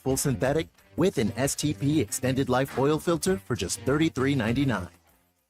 full synthetic with an STP extended life oil filter for just $33.99.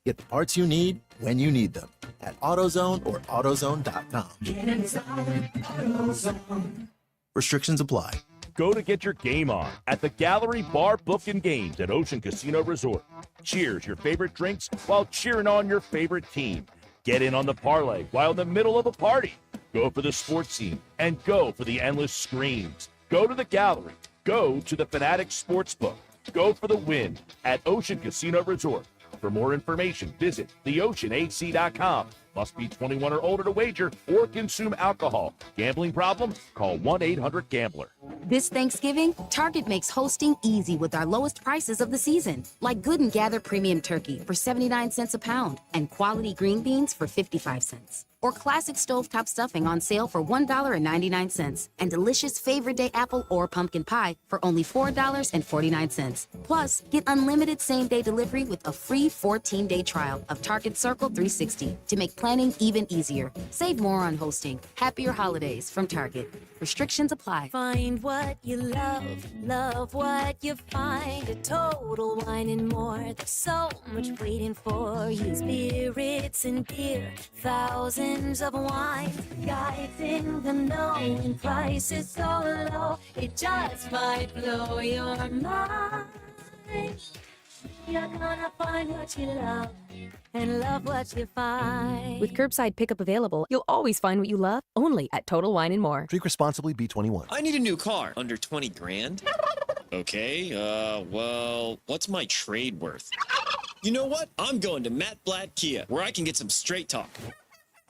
Get the parts you need when you need them at AutoZone or AutoZone.com. Get inside AutoZone. Restrictions apply. Go to get your game on at the Gallery Bar Book and Games at Ocean Casino Resort. Cheers your favorite drinks while cheering on your favorite team. Get in on the parlay while in the middle of a party. Go for the sports scene and go for the endless screams. Go to the Gallery. Go to the Fanatic Sportsbook. Go for the win at Ocean Casino Resort. For more information, visit theoceanac.com. Must be 21 or older to wager or consume alcohol. Gambling problem? Call 1-800-GAMBLER. This Thanksgiving, Target makes hosting easy with our lowest prices of the season, like Good and Gather premium turkey for 79 cents a pound and quality green beans for 55 cents. Or classic stovetop stuffing on sale for $1.99 and delicious favorite day apple or pumpkin pie for only $4.49. Plus, get unlimited same-day delivery with a free 14-day trial of Target Circle 360 to make planning even easier. Save more on hosting. Happier holidays from Target. Restrictions apply. Find what you love what you find. A Total Wine and More. There's so much waiting for you. Spirits and beer, thousands of wines. Guides in the know and prices so low, it just might blow your mind. You're gonna find what you love and love what you find. With curbside pickup available, you'll always find what you love, only at Total Wine and More. Drink responsibly, B21. I need a new car. Under 20 grand? Okay, well, what's my trade worth? You know what? I'm going to Matt Blatt Kia, where I can get some straight talk.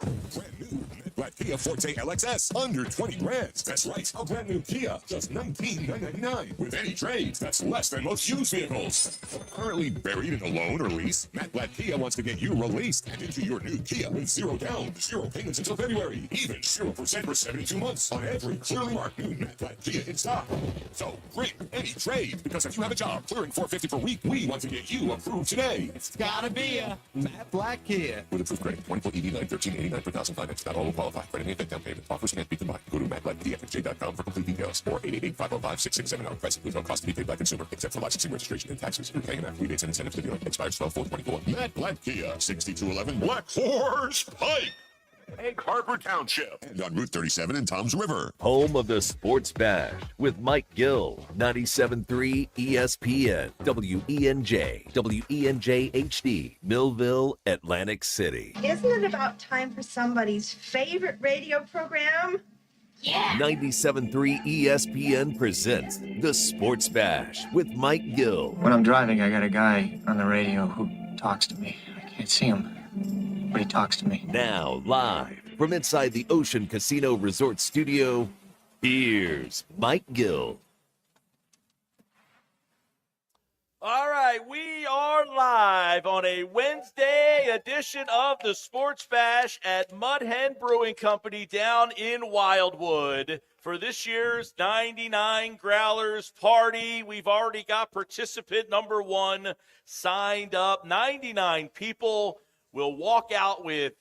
Brand new Matt Blatt Kia Forte LXS, under 20 grand. That's right, a brand new Kia, just $19,999. With any trades, that's less than most used vehicles. Currently buried in a loan or lease, Matt Blatt Kia wants to get you released and into your new Kia with zero down, zero payments until February, even 0% for 72 months on every clearly marked new Matt Blatt Kia in stock. So bring any trade, because if you have a job clearing $450 per week, we want to get you approved today. It's gotta be a Matt Blatt Kia. With approved credit, 24 ED9, 1389 per thousand finance. Not all will qualify. Credit and down payment. Offers can't be combined. Go to mattblackdfj.com for complete details. Or 888-505-6670. Price includes no cost to be paid by consumer, except for licensing, registration, and taxes. Repaying after rebates and incentives to dealer. Expires 12/4/24. Matt Blatt Kia, 6211 Black Horse Pike. Egg Harbor Township, and on Route 37 in Toms River. Home of the Sports Bash with Mike Gill, 97.3 ESPN, WENJ, WENJ HD, Millville, Atlantic City. Isn't it about time for somebody's favorite radio program? Yeah! 97.3 ESPN presents the Sports Bash with Mike Gill. When I'm driving, I got a guy on the radio who talks to me. I can't see him, but he talks to me. Now, live from inside the Ocean Casino Resort Studio, here's Mike Gill. All right, we are live on a Wednesday edition of the Sports Bash at Mudhen Brewing Company down in Wildwood for this year's 99 Growlers party. We've already got participant number 1 signed up. 99 people will walk out with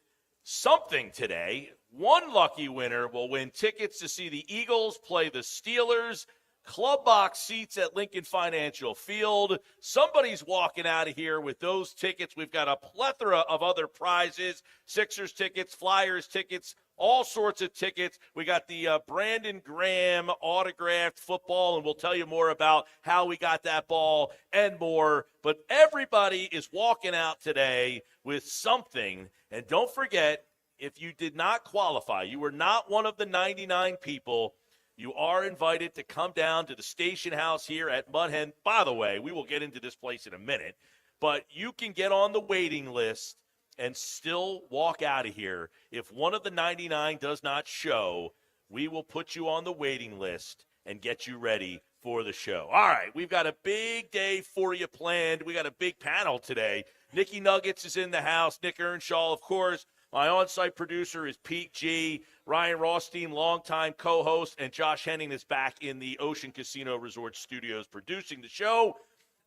something today. One lucky winner will win tickets to see the Eagles play the Steelers. Club box seats at Lincoln Financial Field. Somebody's walking out of here with those tickets. We've got a plethora of other prizes, Sixers tickets, Flyers tickets, all sorts of tickets. We got the Brandon Graham autographed football, and we'll tell you more about how we got that ball and more. But everybody is walking out today with something. And don't forget, if you did not qualify, you were not one of the 99 people, you are invited to come down to the station house here at Mudhen. By the way, we will get into this place in a minute, but you can get on the waiting list and still walk out of here. If one of the 99 does not show, we will put you on the waiting list and get you ready for the show. All right, we've got a big day for you planned. We got a big panel today. Nicky Nuggets is in the house. Nick Earnshaw, of course. My on-site producer is Pete G. Ryan Rothstein, longtime co-host, and Josh Henning is back in the Ocean Casino Resort Studios producing the show.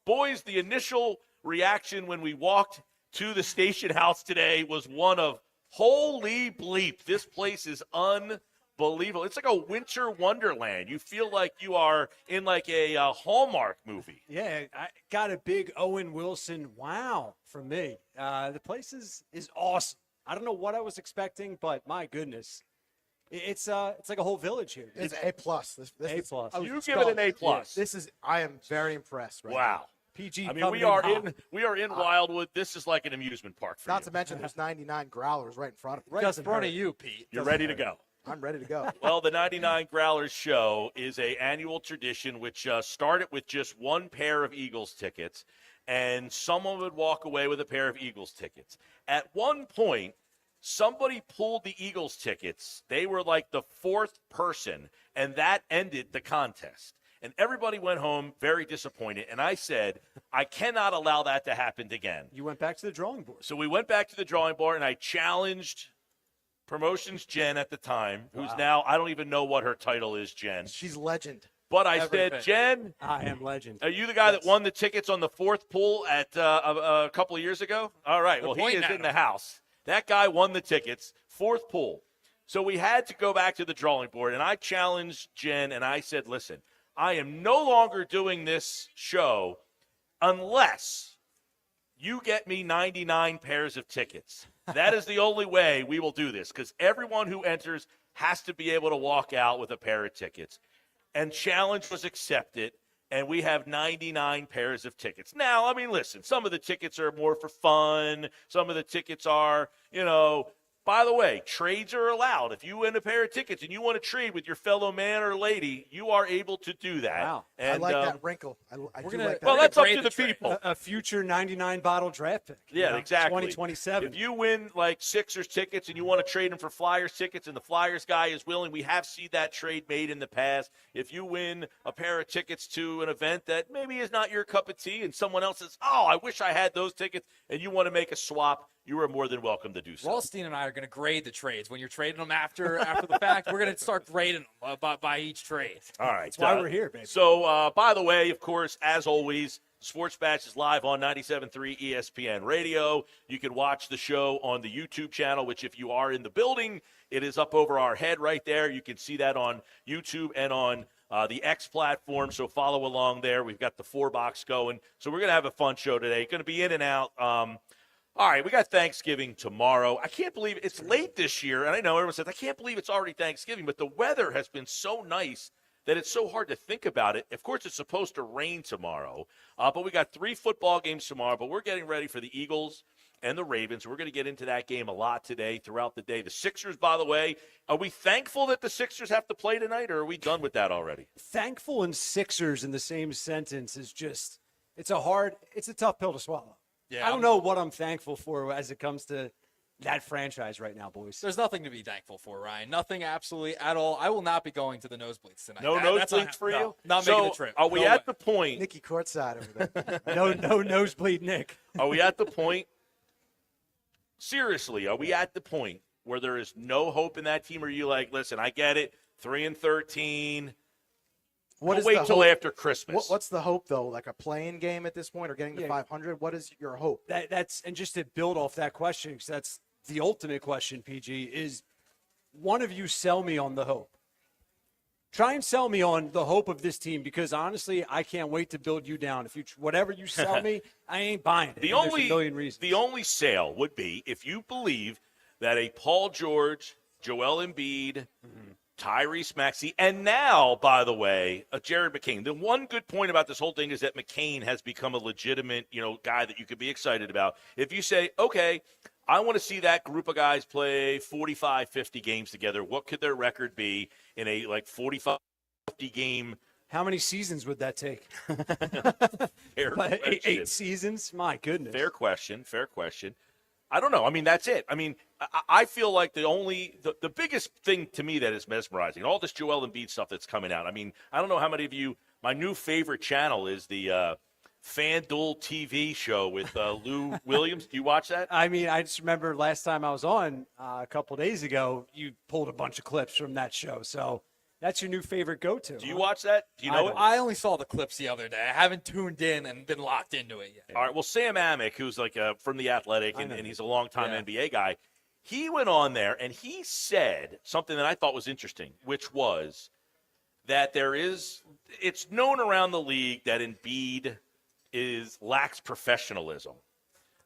Boys, the initial reaction when we walked to the station house today was one of, holy bleep, this place is unbelievable. unbelievable. It's like a winter wonderland. You feel like you are in like a Hallmark movie. Yeah, I got a big Owen Wilson wow from me. The place is awesome. I don't know what I was expecting, but my goodness. It's like a whole village here. It's A+. This A+. You give it an A+. I am very impressed right now. Wow. PG. I mean, we are in Wildwood. This is like an amusement park for Not you. to mention there's 99 Growlers right in front of me. Right in front of you, Pete. You're ready to go. I'm ready to go. Well, the 99 Growlers show is a annual tradition which started with just one pair of Eagles tickets, and someone would walk away with a pair of Eagles tickets. At one point, somebody pulled the Eagles tickets. They were like the fourth person, and that ended the contest. And everybody went home very disappointed. And I said, I cannot allow that to happen again. You went back to the drawing board. So we went back to the drawing board, and I challenged Promotions Jen at the time, who's now, I don't even know what her title is, Jen. She's legend. But I said, Jen. I am legend. Are you the guy that won the tickets on the fourth pull at a couple of years ago? All right. Well, he is in the house. That guy won the tickets, fourth pull. So we had to go back to the drawing board, and I challenged Jen, and I said, listen, I am no longer doing this show unless you get me 99 pairs of tickets. That is the only way we will do this, because everyone who enters has to be able to walk out with a pair of tickets. And challenge was accepted, and we have 99 pairs of tickets. Now, I mean, listen, some of the tickets are more for fun. Some of the tickets are, by the way, trades are allowed. If you win a pair of tickets and you want to trade with your fellow man or lady, you are able to do that. Wow. I And, like that wrinkle. I do like that. Well, that's up to the people. A future 99 bottle draft pick. Yeah, exactly. 2027. If you win like Sixers tickets and you want to trade them for Flyers tickets and the Flyers guy is willing, we have seen that trade made in the past. If you win a pair of tickets to an event that maybe is not your cup of tea and someone else says, oh, I wish I had those tickets, and you want to make a swap, you are more than welcome to do so. Rothstein and I are going to grade the trades. When you're trading them after the fact, we're going to start grading them by each trade. All right. That's why we're here, baby. So, by the way, of course, as always, Sports Bash is live on 97.3 ESPN Radio. You can watch the show on the YouTube channel, which if you are in the building, it is up over our head right there. You can see that on YouTube and on the X platform, so follow along there. We've got the 4-box going. So we're going to have a fun show today. Going to be in and out. All right, we got Thanksgiving tomorrow. I can't believe it's late this year, and I know everyone says, I can't believe it's already Thanksgiving, but the weather has been so nice that it's so hard to think about it. Of course, it's supposed to rain tomorrow, but we got 3 football games tomorrow, but we're getting ready for the Eagles and the Ravens. We're going to get into that game a lot today throughout the day. The Sixers, by the way, are we thankful that the Sixers have to play tonight, or are we done with that already? Thankful and Sixers in the same sentence is just, it's a tough pill to swallow. Yeah, I don't know what I'm thankful for as it comes to that franchise right now, boys. There's nothing to be thankful for, Ryan. Nothing absolutely at all. I will not be going to the nosebleeds tonight. No nosebleeds for you? Not So, making the trip. are we at the point? Nicky courtside over there. No nosebleed Nick. Are we at the point? Seriously, are we at the point where there is no hope in that team? Or are you like, listen, I get it, 3-13. We'll wait till after Christmas. What's the hope, though? Like a playing game at this point or getting to 500? What is your hope? That's and just to build off that question, because that's the ultimate question, PG, is one of you sell me on the hope. Try and sell me on the hope of this team, because honestly, I can't wait to build you down. If you whatever you sell me, I ain't buying it. There's a million reasons. The only sale would be if you believe that a Paul George, Joel Embiid, Tyrese Maxey, and now, by the way, a Jared McCain. The one good point about this whole thing is that McCain has become a legitimate, guy that you could be excited about. If you say, okay, I want to see that group of guys play 45, 50 games together, what could their record be in a 45, 50 game? How many seasons would that take? Fair question. 8 seasons? My goodness. Fair question. I don't know. I mean, that's it. I mean, I feel like the biggest thing to me that is mesmerizing, all this Joel Embiid stuff that's coming out. I mean, I don't know how many of you, my new favorite channel is the FanDuel TV show with Lou Williams. Do you watch that? I mean, I just remember last time I was on a couple of days ago, you pulled a bunch of clips from that show. So that's your new favorite go-to. Do you watch that? Do you know it? I only saw the clips the other day. I haven't tuned in and been locked into it yet. All right. Well, Sam Amick, who's from The Athletic, and he's a longtime NBA guy, He went on there and he said something that I thought was interesting, which was that it's known around the league that Embiid lacks professionalism.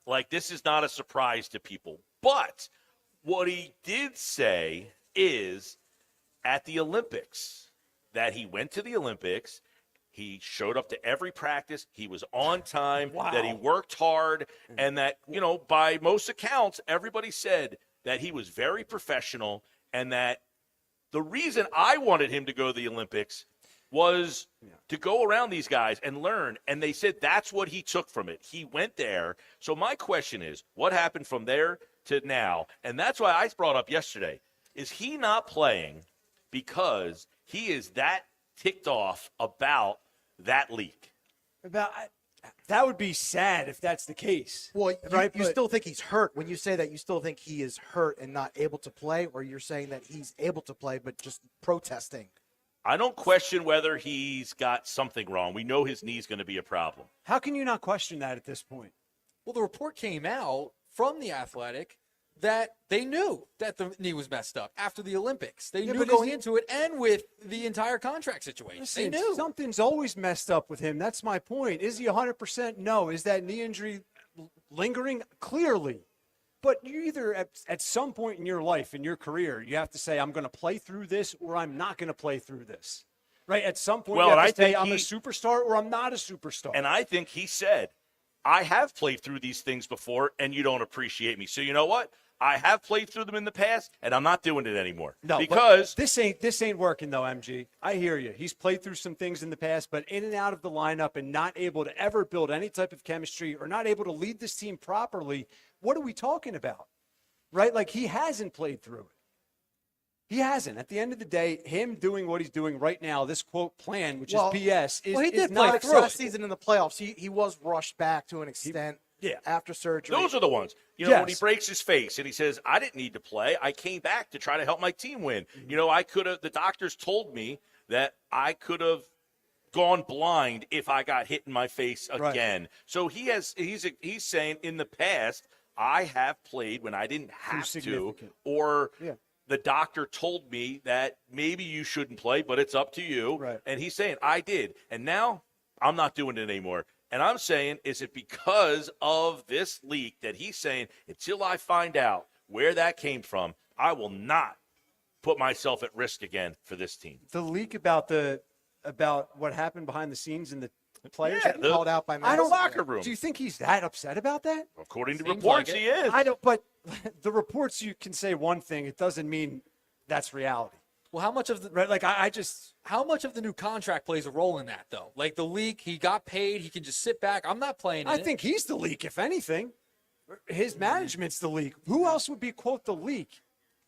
Like, this is not a surprise to people. But what he did say is at the Olympics, that he went to the Olympics, he showed up to every practice, he was on time, that he worked hard, and that, by most accounts, everybody said that he was very professional, and that the reason I wanted him to go to the Olympics was to go around these guys and learn. And they said that's what he took from it. He went there. So my question is, what happened from there to now? And that's why I brought up yesterday, is he not playing because he is that ticked off about that leak? That would be sad if that's the case. Well, right? You still think he's hurt. When you say that, you still think he is hurt and not able to play, or you're saying that he's able to play but just protesting? I don't question whether he's got something wrong. We know his knee's going to be a problem. How can you not question that at this point? Well, the report came out from The Athletic that they knew that the knee was messed up after the Olympics. They knew going into it, and with the entire contract situation. Listen, they knew. Something's always messed up with him. That's my point. Is he 100%? No. Is that knee injury lingering? Clearly. But you either, at some point in your life, in your career, you have to say, I'm going to play through this or I'm not going to play through this. Right? At some point, you have to say, I'm a superstar or I'm not a superstar. And I think he said, I have played through these things before and you don't appreciate me. So you know what? I have played through them in the past, and I'm not doing it anymore. No, because this ain't working though, MG. I hear you. He's played through some things in the past, but in and out of the lineup and not able to ever build any type of chemistry or not able to lead this team properly. What are we talking about? Right? Like, he hasn't played through it. He hasn't. At the end of the day, him doing what he's doing right now, this quote plan, which is BS, he did not play last season in the playoffs. He was rushed back to an extent. After surgery. Those are the ones. When he breaks his face and he says, I didn't need to play. I came back to try to help my team win. Mm-hmm. The doctors told me that I could have gone blind if I got hit in my face again. Right. So he's saying in the past, I have played when I didn't have to, or the doctor told me that maybe you shouldn't play, but it's up to you. Right. And he's saying, I did. And now I'm not doing it anymore. And I'm saying, is it because of this leak that he's saying, until I find out where that came from, I will not put myself at risk again for this team? The leak about what happened behind the scenes and the players called out by the locker room. Do you think he's that upset about that? According to reports, he is. I don't. But the reports, you can say one thing. It doesn't mean that's reality. Well, how much of the how much of the new contract plays a role in that, though? Like the leak, he got paid, he can just sit back. I'm not playing. I think he's the leak, if anything. His management's the leak. Who else would be quote the leak?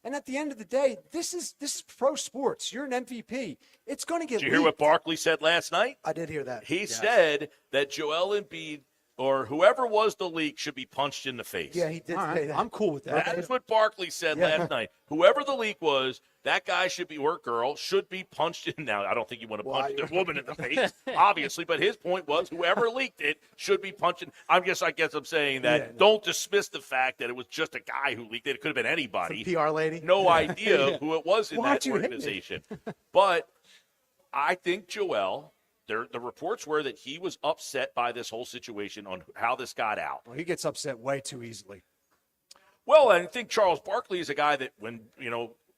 And at the end of the day, this is pro sports. You're an MVP. It's going to get. Did you hear what Barkley said last night? I did hear that. He said that Joel Embiid or whoever was the leak should be punched in the face. Yeah, he did say that. I'm cool with that. That's what Barkley said last night. Whoever the leak was, that guy or girl should be punched in. Now, I don't think you want to punch the woman in the face, obviously, but his point was whoever leaked it should be punching. I guess I'm saying that don't dismiss the fact that it was just a guy who leaked it. It could have been anybody. Some PR lady. No idea who it was in that organization. But I think Joel, the reports were that he was upset by this whole situation on how this got out. Well, he gets upset way too easily. Well, I think Charles Barkley is a guy that when,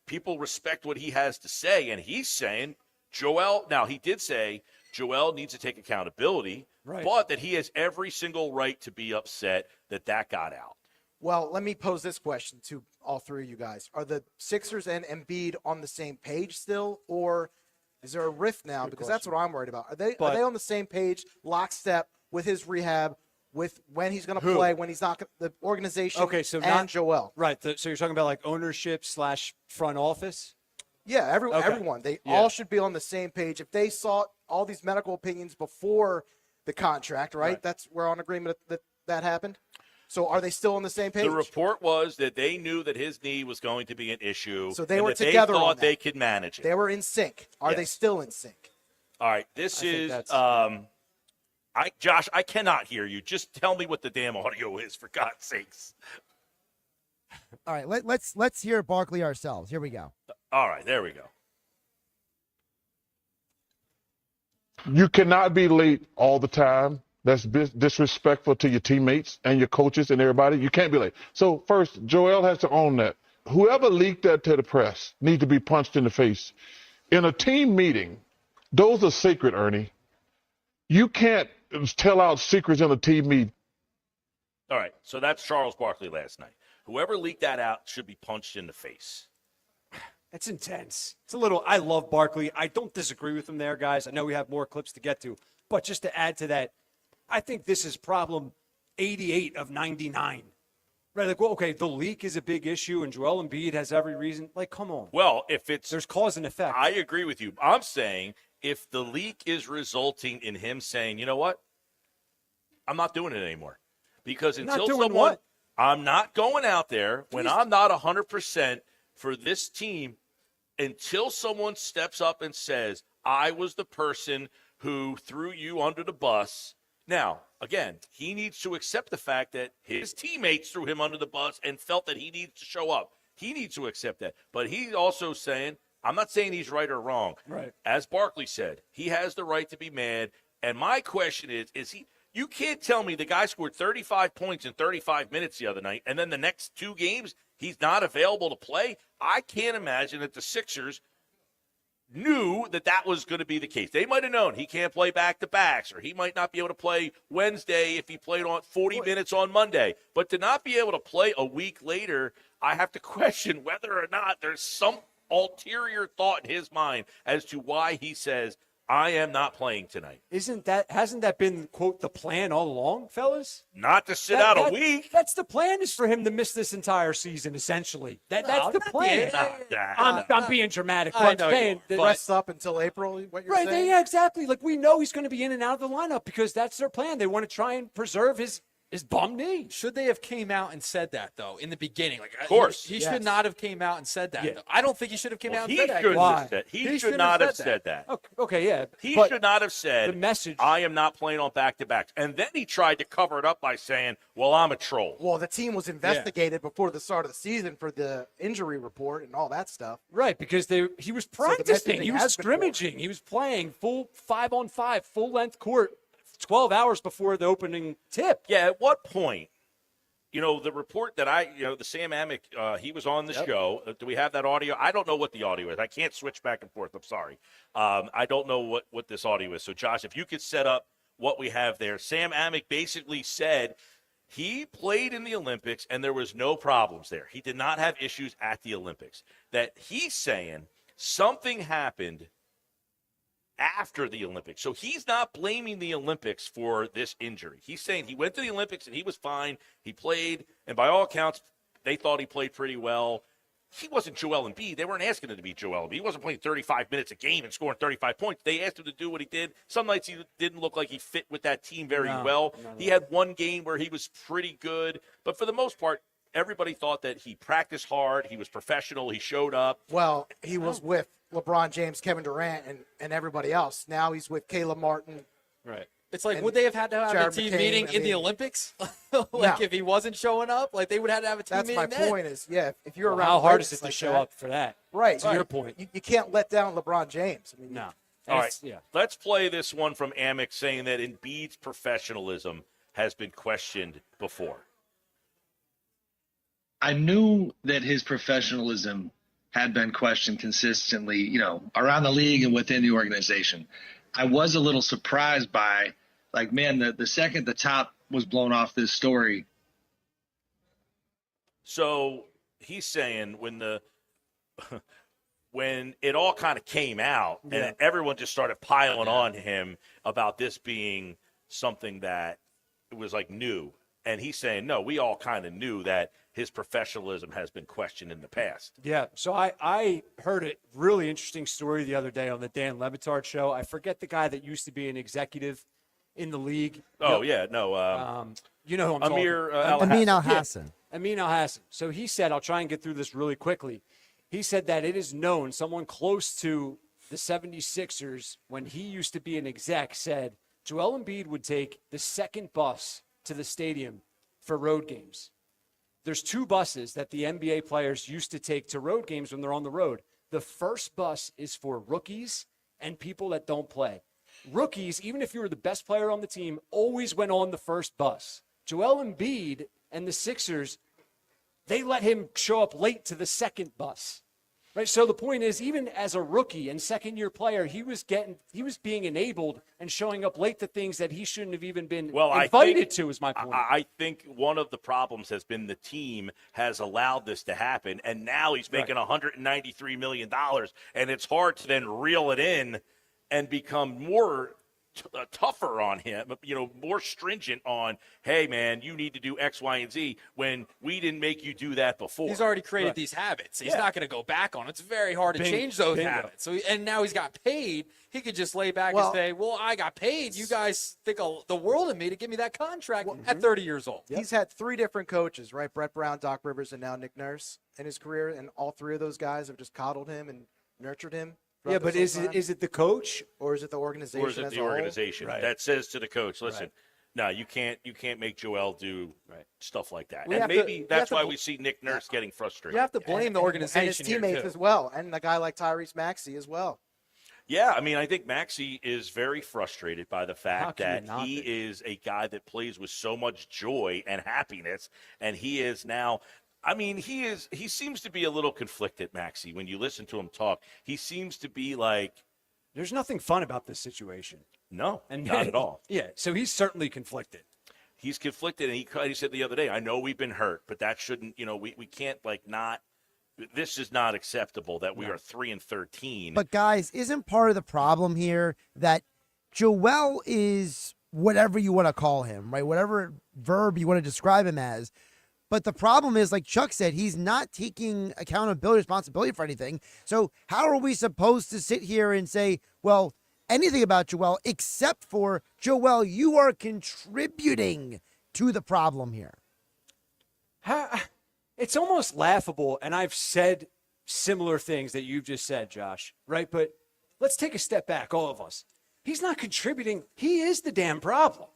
people respect what he has to say, and he's saying he did say Joel needs to take accountability, but that he has every single right to be upset that got out. Well, let me pose this question to all three of you guys. Are the Sixers and Embiid on the same page still, or is there a rift now? Because that's what I'm worried about. Are they on the same page, lockstep with his rehab, with when he's going to play, when he's not, the organization, and Joel? Right. So you're talking about like ownership / front office? Yeah, everyone. They all should be on the same page. If they sought all these medical opinions before the contract, right? We're on agreement that happened. So are they still on the same page? The report was that they knew that his knee was going to be an issue. So they were together. They thought they could manage it. They were in sync. Are they still in sync? All right. Josh, I cannot hear you. Just tell me what the damn audio is, for God's sakes. All right, let's hear Barkley ourselves. Here we go. All right, there we go. You cannot be late all the time. That's disrespectful to your teammates and your coaches and everybody. You can't be late. So first, Joel has to own that. Whoever leaked that to the press needs to be punched in the face. In a team meeting, those are sacred, Ernie. You can't tell out secrets in a team meeting. All right, so that's Charles Barkley last night. Whoever leaked that out should be punched in the face. That's intense. It's a little. I love Barkley. I don't disagree with him there, guys. I know we have more clips to get to, but just to add to that, I think this is problem 88 of 99. Right? Like, well, okay, the leak is a big issue, and Joel Embiid has every reason. Like, come on. Well, there's cause and effect. I agree with you. I'm saying if the leak is resulting in him saying, you know what, I'm not doing it anymore, because until I'm not going out there when I'm not 100% for this team until someone steps up and says, I was the person who threw you under the bus. Now, again, he needs to accept the fact that his teammates threw him under the bus and felt that he needs to show up. He needs to accept that. But he's also saying, I'm not saying he's right or wrong. Right. As Barkley said, he has the right to be mad. And my question is he? You can't tell me the guy scored 35 points in 35 minutes the other night, and then the next two games he's not available to play? I can't imagine that the Sixers knew that that was going to be the case. They might have known he can't play back-to-backs, or he might not be able to play Wednesday if he played on 40 minutes on Monday. But to not be able to play a week later, I have to question whether or not there's some ulterior thought in his mind as to why he says, I am not playing tonight. Hasn't that been, quote, the plan all along, fellas? Not to sit out a week. That's the plan, is for him to miss this entire season, essentially. That's the plan. I'm being dramatic, but I'm saying that rest up until April, what you're saying? Right, yeah, exactly. Like, we know he's going to be in and out of the lineup because that's their plan. They want to try and preserve his bum knee. Should they have came out and said that, though, in the beginning? Like, of course. He should not have came out and said that. Yeah. I don't think he should have came out and said that. He should not have said that. Okay, yeah. He should not have said, the message, I am not playing on back-to-backs. And then he tried to cover it up by saying, well, I'm a troll. Well, the team was investigated before the start of the season for the injury report and all that stuff. Right, because he was practicing. He was scrimmaging. He was playing full 5-on-5, full-length court 12 hours before the opening tip. Yeah, at what point? You know, the report that the Sam Amick, he was on the show. Do we have that audio? I don't know what the audio is. I can't switch back and forth. I'm sorry. I don't know what this audio is. So, Josh, if you could set up what we have there. Sam Amick basically said he played in the Olympics and there was no problems there. He did not have issues at the Olympics. That he's saying something happened after the Olympics. So he's not blaming the Olympics for this injury. He's saying he went to the Olympics and he was fine. He played, and by all accounts, they thought he played pretty well. He wasn't Joel Embiid. They weren't asking him to be Joel Embiid. He wasn't playing 35 minutes a game and scoring 35 points. They asked him to do what he did. Some nights he didn't look like he fit with that team very well. No. He had one game where he was pretty good. But for the most part, everybody thought that he practiced hard. He was professional. He showed up. Well, he was with LeBron James, Kevin Durant, and everybody else. Now he's with Caleb Martin. Right. It's like, would they have had to have a team meeting in the Olympics? If he wasn't showing up? Like, they would have to have a team meeting then. That's my point is, if you're around. How hard is it to show up for that? Right. To your point. You can't let down LeBron James. I mean, no. All right. Yeah. Let's play this one from Amick saying that Embiid's professionalism has been questioned before. I knew that his professionalism had been questioned consistently, around the league and within the organization. I was a little surprised by, the second the top was blown off this story. So he's saying when it all kind of came out and everyone just started piling on him about this being something that was new. And he's saying, no, we all kind of knew that his professionalism has been questioned in the past. Yeah, so I heard a really interesting story the other day on the Dan Le Batard show. I forget the guy that used to be an executive in the league. Oh, you know who I'm Amir Amin Al-Hassan. Amin Al-Hassan. So he said, I'll try and get through this really quickly. He said that it is known, someone close to the 76ers, when he used to be an exec, said Joel Embiid would take the second bus to the stadium for road games. there's 2 buses that the NBA players used to take to road games when they're on the road. The first bus is for rookies and people that don't play. Rookies, even if you were the best player on the team, always went on the first bus. Joel Embiid and the Sixers, they let him show up late to the second bus. Right? So the point is, even as a rookie and second-year player, he was being enabled and showing up late to things that he shouldn't have even been invited to, is my point. I think one of the problems has been the team has allowed this to happen, and now he's making $193 million, and it's hard to then reel it in and become more tougher on him, more stringent on, hey, man, you need to do X, Y, and Z when we didn't make you do that before. He's already created these habits. He's not going to go back on it. It's very hard to change those habits. So, and now he's got paid. He could just lay back and say, well, I got paid. You guys think the world of me to give me that contract at 30 years old. He's had 3 different coaches, right? Brett Brown, Doc Rivers, and now Nick Nurse in his career, and all 3 of those guys have just coddled him and nurtured him. Yeah, but is it the coach or is it the organization? Or is it the organization that says to the coach, listen, no, you can't make Joel do stuff like that. And maybe that's why we see Nick Nurse getting frustrated. You have to blame the organization and his teammates as well, and a guy like Tyrese Maxey as well. Yeah, I mean, I think Maxey is very frustrated by the fact that he is a guy that plays with so much joy and happiness, and he is now – I mean, he seems to be a little conflicted, Maxey. When you listen to him talk, he seems to be like, there's nothing fun about this situation. No, not at all. Yeah, so he's certainly conflicted. He's conflicted, and he said the other day, I know we've been hurt, but that shouldn't, we can't this is not acceptable that we are 3-13. But guys, isn't part of the problem here that Joel is whatever you want to call him, right? Whatever verb you want to describe him as. But the problem is, like Chuck said, he's not taking accountability, responsibility for anything. So how are we supposed to sit here and say, well, anything about Joel except for, Joel, you are contributing to the problem here? It's almost laughable, and I've said similar things that you've just said, Josh, right? But let's take a step back, all of us. He's not contributing. He is the damn problem.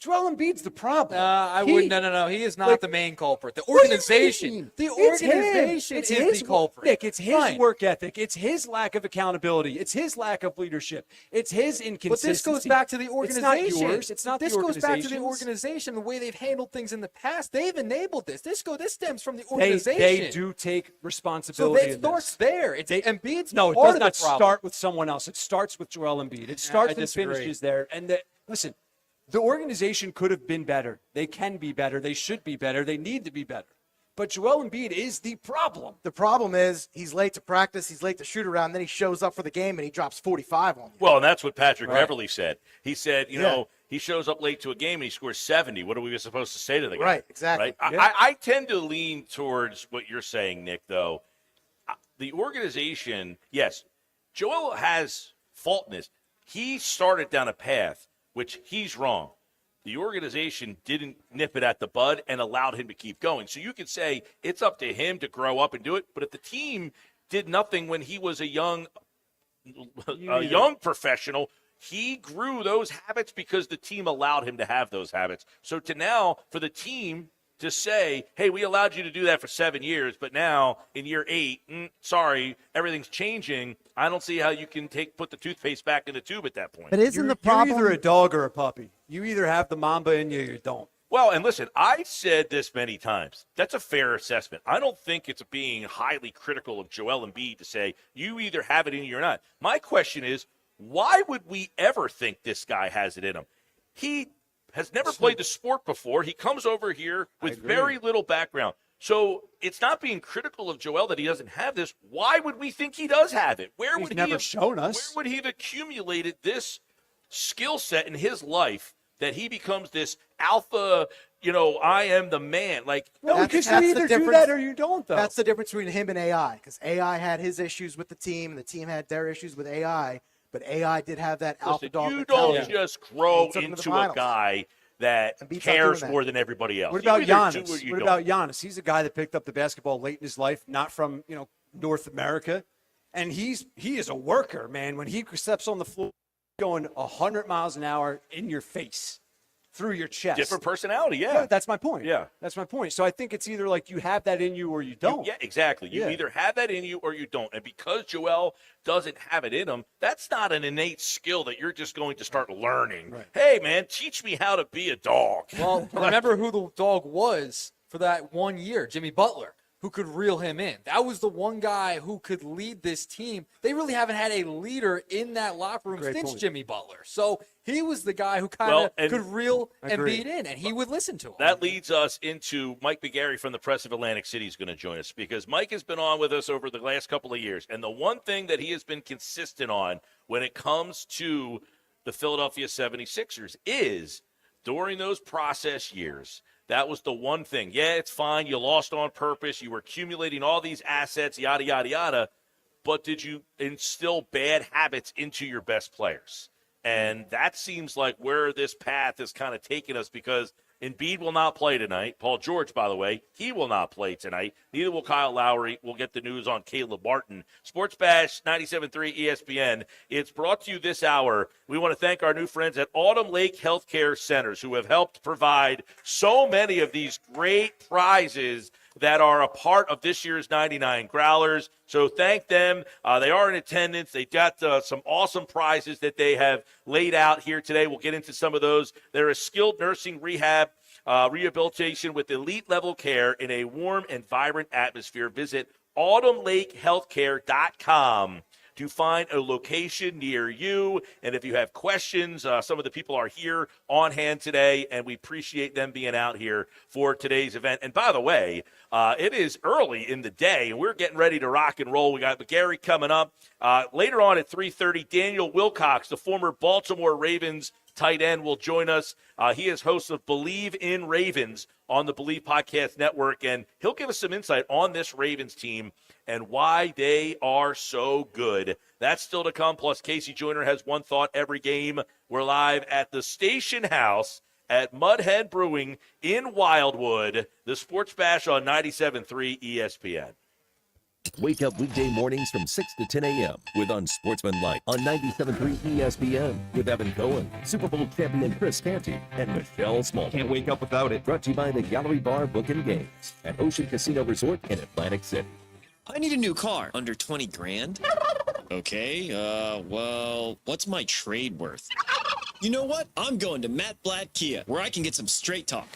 Joel Embiid's the problem. No. He is not the main culprit. The organization. The organization is the culprit. Nick, it's his work ethic. It's his lack of accountability. It's his lack of leadership. It's his inconsistency. But this goes back to the organization. It's not yours. It's not this the goes back to the organization's. organization, the way they've handled things in the past. They've enabled this. This stems from the organization. They do take responsibility. So it starts there. Embiid's no, it part does of not the problem. start with someone else. It starts with Joel Embiid. It starts and finishes there. And listen. The organization could have been better. They can be better. They should be better. They need to be better. But Joel Embiid is the problem. The problem is he's late to practice, he's late to shoot around, then he shows up for the game and he drops 45 on you. Well, and that's what Patrick Beverly said. He said, he shows up late to a game and he scores 70. What are we supposed to say to the guy? Right, exactly. Right? Yeah. I tend to lean towards what you're saying, Nick, though. The organization, yes, Joel has fault in this. He started down a path which he's wrong. The organization didn't nip it at the bud and allowed him to keep going. So you could say it's up to him to grow up and do it. But if the team did nothing when he was a young professional, he grew those habits because the team allowed him to have those habits. So for the team to say, hey, we allowed you to do that for 7 years, but now in year 8, sorry, everything's changing. I don't see how you can put the toothpaste back in the tube at that point. But isn't the problem? You're either a dog or a puppy. You either have the Mamba in you or you don't. Well, and listen, I said this many times. That's a fair assessment. I don't think it's being highly critical of Joel Embiid to say you either have it in you or not. My question is, why would we ever think this guy has it in him? He has never played the sport before. He comes over here with very little background. So it's not being critical of Joel that he doesn't have this. Why would we think he does have it? Where would he have shown us? Where would he have accumulated this skill set in his life that he becomes this alpha, I am the man? No, because you either do that or you don't, though. That's the difference between him and AI, because AI had his issues with the team, and the team had their issues with AI. But AI did have that alpha dog mentality. You don't just grow into a guy that cares more than everybody else. What about Giannis? What about Giannis? He's a guy that picked up the basketball late in his life, not from North America, and he is a worker, man. When he steps on the floor, going 100 miles an hour in your face, through your chest. Different personality, yeah. That's my point. Yeah. That's my point. So I think it's either like you have that in you or you don't. Yeah, exactly. You either have that in you or you don't. And because Joel doesn't have it in him, that's not an innate skill that you're just going to start learning. Right. Hey, man, teach me how to be a dog. Well, remember who the dog was for that 1 year, Jimmy Butler, who could reel him in. That was the one guy who could lead this team. They really haven't had a leader in that locker room since Jimmy Butler. So he was the guy who kind of could reel Embiid in, and he would listen to him. That leads us into Mike McGarry from the Press of Atlantic City is going to join us because Mike has been on with us over the last couple of years. And the one thing that he has been consistent on when it comes to the Philadelphia 76ers is during those process years, that was the one thing. Yeah, it's fine. You lost on purpose. You were accumulating all these assets, yada, yada, yada. But did you instill bad habits into your best players? And that seems like where this path is kind of taking us because Embiid will not play tonight. Paul George, by the way, he will not play tonight. Neither will Kyle Lowry. We'll get the news on Caleb Martin. Sports Bash 97.3 ESPN. It's brought to you this hour. We want to thank our new friends at Autumn Lake Healthcare Centers who have helped provide so many of these great prizes that are a part of this year's 99 Growlers. So thank them. They are in attendance. They got some awesome prizes that they have laid out here today. We'll get into some of those. They're a skilled nursing rehab rehabilitation with elite level care in a warm and vibrant atmosphere. Visit autumnlakehealthcare.com to find a location near you. And if you have questions, some of the people are here on hand today, and we appreciate them being out here for today's event. And by the way, it is early in the day, and we're getting ready to rock and roll. We got McGarry coming up. Later on at 3:30, Daniel Wilcox, the former Baltimore Ravens tight end, will join us. He is host of Believe in Ravens on the Believe Podcast Network, and he'll give us some insight on this Ravens team and why they are so good. That's still to come. Plus, Casey Joyner has one thought every game. We're live at the Station House at Mudhen Brewing in Wildwood. The Sports Bash on 97.3 ESPN. Wake up weekday mornings from 6 to 10 a.m. with Unsportsmanlike on 97.3 ESPN with Evan Cohen, Super Bowl champion Chris Canty, and Michelle Small. Can't wake up without it. Brought to you by the Gallery Bar Book and Games at Ocean Casino Resort in Atlantic City. I need a new car. Under 20 grand? Okay, well, what's my trade worth? You know what? I'm going to Matt Blatt Kia, where I can get some straight talk.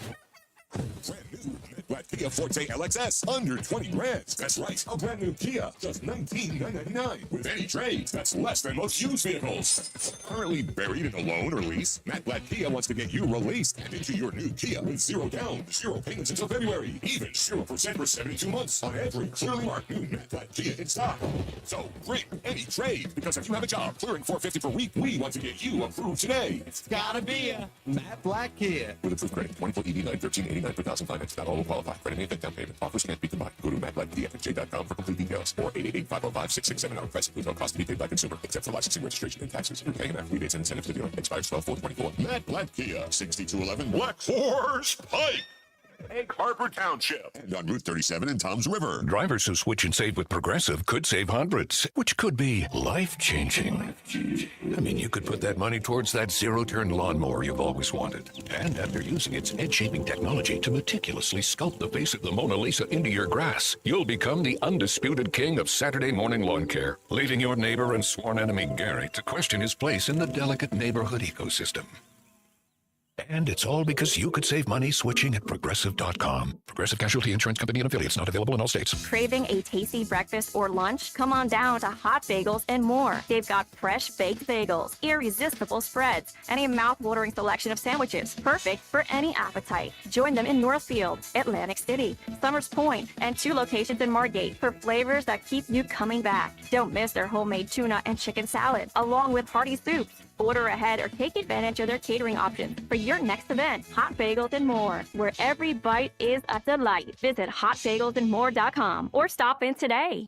Brand new Matt Blatt Kia Forte LXS, under 20 grand. That's right, a brand new Kia, just $19,999. With any trades, that's less than most used vehicles. Currently buried in a loan or lease, Matt Blatt Kia wants to get you released and into your new Kia with zero down, zero payments until February, even 0% for 72 months on every clearly marked new Matt Blatt Kia in stock. So bring any trade, because if you have a job clearing $450 per week, we want to get you approved today. It's gotta be a Matt Blatt Kia. With approved credit, 24 ED9, 1389 per thousand finance. Not all will qualify. Credit and down payment. Offers can't be combined. Go to mattblattkia.com for complete details. Or 888-505-6679. Our price includes all costs to be paid by consumer, except for licensing, registration, and taxes. You're paying after rebates and incentives to dealer. Expires 12/4/24. Matt Blatt Kia, 6211 Black Horse Pike. Egg Harbor Township, and on Route 37 in Toms River. Drivers who switch and save with Progressive could save hundreds, which could be life-changing. I mean, you could put that money towards that zero-turn lawnmower you've always wanted. And after using its edge-shaping technology to meticulously sculpt the face of the Mona Lisa into your grass, you'll become the undisputed king of Saturday morning lawn care, leaving your neighbor and sworn enemy Gary to question his place in the delicate neighborhood ecosystem. And it's all because you could save money switching at Progressive.com. Progressive Casualty Insurance Company and affiliates, not available in all states. Craving a tasty breakfast or lunch? Come on down to Hot Bagels and More. They've got fresh baked bagels, irresistible spreads, and a mouth-watering selection of sandwiches, perfect for any appetite. Join them in Northfield, Atlantic City, Summers Point, and 2 locations in Margate for flavors that keep you coming back. Don't miss their homemade tuna and chicken salad, along with hearty soups. Order ahead or take advantage of their catering options for your next event. Hot Bagels and More, where every bite is a delight. Visit hotbagelsandmore.com or stop in today.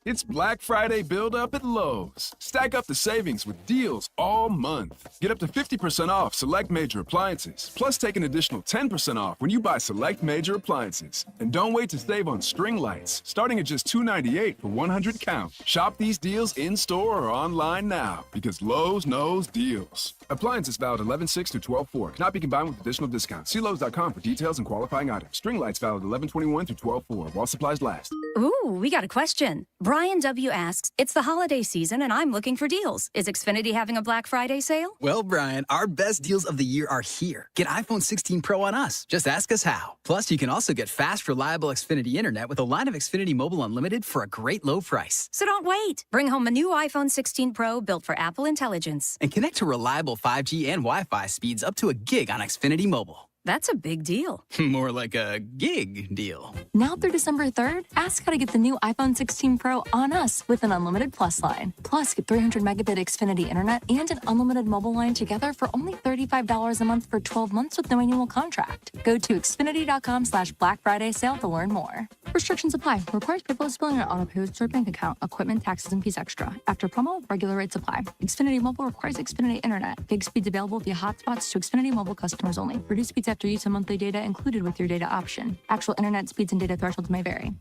It's Black Friday build-up at Lowe's. Stack up the savings with deals all month. Get up to 50% off select major appliances, plus take an additional 10% off when you buy select major appliances. And don't wait to save on string lights, starting at just $2.98 for 100 count. Shop these deals in-store or online now, because Lowe's knows deals. Appliances valid 11/6 to 12/4. Cannot be combined with additional discounts. See Lowe's.com for details and qualifying items. String lights valid 11/21 through 12/4 while supplies last. Ooh, we got a question. Brian W. asks, it's the holiday season and I'm looking for deals. Is Xfinity having a Black Friday sale? Well, Brian, our best deals of the year are here. Get iPhone 16 Pro on us. Just ask us how. Plus, you can also get fast, reliable Xfinity internet with a line of Xfinity Mobile Unlimited for a great low price. So don't wait. Bring home a new iPhone 16 Pro built for Apple Intelligence. And connect to reliable 5G and Wi-Fi speeds up to a gig on Xfinity Mobile. That's a big deal. More like a gig deal. Now through December 3rd, ask how to get the new iPhone 16 Pro on us with an unlimited Plus line. Plus, get 300 megabit Xfinity internet and an unlimited mobile line together for only $35 a month for 12 months with no annual contract. Go to Xfinity.com/Black Friday sale to learn more. Restrictions apply. Requires paperless billing or auto pay with your bank account. Equipment, taxes, and fees extra. After promo, regular rates apply. Xfinity Mobile requires Xfinity internet. Gig speeds available via hotspots to Xfinity Mobile customers only. Reduced speeds after use of monthly data included with your data option. Actual internet speeds and data thresholds may vary.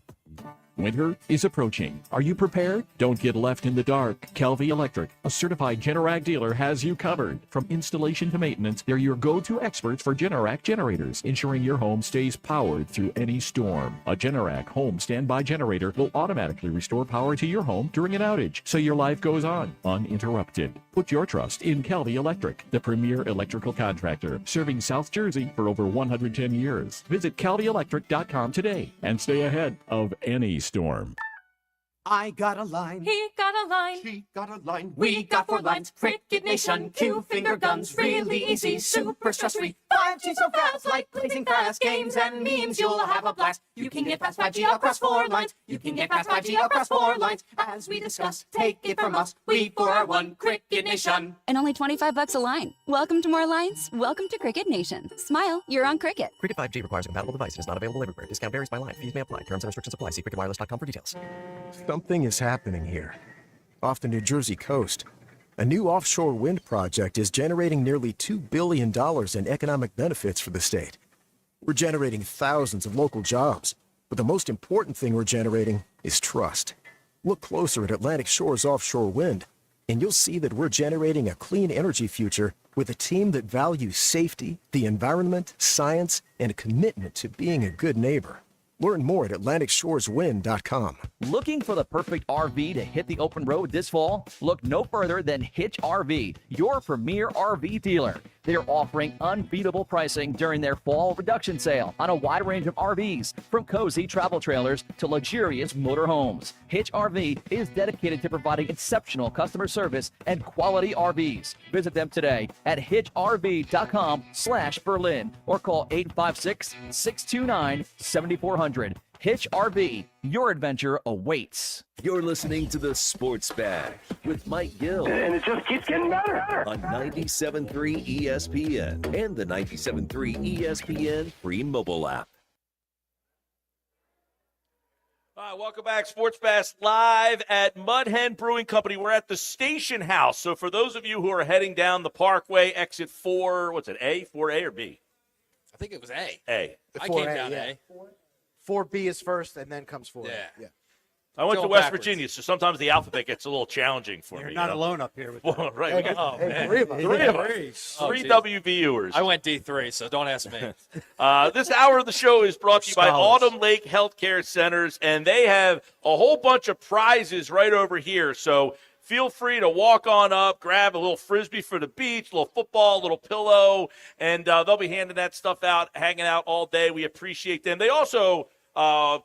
Winter is approaching. Are you prepared? Don't get left in the dark. Kelvy Electric, a certified Generac dealer, has you covered. From installation to maintenance, they're your go-to experts for Generac generators, ensuring your home stays powered through any storm. A Generac home standby generator will automatically restore power to your home during an outage, so your life goes on uninterrupted. Put your trust in Kelvy Electric, the premier electrical contractor, serving South Jersey for over 110 years. Visit KelvyElectric.com today and stay ahead of any storm. I got a line. He got a line. She got a line. We got 4 lines. Cricket Nation. 2 finger guns. Really easy. Super stress-free. 5G so fast. Like blazing fast. Games and memes. You'll have a blast. You can get past 5G across 4 lines. You can get past 5G across 4 lines. As we discuss, take it from us. We 4 are 1. Cricket Nation. And only $25 a line. Welcome to more lines. Welcome to Cricket Nation. Smile, you're on Cricket. Cricket 5G requires a compatible device and is not available everywhere. Discount varies by line. Fees may apply. Terms and restrictions apply. See cricketwireless.com for details. Something is happening here. Off the New Jersey coast, a new offshore wind project is generating nearly $2 billion in economic benefits for the state. We're generating thousands of local jobs, but the most important thing we're generating is trust. Look closer at Atlantic Shore's offshore wind, and you'll see that we're generating a clean energy future with a team that values safety, the environment, science, and a commitment to being a good neighbor. Learn more at AtlanticShoresWind.com. Looking for the perfect RV to hit the open road this fall? Look no further than Hitch RV, your premier RV dealer. They're offering unbeatable pricing during their fall reduction sale on a wide range of RVs, from cozy travel trailers to luxurious motorhomes. Hitch RV is dedicated to providing exceptional customer service and quality RVs. Visit them today at hitchrv.com/Berlin or call 856-629-7400. Hitch RV, your adventure awaits. You're listening to the Sports Bash with Mike Gill. And it just keeps getting better. On 97.3 ESPN and the 97.3 ESPN free mobile app. All right, welcome back. Sports Bash live at Mudhen Brewing Company. We're at the Station House. So for those of you who are heading down the Parkway, exit 4, what's it, A, 4A or B? I think it was A. A. I came down A. 4B is first, and then comes 4. Yeah. I went to West Virginia, so sometimes the alphabet gets a little challenging for me. You're not alone up here with that. Well, right. Hey, Oh, hey, man. three of us. Three of us. Oh, Three geez. WVUers. I went D3, so don't ask me. This hour of the show is brought to you by Scholars. Autumn Lake Healthcare Centers, and they have a whole bunch of prizes right over here. So feel free to walk on up, grab a little Frisbee for the beach, a little football, a little pillow, and they'll be handing that stuff out, hanging out all day. We appreciate them. They also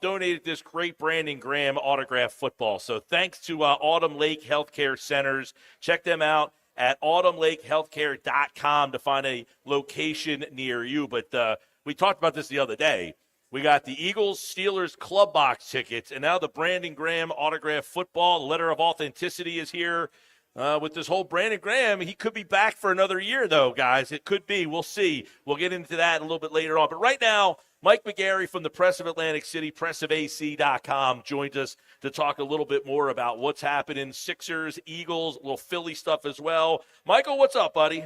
donated this great Brandon Graham autographed football. So thanks to Autumn Lake Healthcare Centers. Check them out at autumnlakehealthcare.com to find a location near you. But we talked about this the other day. We got the Eagles-Steelers club box tickets, and now the Brandon Graham autographed football. The letter of authenticity is here. with this whole Brandon Graham. He could be back for another year, though, guys. It could be. We'll see. We'll get into that a little bit later on. But right now, Mike McGarry from the Press of Atlantic City, pressofac.com, joins us to talk a little bit more about what's happening. Sixers, Eagles, a little Philly stuff as well. Michael, what's up, buddy?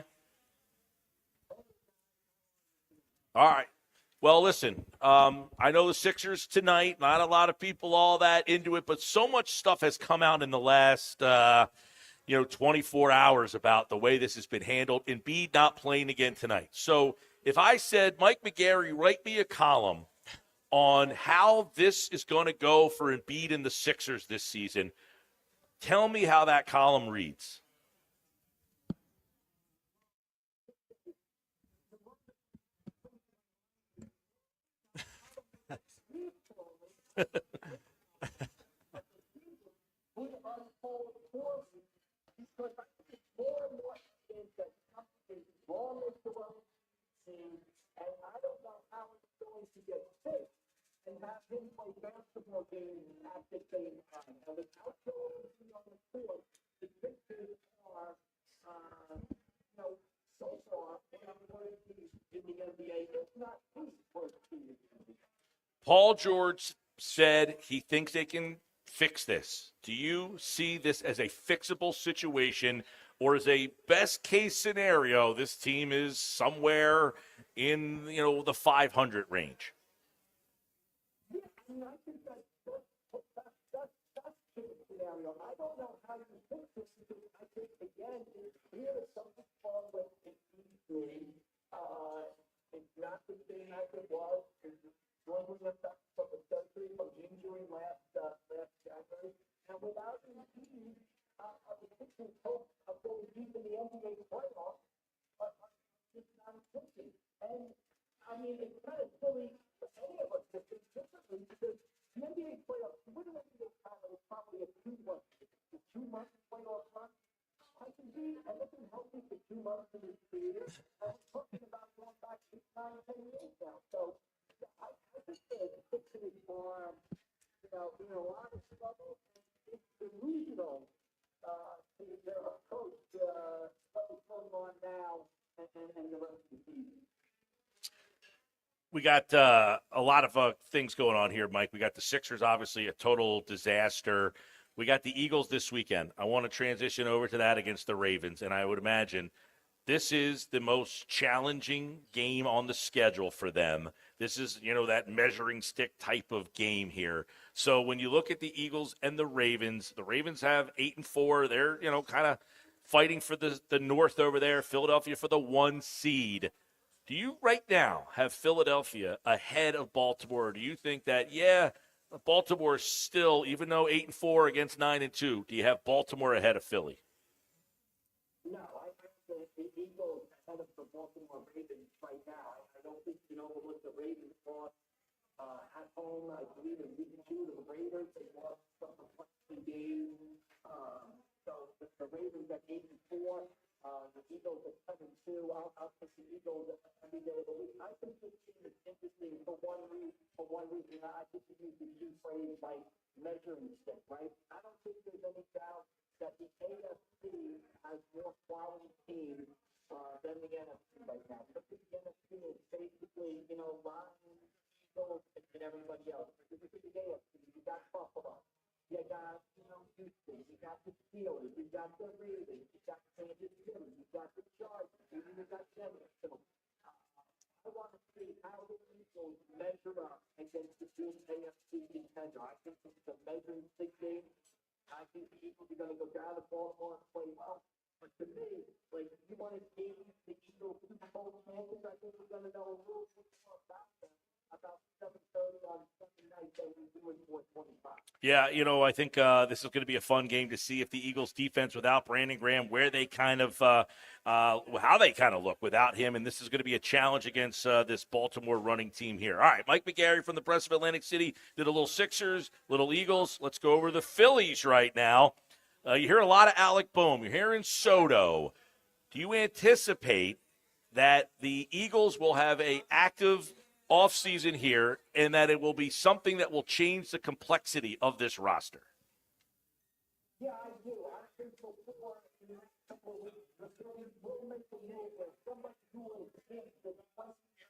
All right. Well, listen, I know the Sixers tonight, not a lot of people all that into it, but so much stuff has come out in the last 24 hours about the way this has been handled. Embiid not playing again tonight. So if I said, Mike McGarry, write me a column on how this is going to go for Embiid and the Sixers this season, tell me how that column reads. Paul George said he thinks they can fix this. Do you see this as a fixable situation, or as a best case scenario, this team is somewhere in the 500 range? We got a lot of things going on here, Mike. We got the Sixers, obviously, a total disaster. We got the Eagles this weekend. I want to transition over to that against the Ravens, and I would imagine this is the most challenging game on the schedule for them. This is, that measuring stick type of game here. So when you look at the Eagles and the Ravens have 8-4. They're, kind of fighting for the North over there. Philadelphia for the 1 seed. Do you right now have Philadelphia ahead of Baltimore? Or do you think that, Baltimore is still, even though 8-4 against 9-2, do you have Baltimore ahead of Philly? No, I think the Eagles ahead of the Baltimore Ravens right now. I don't think what the Ravens lost at home. I believe in week 2 to the Raiders. They lost some game. So the Ravens at 8-4. The Eagles at 7-2. I'll take the Eagles every day of the week. I think this team is interesting for one reason. I think you use the key phrase like measuring stick, right? I don't think there's any doubt that the AFC has more quality teams than the NFC right now. Because the NFC is basically, Lions, Eagles, and everybody else. If you look at the AFC, you got Buffalo. You got, Houston. You got the Steelers. You got the Ravens. You got Kansas City. You got the Chargers. You got Denver. So I want to see how the Eagles measure up against the good AFC contender. I think this is a measuring stick game. I think the Eagles are going to go down to Baltimore and play well. But to me, you want to gauge the Eagles Super Bowl chances, I think we're going to know a little bit more about them. About 7:30 on Sunday night than we do in 4:25. Yeah, I think this is going to be a fun game to see if the Eagles defense without Brandon Graham, where they kind of, how they kind of look without him. And this is going to be a challenge against this Baltimore running team here. All right, Mike McGarry from the Press of Atlantic City did a little Sixers, little Eagles. Let's go over the Phillies right now. You hear a lot of Alec Boehm. You're hearing Soto. Do you anticipate that the Eagles will have a active offseason here, and that it will be something that will change the complexity of this roster? Yeah, I do. I think before, we'll make the move where somebody who will think that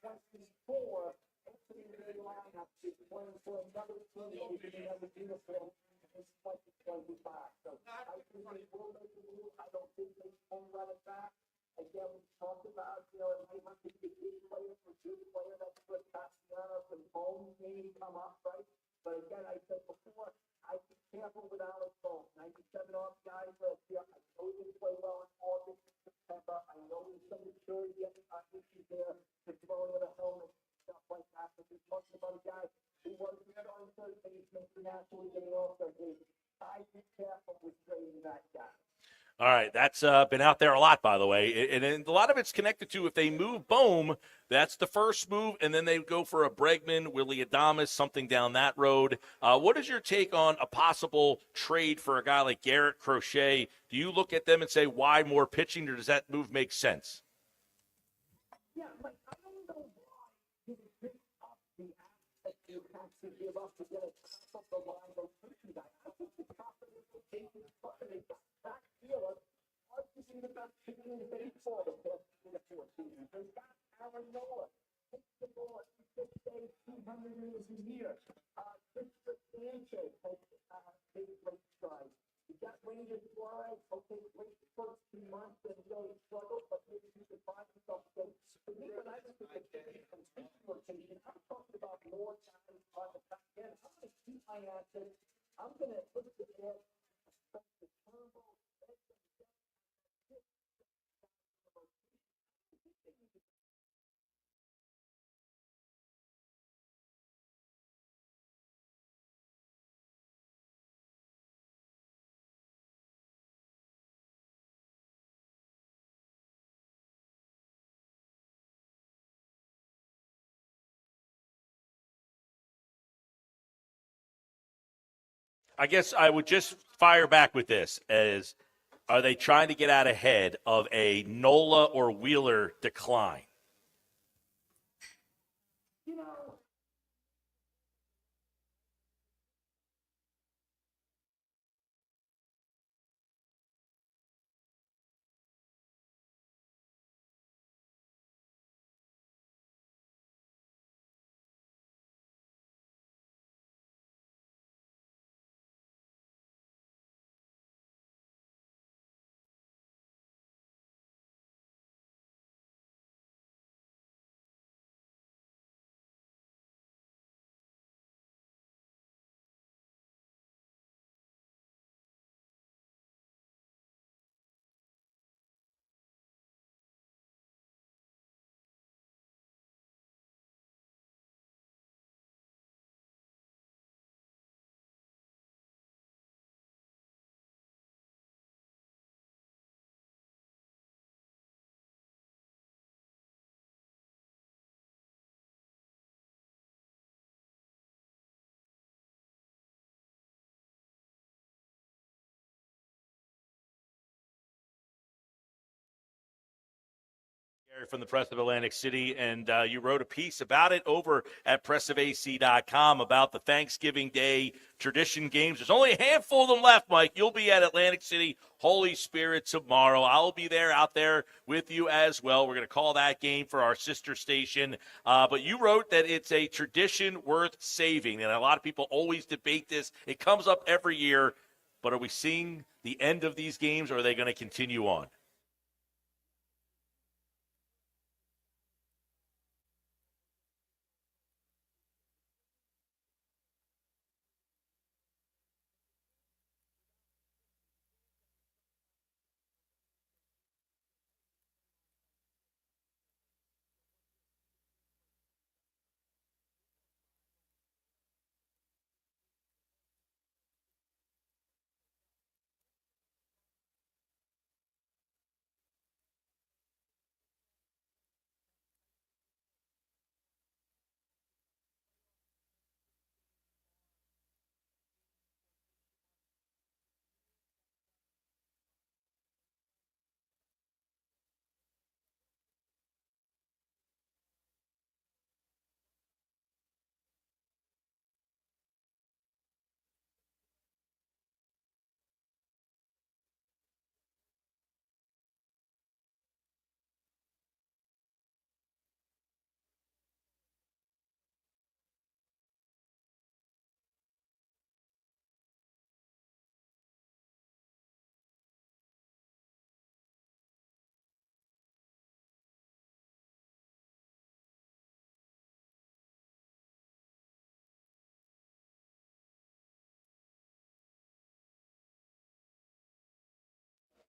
2024, Anthony Ray lineup is playing for another team in another uniform in 2025. So I think they will make the move. I don't think they can run it back. Again, we talked about, it might have to be a key player for two player. That's what Castellanos and Bones maybe come up, right? But again, I said before, I'd be careful with Alex Bones. 97 off guys, I know he didn't play well in August and September. I know there's some maturity issues there to throwing in a helmet and stuff like that. But we're talking about a guy who was the starting third baseman internationally in the All-Star game. I'd be careful with trading that guy. All right, that's been out there a lot, by the way. And a lot of it's connected to if they move Bohm, that's the first move, and then they go for a Bregman, Willie Adames, something down that road. What is your take on a possible trade for a guy like Garrett Crochet? Do you look at them and say, why more pitching, or does that move make sense? Yeah, but I don't know why you pick up the asset you have to give up to get a top of the line rotation guy. I think the top of the rotation is fine. They got back here. Arguably the best pitcher in baseball the past 3 or 4 seasons. They got Aaron Nola. Takes the ball 6 days, 200 innings a year. Christopher Sanchez has taken great strides. You got Ranger Suarez. Okay, great the first 2 months and really struggled, but maybe you could find yourself. So for me, when I look at the pitching and pitching rotation, I'm talking about more time on the back end. I'm going to keep my assets. I'm going to put the ball, the turbo, I guess I would just fire back with this as, are they trying to get out ahead of a Nola or Wheeler decline? you know, From the Press of Atlantic City, and you wrote a piece about it over at pressofac.com about the Thanksgiving Day tradition games. There's only a handful of them left, Mike. You'll be at Atlantic City Holy Spirit tomorrow. I'll be there, out there with you as well. We're going to call that game for our sister station. But you wrote that it's a tradition worth saving, and a lot of people always debate this. It comes up every year, but are we seeing the end of these games, or are they going to continue on?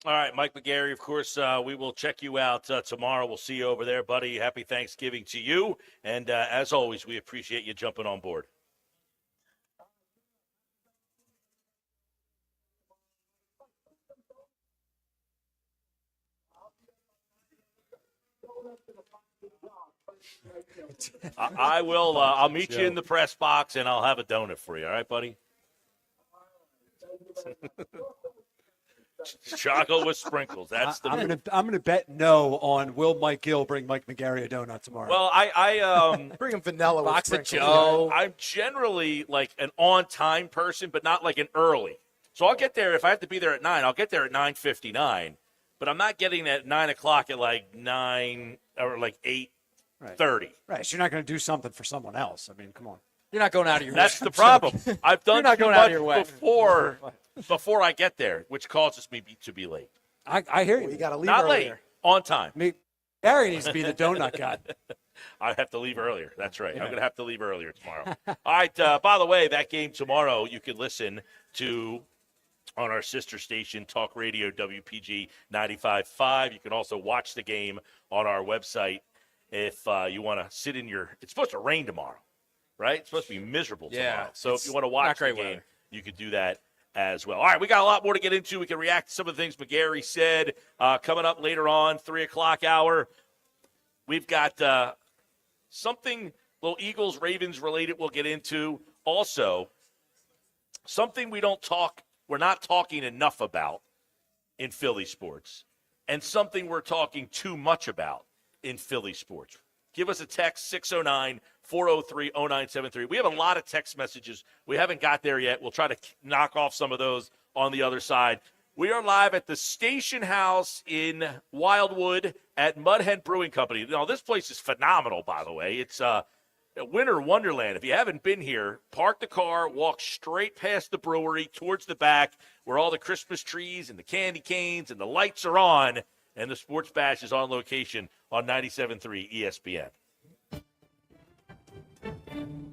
All right, Mike McGarry, of course, we will check you out tomorrow. We'll see you over there, buddy. Happy Thanksgiving to you. And as always, we appreciate you jumping on board. I will. I'll meet you in the press box, and I'll have a donut for you. All right, buddy? Chocolate with sprinkles. That's the. I'm gonna bet no on will Mike Gill bring Mike McGarry a donut tomorrow. Well, I bring him vanilla with box of sprinkles. Joe. I'm generally like an on-time person, but not like an early. So I'll get there if I have to be there at 9. I'll get there at 9:59, but I'm not getting at 9 o'clock at like 9 or like 8:30. Right. So you're not going to do something for someone else. I mean, come on. You're not going out of your way. That's the problem. I've done not too going out of much your way. before I get there, which causes me to be late. I hear you. You got to leave Not earlier. late, on time. Gary needs to be the donut guy. I have to leave earlier. That's right. I'm going to have to leave earlier tomorrow. All right. By the way, that game tomorrow you can listen to on our sister station, Talk Radio WPG 95.5. You can also watch the game on our website if you want to sit in your – it's supposed to rain tomorrow, right? It's supposed to be miserable tomorrow. So if you want to watch the game, you could do that as well. All right, we got a lot more to get into. We can react to some of the things McGarry said. Coming up later on, 3 o'clock hour, we've got something little Eagles-Ravens related we'll get into. Also, something we're not talking enough about in Philly sports, and something we're talking too much about in Philly sports. Give us a text, 609-403-0973. We have a lot of text messages. We haven't got there yet. We'll try to knock off some of those on the other side. We are live at the Station House in Wildwood at Mudhen Brewing Company. Now, this place is phenomenal, by the way. It's a winter wonderland. If you haven't been here, park the car, walk straight past the brewery towards the back where all the Christmas trees and the candy canes and the lights are on, and the Sports Bash is on location on 97.3 ESPN.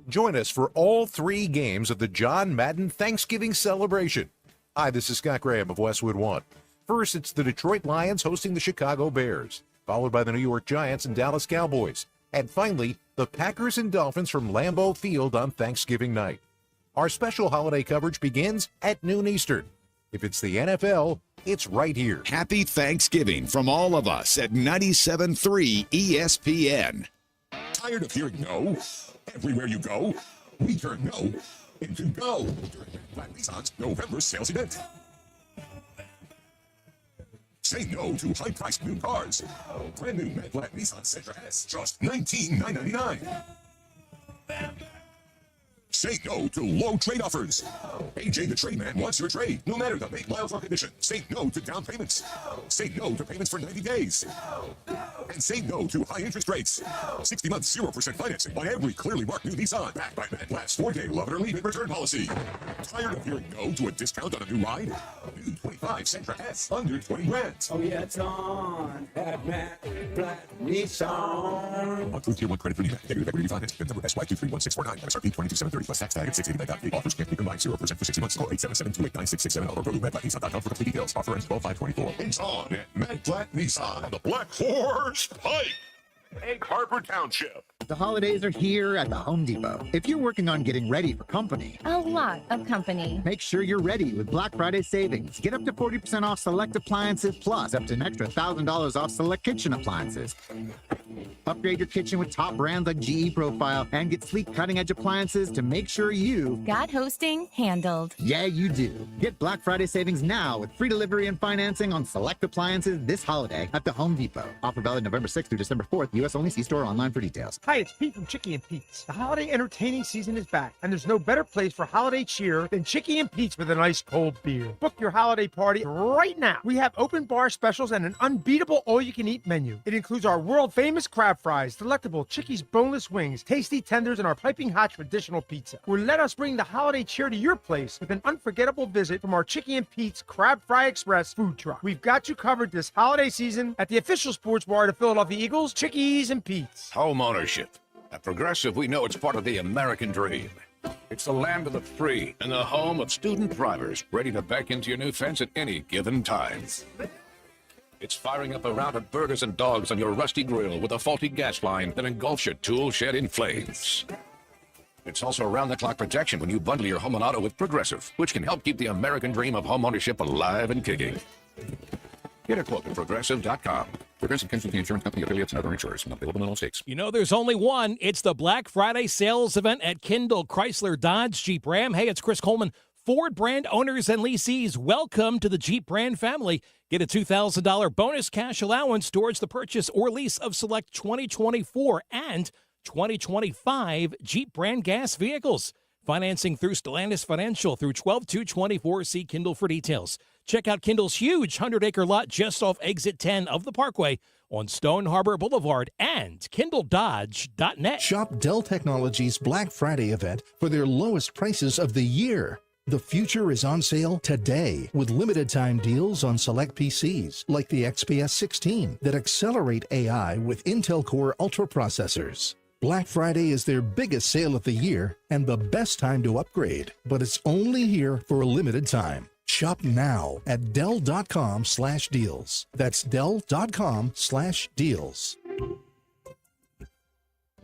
Join us for all 3 games of the John Madden Thanksgiving celebration. Hi, this is Scott Graham of Westwood One. First, it's the Detroit Lions hosting the Chicago Bears, followed by the New York Giants and Dallas Cowboys, and finally, the Packers and Dolphins from Lambeau Field on Thanksgiving night. Our special holiday coverage begins at noon Eastern. If it's the NFL, it's right here. Happy Thanksgiving from all of us at 97.3 ESPN. Tired of hearing no? Everywhere you go, we turn no into go during Black Nissan's November sales event. Say no to high-priced new cars. Brand new Mad Black Nissan Sentra S, just $19,999. Say no to low trade offers. AJ the Trade Man wants your trade, no matter the make, miles, or condition. Say no to down payments. Say no to payments for 90 days. And say no to high interest rates. 60 months, 0% financing on every clearly marked new Nissan. Backed by Mad Black's 4-day love it or leave it return policy. Tired of hearing no to a discount on a new ride? New 25 Sentra S, under 20 grand. Oh yeah, it's on at Mad Black Nissan. Approved Tier 1 credit for NEMAC. Negative equity finance. VIN number SY231649. MSRP 22,730 plus tax tag at $689.50. Offers can't be combined. 0% for 60 months. Call 877-289-667 or go to MadBlackNissan.com for complete details. Offer ends 12/5/24. It's on at Mad Black Nissan. The Black Horse Pike. Egg Harbor Township. The holidays are here at the Home Depot. If you're working on getting ready for company, A lot of company. make sure you're ready with Black Friday savings. Get up to 40% off select appliances, plus up to an extra $1,000 off select kitchen appliances. Upgrade your kitchen with top brands like GE Profile and get sleek cutting-edge appliances to make sure you Got hosting handled. Yeah, you do. Get Black Friday savings now with free delivery and financing on select appliances this holiday at the Home Depot. Offer valid November 6th through December 4th. U.S. only. See store online for details. Hi, it's Pete from Chicky and Pete's. The holiday entertaining season is back, and there's no better place for holiday cheer than Chicky and Pete's with a nice cold beer. Book your holiday party right now. We have open bar specials and an unbeatable all-you-can-eat menu. It includes our world-famous crab fries, delectable Chicky's boneless wings, tasty tenders, and our piping hot traditional pizza. Or let us bring the holiday cheer to your place with an unforgettable visit from our Chicky and Pete's Crab Fry Express food truck. We've got you covered this holiday season at the official sports bar of the Philadelphia Eagles, Chickies and Pete's. Home ownership. At Progressive, we know it's part of the American dream. It's the land of the free and the home of student drivers ready to back into your new fence at any given time. It's firing up a round of burgers and dogs on your rusty grill with a faulty gas line that engulfs your tool shed in flames. It's also around-the-clock protection when you bundle your home and auto with Progressive, which can help keep the American dream of homeownership alive and kicking. Get a quote at Progressive.com. Progressive Casualty Insurance Company affiliates and other insurers. Not available in all states. You know, there's only one. It's the Black Friday sales event at Kendall, Chrysler, Dodge, Jeep, Ram. Hey, it's Chris Coleman. Ford brand owners and lessees, welcome to the Jeep brand family. Get a $2,000 bonus cash allowance towards the purchase or lease of select 2024 and 2025 Jeep brand gas vehicles. Financing through Stellantis Financial through 12/2/24. See Kindle for details. Check out Kindle's huge 100-acre lot just off exit 10 of the Parkway on Stone Harbor Boulevard and KindleDodge.net. Shop Dell Technologies Black Friday event for their lowest prices of the year. The future is on sale today with limited time deals on select PCs like the XPS 16 that accelerate AI with Intel Core Ultra processors. Black Friday is their biggest sale of the year and the best time to upgrade, but it's only here for a limited time. Shop now at Dell.com/deals. That's Dell.com/deals.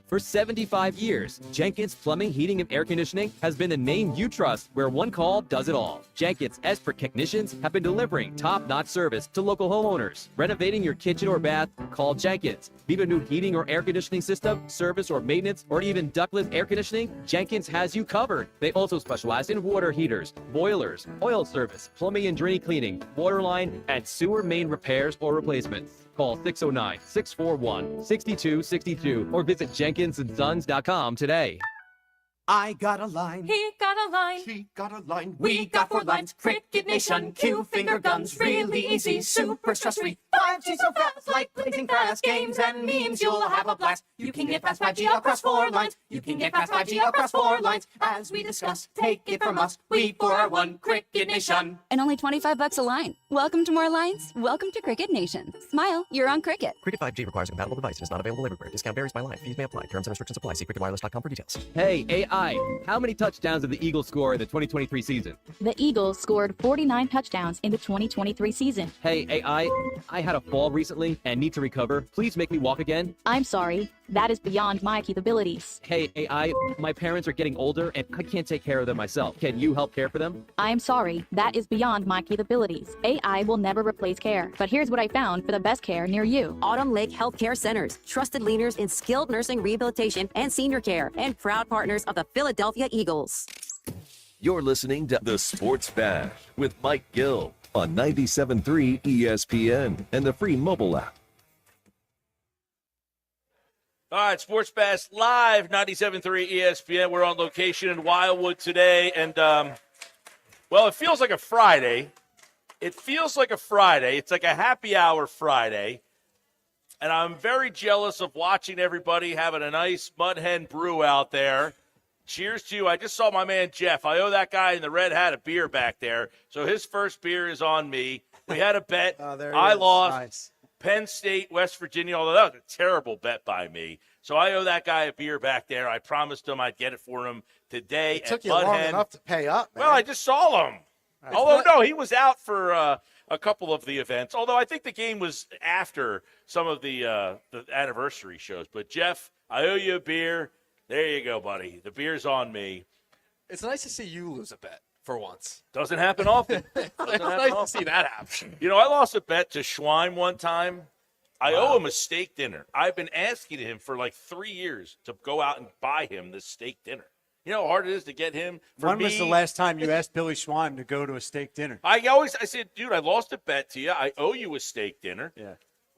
For 75 years, Jenkins Plumbing, Heating, and Air Conditioning has been the name you trust, where one call does it all. Jenkins expert technicians have been delivering top-notch service to local homeowners. Renovating your kitchen or bath? Call Jenkins. Need a new heating or air conditioning system, service or maintenance, or even ductless air conditioning? Jenkins has you covered. They also specialize in water heaters, boilers, oil service, plumbing and drain cleaning, water line, and sewer main repairs or replacements. Call 609-641-6262 or visit jenkinsandsons.com today. I got a line. He got a line. She got a line. We got 4 lines. Cricket Nation. Q finger guns. Really easy. Super stress-free. 5G so fast. Like blazing fast. Games and memes. You'll have a blast. You can get fast 5G across 4 lines. You can get fast 5G across 4 lines. As we discuss, take it from us. We 4 are 1. Cricket Nation. And only $25 a line. Welcome to more lines. Welcome to Cricket Nation. Smile, you're on Cricket. Cricket 5G requires a compatible device and is not available everywhere. Discount varies by line. Fees may apply. Terms and restrictions apply. See cricketwireless.com for details. Hey, AI, how many touchdowns did the Eagles score in the 2023 season? The Eagles scored 49 touchdowns in the 2023 season. Hey, AI, I had a fall recently and need to recover. Please make me walk again. I'm sorry. That is beyond my capabilities. Hey, AI, my parents are getting older and I can't take care of them myself. Can you help care for them? I'm sorry. That is beyond my capabilities. AI will never replace care. But here's what I found for the best care near you. Autumn Lake Healthcare Centers, trusted leaders in skilled nursing rehabilitation and senior care, and proud partners of the Philadelphia Eagles. You're listening to The Sports Bash with Mike Gill on 97.3 ESPN and the free mobile app. All right, Sports Bash Live, 97.3 ESPN. We're on location in Wildwood today, and, well, it feels like a Friday. It feels like a Friday. It's like a happy hour Friday, and I'm very jealous of watching everybody having a nice Mudhen brew out there. Cheers to you. I just saw my man Jeff. I owe that guy in the red hat a beer back there, so his first beer is on me. We had a bet. I lost. Nice. Penn State, West Virginia, although that was a terrible bet by me. So I owe that guy a beer back there. I promised him I'd get it for him today. It took you long enough to pay up, man. Well, I just saw him. No, he was out for a couple of the events, although I think the game was after some of the anniversary shows. But, Jeff, I owe you a beer. There you go, buddy. The beer's on me. It's nice to see you lose a bet for once. Doesn't happen often. It's nice to see that happen. You know, I lost a bet to Schwein one time. I owe him a steak dinner. I've been asking him for like 3 years to go out and buy him this steak dinner. You know how hard it is to get him? When was the last time you asked Billy Schwein to go to a steak dinner? I said, dude, I lost a bet to you. I owe you a steak dinner. Yeah.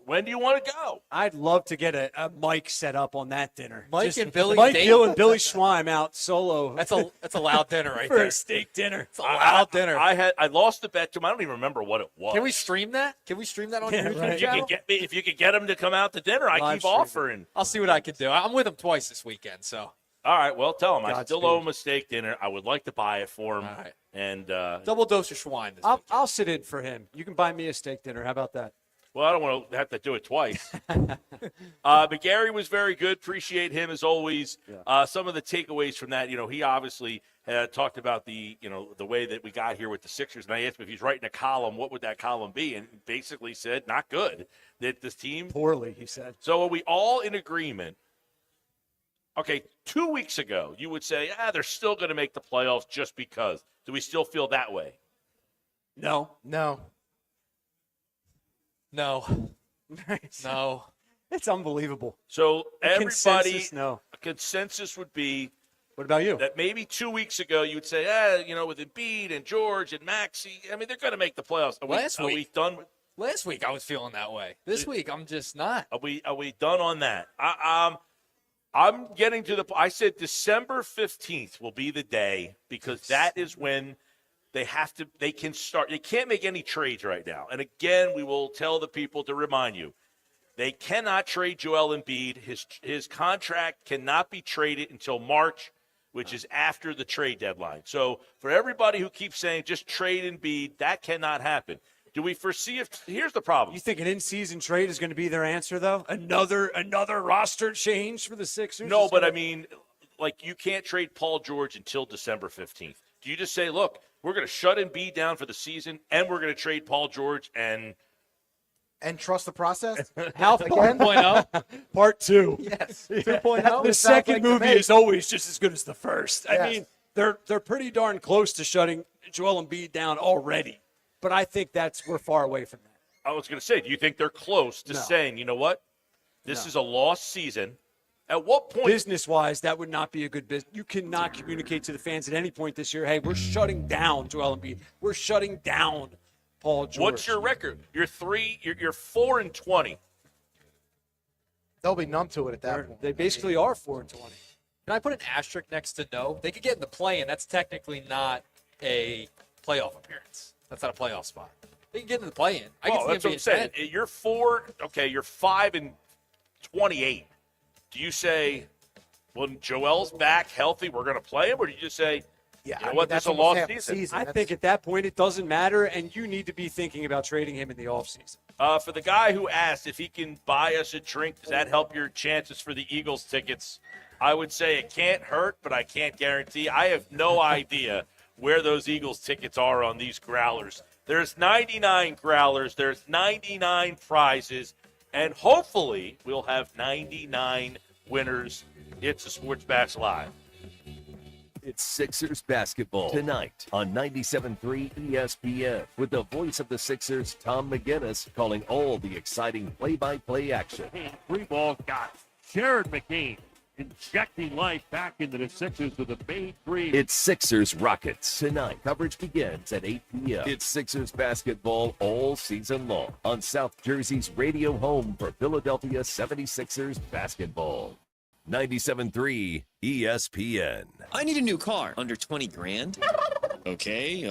When do you want to go? I'd love to get a Mike set up on that dinner. Mike and Billy Mike date? Gill and Billy Schwein out solo. That's a loud dinner right for there. a steak dinner. It's a loud dinner. I lost the bet to him. I don't even remember what it was. Can we stream that? Can we stream that on your YouTube If you channel? if you could get him to come out to dinner, I Live keep stream. offering. I'll see what I can do. I'm with him twice this weekend, so. All right, well, tell him I Godspeed. still owe him a steak dinner. I would like to buy it for him. All right. And Double dose of Schwein. I'll sit in for him. You can buy me a steak dinner. How about that? Well, I don't want to have to do it twice. But Gary was very good. Appreciate him as always. Some of the takeaways from that, he obviously talked about the way that we got here with the Sixers. And I asked him if he's writing a column, what would that column be? And basically said, not good. That this team. Poorly, he said. So are we all in agreement? Okay, 2 weeks ago, you would say, they're still going to make the playoffs just because. Do we still feel that way? No. No. No. No. It's unbelievable. So everybody, no. a consensus would be. What about you? That maybe 2 weeks ago you would say, with Embiid and George and Maxey, they're going to make the playoffs. Are we done with? Last week I was feeling that way. This week I'm just not. Are we done on that? I'm getting to I said December 15th will be the day because that is when they can start. They can't make any trades right now. And again, we will tell the people to remind you, they cannot trade Joel Embiid. His contract cannot be traded until March, which is after the trade deadline. So for everybody who keeps saying just trade Embiid, that cannot happen. Do we foresee here's the problem? You think an in-season trade is going to be their answer, though? Another roster change for the Sixers? No, but I mean, you can't trade Paul George until December 15th. Do you just say, look, we're going to shut Embiid down for the season, and we're going to trade Paul George and trust the process? How 4.0? Part 2. Yes. 2.0. The second movie is always just as good as the first. I mean, they're pretty darn close to shutting Joel Embiid down already. But I think we're far away from that. I was going to say, do you think they're close to saying, you know what, this is a lost season? At what point? Business-wise, that would not be a good business. You cannot communicate to the fans at any point this year, hey, we're shutting down Joel Embiid. We're shutting down Paul George. What's your record? You're 4-20. They'll be numb to it at that point. They basically are 4-20. Can I put an asterisk next to no? They could get in the play-in. That's technically not a playoff appearance. That's not a playoff spot. They can get in the play-in. I can see that's what I'm saying. You're 5-28. Do you say, when Joel's back healthy, we're going to play him? Or do you just say, that's a lost season? I think at that point it doesn't matter, and you need to be thinking about trading him in the offseason. For the guy who asked if he can buy us a drink, does that help your chances for the Eagles tickets? I would say it can't hurt, but I can't guarantee. I have no idea where those Eagles tickets are on these Growlers. There's 99 Growlers. There's 99 prizes. And hopefully we'll have 99 winners. It's a Sports Bash Live. It's Sixers basketball tonight on 97.3 ESPN with the voice of the Sixers, Tom McGinnis, calling all the exciting play-by-play action. Three ball got Jared McCain injecting life back into the Sixers with a made three. It's Sixers Rockets tonight. Coverage begins at 8 p.m. It's Sixers basketball all season long on South Jersey's radio home for Philadelphia 76ers basketball. 97.3 ESPN. I need a new car. Under 20 grand? Okay,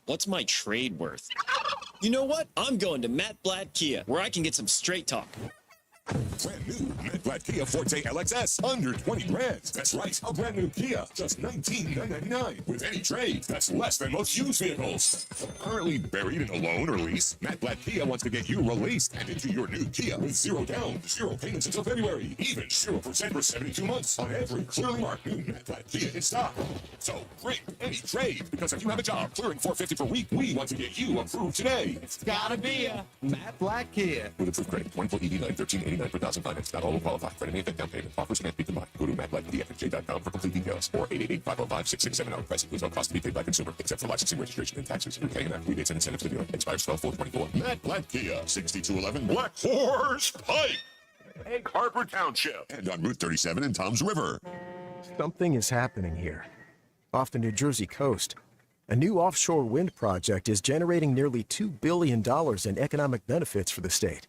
what's my trade worth? You know what? I'm going to Matt Blatt Kia, where I can get some straight talk. Brand new Matt Blatt Kia Forte LXS, under 20 grand. That's right, a brand new Kia, just $19,999. With any trade, that's less than most used vehicles. Currently buried in a loan or lease, Matt Blatt Kia wants to get you released and into your new Kia with zero down, zero payments until February, even 0% for 72 months on every clearly marked new Matt Blatt Kia in stock. So bring any trade, because if you have a job clearing $450 per week, we want to get you approved today. It's gotta be a Matt Blatt Kia. With approved credit, 1 full EV line, $13.89 per thousand finance. Not all will qualify. Credit may affect down payment. Offers can't be combined. Go to mattblackdfj.com for complete details, or 888-505-6670. Price includes all costs to be paid by consumer, except for licensing, registration, and taxes. Repaying after rebates and incentives to dealer. Expires 12/4/24. Matt Blatt Kia, 6211 Black Horse Pike, Egg Harbor Township, and on Route 37 in Toms River. Something is happening here. Off the New Jersey coast, a new offshore wind project is generating nearly $2 billion in economic benefits for the state.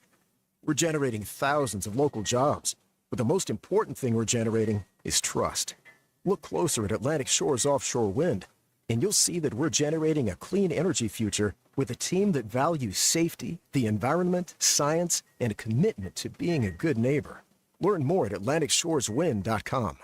We're generating thousands of local jobs, but the most important thing we're generating is trust. Look closer at Atlantic Shore's offshore wind, and you'll see that we're generating a clean energy future with a team that values safety, the environment, science, and a commitment to being a good neighbor. Learn more at AtlanticShoresWind.com.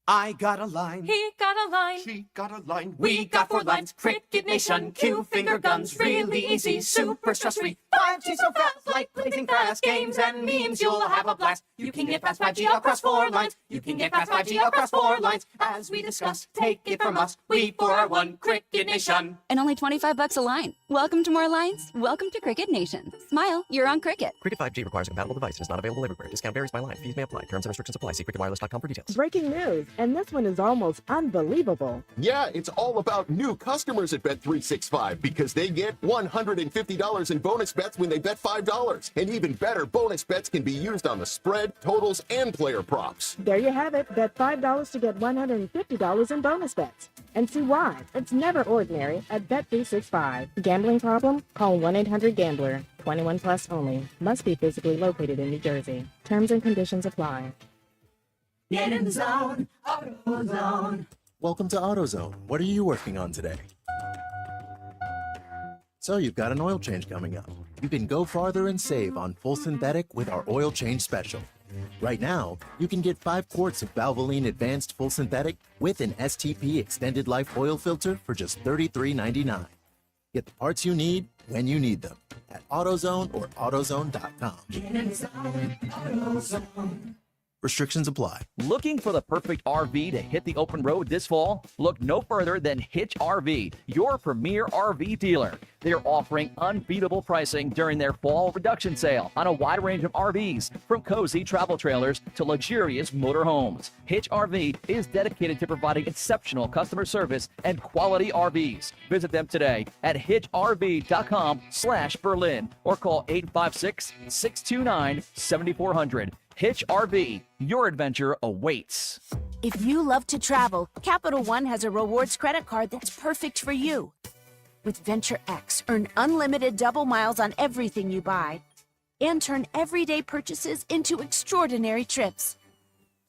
I got a line. He got a line. She got a line. We got 4 lines. Cricket Nation. Cue finger guns. Really easy. Super stress-free. 5G so fast, like blazing fast. Games and memes, you'll have a blast. You can get fast 5G across 4 lines. You can get fast 5G across 4 lines. As we discuss, take it from us. We four are one Cricket Nation. And only $25 a line. Welcome to more lines. Welcome to Cricket Nation. Smile, you're on Cricket. Cricket 5G requires a compatible device and is not available everywhere. Discount varies by line. Fees may apply. Terms and restrictions apply. See cricketwireless.com for details. Breaking news, and this one is almost unbelievable. Yeah, it's all about new customers at Bet365 because they get $150 in bonus bets when they bet $5. And even better, bonus bets can be used on the spread, totals, and player props. There you have it. Bet $5 to get $150 in bonus bets. And see why. It's never ordinary at Bet365. Gambling problem? Call 1-800-GAMBLER. 21 plus only. Must be physically located in New Jersey. Terms and conditions apply. Get in the zone, AutoZone. Welcome to AutoZone. What are you working on today? So you've got an oil change coming up. You can go farther and save on full synthetic with our oil change special. Right now, you can get 5 quarts of Valvoline Advanced Full Synthetic with an STP Extended Life Oil Filter for just $33.99. Get the parts you need when you need them at AutoZone or AutoZone.com. Get in the zone, AutoZone. Restrictions apply. Looking for the perfect RV to hit the open road this fall? Look no further than Hitch RV, your premier RV dealer. They're offering unbeatable pricing during their fall reduction sale on a wide range of RVs, from cozy travel trailers to luxurious motorhomes. Hitch RV is dedicated to providing exceptional customer service and quality RVs. Visit them today at hitchrv.com/Berlin or call 856-629-7400. Hitch RV, your adventure awaits. If you love to travel, Capital One has a rewards credit card that's perfect for you. With Venture X, earn unlimited double miles on everything you buy and turn everyday purchases into extraordinary trips.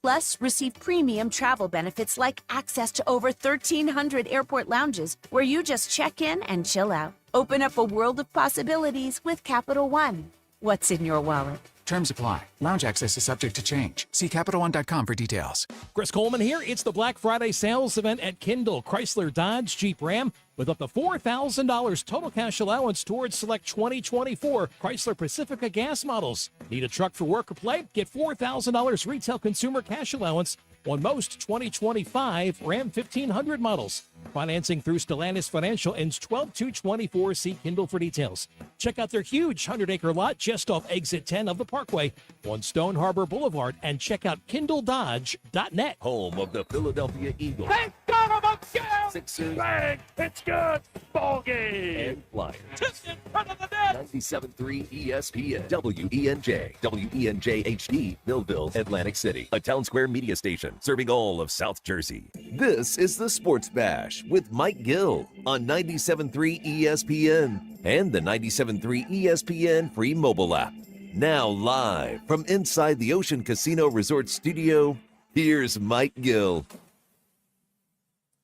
Plus, receive premium travel benefits like access to over 1,300 airport lounges where you just check in and chill out. Open up a world of possibilities with Capital One. What's in your wallet? Terms apply. Lounge access is subject to change. See CapitalOne.com for details. Chris Coleman here. It's the Black Friday sales event at Kindle, Chrysler, Dodge, Jeep, Ram, with up to $4,000 total cash allowance towards select 2024 Chrysler Pacifica gas models. Need a truck for work or play? Get $4,000 retail consumer cash allowance on most 2025 Ram 1500 models. Financing through Stellantis Financial ends 12/2/24. See Kindle for details. Check out their huge 100-acre lot just off exit 10 of the Parkway on Stone Harbor Boulevard and check out KindleDodge.net. Home of the Philadelphia Eagles. Thank God I'm a Gill! Sixers. Bang! It's good! Ball game! And Flyers. Just in front of the net! 97.3 ESPN. WENJ. WENJ HD. Millville, Atlantic City. A Town Square media station serving all of South Jersey. This is the Sports Bash with Mike Gill on 97.3 ESPN and the 97.3 ESPN free mobile app. Now live from inside the Ocean Casino Resort Studio, here's Mike Gill.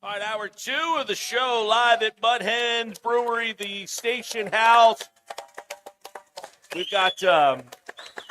All right, hour 2 of the show live at Mudhen Brewery, the station house. We've got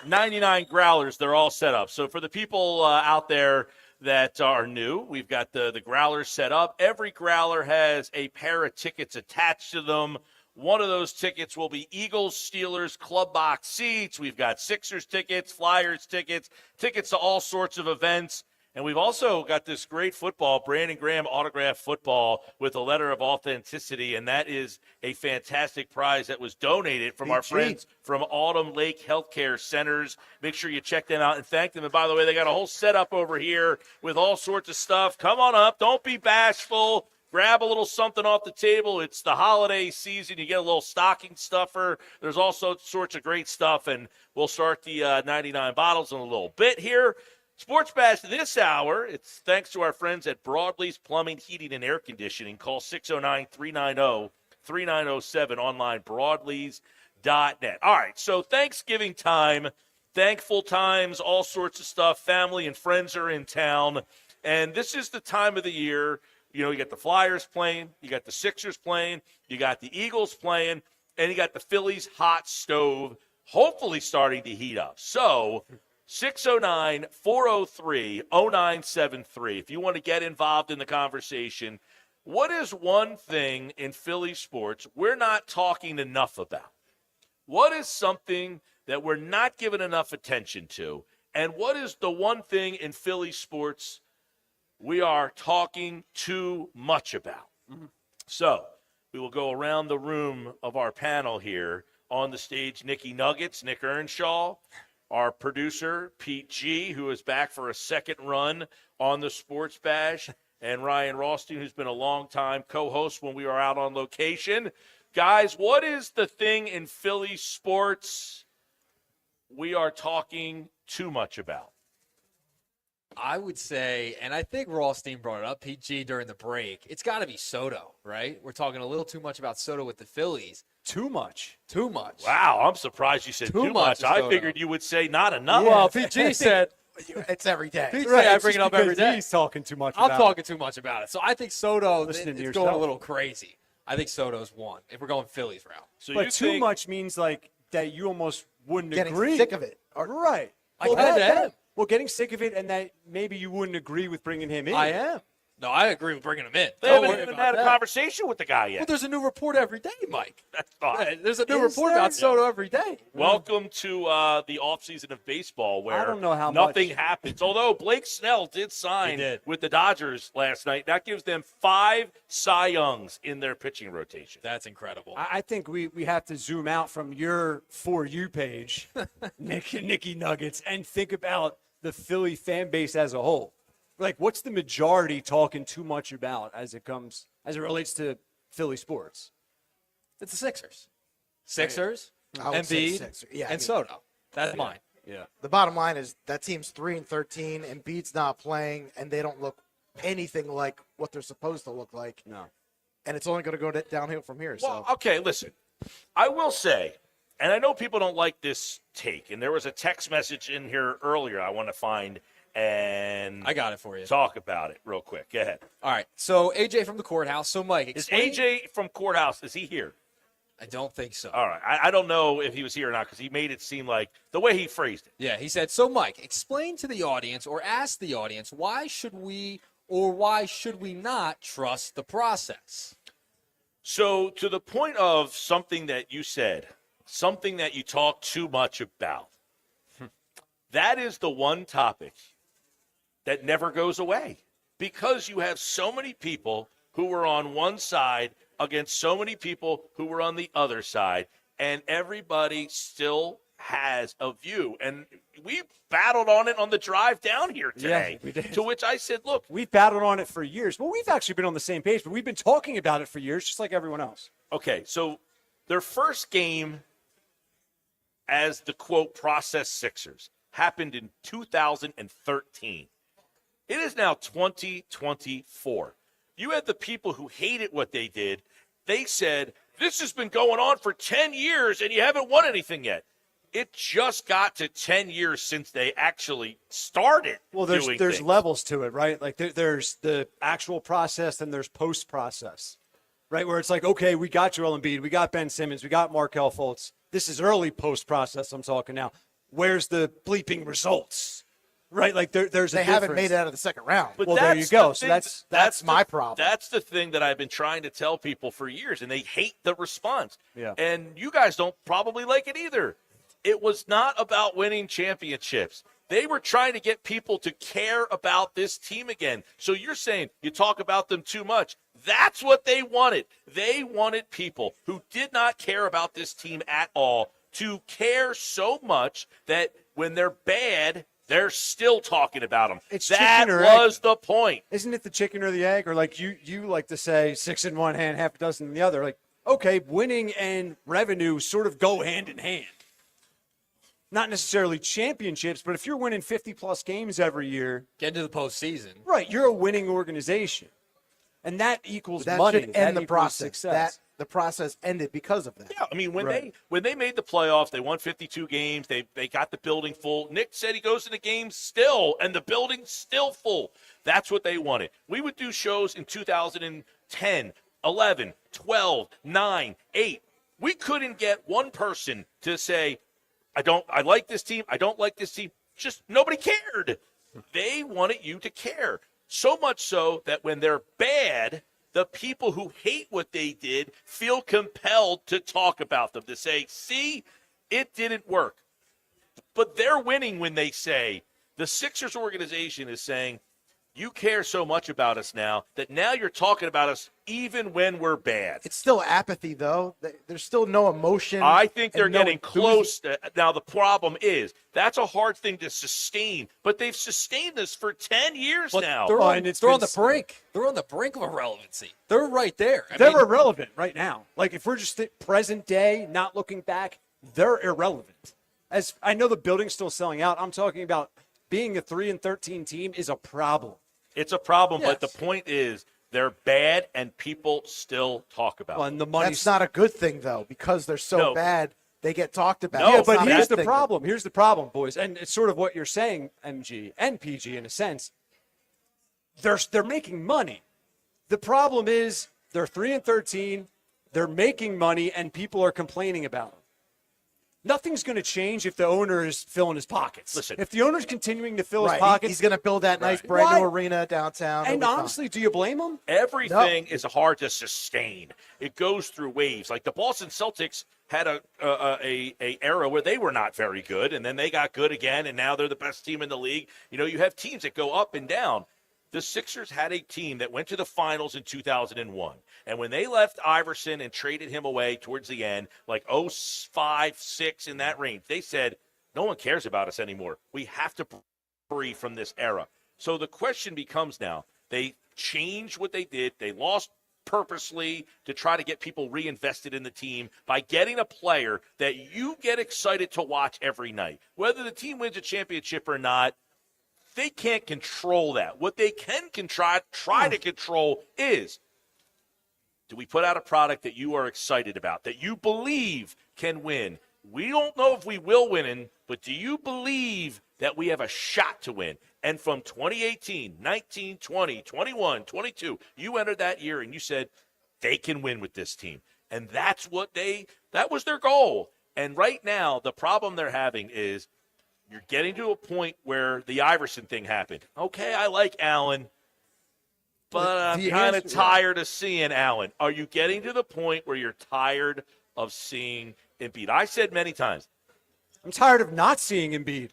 99 growlers. They're all set up. So for the people out there that are new, we've got the growlers set up. Every growler has a pair of tickets attached to them. One of those tickets will be Eagles, Steelers, club box seats. We've got Sixers tickets, Flyers tickets, tickets to all sorts of events. And we've also got this great football, Brandon Graham autographed football with a letter of authenticity, and that is a fantastic prize that was donated from our friends from Autumn Lake Healthcare Centers. Make sure you check them out and thank them. And by the way, they got a whole setup over here with all sorts of stuff. Come on up. Don't be bashful. Grab a little something off the table. It's the holiday season. You get a little stocking stuffer. There's all sorts of great stuff, and we'll start the 99 bottles in a little bit here. Sports Bash this hour, it's thanks to our friends at Broadlee's Plumbing, Heating, and Air Conditioning. Call 609-390-3907, online, broadlees.net. All right, so Thanksgiving time, thankful times, all sorts of stuff. Family and friends are in town, and this is the time of the year. You know, you got the Flyers playing, you got the Sixers playing, you got the Eagles playing, and you got the Phillies hot stove hopefully starting to heat up. So 609-403-0973. If you want to get involved in the conversation, what is one thing in Philly sports we're not talking enough about? What is something that we're not giving enough attention to? And what is the one thing in Philly sports we are talking too much about? So we will go around the room of our panel here. On the stage, Nick Earnshaw, our producer, Pete G., who is back for a second run on the Sports Bash, and Ryan Rothstein, who's been a long-time co-host when we are out on location. Guys, what is the thing in Philly sports we are talking too much about? I would say, and I think Rothstein brought it up, PG, during the break, it's got to be Soto, right? We're talking a little too much about Soto with the Phillies. Too much. Too much. Wow, I'm surprised you said too much. I figured you would say not enough. Well, PG said it's every day. PG Right, I it's bring it just up every because day. He's talking too much I'm about talking too much about it. So I think Soto, Listen to it's yourself. going a little crazy. I think Soto's one if we're going Phillies route. So But too much means like that you almost wouldn't Getting agree. sick of it. Right. I kinda am. Well, getting sick of it and that maybe you wouldn't agree with bringing him in. I am. No, I agree with bringing him in. They Don't haven't worry even about had a that. conversation with the guy yet. Well, there's a new report every day, Mike. That's fine. There's a new Is report there? about Soto every day. Welcome to the offseason of baseball where I don't know how nothing much- happens. Although Blake Snell did sign He did. with the Dodgers last night. That gives them 5 Cy Youngs in their pitching rotation. That's incredible. I think we have to zoom out from your For You page, Nicky Nuggets, and think about the Philly fan base as a whole. Like, what's the majority talking too much about as it relates to Philly sports? It's the Sixers. Sixers, I would say Embiid, Sixers. Yeah, and Soto. That's mine. Yeah. The bottom line is that team's 3-13, Embiid's not playing, and they don't look anything like what they're supposed to look like. No. And it's only going to go downhill from here. Well, So okay, listen. I will say, and I know people don't like this take, and there was a text message in here earlier I want to find and I got it for you. talk about it real quick. Go ahead. All right. So AJ from the courthouse. So Mike, Is explain. AJ from Courthouse, is he here? I don't think so. All right. I don't know if he was here or not because he made it seem like the way he phrased it. Yeah, he said, so Mike, explain to the audience or ask the audience why should we not trust the process? So to the point of something that you said, something that you talk too much about, that is the one topic that never goes away because you have so many people who were on one side against so many people who were on the other side, and everybody still has a view. And we battled on it on the drive down here today, we did. to which I said, look, We've battled on it for years. Well, we've actually been on the same page, but we've been talking about it for years, just like everyone else. okay, so their first game as the, quote, process Sixers happened in 2013. It is now 2024. You had the people who hated what they did. They said, this has been going on for 10 years and you haven't won anything yet. It just got to 10 years since they actually started Well, doing there's things. levels to it, right? Like there's the actual process and there's post-process, right? Where it's like, okay, we got Joel Embiid, we got Ben Simmons, we got Markelle Fultz. This is early post-process I'm talking now. Where's the bleeping results, right? Like there's a they haven't difference. made it out of the second round. But Well, there you go. So that's my problem. That's the thing that I've been trying to tell people for years, and they hate the response. Yeah. And you guys don't probably like it either. It was not about winning championships. They were trying to get people to care about this team again. So you're saying you talk about them too much. That's what they wanted. They wanted people who did not care about this team at all to care so much that when they're bad, they're still talking about them. It's that chicken or was egg. the point. Isn't it the chicken or the egg? Or like you like to say 6 in one hand, half a dozen in the other. Like, okay, winning and revenue sort of go hand in hand. Not necessarily championships, but if you're winning 50-plus games every year. Get into the postseason. Right, you're a winning organization. And that equals that money. should end that the equals process. Success. The process ended because of that. Yeah, I mean, when Right. they made the playoffs, they won 52 games. They got the building full. Nick said he goes into games still, and the building's still full. That's what they wanted. We would do shows in 2010, 11, 12, 9, 8. We couldn't get one person to say, I like this team. I don't like this team. Just nobody cared. They wanted you to care. So much so that when they're bad, the people who hate what they did feel compelled to talk about them, to say, see, it didn't work. But they're winning when they say, the Sixers organization is saying, you care so much about us now that now you're talking about us even when we're bad. It's still apathy, though. There's still no emotion. I think they're getting close. Now, the problem is that's a hard thing to sustain, but they've sustained this for 10 years now. They're on the brink. They're on the brink of irrelevancy. They're right there. They're irrelevant right now. Like, if we're just at present day, not looking back, they're irrelevant. As I know the building's still selling out, I'm talking about being a 3-13 team is a problem. It's a problem, but the point is they're bad and people still talk about them. And the money's That's not a good thing, though, because they're so bad, they get talked about. Yeah, It's but not a here's good the thing. problem. Here's the problem, boys. And it's sort of what you're saying, MG and PG, in a sense. They're making money. The problem is they're 3-13, they're making money, and people are complaining about them. Nothing's going to change if the owner is filling his pockets. Listen, if the owner's continuing to fill his Right, pockets, he's going to build that nice brand new arena downtown. And It'll be fine. honestly, do you blame him? Everything is hard to sustain. It goes through waves. Like the Boston Celtics had a era where they were not very good, and then they got good again, and now they're the best team in the league. You know, you have teams that go up and down. The Sixers had a team that went to the finals in 2001. And when they left Iverson and traded him away towards the end, like 05, 06 in that range, they said, no one cares about us anymore. We have to break from this era. So the question becomes now, they changed what they did. They lost purposely to try to get people reinvested in the team by getting a player that you get excited to watch every night. Whether the team wins a championship or not, they can't control that. What they can try to control is, do we put out a product that you are excited about, that you believe can win? We don't know if we will win, but do you believe that we have a shot to win? And from 2018, 19, 20, 21, 22, you entered that year and you said, they can win with this team. And that was their goal. And right now, the problem they're having is, you're getting to a point where the Iverson thing happened. Okay, I like Allen, but I'm kind of tired of seeing Allen. Are you getting to the point where you're tired of seeing Embiid? I said many times, I'm tired of not seeing Embiid.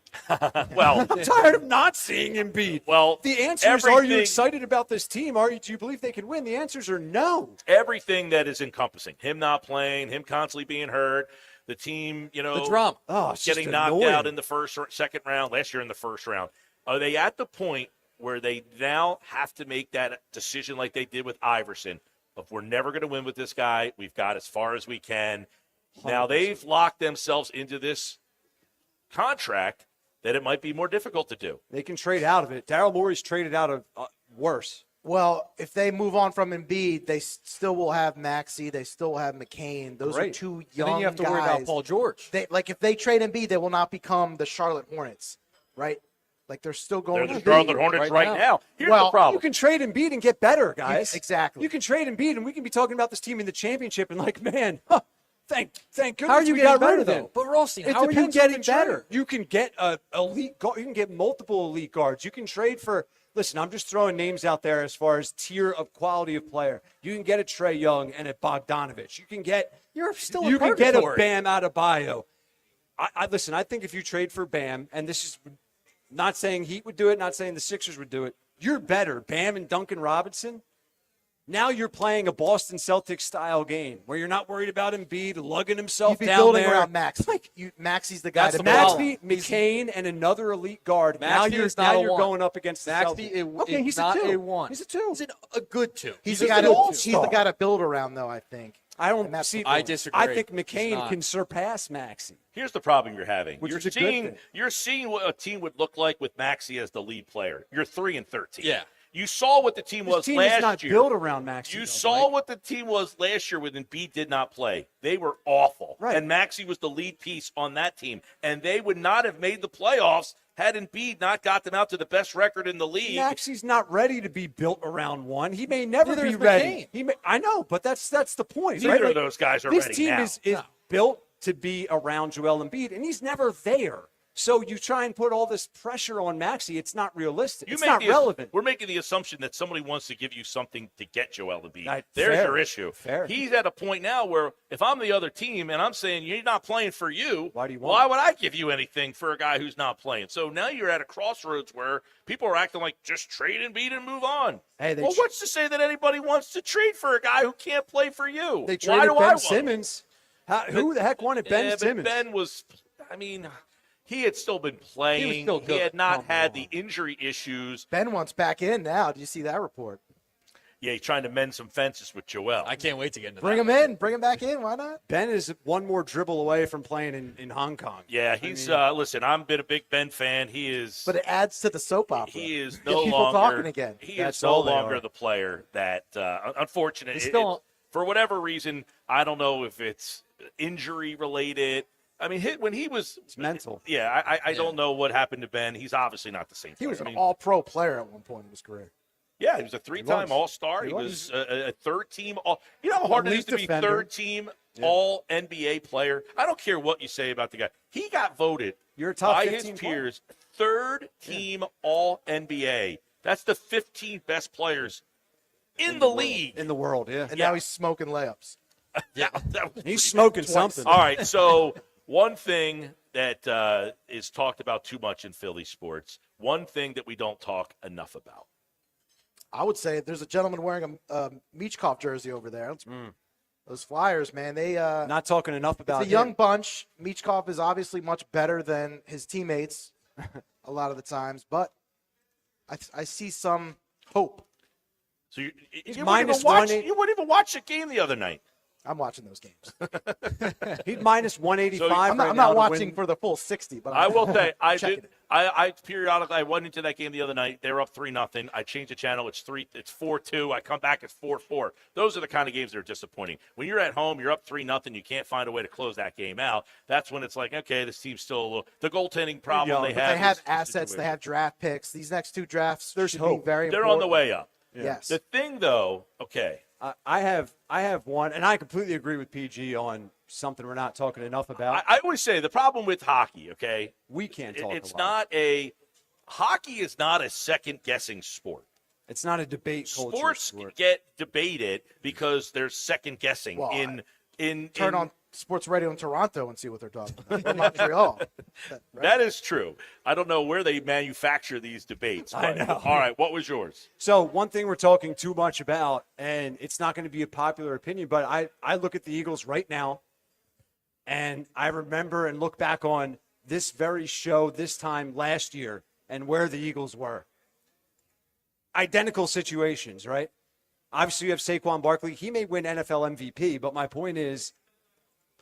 Well, I'm tired of not seeing Embiid. Well, the answer is, are you excited about this team? Do you believe they can win? The answers are no. Everything that is encompassing, him not playing, him constantly being hurt, the team, the drama. Getting knocked out in the first or second round, last year in the first round. Are they at the point where they now have to make that decision like they did with Iverson of we're never going to win with this guy. We've got as far as we can. 100%. Now they've locked themselves into this contract that it might be more difficult to do. They can trade out of it. Daryl Morey's traded out of worse. Well, if they move on from Embiid, they still will have Maxey. They still will have McCain. Those are two young guys. Then you have to worry about Paul George. If they trade Embiid, they will not become the Charlotte Hornets, right? Like they're still going They're to the Charlotte Hornets right now. Here's the problem. You can trade Embiid and get better, guys. Exactly. You can trade Embiid, and we can be talking about this team in the championship and like, man, thank goodness how are you we got getting rid better, of him. though? But Rothstein, It how are you depends getting who can better? trade. You can get elite guard. You can get multiple elite guards. You can trade for. Listen, I'm just throwing names out there as far as tier of quality of player. You can get a Trae Young and a Bogdanovich. You can get. You're still. You can get a Bam Adebayo. Listen. I think if you trade for Bam, and this is not saying Heat would do it, not saying the Sixers would do it. You're better, Bam and Duncan Robinson. Now you're playing a Boston Celtics style game where you're not worried about Embiid lugging himself You'd be down building there. around Max. Maxey's the guy. That's Maxey, McCain, and another elite guard. Now you're going up against the Maxey. Okay, he's not a 2. a 1. He's a 2. He's a good 2. He's the guy to build around, though. I think. I disagree. I think McCain can surpass Maxey. Here's the problem you're having. Which is a good thing. You're seeing what a team would look like with Maxey as the lead player. You're 3-13. Yeah. You saw what the team was team last is not year. Built around Maxey. You saw what the team was last year when Embiid did not play. They were awful. Right. And Maxey was the lead piece on that team. And they would not have made the playoffs had Embiid not got them out to the best record in the league. Maxey's not ready to be built around one. He may never be ready. I know, but that's the point. Neither right? of those guys are this ready team now. is built to be around Joel Embiid, and he's never there. So you try and put all this pressure on Maxey. It's not realistic. It's not relevant. We're making the assumption that somebody wants to give you something to get Joel Embiid. There's fair. your issue. Fair. He's at a point now where if I'm the other team and I'm saying you're not playing for you, why would I give you anything for a guy who's not playing? So now you're at a crossroads where people are acting like just trade Embiid and move on. Hey, well, what's to say that anybody wants to trade for a guy who can't play for you? They Why traded do I Ben want Simmons. Who the heck wanted Ben Simmons? But Ben was, I mean, he had still been playing. He was still good. He had not had the injury issues. Ben wants back in now. Do you see that report? Yeah, he's trying to mend some fences with Joel. I can't wait to get into Bring that. him in. Bring him back in. Why not? Ben is one more dribble away from playing in Hong Kong. Yeah, he's listen, I've been a big Ben fan. He is But it adds to the soap opera. he is Get no people longer talking again. He That's is no all they longer are. the player that unfortunate. He's still- For whatever reason, I don't know if it's injury related. I mean, when he was it's mental. Yeah, I don't know what happened to Ben. He's obviously not the same He player. was I an mean, all-pro player at one point in his career. yeah, he was a three-time was. All-Star. He was a third-team All. You know how hard it is Elite to be defender. third-team All-NBA player? I don't care what you say about the guy. He got voted You're a top by 15 his peers third-team All-NBA. That's the 15 best players in the league. In the world, yeah. And now he's smoking layups. Yeah, that was He's pretty smoking bad. something. All right, so one thing that is talked about too much in Philly sports, one thing that we don't talk enough about. I would say there's a gentleman wearing a Michkov jersey over there. Those Flyers, man, they Not talking enough about it's a young him. bunch. Michkov is obviously much better than his teammates a lot of the times, but I see some hope. So you minus wouldn't one- you wouldn't even watch the game the other night. I'm watching those games. He's minus 185. I'm not, right I'm now not to watching win. for the full 60, but I will say I checking did. it. I periodically I went into that game the other night. They were up 3-0. I changed the channel. It's 4-2. I come back. It's 4-4. Those are the kind of games that are disappointing. When you're at home, you're up 3-0. You can't find a way to close that game out. That's when it's like, okay, this team's still a little. The goaltending problem But they have. they have is assets. They have draft picks. These next two drafts There's should hope. be very They're important. on the way up. Yes. The thing, though, okay. I have one, and I completely agree with PG on something we're not talking enough about. I always say the problem with hockey, okay, we can't talk it's a lot. not a hockey is not a second guessing sport. It's not a debate culture Sports sport. get debated because there's second guessing Well, in Turn on sports radio in Toronto and see what they're talking about. Or Montreal. Right? That is true. I don't know where they manufacture these debates. I But, know. All right, what was yours? So one thing we're talking too much about, and it's not going to be a popular opinion, but I look at the Eagles right now, and I remember and look back on this very show this time last year and where the Eagles were. Identical situations, right? Obviously, you have Saquon Barkley. He may win NFL MVP, but my point is,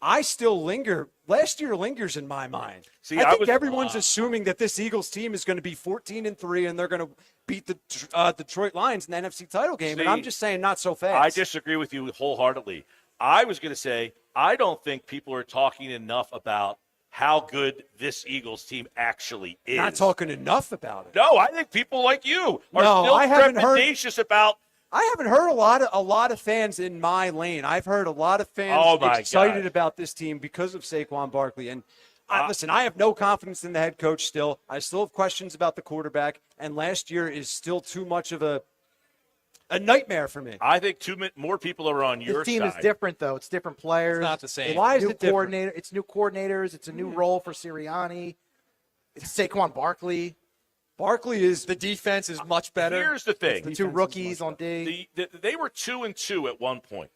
I still linger. Last year lingers in my mind. See, I think everyone's assuming that this Eagles team is going to be 14-3 and they're going to beat the Detroit Lions in the NFC title game. And I'm just saying, not so fast. I disagree with you wholeheartedly. I was going to say I don't think people are talking enough about how good this Eagles team actually is. Not talking enough about it. No, I think people like you are No, still I haven't heard- trepidatious about. I haven't heard a lot of fans in my lane. I've heard a lot of fans Oh, my excited God. about this team because of Saquon Barkley. And listen, I have no confidence in the head coach still. I still have questions about the quarterback. And last year is still too much of a nightmare for me. I think more people are on your This team side. is different, though. It's different players. It's not the same. Why is new it different? coordinator? It's new coordinators. It's a new role for Sirianni. It's Saquon Barkley. Barkley is The defense is much better. Here's the thing. The two rookies on D. They were 2-2 at one point,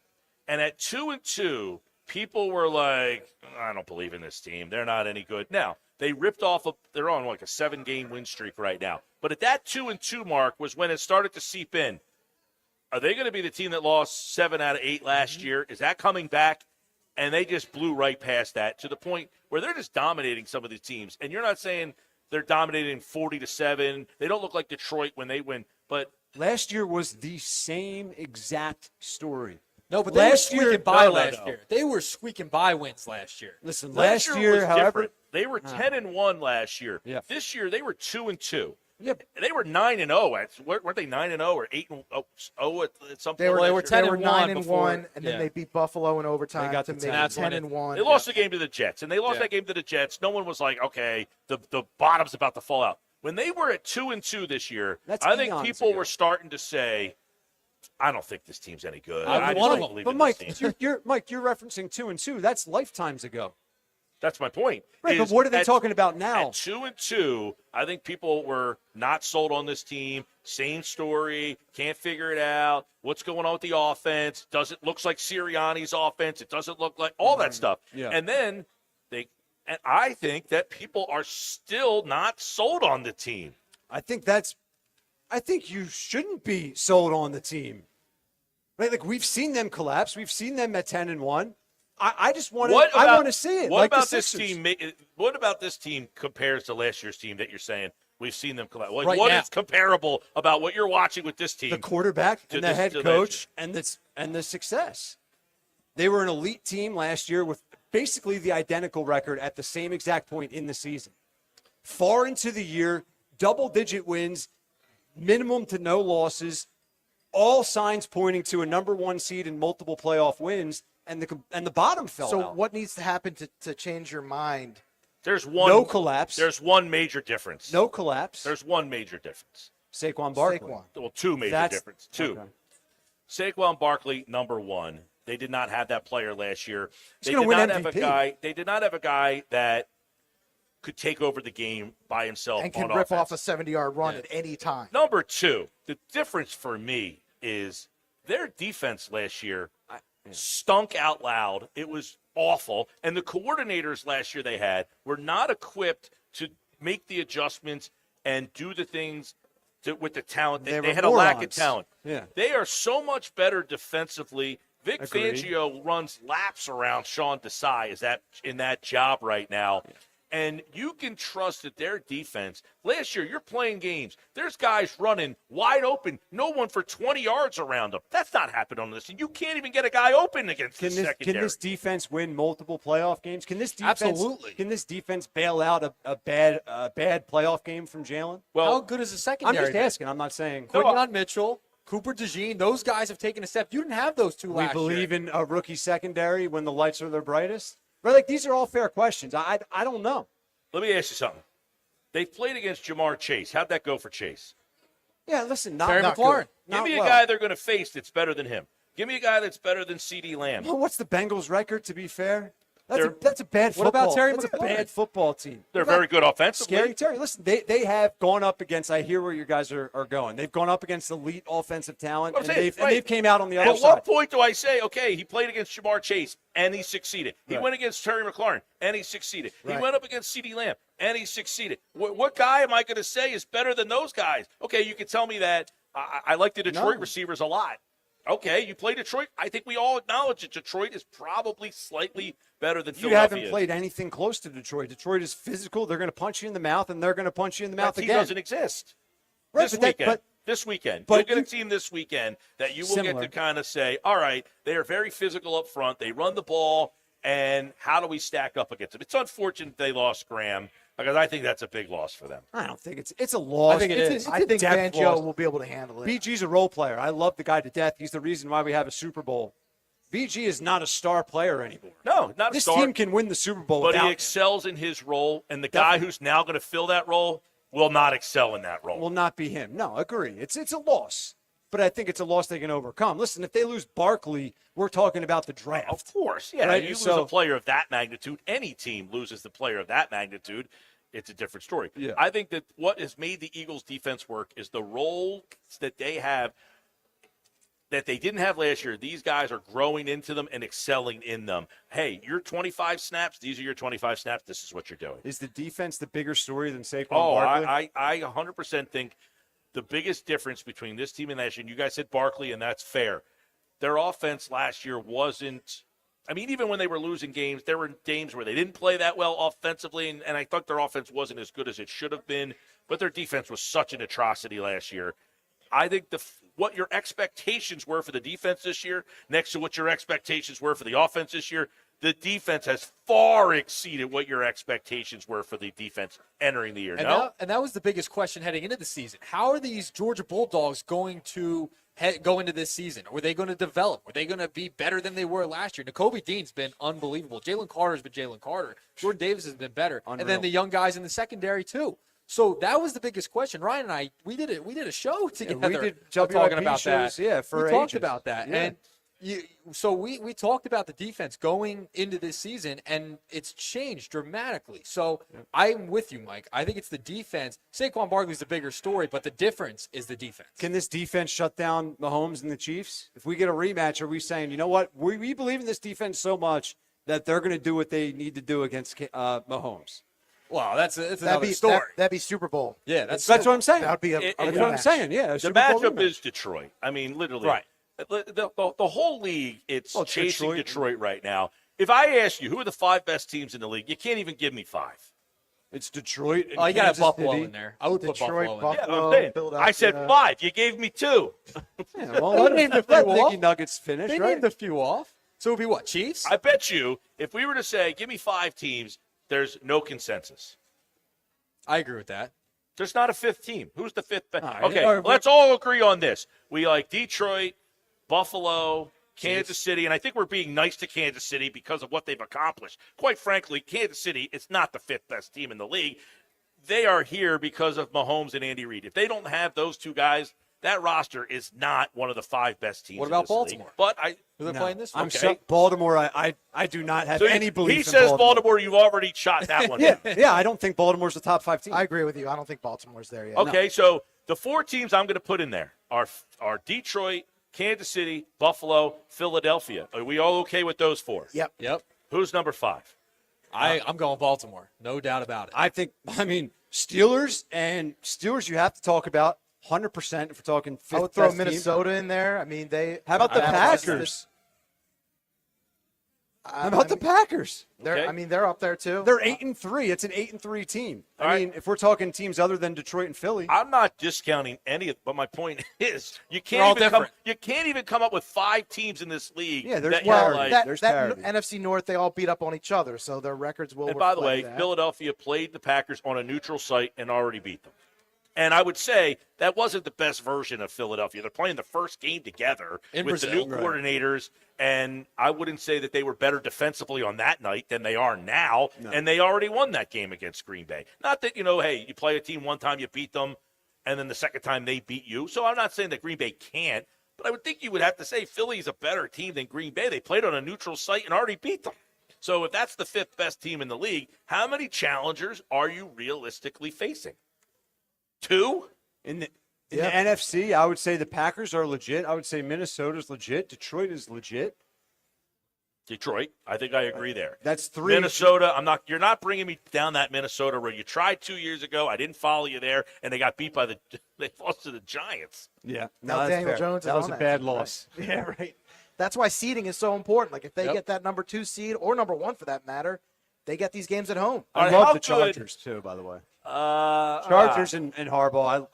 and at 2-2, people were like, "I don't believe in this team. They're not any good." Now they ripped off. They're on like a 7-game win streak right now. But at that 2-2 mark was when it started to seep in. Are they going to be the team that lost 7 out of 8 last year? Is that coming back? And they just blew right past that to the point where they're just dominating some of these teams. And you're not saying they're dominating 40-7. They don't look like Detroit when they win, but last year was the same exact story. No, but they were squeaking by no, last no. year. They were squeaking by wins last year. Listen, last year, however, different. They were 10-1 last year. Yeah. This year they were 2-2. Yeah, they were 9-0. Weren't they 9-0 or 8-0 at some point? They were 10-1 9-1, and then yeah. they beat Buffalo in overtime. They got to to make 10-1. They lost the game to the Jets, and they lost that game to the Jets. No one was like, okay, the bottom's about to fall out. When they were at 2-2 this year, I think people were starting to say, I don't think this team's any good. I just don't believe but in Mike, this team. you're referencing 2-2. That's lifetimes ago. That's my point. Right, but what are they talking about now? At 2-2, I think people were not sold on this team. Same story. Can't figure it out. What's going on with the offense? Looks like Sirianni's offense. It doesn't look like all that stuff. Yeah. And then and I think that people are still not sold on the team. I think you shouldn't be sold on the team. Right? Like, we've seen them collapse. We've seen them at 10-1. I just want to. I want to see it. What like about the this Sixers. team? What about this team compares to last year's team that you're saying we've seen them collapse? Like, Right what now. is comparable about what you're watching with this team? The quarterback to and the this- head to last coach and the success. They were an elite team last year with basically the identical record at the same exact point in the season. Far into the year, double-digit wins, minimum to no losses, all signs pointing to a number one seed and multiple playoff wins, and the bottom fell So out. what needs to happen to change your mind? There's one No collapse. There's one major difference. No collapse. There's one major difference. Saquon Barkley. Well, two major That's- differences. Two. okay. Saquon Barkley, number one. They did not have that player last year. He's They gonna did win not have a MVP. guy. They did not have a guy that could take over the game by himself And can on rip offense. off a 70-yard run at any time. Number two, the difference for me is their defense last year stunk out loud. It was awful. And the coordinators last year they had were not equipped to make the adjustments and do the things with the talent. They were had a lack of morons. talent. Yeah. They are so much better defensively. Vic Agreed. Fangio runs laps around Sean Desai in that job right now. And you can trust that their defense, last year, you're playing games. There's guys running wide open, no one for 20 yards around them. That's not happening on this. And you can't even get a guy open against the secondary. Can this defense win multiple playoff games? Can this defense, Absolutely. Can this defense bail out a bad playoff game from Jalen? How good is the secondary? I'm just asking. I'm not saying. Quinyon Mitchell, Cooper DeJean, those guys have taken a step. You didn't have those two We last believe year. in a rookie secondary when the lights are their brightest. Right? Like, these are all fair questions. I don't know. Let me ask you something. They played against Jamar Chase. How'd that go for Chase? Yeah, listen, not Terry not McLaurin. good. Give Not me a well. guy they're going to face that's better than him. Give me a guy that's better than CeeDee Lamb. Well, what's the Bengals' record? To be fair, They're- that's a bad football. What about Terry That's a McLaurin? bad football team. They're very good offensively. Scary Terry. Listen, they have gone up against. I hear where you guys are going. They've gone up against elite offensive talent, I'm and saying, they've right. came out on the other At side. what point do I say, okay, he played against Jamar Chase and he succeeded? He Right. went against Terry McLaurin and he succeeded. He Right. went up against CeeDee Lamb and he succeeded. What guy am I going to say is better than those guys? Okay, you can tell me that. I like the Detroit receivers a lot. Okay, you play Detroit. I think we all acknowledge that Detroit is probably slightly better than You Philadelphia. haven't played anything close to Detroit. Detroit is physical. They're going to punch you in the mouth, and they're going to punch you in the mouth That team again. doesn't exist. Right, This but that- weekend. but- This weekend. but You'll get a you- team this weekend that you will Similar. get to kind of say, all right, they are very physical up front. They run the ball, and how do we stack up against them? It's unfortunate they lost Graham because I think that's a big loss for them. I don't think it's a loss. I think it It's is. a I think depth Fangio loss. will be able to handle it. BG's a role player. I love the guy to death. He's the reason why we have a Super Bowl. BG is not a star player anymore. No, not a This star. team can win the Super Bowl But without he him. excels in his role, and the guy who's now going to fill that role will not excel in that role. Will not be him. No, agree. It's a loss. But I think it's a loss they can overcome. Listen, if they lose Barkley, we're talking about the draft. Of course, yeah. Right? You lose So- a player of that magnitude. Any team loses the player of that magnitude. It's a different story. Yeah. I think that what has made the Eagles' defense work is the roles that they have that they didn't have last year. These guys are growing into them and excelling in them. Hey, your 25 snaps, these are your 25 snaps. This is what you're doing. Is the defense the bigger story than Saquon Oh, Barkley? I 100% think the biggest difference between this team and last year, and you guys said Barkley, and that's fair. Their offense last year wasn't – I mean, even when they were losing games, there were games where they didn't play that well offensively, and I thought their offense wasn't as good as it should have been, but their defense was such an atrocity last year. I think what your expectations were for the defense this year next to what your expectations were for the offense this year, the defense has far exceeded what your expectations were for the defense entering the year. And that was the biggest question heading into the season. How are these Georgia Bulldogs going to go into this season? Were they going to develop? Were they going to be better than they were last year? Nakobe Dean's been unbelievable. Jalen Carter's been Jalen Carter. Jordan Davis has been better. Unreal. And then the young guys in the secondary too. So that was the biggest question. Ryan and I, we did a show together. We did talking WIP about shows, that. for we talked ages. about that. Yeah. And so we talked about the defense going into this season, and it's changed dramatically. So I'm with you, Mike. I think it's the defense. Saquon Barkley's the bigger story, but the difference is the defense. Can this defense shut down Mahomes and the Chiefs? If we get a rematch, are we saying, you know what, we believe in this defense so much that they're going to do what they need to do against Mahomes? Wow, that's another story. That'd be Super Bowl. Yeah, that's what I'm saying. That would be That's what I'm saying. Yeah, The Super Bowl matchup rematch. is Detroit. I mean, literally. Right. The whole league, it's chasing Detroit. Detroit right now. If I ask you who are the 5 best teams in the league, you can't even give me 5. It's Detroit and You got Kansas Buffalo City. in there. I would put Detroit, Buffalo in there. Yeah, I'm saying. Philadelphia. I said 5. You gave me 2. Yeah, well, let Nicky Nuggets finish, They right? named a few off. So it would be what, Chiefs? I bet you if we were to say, give me 5 teams, there's no consensus. I agree with that. There's not a 5th team. Who's the 5th best? right. Okay, All right, let's all agree on this. We like Detroit, Buffalo, Kansas City, and I think we're being nice to Kansas City because of what they've accomplished. Quite frankly, Kansas City is not the 5th best team in the league. They are here because of Mahomes and Andy Reid. If they don't have those two guys, that roster is not one of the 5 best teams. What about in this Baltimore? league. But Who they're playing this? I'm Okay. so, Baltimore. I do not have So any belief. he in says Baltimore. You've already shot that one. Yeah. I don't think Baltimore's the top 5 team. I agree with you. I don't think Baltimore's there yet. Okay, so the 4 teams I'm going to put in there are Detroit, Kansas City, Buffalo, Philadelphia. Are we all okay with those 4? Yep. Who's number 5? I'm going Baltimore. No doubt about it. I mean, Steelers you have to talk about 100% if we're talking 5th I would throw best team. Minnesota in there. I mean, How about the Packers? How about the Packers? I mean, they're up there too. They're 8-3. It's an 8-3 team. All I right. mean, if we're talking teams other than Detroit and Philly, I'm not discounting any of, but my point is you They're all can't different. you can't even come up with 5 teams in this league. Yeah, there's that you're parity. like, There's that parity. NFC North, they all beat up on each other, so their records will. And by the way, reflect that. Philadelphia played the Packers on a neutral site and already beat them. And I would say that wasn't the best version of Philadelphia. They're playing the first game together In with Brazil, the new right. coordinators, and I wouldn't say that they were better defensively on that night than they are now, and they already won that game against Green Bay. Not that, hey, you play a team one time, you beat them, and then the second time they beat you. So I'm not saying that Green Bay can't, but I would think you would have to say Philly's a better team than Green Bay. They played on a neutral site and already beat them. So if that's the 5th best team in the league, how many challengers are you realistically facing? 2? in the NFC, I would say the Packers are legit. I would say Minnesota's legit. Detroit is legit. Detroit, I think I agree there. That's 3. Minnesota, you're not bringing me down that Minnesota where you tried 2 years ago. I didn't follow you there, and they got beat by they lost to the Giants. Yeah. Now that's Daniel fair. Jones is That was on a that bad team, loss. right? Yeah, right. That's why seeding is so important. Like if they Yep. get that number 2 seed or number 1 for that matter, they get these games at home. All I right, love how the Chargers too, by the way. good? Chargers and Harbaugh.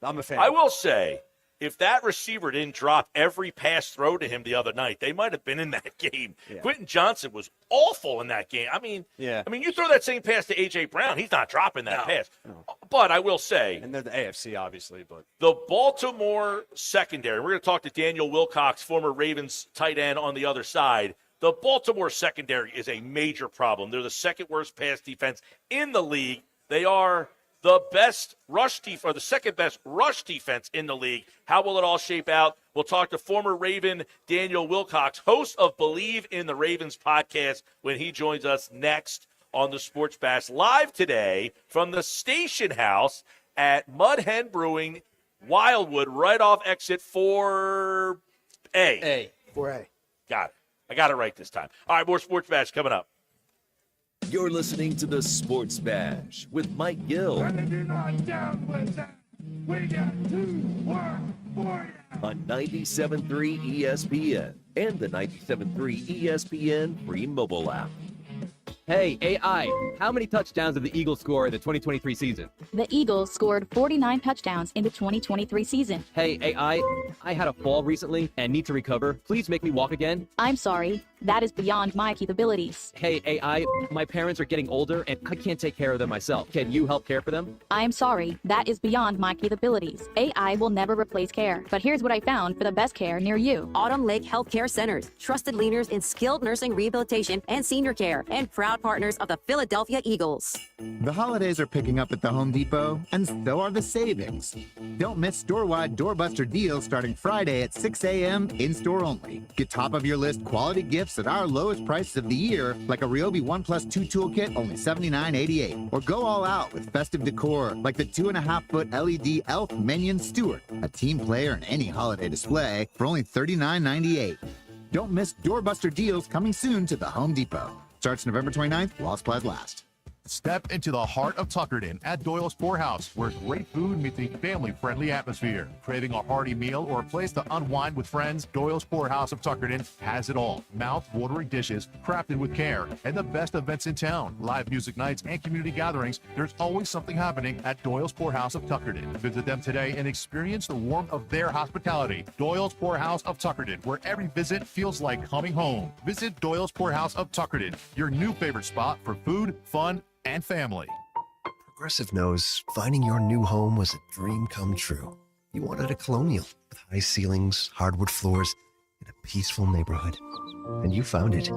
I'm a fan. I will say, if that receiver didn't drop every pass throw to him the other night, they might have been in that game. Yeah. Quentin Johnson was awful in that game. I mean, you throw that same pass to A.J. Brown, he's not dropping that pass. No. But I will say, And they're the AFC, obviously, but the Baltimore secondary, we're going to talk to Daniel Wilcox, former Ravens tight end on the other side. The Baltimore secondary is a major problem. They're the 2nd worst pass defense in the league. They are the best rush defense, or the 2nd best rush defense in the league. How will it all shape out? We'll talk to former Raven Daniel Wilcox, host of Believe in the Ravens podcast, when he joins us next on the Sports Bash, live today from the station house at Mudhen Brewing, Wildwood, right off exit 4A. 4A. Got it. I got it right this time. All right, more Sports Bash coming up. You're listening to the Sports Bash with Mike Gill on 97.3 ESPN and the 97.3 ESPN free mobile app. Hey, AI, how many touchdowns did the Eagles score in the 2023 season? The Eagles scored 49 touchdowns in the 2023 season. Hey, AI, I had a fall recently and need to recover. Please make me walk again. I'm sorry, That is beyond my capabilities. Hey, AI, my parents are getting older and I can't take care of them myself. Can you help care for them? I am sorry, that is beyond my capabilities. AI will never replace care. But here's what I found for the best care near you. Autumn Lake Healthcare Centers, trusted leaders in skilled nursing rehabilitation and senior care, and proud partners of the Philadelphia Eagles. The holidays are picking up at the Home Depot, and so are the savings. Don't miss store-wide doorbuster deals starting Friday at 6 a.m. in-store only. Get top-of-your-list quality gifts at our lowest prices of the year, like a Ryobi 1+2 toolkit, only $79.88. Or go all out with festive decor, like the 2.5-foot LED elf Minion Stewart, a team player in any holiday display, for only $39.98. Don't miss doorbuster deals coming soon to the Home Depot. Starts November 29th, while supplies last. Step into the heart of Tuckerton at Doyle's Poorhouse, where great food meets a family-friendly atmosphere. Craving a hearty meal or a place to unwind with friends, Doyle's Poorhouse of Tuckerton has it all. Mouth-watering dishes, crafted with care, and the best events in town. Live music nights and community gatherings. There's always something happening at Doyle's Poorhouse of Tuckerton. Visit them today and experience the warmth of their hospitality. Doyle's Poorhouse of Tuckerton, where every visit feels like coming home. Visit Doyle's Poorhouse of Tuckerton, your new favorite spot for food, fun, and family. Progressive knows finding your new home was a dream come true. You wanted a colonial with high ceilings, hardwood floors, and a peaceful neighborhood. And you found it.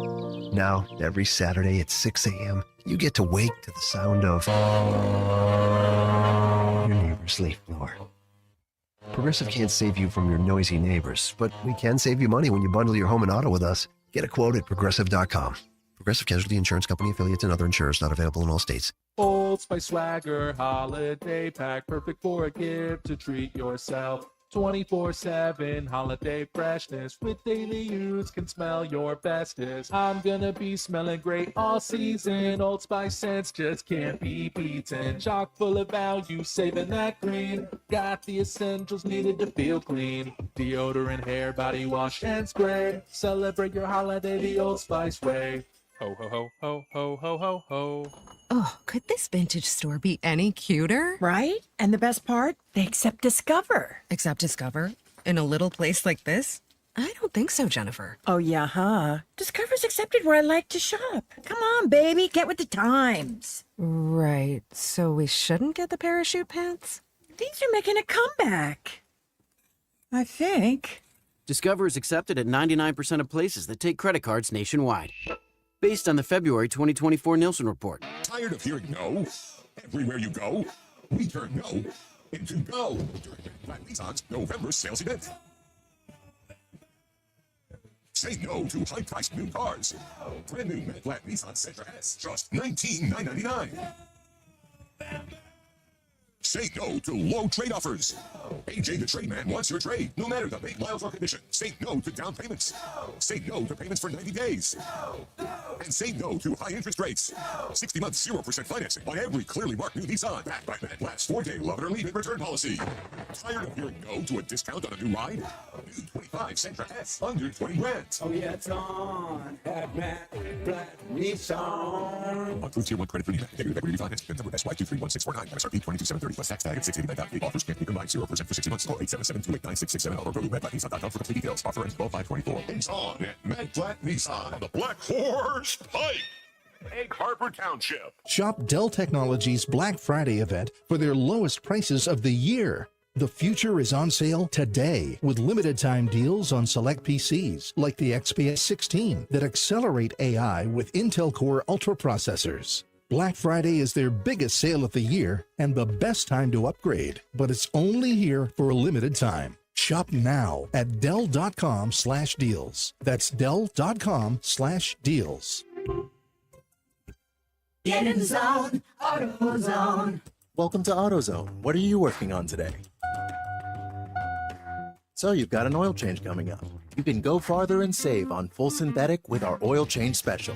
Now, every Saturday at 6 a.m., you get to wake to the sound of your neighbor's leaf blower. Progressive can't save you from your noisy neighbors, but we can save you money when you bundle your home and auto with us. Get a quote at Progressive.com. Progressive Casualty Insurance Company, affiliates, and other insurers not available in all states. Old Spice Swagger Holiday Pack, perfect for a gift to treat yourself. 24/7 holiday freshness with daily use can smell your bestest. I'm gonna be smelling great all season. Old Spice scents just can't be beaten. Chock full of value, saving that green. Got the essentials needed to feel clean. Deodorant, hair, body wash, and spray. Celebrate your holiday the Old Spice way. Ho, ho, ho, ho, ho, ho, ho, ho. Oh, could this vintage store be any cuter? Right? And the best part? They accept Discover. Accept Discover? In a little place like this? I don't think so, Jennifer. Oh, yeah, huh? Discover's accepted where I like to shop. Come on, baby, get with the times. Right. So we shouldn't get the parachute pants? These are making a comeback. I think. Discover is accepted at 99% of places that take credit cards nationwide. Based on the February 2024 Nielsen report. Tired of hearing no? Everywhere you go, we turn no into go during Black Nissan's November sales event. Say no to high-priced new cars. Brand new Matte Black Nissan Sentra S, just $19,999. Say no to low trade offers. AJ the Trade Man wants your trade, no matter the make, miles, or condition. Say no to down payments. Say no to payments for 90 days. And say no to high interest rates. 60 months, 0% financing on every clearly marked new Nissan. Backed by Matt Black's 4-day love it or leave it return policy. Tired of hearing no to a discount on a new ride? New 25 Sentra S, under 20 grand. Oh yeah, it's on at Matt Black Nissan. Approved Tier 1 credit for Negative equity refinance. PIN number SY231649. MSRP 22,730 plus tax tag at $689.50. Offers can't be combined 0% for 60 months. Call 877-289-667 or go to MattBlackNissan.com for complete details. Offer ends 12/5/24. It's on at Matt Black Nissan on the Black Horse Pike. Egg Harbor Township. Shop Dell Technologies Black Friday event for their lowest prices of the year. The future is on sale today with limited time deals on select PCs like the XPS 16 that accelerate AI with Intel Core Ultra processors. Black Friday is their biggest sale of the year and the best time to upgrade, but it's only here for a limited time. Shop now at Dell.com/deals. That's Dell.com/deals. Get in the zone, AutoZone. Welcome to AutoZone. What are you working on today? So you've got an oil change coming up. You can go farther and save on full synthetic with our oil change special.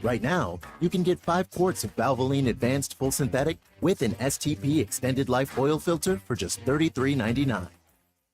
Right now, you can get 5 quarts of Valvoline Advanced Full Synthetic with an STP Extended Life Oil Filter for just $33.99.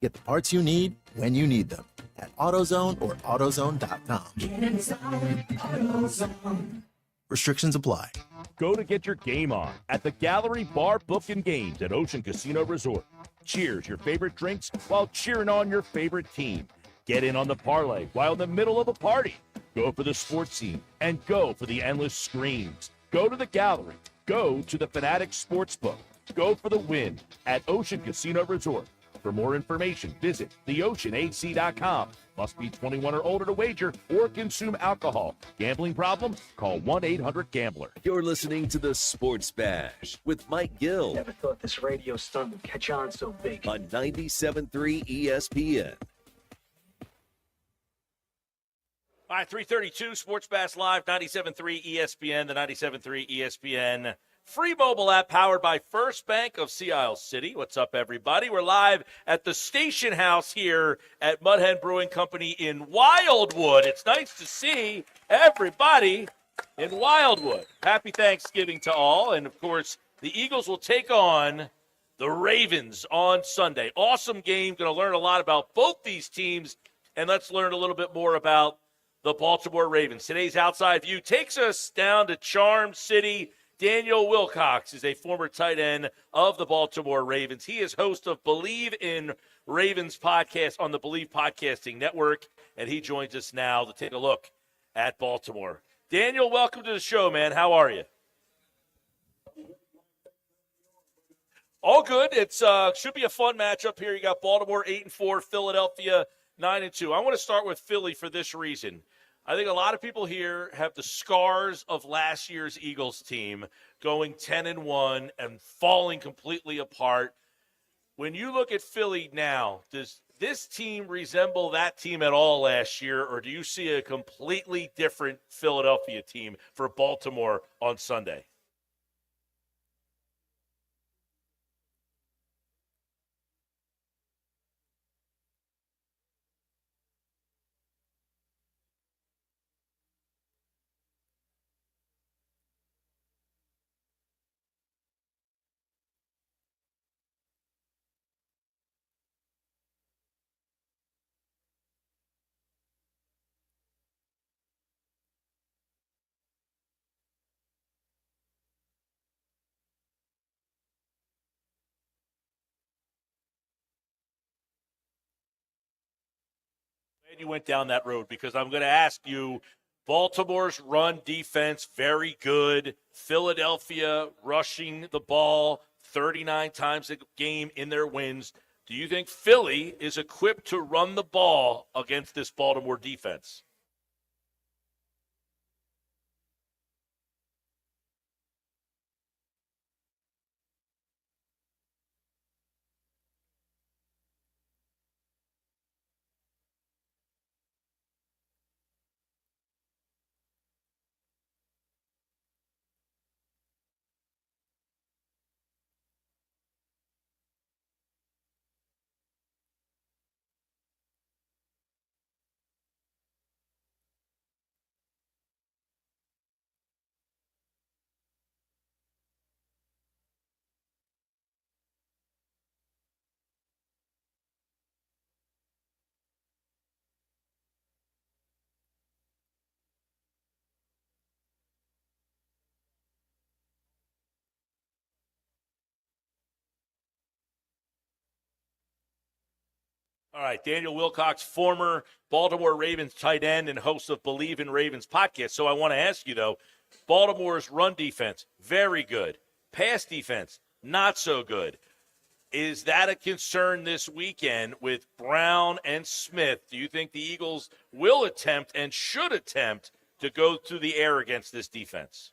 Get the parts you need when you need them at AutoZone or AutoZone.com. Get in the zone, AutoZone. Restrictions apply. Go to get your game on at the Gallery Bar Book and Games at Ocean Casino Resort. Cheers your favorite drinks while cheering on your favorite team. Get in on the parlay while in the middle of a party. Go for the sports scene and go for the endless screams. Go to the Gallery. Go to the Fanatic Sportsbook. Go for the win at Ocean Casino Resort. For more information, visit theoceanac.com. Must be 21 or older to wager or consume alcohol. Gambling problem? Call 1-800-GAMBLER. You're listening to the Sports Bash with Mike Gill. Never thought this radio stunt would catch on so big. On 97.3 ESPN. All right, 332 Sports Bash Live, 97.3 ESPN, the 97.3 ESPN free mobile app powered by First Bank of Sea Isle City. What's up, everybody? We're live at the Station House here at Mudhen Brewing Company in Wildwood. It's nice to see everybody in Wildwood. Happy Thanksgiving to all. And, of course, the Eagles will take on the Ravens on Sunday. Awesome game. Going to learn a lot about both these teams, and let's learn a little bit more about the Baltimore Ravens. Today's Outside View takes us down to Charm City. Daniel Wilcox is a former tight end of the Baltimore Ravens. He is host of Believe in Ravens podcast on the Believe Podcasting Network, and he joins us now to take a look at Baltimore. Daniel, welcome to the show, man. How are you? All good. It's should be a fun matchup here. You got Baltimore 8-4, Philadelphia 9-2. I want to start with Philly for this reason. I think a lot of people here have the scars of last year's Eagles team going 10-1 and falling completely apart. When you look at Philly now, does this team resemble that team at all last year, or do you see a completely different Philadelphia team for Baltimore on Sunday? You went down that road because I'm going to ask you, Baltimore's run defense, very good. Philadelphia rushing the ball 39 times a game in their wins. Do you think Philly is equipped to run the ball against this Baltimore defense? All right, Daniel Wilcox, former Baltimore Ravens tight end and host of Believe in Ravens podcast. So I want to ask you, though, Baltimore's run defense, very good. Pass defense, not so good. Is that a concern this weekend with Brown and Smith? Do you think the Eagles will attempt and should attempt to go through the air against this defense?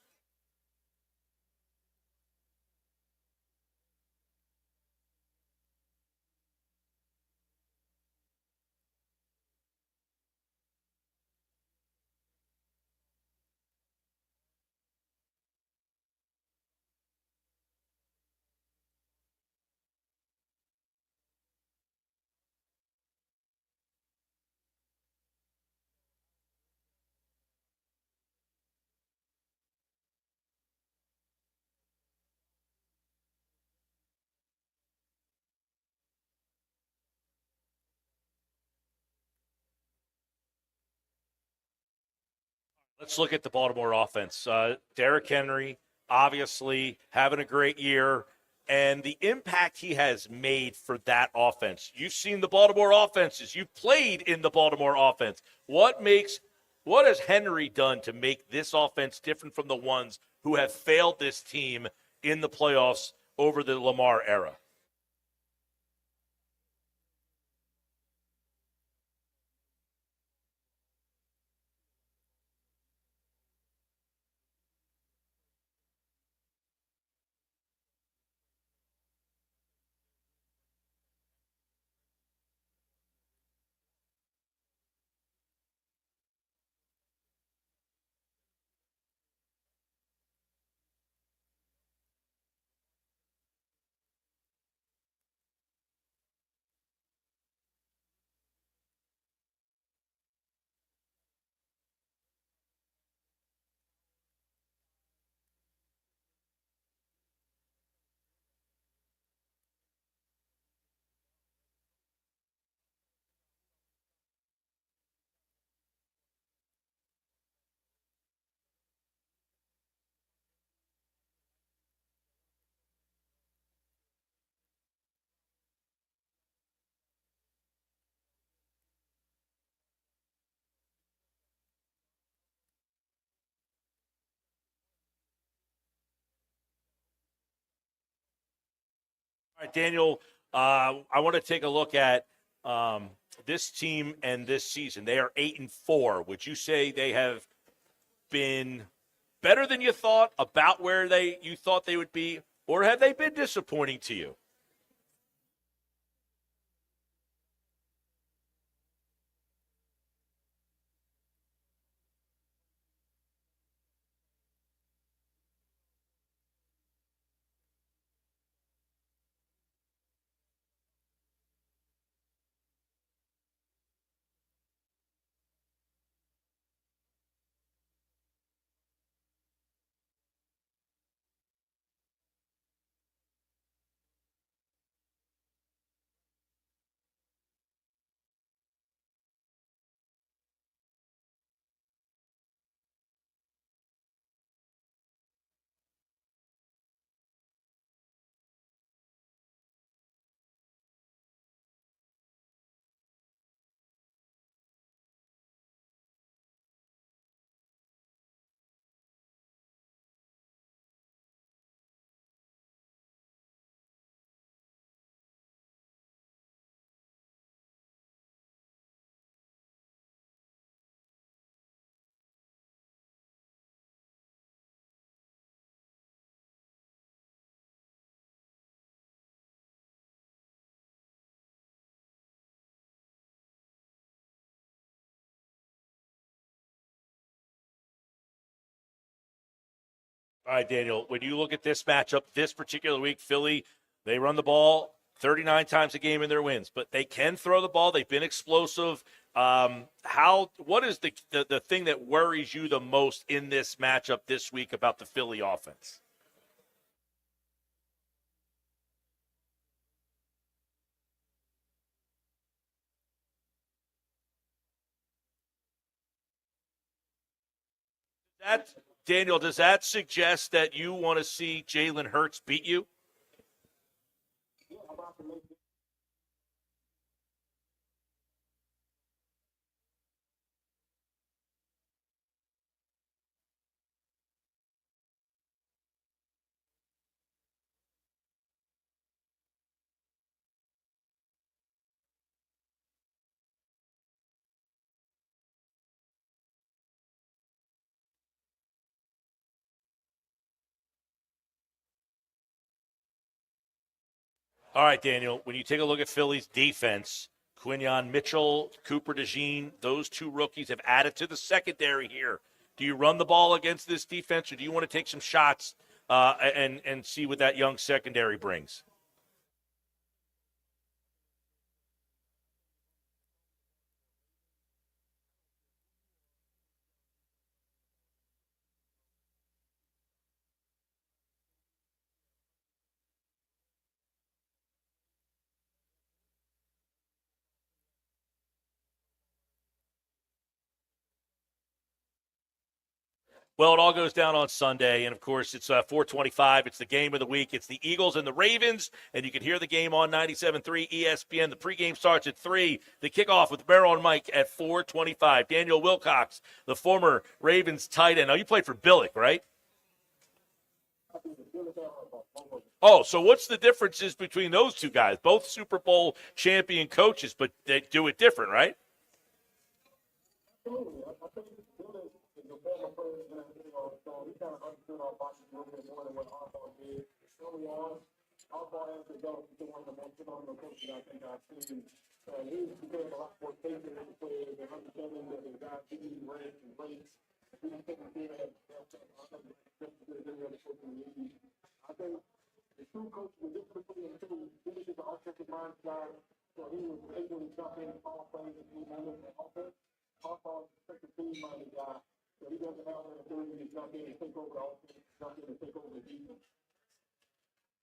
Let's look at the Baltimore offense. Derrick Henry, obviously, having a great year, and the impact he has made for that offense. You've seen the Baltimore offenses. You've played in the Baltimore offense. What makes What has Henry done to make this offense different from the ones who have failed this team in the playoffs over the Lamar era? All right, Daniel, I want to take a look at this team and this season. They are 8-4. Would you say they have been better than you thought, about where you thought they would be, or have they been disappointing to you? All right, Daniel, when you look at this matchup this particular week, Philly, they run the ball 39 times a game in their wins, but they can throw the ball. They've been explosive. What is the thing that worries you the most in this matchup this week about the Philly offense? Daniel, does that suggest that you want to see Jalen Hurts beat you? All right, Daniel, when you take a look at Philly's defense, Quinyon Mitchell, Cooper DeJean, those two rookies have added to the secondary here. Do you run the ball against this defense, or do you want to take some shots and see what that young secondary brings? Well, it all goes down on Sunday, and, of course, it's 4:25. It's the game of the week. It's the Eagles and the Ravens, and you can hear the game on 97.3 ESPN. The pregame starts at 3. The kickoff with Merrill and Mike at 4:25. Daniel Wilcox, the former Ravens tight end. Now, you played for Billick, right? Oh, so what's the differences between those two guys? Both Super Bowl champion coaches, but they do it different, right?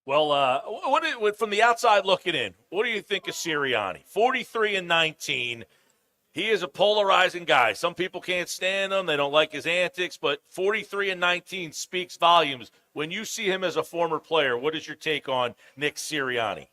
Well, from the outside looking in, what do you think of Sirianni? 43-19. He is a polarizing guy. Some people can't stand him. They don't like his antics, but 43-19 speaks volumes. When you see him as a former player, what is your take on Nick Sirianni?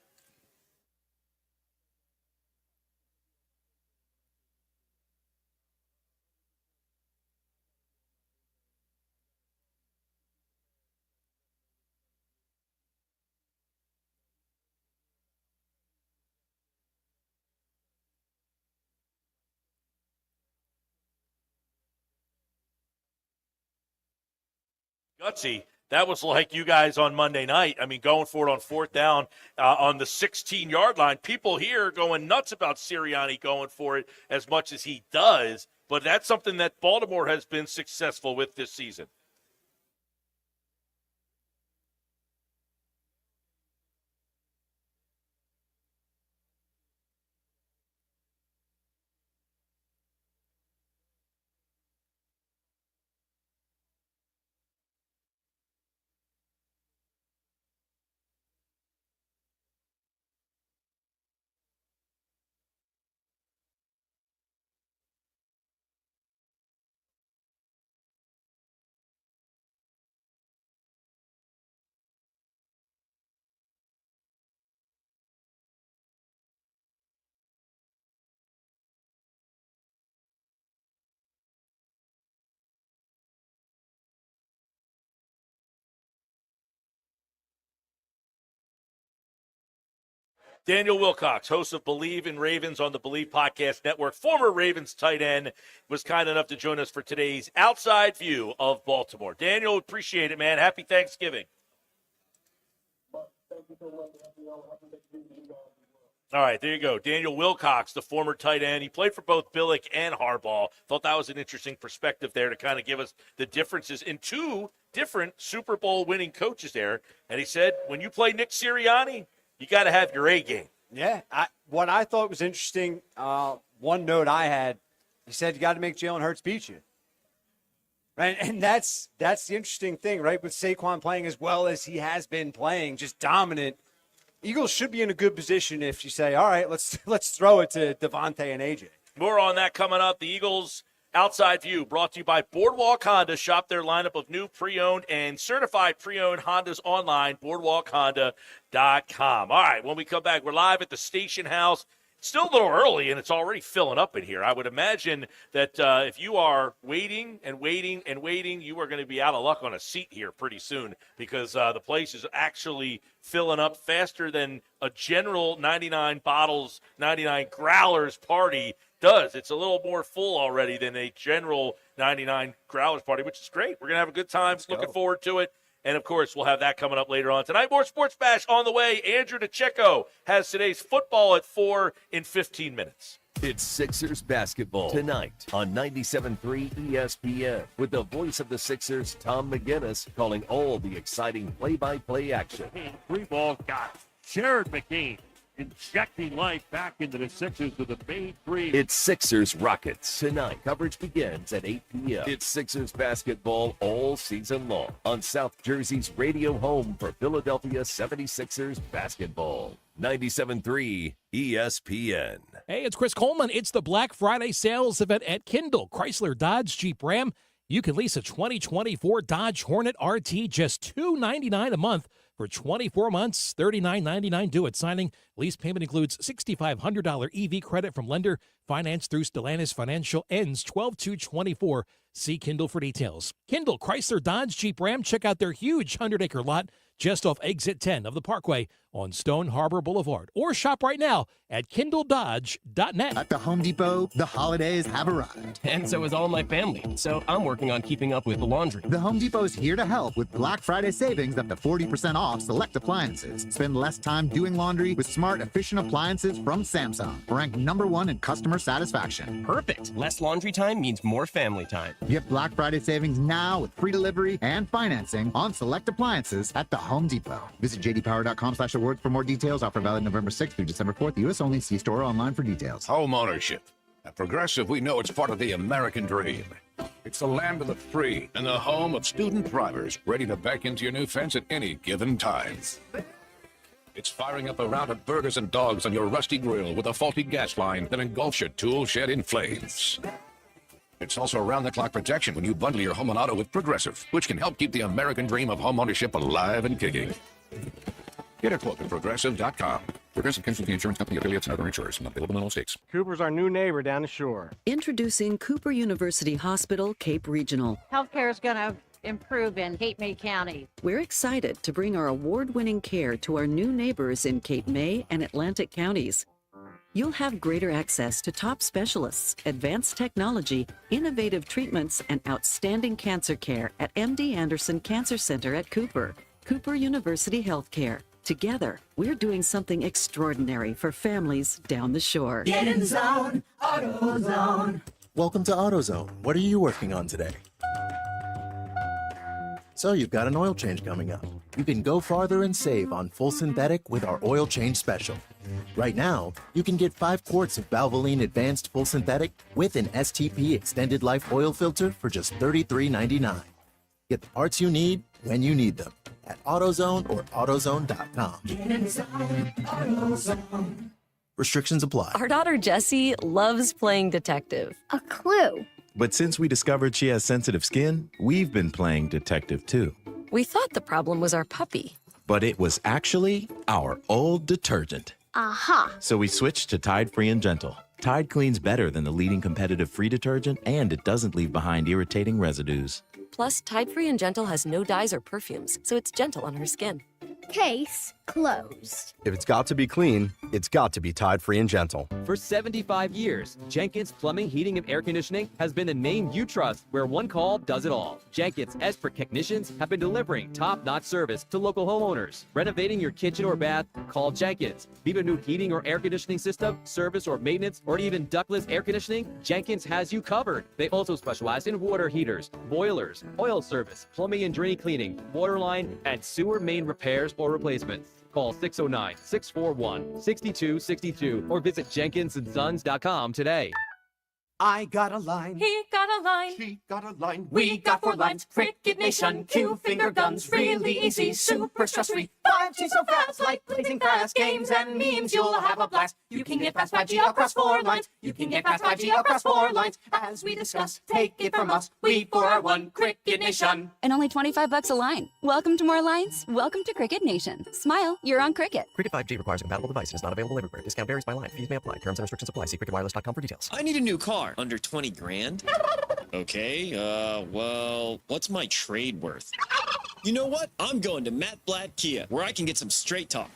Gutsy. That was like you guys on Monday night. I mean, going for it on fourth down on the 16-yard line. People here going nuts about Sirianni going for it as much as he does, but that's something that Baltimore has been successful with this season. Daniel Wilcox, host of Believe in Ravens on the Believe Podcast Network, former Ravens tight end, was kind enough to join us for today's Outside View of Baltimore. Daniel, appreciate it, man. Happy Thanksgiving. All right, there you go. Daniel Wilcox, the former tight end. He played for both Billick and Harbaugh. Thought that was an interesting perspective there to kind of give us the differences in two different Super Bowl winning coaches there. And he said, when you play Nick Sirianni, you got to have your A game. Yeah. What I thought was interesting, one note I had, he said you got to make Jalen Hurts beat you. Right? And that's the interesting thing, right? With Saquon playing as well as he has been playing, just dominant. Eagles should be in a good position if you say, all right, let's throw it to Devontae and AJ. More on that coming up. The Eagles Outside View brought to you by Boardwalk Honda. Shop their lineup of new pre-owned and certified pre-owned Hondas online, boardwalkhonda.com. All right, when we come back, we're live at the Station House. It's still a little early, and it's already filling up in here. I would imagine that if you are waiting and waiting and waiting, you are going to be out of luck on a seat here pretty soon because the place is actually filling up faster than a general 99 bottles, 99 Growlers party does. It's a little more full already than a general 99 Growlers party, which is great. We're going to have a good time. Looking forward to it. And, of course, we'll have that coming up later on tonight. More Sports Bash on the way. Andrew DeCecco has today's football at 4 in 15 minutes. It's Sixers basketball tonight on 97.3 ESPN with the voice of the Sixers, Tom McGinnis, calling all the exciting play-by-play action. Three ball got Jared McCain injecting life back into the Sixers with a made three. It's Sixers Rockets tonight. Coverage begins at 8 p.m. It's Sixers basketball all season long on South Jersey's radio home for Philadelphia 76ers basketball. 97.3 ESPN. Hey, it's Chris Coleman. It's the Black Friday sales event at Kindle. Chrysler, Dodge, Jeep, Ram, You can lease a 2024 Dodge Hornet RT just $299 a month for 24 months, $39.99 due at signing. Lease payment includes $6,500 EV credit from lender. Finance through Stellantis Financial ends 12/2/24. See Kindle for details. Kindle, Chrysler, Dodge, Jeep, Ram. Check out their huge 100-acre lot just off exit 10 of the Parkway on Stone Harbor Boulevard. Or shop right now at KindleDodge.net. At the Home Depot, the holidays have arrived. And so is all my family. So I'm working on keeping up with the laundry. The Home Depot is here to help with Black Friday savings up to 40% off select appliances. Spend less time doing laundry with smart, efficient appliances from Samsung, ranked #1 in customer satisfaction. Perfect. Less laundry time means more family time. Get Black Friday savings now with free delivery and financing on select appliances at the Home Depot. Visit jdpower.com/awards for more details. Offer valid November 6th through December 4th. U.S. only. See store or online for details. Home ownership. At Progressive, we know it's part of the American dream. It's the land of the free and the home of student drivers ready to back into your new fence at any given time. It's firing up a round of burgers and dogs on your rusty grill with a faulty gas line that engulfs your tool shed in flames. It's also round-the-clock protection when you bundle your home and auto with Progressive, which can help keep the American dream of home ownership alive and kicking. Get a quote at Progressive.com. Progressive Casualty Insurance Company, affiliates, and other insurers. Not available in all states. Cooper's our new neighbor down the shore. Introducing Cooper University Hospital, Cape Regional. Healthcare is going to improve in Cape May County. We're excited to bring our award-winning care to our new neighbors in Cape May and Atlantic counties. You'll have greater access to top specialists, advanced technology, innovative treatments, and outstanding cancer care at MD Anderson Cancer Center at Cooper. Cooper University Healthcare. Together, we're doing something extraordinary for families down the shore. Get in the zone, AutoZone. Welcome to AutoZone. What are you working on today? So you've got an oil change coming up. You can go farther and save on full synthetic with our oil change special. Right now, you can get 5 quarts of Valvoline Advanced Full Synthetic with an STP Extended Life Oil Filter for just $33.99. Get the parts you need when you need them at AutoZone or AutoZone.com. Get in the zone, AutoZone. Restrictions apply. Our daughter Jessie loves playing detective. A clue. But since we discovered she has sensitive skin, we've been playing detective too. We thought the problem was our puppy. But it was actually our old detergent. Aha. So we switched to Tide Free and Gentle. Tide cleans better than the leading competitive free detergent, and it doesn't leave behind irritating residues. Plus, Tide Free and Gentle has no dyes or perfumes, so it's gentle on her skin. Case closed. If it's got to be clean, it's got to be Tide Free and Gentle. For 75 years, Jenkins Plumbing, Heating, and Air Conditioning has been the name you trust, where one call does it all. Jenkins expert technicians have been delivering top-notch service to local homeowners. Renovating your kitchen or bath? Call Jenkins. Need a new heating or air conditioning system, service or maintenance, or even ductless air conditioning? Jenkins has you covered. They also specialize in water heaters, boilers, oil service, plumbing and drain cleaning, water line, and sewer main repairs or replacements. Call 609-641-6262 or visit jenkinsandsons.com today. I got a line. He got a line. She got a line. We got 4 lines. Cricket Nation. Q finger guns. Really easy. Super stress-free. 5G so fast. Like blazing fast. Games and memes. You'll have a blast. You can get past 5G across 4 lines. You can get past 5G across 4 lines. As we discuss, take it from us. We 4 are one. Cricket Nation. And only $25 a line. Welcome to more lines. Welcome to Cricket Nation. Smile, you're on Cricket. Cricket 5G requires a compatible device and is not available everywhere. Discount varies by line. Fees may apply. Terms and restrictions apply. See cricketwireless.com for details. I need a new car. Under 20 grand? Okay, well, what's my trade worth? You know what? I'm going to Matt Blatt Kia, where I can get some straight talk.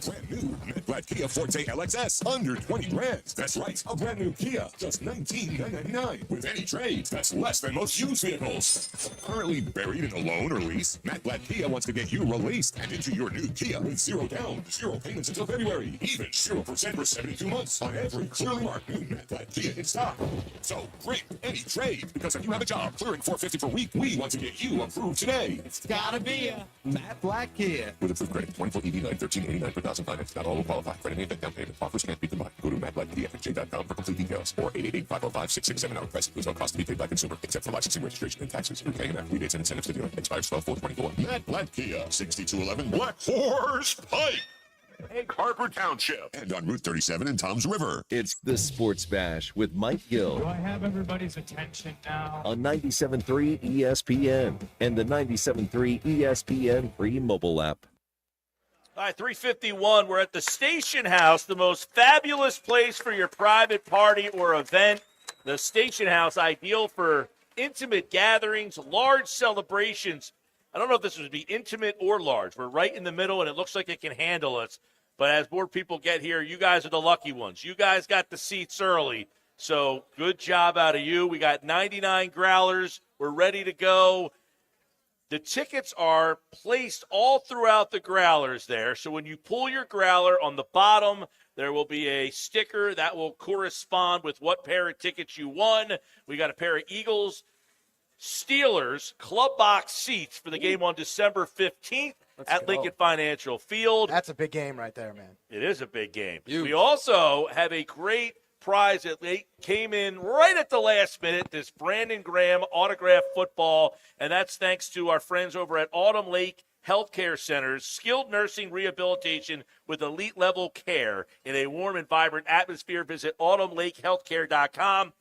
Brand new Matt Blatt Kia Forte LXS, under 20 grand. That's right, a brand new Kia, just $19,999. With any trades, that's less than most used vehicles. Currently buried in a loan or lease, Matt Blatt Kia wants to get you released and into your new Kia with 0 down, 0 payments until February, even 0% for 72 months on every clearly marked new Matt Blatt Kia in stock. So bring any trade, because if you have a job clearing $450 per week, we want to get you approved today. It's gotta be a Matt Blatt Kia. With approved credit, 24 EV9, $13.89 per thousand finance. Not all will qualify. Credit name, down payment. Offers can't be combined. Go to mattblackdfj.com for complete details, or 888-505-6670. Price includes no cost to be paid by consumer, except for licensing, registration, and taxes. Repaying and rebates and incentives to dealer. Expires 12/4/24. Matt Blatt Kia, 6211 Black Horse Pike. Egg Harbor Township, and on Route 37 in Toms River. It's the Sports Bash with Mike Gill. Do I have everybody's attention now? On 97.3 ESPN and the 97.3 ESPN free mobile app. All right, 3:51. We're at the Station House, the most fabulous place for your private party or event. The Station House, ideal for intimate gatherings, large celebrations. I don't know if this would be intimate or large. We're right in the middle, and it looks like it can handle us. But as more people get here, you guys are the lucky ones. You guys got the seats early, so good job out of you. We got 99 growlers. We're ready to go. The tickets are placed all throughout the growlers there. So when you pull your growler, on the bottom, there will be a sticker that will correspond with what pair of tickets you won. We got a pair of Eagles, Steelers, club box seats for the game on December 15th at Lincoln Financial Field. That's a big game right there, man. It is a big game. We also have a great prize that came in right at the last minute, this Brandon Graham autographed football, and that's thanks to our friends over at Autumn Lake Healthcare Centers, skilled nursing rehabilitation with elite level care in a warm and vibrant atmosphere. Visit autumnlakehealthcare.com.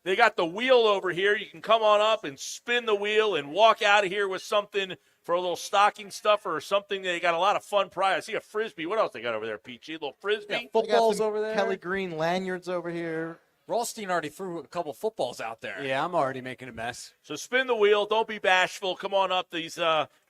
They got the wheel over here. You can come on up and spin the wheel and walk out of here with something for a little stocking stuffer or something. They got a lot of fun prize. I see a Frisbee. What else they got over there, Peachy? A little Frisbee? Yeah, footballs over there. Kelly Green lanyards over here. Rothstein already threw a couple footballs out there. Yeah, I'm already making a mess. So spin the wheel. Don't be bashful. Come on up. These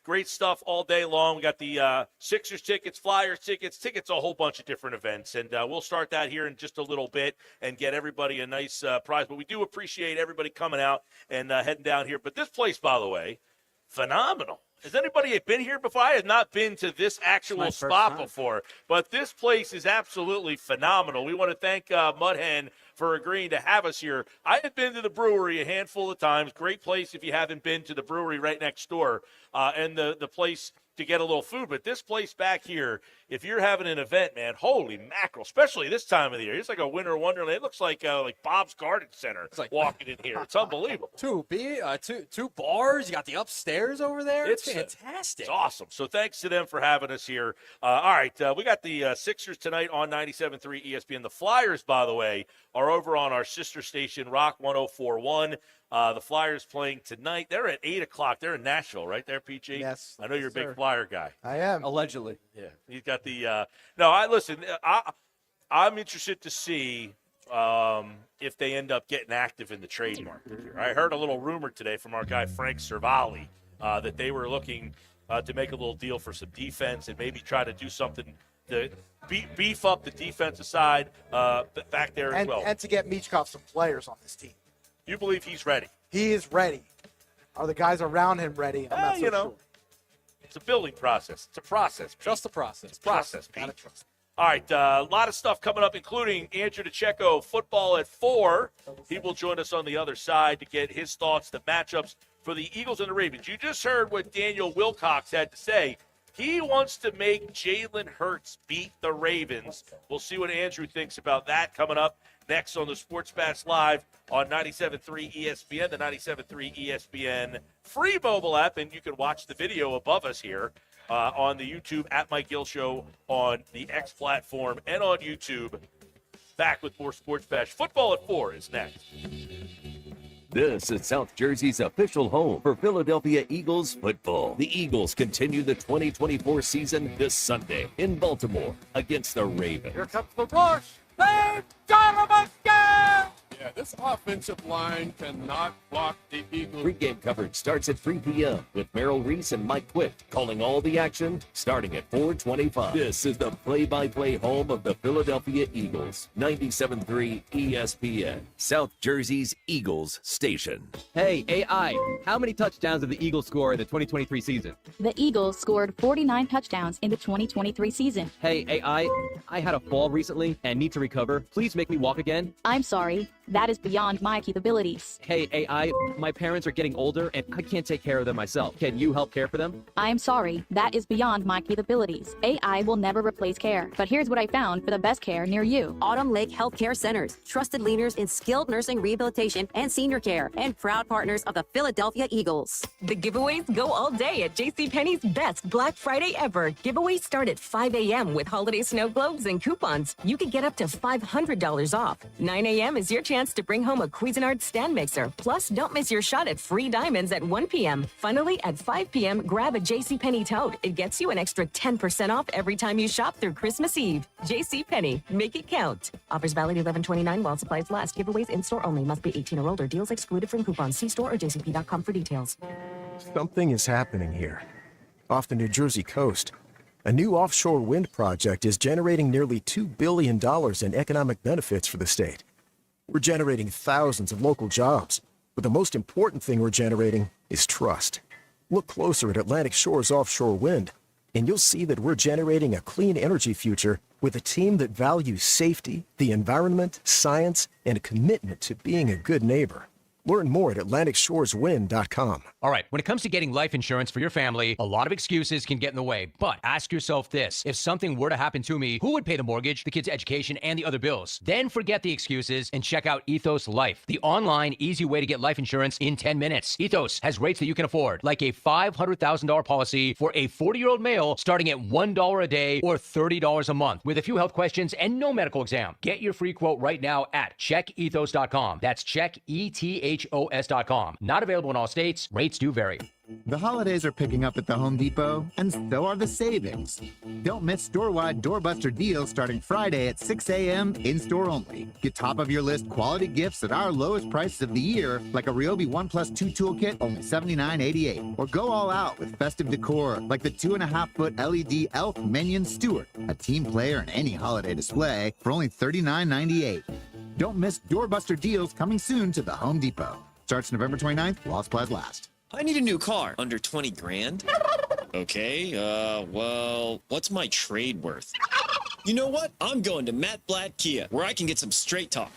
great stuff all day long. We got the Sixers tickets, Flyers tickets, a whole bunch of different events. And we'll start that here in just a little bit and get everybody a nice prize. But we do appreciate everybody coming out and heading down here. But this place, by the way, phenomenal. Has anybody been here before? I have not been to this actual spot before, but this place is absolutely phenomenal. We want to thank Mudhen for agreeing to have us here. I have been to the Brewery a handful of times. Great place if you haven't been to the Brewery right next door, and the place to get a little food. But this place back here, if you're having an event, man, holy mackerel, especially this time of the year. It's like a winter wonderland. It looks like Bob's Garden Center walking in here. It's unbelievable. Two bars. You got the upstairs over there. It's fantastic. It's awesome. So thanks to them for having us here. All right, we got the Sixers tonight on 97.3 ESPN. The Flyers, by the way, are over on our sister station, Rock 104.1. The Flyers playing tonight. They're at 8 o'clock. They're in Nashville, right there, PG? Yes. I know you're a big Flyer guy. I am. Allegedly. Yeah. He's got the I'm interested to see if they end up getting active in the trade market here. I heard a little rumor today from our guy Frank Cervalli that they were looking to make a little deal for some defense and maybe try to do something to beef up the defensive side back there as well. And to get Michkov some players on this team. You believe he's ready? He is ready. Are the guys around him ready? I'm not so sure. It's a building process. It's a process. Pete. Trust the process. It's a process, Pete. Gotta trust. All right, a lot of stuff coming up, including Andrew DeCecco, football at 4. He will join us on the other side to get his thoughts, the matchups for the Eagles and the Ravens. You just heard what Daniel Wilcox had to say. He wants to make Jalen Hurts beat the Ravens. We'll see what Andrew thinks about that coming up next on the Sports Bash Live on 97.3 ESPN, the 97.3 ESPN free mobile app, and you can watch the video above us here on the YouTube at Mike Gill Show on the X platform and on YouTube. Back with more Sports Bash. Football at 4 is next. This is South Jersey's official home for Philadelphia Eagles football. The Eagles continue the 2024 season this Sunday in Baltimore against the Ravens. Here comes the rush. They've got him again! Yeah, this offensive line cannot block the Eagles. Pre-game coverage starts at 3 p.m. with Merrill Reese and Mike Quick calling all the action starting at 4:25. This is the play-by-play home of the Philadelphia Eagles. 97.3 ESPN, South Jersey's Eagles station. Hey, AI, how many touchdowns did the Eagles score in the 2023 season? The Eagles scored 49 touchdowns in the 2023 season. Hey, AI, I had a fall recently and need to recover. Please make me walk again. I'm sorry. That is beyond my capabilities. Hey, AI, my parents are getting older and I can't take care of them myself. Can you help care for them? I am sorry, that is beyond my capabilities. AI will never replace care. But here's what I found for the best care near you. Autumn Lake Healthcare Centers, trusted leaders in skilled nursing rehabilitation and senior care, and proud partners of the Philadelphia Eagles. The giveaways go all day at JCPenney's best Black Friday ever. Giveaways start at 5 a.m. with holiday snow globes and coupons. You could get up to $500 off. 9 a.m. is your chance to bring home a Cuisinart stand mixer. Plus, don't miss your shot at free diamonds at 1 p.m. Finally, at 5 p.m., grab a JCPenney tote. It gets you an extra 10% off every time you shop through Christmas Eve. JCPenney, make it count. Offers valid 11/29 while supplies last. Giveaways in-store only. Must be 18 or older. Deals excluded from coupons. See store or jcp.com for details. Something is happening here. Off the New Jersey coast, a new offshore wind project is generating nearly $2 billion in economic benefits for the state. We're generating thousands of local jobs, but the most important thing we're generating is trust. Look closer at Atlantic Shore's offshore wind, and you'll see that we're generating a clean energy future with a team that values safety, the environment, science, and a commitment to being a good neighbor. Learn more at AtlanticShoresWind.com. All right, when it comes to getting life insurance for your family, a lot of excuses can get in the way. But ask yourself this: if something were to happen to me, who would pay the mortgage, the kids' education, and the other bills? Then forget the excuses and check out Ethos Life, the online, easy way to get life insurance in 10 minutes. Ethos has rates that you can afford, like a $500,000 policy for a 40-year-old male starting at $1 a day or $30 a month, with a few health questions and no medical exam. Get your free quote right now at checkethos.com. That's checkethos.com. Not available in all states. Rates do vary. The holidays are picking up at the Home Depot, and so are the savings. Don't miss store-wide doorbuster deals starting Friday at 6 a.m. in-store only. Get top-of-your-list quality gifts at our lowest prices of the year, like a Ryobi 1+2 toolkit, only $79.88. Or go all out with festive decor, like the 2.5-foot LED elf Minion Stewart, a team player in any holiday display, for only $39.98. Don't miss doorbuster deals coming soon to the Home Depot. Starts November 29th while supplies last. I need a new car. Under 20 grand? Okay, well, what's my trade worth? You know what? I'm going to Matt Blatt Kia, where I can get some straight talk.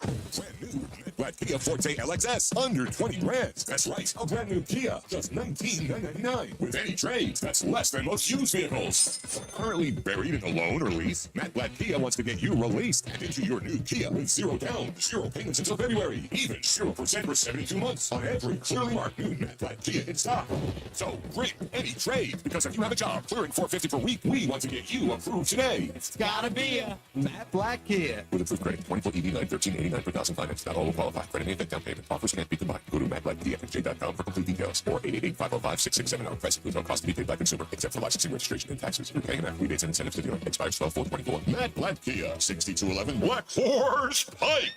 Brand new Matt Blatt Kia Forte LXS, under 20 grand. That's right, a brand new Kia, just $19,999. With any trades, that's less than most used vehicles. Currently buried in a loan or lease, Matt Blatt Kia wants to get you released and into your new Kia with zero down, zero payments until February, even 0% for 72 months on every clearly marked new Matt Blatt Kia in stock. So bring any trade, because if you have a job clearing $450 per week, we want to get you approved today. It's gotta be a Matt Blatt Kia. With approved credit, 24 EV9, $13.89 per thousand finance. Not all will qualify. Credit may affect down payment. Offers can't be combined. Go to mattblackkiafj.com for complete details, or 888-505-6670. Price includes no cost to be paid by consumer, except for licensing, registration, and taxes. Repaying after rebates and incentives to dealer. Expires 12/4/24. Matt Blatt Kia, 6211 Black Horse Pike,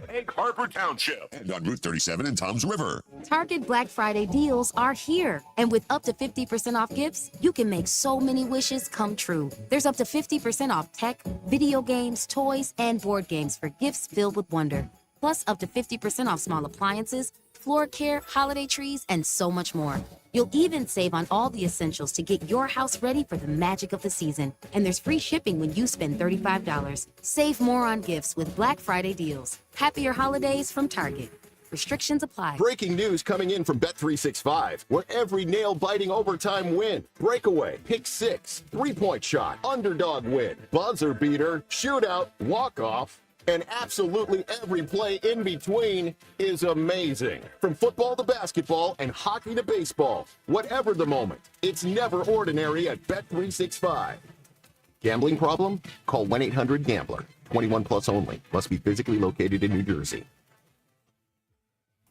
Egg Harbor Township, and on Route 37 in Toms River. Target Black Friday deals are here. And with up to 50% off gifts, you can make so many wishes come true. There's up to 50% off tech, video games, toys, and board games for gifts filled with wonder. Plus up to 50% off small appliances, floor care, holiday trees, and so much more. You'll even save on all the essentials to get your house ready for the magic of the season. And there's free shipping when you spend $35. Save more on gifts with Black Friday deals. Happier holidays from Target. Restrictions apply. Breaking news coming in from Bet365, where every nail-biting overtime win, breakaway, pick six, three-point shot, underdog win, buzzer beater, shootout, walk-off, and absolutely every play in between is amazing. From football to basketball and hockey to baseball, whatever the moment, it's never ordinary at Bet365. Gambling problem? Call 1-800-GAMBLER. 21 plus only. Must be physically located in New Jersey.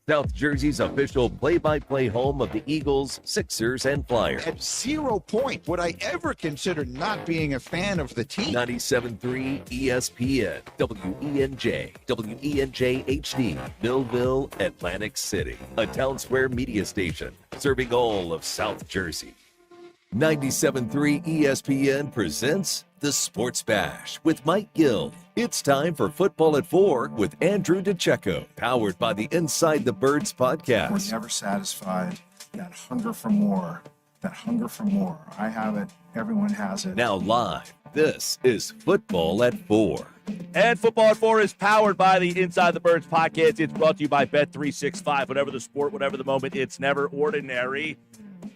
South Jersey's official play-by-play home of the Eagles, Sixers, and Flyers. At 0 point would I ever consider not being a fan of the team. 97.3 ESPN, WENJ, WENJ HD, Millville, Atlantic City. A Town Square media station serving all of South Jersey. 97.3 ESPN presents The Sports Bash with Mike Gill. It's time for Football at 4 with Andrew DeCecco, powered by the Inside the Birds podcast. We're never satisfied. That hunger for more. That hunger for more. I have it. Everyone has it. Now live, this is Football at 4. And Football at 4 is powered by the Inside the Birds podcast. It's brought to you by Bet365. Whatever the sport, whatever the moment, it's never ordinary.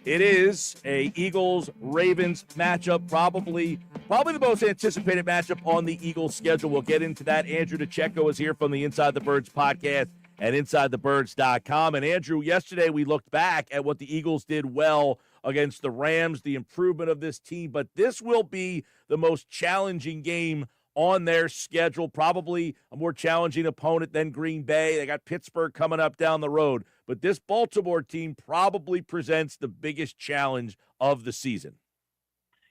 It is a Eagles-Ravens matchup, probably the most anticipated matchup on the Eagles schedule. We'll get into that. Andrew DeCecco is here from the Inside the Birds podcast at InsideTheBirds.com. And Andrew, yesterday we looked back at what the Eagles did well against the Rams, the improvement of this team, but this will be the most challenging game on their schedule, probably a more challenging opponent than Green Bay. They got Pittsburgh coming up down the road, but this Baltimore team probably presents the biggest challenge of the season.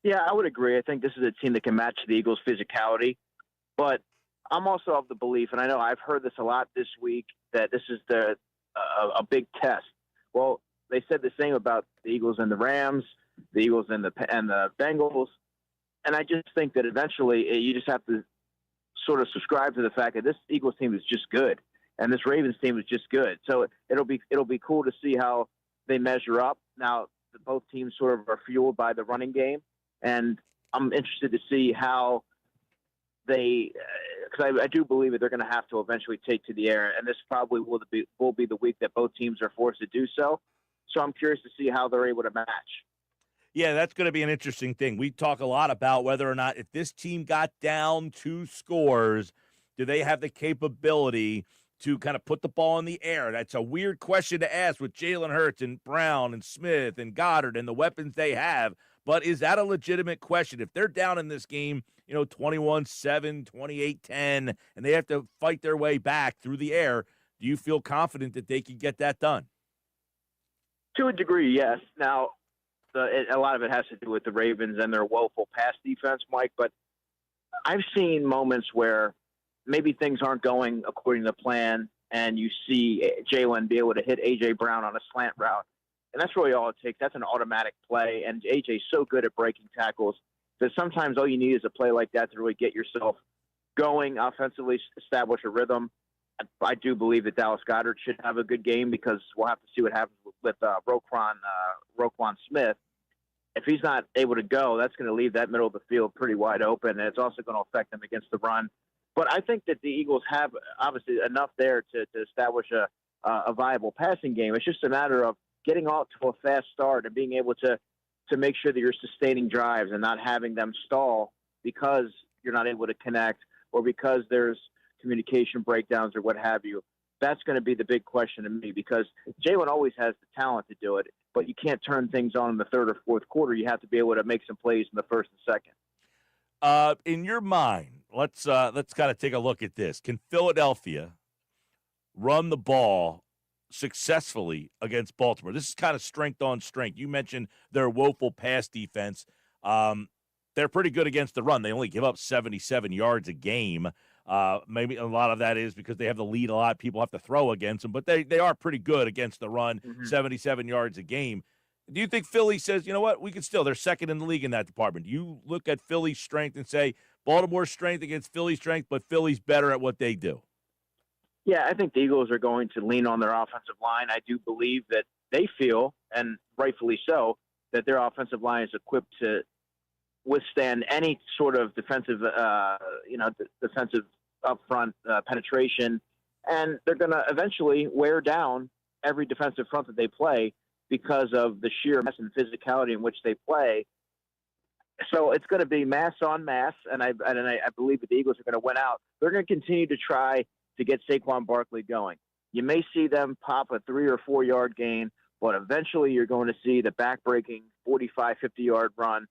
Yeah, I would agree. I think this is a team that can match the Eagles' physicality, but I'm also of the belief, and I know I've heard this a lot this week, that this is a big test. Well, they said the same about the Eagles and the Rams, the Eagles and the Bengals. And I just think that eventually you just have to sort of subscribe to the fact that this Eagles team is just good, and this Ravens team is just good. So it'll be cool to see how they measure up. Now, both teams sort of are fueled by the running game, and I'm interested to see how they, because I do believe that they're going to have to eventually take to the air, and this probably will be the week that both teams are forced to do so. So I'm curious to see how they're able to match. Yeah, that's going to be an interesting thing. We talk a lot about whether or not if this team got down 2 scores, do they have the capability to kind of put the ball in the air? That's a weird question to ask with Jalen Hurts and Brown and Smith and Goddard and the weapons they have. But is that a legitimate question? If they're down in this game, 21-7, 28-10, and they have to fight their way back through the air, do you feel confident that they can get that done? To a degree, yes. Now, a lot of it has to do with the Ravens and their woeful pass defense, Mike, but I've seen moments where maybe things aren't going according to plan, and you see Jalen be able to hit A.J. Brown on a slant route, and that's really all it takes. That's an automatic play, and A.J.'s so good at breaking tackles that sometimes all you need is a play like that to really get yourself going offensively, establish a rhythm. I do believe that Dallas Goedert should have a good game because we'll have to see what happens with Roquan Smith. If he's not able to go, that's going to leave that middle of the field pretty wide open, and it's also going to affect them against the run. But I think that the Eagles have obviously enough there to establish a viable passing game. It's just a matter of getting off to a fast start and being able to make sure that you're sustaining drives and not having them stall because you're not able to connect or because there's communication breakdowns or what have you. That's going to be the big question to me because Jalen always has the talent to do it, but you can't turn things on in the third or fourth quarter. You have to be able to make some plays in the first and second. In your mind, let's kind of take a look at this. Can Philadelphia run the ball successfully against Baltimore? This is kind of strength on strength. You mentioned their woeful pass defense. They're pretty good against the run. They only give up 77 yards a game. Maybe a lot of that is because they have the lead a lot. People have to throw against them, but they are pretty good against the run, 77 yards a game. Do you think Philly says, you know what, we can still, they're second in the league in that department? Do you look at Philly's strength and say Baltimore's strength against Philly's strength, but Philly's better at what they do? Yeah, I think the Eagles are going to lean on their offensive line. I do believe that they feel, and rightfully so, that their offensive line is equipped to withstand any sort of defensive, defensive upfront penetration, and they're going to eventually wear down every defensive front that they play because of the sheer mass and physicality in which they play. So it's going to be mass on mass, and I believe that the Eagles are going to win out. They're going to continue to try to get Saquon Barkley going. You may see them pop a 3 or 4 yard gain, but eventually you're going to see the backbreaking 45, 50-yard run.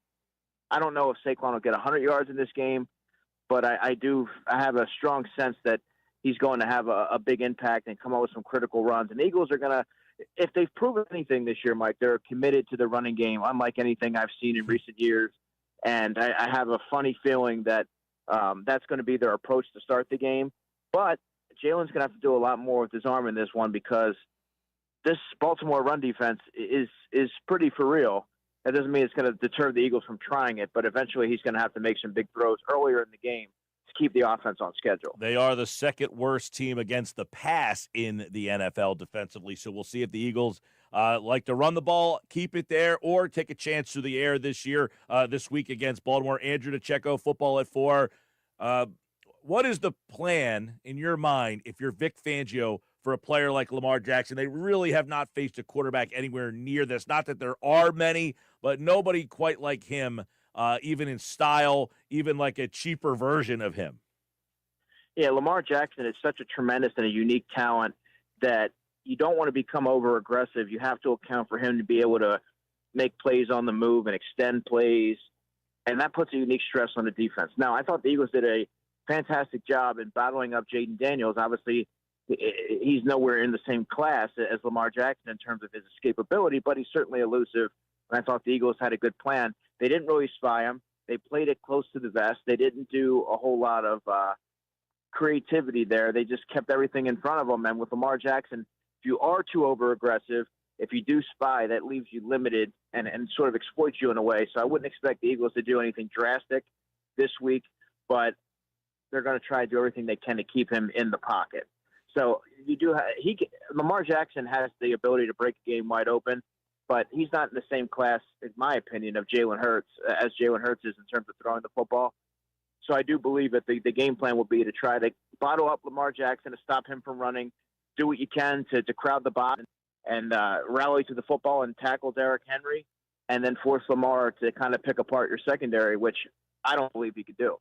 I don't know if Saquon will get 100 yards in this game, but I have a strong sense that he's going to have a big impact and come up with some critical runs. And the Eagles are going to, if they've proven anything this year, Mike, they're committed to the running game, unlike anything I've seen in recent years. And I have a funny feeling that that's going to be their approach to start the game. But Jalen's going to have to do a lot more with his arm in this one because this Baltimore run defense is pretty for real. That doesn't mean it's going to deter the Eagles from trying it, but eventually he's going to have to make some big throws earlier in the game to keep the offense on schedule. They are the second worst team against the pass in the NFL defensively, so we'll see if the Eagles like to run the ball, keep it there, or take a chance through the air this week against Baltimore. Andrew DeCecco, Football at 4. what is the plan in your mind if you're Vic Fangio for a player like Lamar Jackson? They really have not faced a quarterback anywhere near this. Not that there are many, but nobody quite like him, even in style, even like a cheaper version of him. Yeah, Lamar Jackson is such a tremendous and a unique talent that you don't want to become over-aggressive. You have to account for him to be able to make plays on the move and extend plays, and that puts a unique stress on the defense. Now, I thought the Eagles did a fantastic job in battling up Jaden Daniels. Obviously, he's nowhere in the same class as Lamar Jackson in terms of his escapability, but he's certainly elusive, and I thought the Eagles had a good plan. They didn't really spy him. They played it close to the vest. They didn't do a whole lot of creativity there. They just kept everything in front of them, and with Lamar Jackson, if you are too over-aggressive, if you do spy, that leaves you limited and sort of exploits you in a way. So I wouldn't expect the Eagles to do anything drastic this week, but they're going to try to do everything they can to keep him in the pocket. So you do Lamar Jackson has the ability to break a game wide open, but he's not in the same class, in my opinion, of Jalen Hurts as Jalen Hurts is in terms of throwing the football. So I do believe that the game plan will be to try to bottle up Lamar Jackson, to stop him from running, do what you can to crowd the box and rally to the football and tackle Derrick Henry, and then force Lamar to kind of pick apart your secondary, which I don't believe he could do.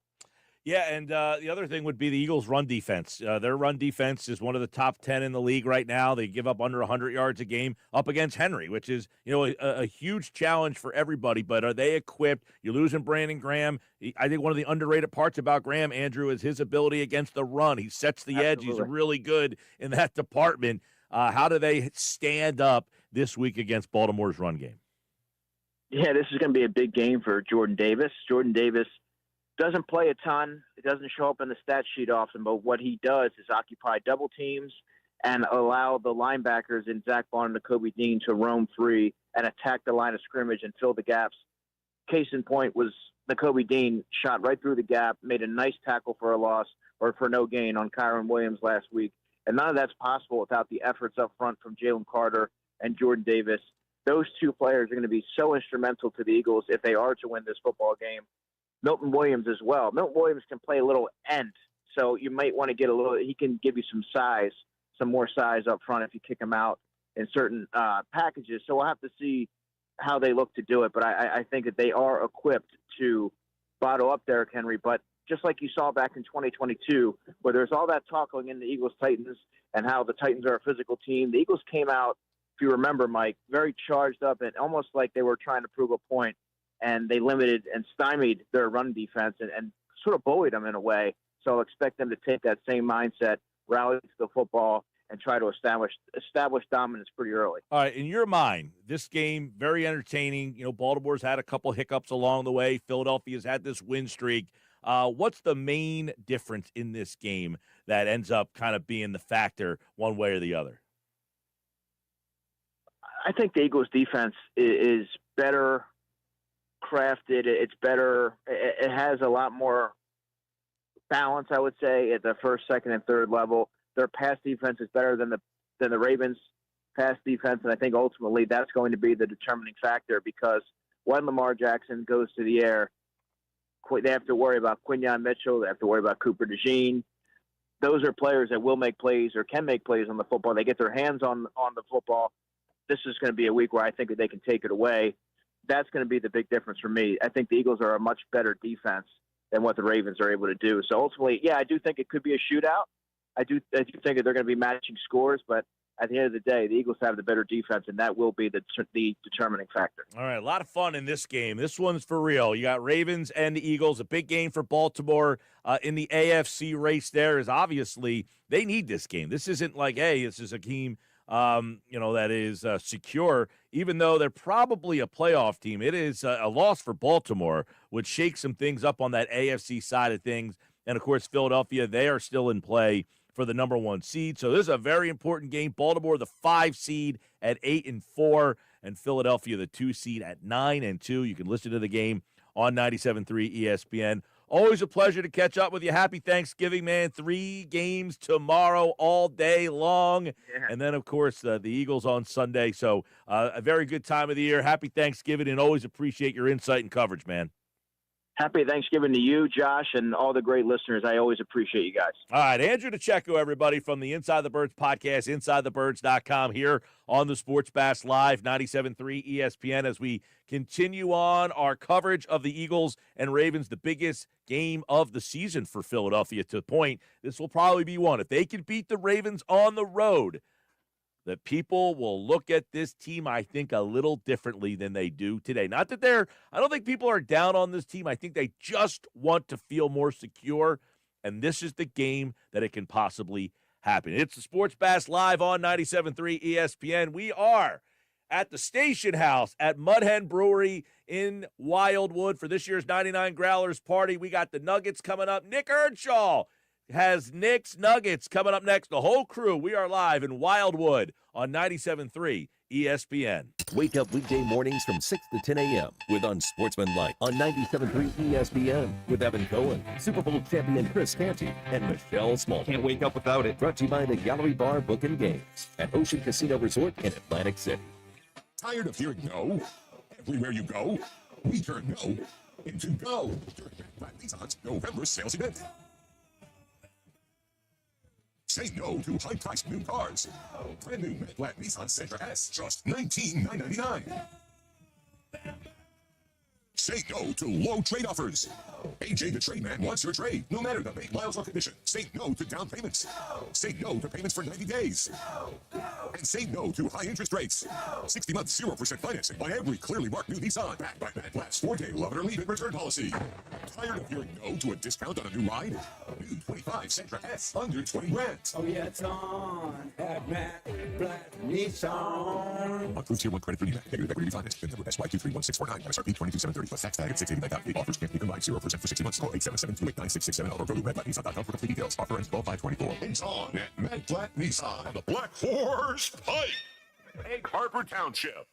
Yeah, and the other thing would be the Eagles' run defense. Their run defense is one of the top 10 in the league right now. They give up under 100 yards a game up against Henry, which is a huge challenge for everybody. But are they equipped? You're losing Brandon Graham. I think one of the underrated parts about Graham, Andrew, is his ability against the run. He sets the edge. He's really good in that department. How do they stand up this week against Baltimore's run game? Yeah, this is going to be a big game for Jordan Davis. Jordan Davis doesn't play a ton. It doesn't show up in the stat sheet often, but what he does is occupy double teams and allow the linebackers in Zach Bond and Nakobe Dean to roam free and attack the line of scrimmage and fill the gaps. Case in point was Nakobe Dean shot right through the gap, made a nice tackle for a loss or for no gain on Kyron Williams last week. And none of that's possible without the efforts up front from Jalen Carter and Jordan Davis. Those two players are going to be so instrumental to the Eagles if they are to win this football game. Milton Williams as well. Milton Williams can play a little end, so you might want to get he can give you some size, some more size up front if you kick him out in certain packages. So we'll have to see how they look to do it, but I think that they are equipped to bottle up Derrick Henry. But just like you saw back in 2022, where there's all that talk going in the Eagles-Titans and how the Titans are a physical team, the Eagles came out, if you remember, Mike, very charged up and almost like they were trying to prove a point. And they limited and stymied their run defense and sort of bullied them in a way. So I'll expect them to take that same mindset, rally to the football, and try to establish dominance pretty early. All right, in your mind, this game, very entertaining. Baltimore's had a couple hiccups along the way. Philadelphia's had this win streak. What's the main difference in this game that ends up kind of being the factor one way or the other? I think the Eagles' defense is better crafted. It's better. It has a lot more balance, I would say, at the first, second, and third level. Their pass defense is better than the Ravens' pass defense, and I think ultimately that's going to be the determining factor because when Lamar Jackson goes to the air, they have to worry about Quinyon Mitchell. They have to worry about Cooper DeJean. Those are players that will make plays or can make plays on the football. They get their hands on the football. This is going to be a week where I think that they can take it away. That's going to be the big difference for me. I think the Eagles are a much better defense than what the Ravens are able to do. So ultimately, yeah, I do think it could be a shootout. I do think that they're going to be matching scores, but at the end of the day, the Eagles have the better defense, and that will be the determining factor. All right, a lot of fun in this game. This one's for real. You got Ravens and the Eagles, a big game for Baltimore in the AFC race. There is obviously they need this game. This isn't like, hey, this is a team that is secure, even though they're probably a playoff team. It is a loss for Baltimore, which shakes some things up on that AFC side of things. And, of course, Philadelphia, they are still in play for the number 1 seed. So this is a very important game. Baltimore, the 5 seed at 8-4, and Philadelphia, the 2 seed at 9-2. You can listen to the game on 97.3 ESPN. Always a pleasure to catch up with you. Happy Thanksgiving, man. 3 games tomorrow all day long. Yeah. And then, of course, the Eagles on Sunday. So a very good time of the year. Happy Thanksgiving, and always appreciate your insight and coverage, man. Happy Thanksgiving to you, Josh, and all the great listeners. I always appreciate you guys. All right, Andrew DeCecco, everybody, from the Inside the Birds podcast, InsideTheBirds.com, here on the Sports Bass Live, 97.3 ESPN, as we continue on our coverage of the Eagles and Ravens, the biggest game of the season for Philadelphia. To the point, this will probably be one. If they can beat the Ravens on the road, that people will look at this team, I think, a little differently than they do today. Not that I don't think people are down on this team. I think they just want to feel more secure, and this is the game that it can possibly happen. It's the Sports Bass Live on 97.3 ESPN. We are at the Station House at Mudhen Brewery in Wildwood for this year's 99 Growlers party. We got the Nuggets coming up. Nick Earnshaw has Nick's Nuggets coming up next. The whole crew, we are live in Wildwood on 97.3 ESPN. Wake up weekday mornings from 6 to 10 a.m. with Unsportsmanlike on 97.3 ESPN with Evan Cohen, Super Bowl champion Chris Canty, and Michelle Small. Can't wake up without it. Brought to you by the Gallery Bar Book and Games at Ocean Casino Resort in Atlantic City. Tired of hearing no? Everywhere you go, we turn no into go during Black Nissan's November sales event. Say no to high-priced new cars. Brand new Matte Black Nissan Sentra S, just $19,999. Say no to low trade offers. AJ the Trade Man wants your trade, no matter the make, miles, or condition. Say no to down payments. Say no to payments for 90 days. And say no to high interest rates. 60 months, 0% financing on every clearly marked new Nissan. Backed by Matt Black's 4-day love it or leave it return policy. Tired of hearing no to a discount on a new ride? New 25 Sentra S, under 20 grand. Oh yeah, it's on at Matt Black Nissan. Approved Tier 1 credit for NEMAC. Negative equity refinance. Number SY231649. MSRP 22,730 plus tax tag at $689.50. Offers can't be combined. 0% for 60 months. Call 877-289-6667. Or go to MattBlackNissan.com for complete details. Offer ends 12/5/24. It's on at Matt Black Nissan. The Black Horse Pipe. Egg Harbor Township.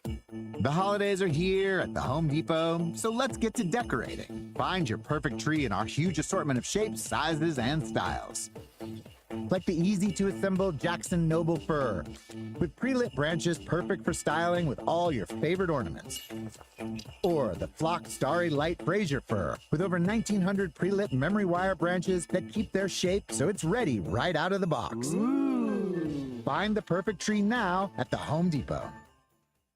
The holidays are here at the Home Depot, so let's get to decorating. Find your perfect tree in our huge assortment of shapes, sizes, and styles. Like the easy-to-assemble Jackson Noble Fir, with pre-lit branches perfect for styling with all your favorite ornaments. Or the Flock Starry Light Fraser Fir, with over 1,900 pre-lit memory wire branches that keep their shape so it's ready right out of the box. Find the perfect tree now at the Home Depot.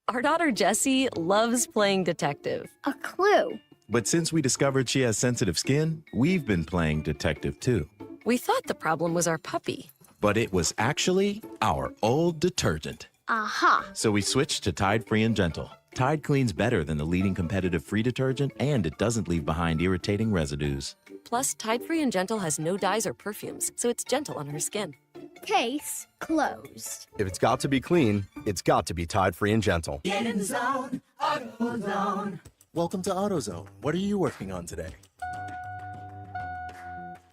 Our daughter Jessie loves playing detective. A clue. But since we discovered she has sensitive skin, we've been playing detective too. We thought the problem was our puppy. But it was actually our old detergent. Aha. So we switched to Tide Free and Gentle. Tide cleans better than the leading competitive free detergent, and it doesn't leave behind irritating residues. Plus, Tide Free and Gentle has no dyes or perfumes, so it's gentle on her skin. Case closed. If it's got to be clean, it's got to be Tide Free and Gentle. Get in the zone, AutoZone. Welcome to AutoZone. What are you working on today?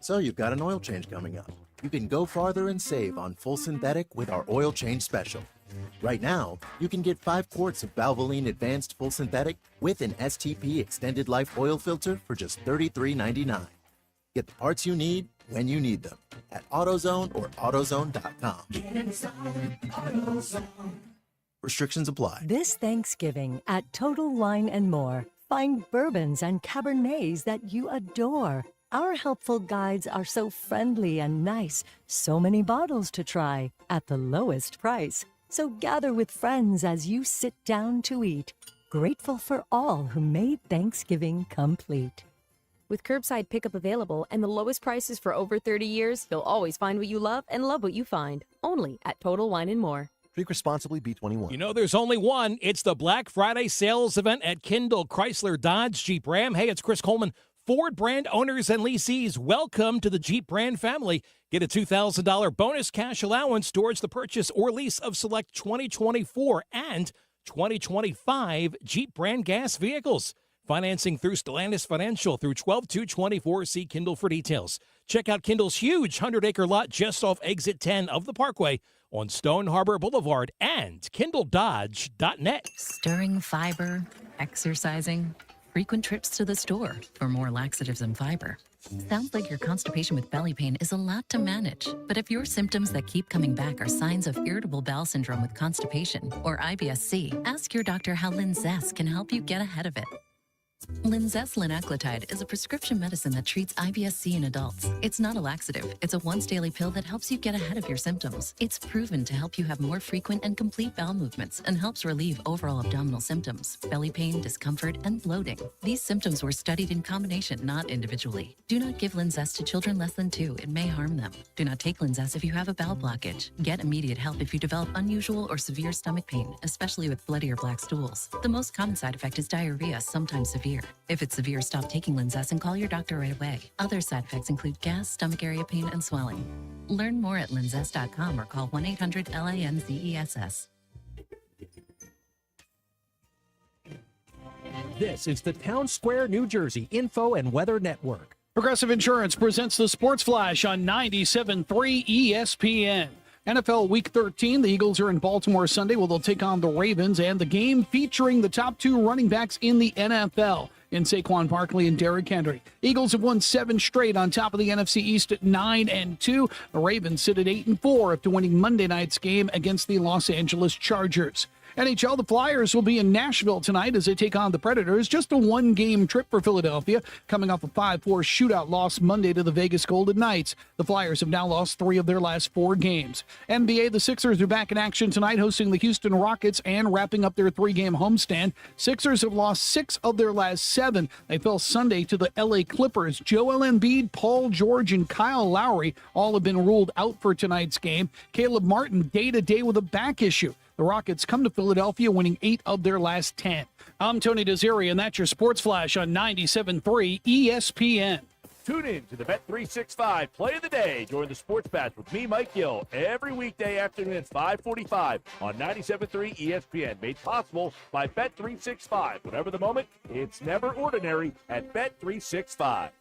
So you've got an oil change coming up. You can go farther and save on full synthetic with our oil change special. Right now, you can get 5 quarts of Valvoline Advanced Full Synthetic with an STP Extended Life Oil Filter for just $33.99. Get the parts you need when you need them at AutoZone or AutoZone.com. Get in the zone, AutoZone. Restrictions apply. This Thanksgiving at Total Wine & More, find bourbons and Cabernets that you adore. Our helpful guides are so friendly and nice. So many bottles to try at the lowest price. So gather with friends as you sit down to eat. Grateful for all who made Thanksgiving complete. With curbside pickup available and the lowest prices for over 30 years, you'll always find what you love and love what you find. Only at Total Wine & More. Drink responsibly, B21. You know, there's only one. It's the Black Friday sales event at Kindle, Chrysler, Dodge, Jeep, Ram. Hey, it's Chris Coleman. Ford brand owners and lessees, welcome to the Jeep brand family. Get a $2,000 bonus cash allowance towards the purchase or lease of select 2024 and 2025 Jeep brand gas vehicles. Financing through Stellantis Financial through 12/2/24. See Kindle for details. Check out Kindle's huge 100-acre lot just off exit 10 of the Parkway on Stone Harbor Boulevard and KindleDodge.net. Stirring fiber, exercising, frequent trips to the store for more laxatives and fiber. Sounds like your constipation with belly pain is a lot to manage. But if your symptoms that keep coming back are signs of irritable bowel syndrome with constipation or IBS-C, ask your doctor how Linzess can help you get ahead of it. Linzess linaclotide is a prescription medicine that treats IBS-C in adults. It's not a laxative. It's a once-daily pill that helps you get ahead of your symptoms. It's proven to help you have more frequent and complete bowel movements and helps relieve overall abdominal symptoms, belly pain, discomfort, and bloating. These symptoms were studied in combination, not individually. Do not give Linzess to children less than 2. It may harm them. Do not take Linzess if you have a bowel blockage. Get immediate help if you develop unusual or severe stomach pain, especially with bloody or black stools. The most common side effect is diarrhea, sometimes severe. If it's severe, stop taking Linzess and call your doctor right away. Other side effects include gas, stomach area pain, and swelling. Learn more at linzess.com or call 1-800-LINZESS. This is the Town Square, New Jersey Info and Weather Network. Progressive Insurance presents the Sports Flash on 97.3 ESPN. NFL Week 13, the Eagles are in Baltimore Sunday where they'll take on the Ravens, and the game featuring the top 2 running backs in the NFL in Saquon Barkley and Derrick Henry. Eagles have won 7 straight on top of the NFC East at 9-2. The Ravens sit at 8-4 after winning Monday night's game against the Los Angeles Chargers. NHL, the Flyers will be in Nashville tonight as they take on the Predators. Just a 1-game trip for Philadelphia, coming off a 5-4 shootout loss Monday to the Vegas Golden Knights. The Flyers have now lost 3 of their last 4 games. NBA, the Sixers are back in action tonight, hosting the Houston Rockets and wrapping up their 3-game homestand. Sixers have lost 6 of their last 7. They fell Sunday to the LA Clippers. Joel Embiid, Paul George, and Kyle Lowry all have been ruled out for tonight's game. Caleb Martin day-to-day with a back issue. The Rockets come to Philadelphia, winning 8 of their last 10. I'm Tony Desiri, and that's your Sports Flash on 97.3 ESPN. Tune in to the Bet365 Play of the Day during the Sports Bash with me, Mike Gill, every weekday afternoon at 5:45 on 97.3 ESPN. Made possible by Bet365. Whatever the moment, it's never ordinary at Bet365.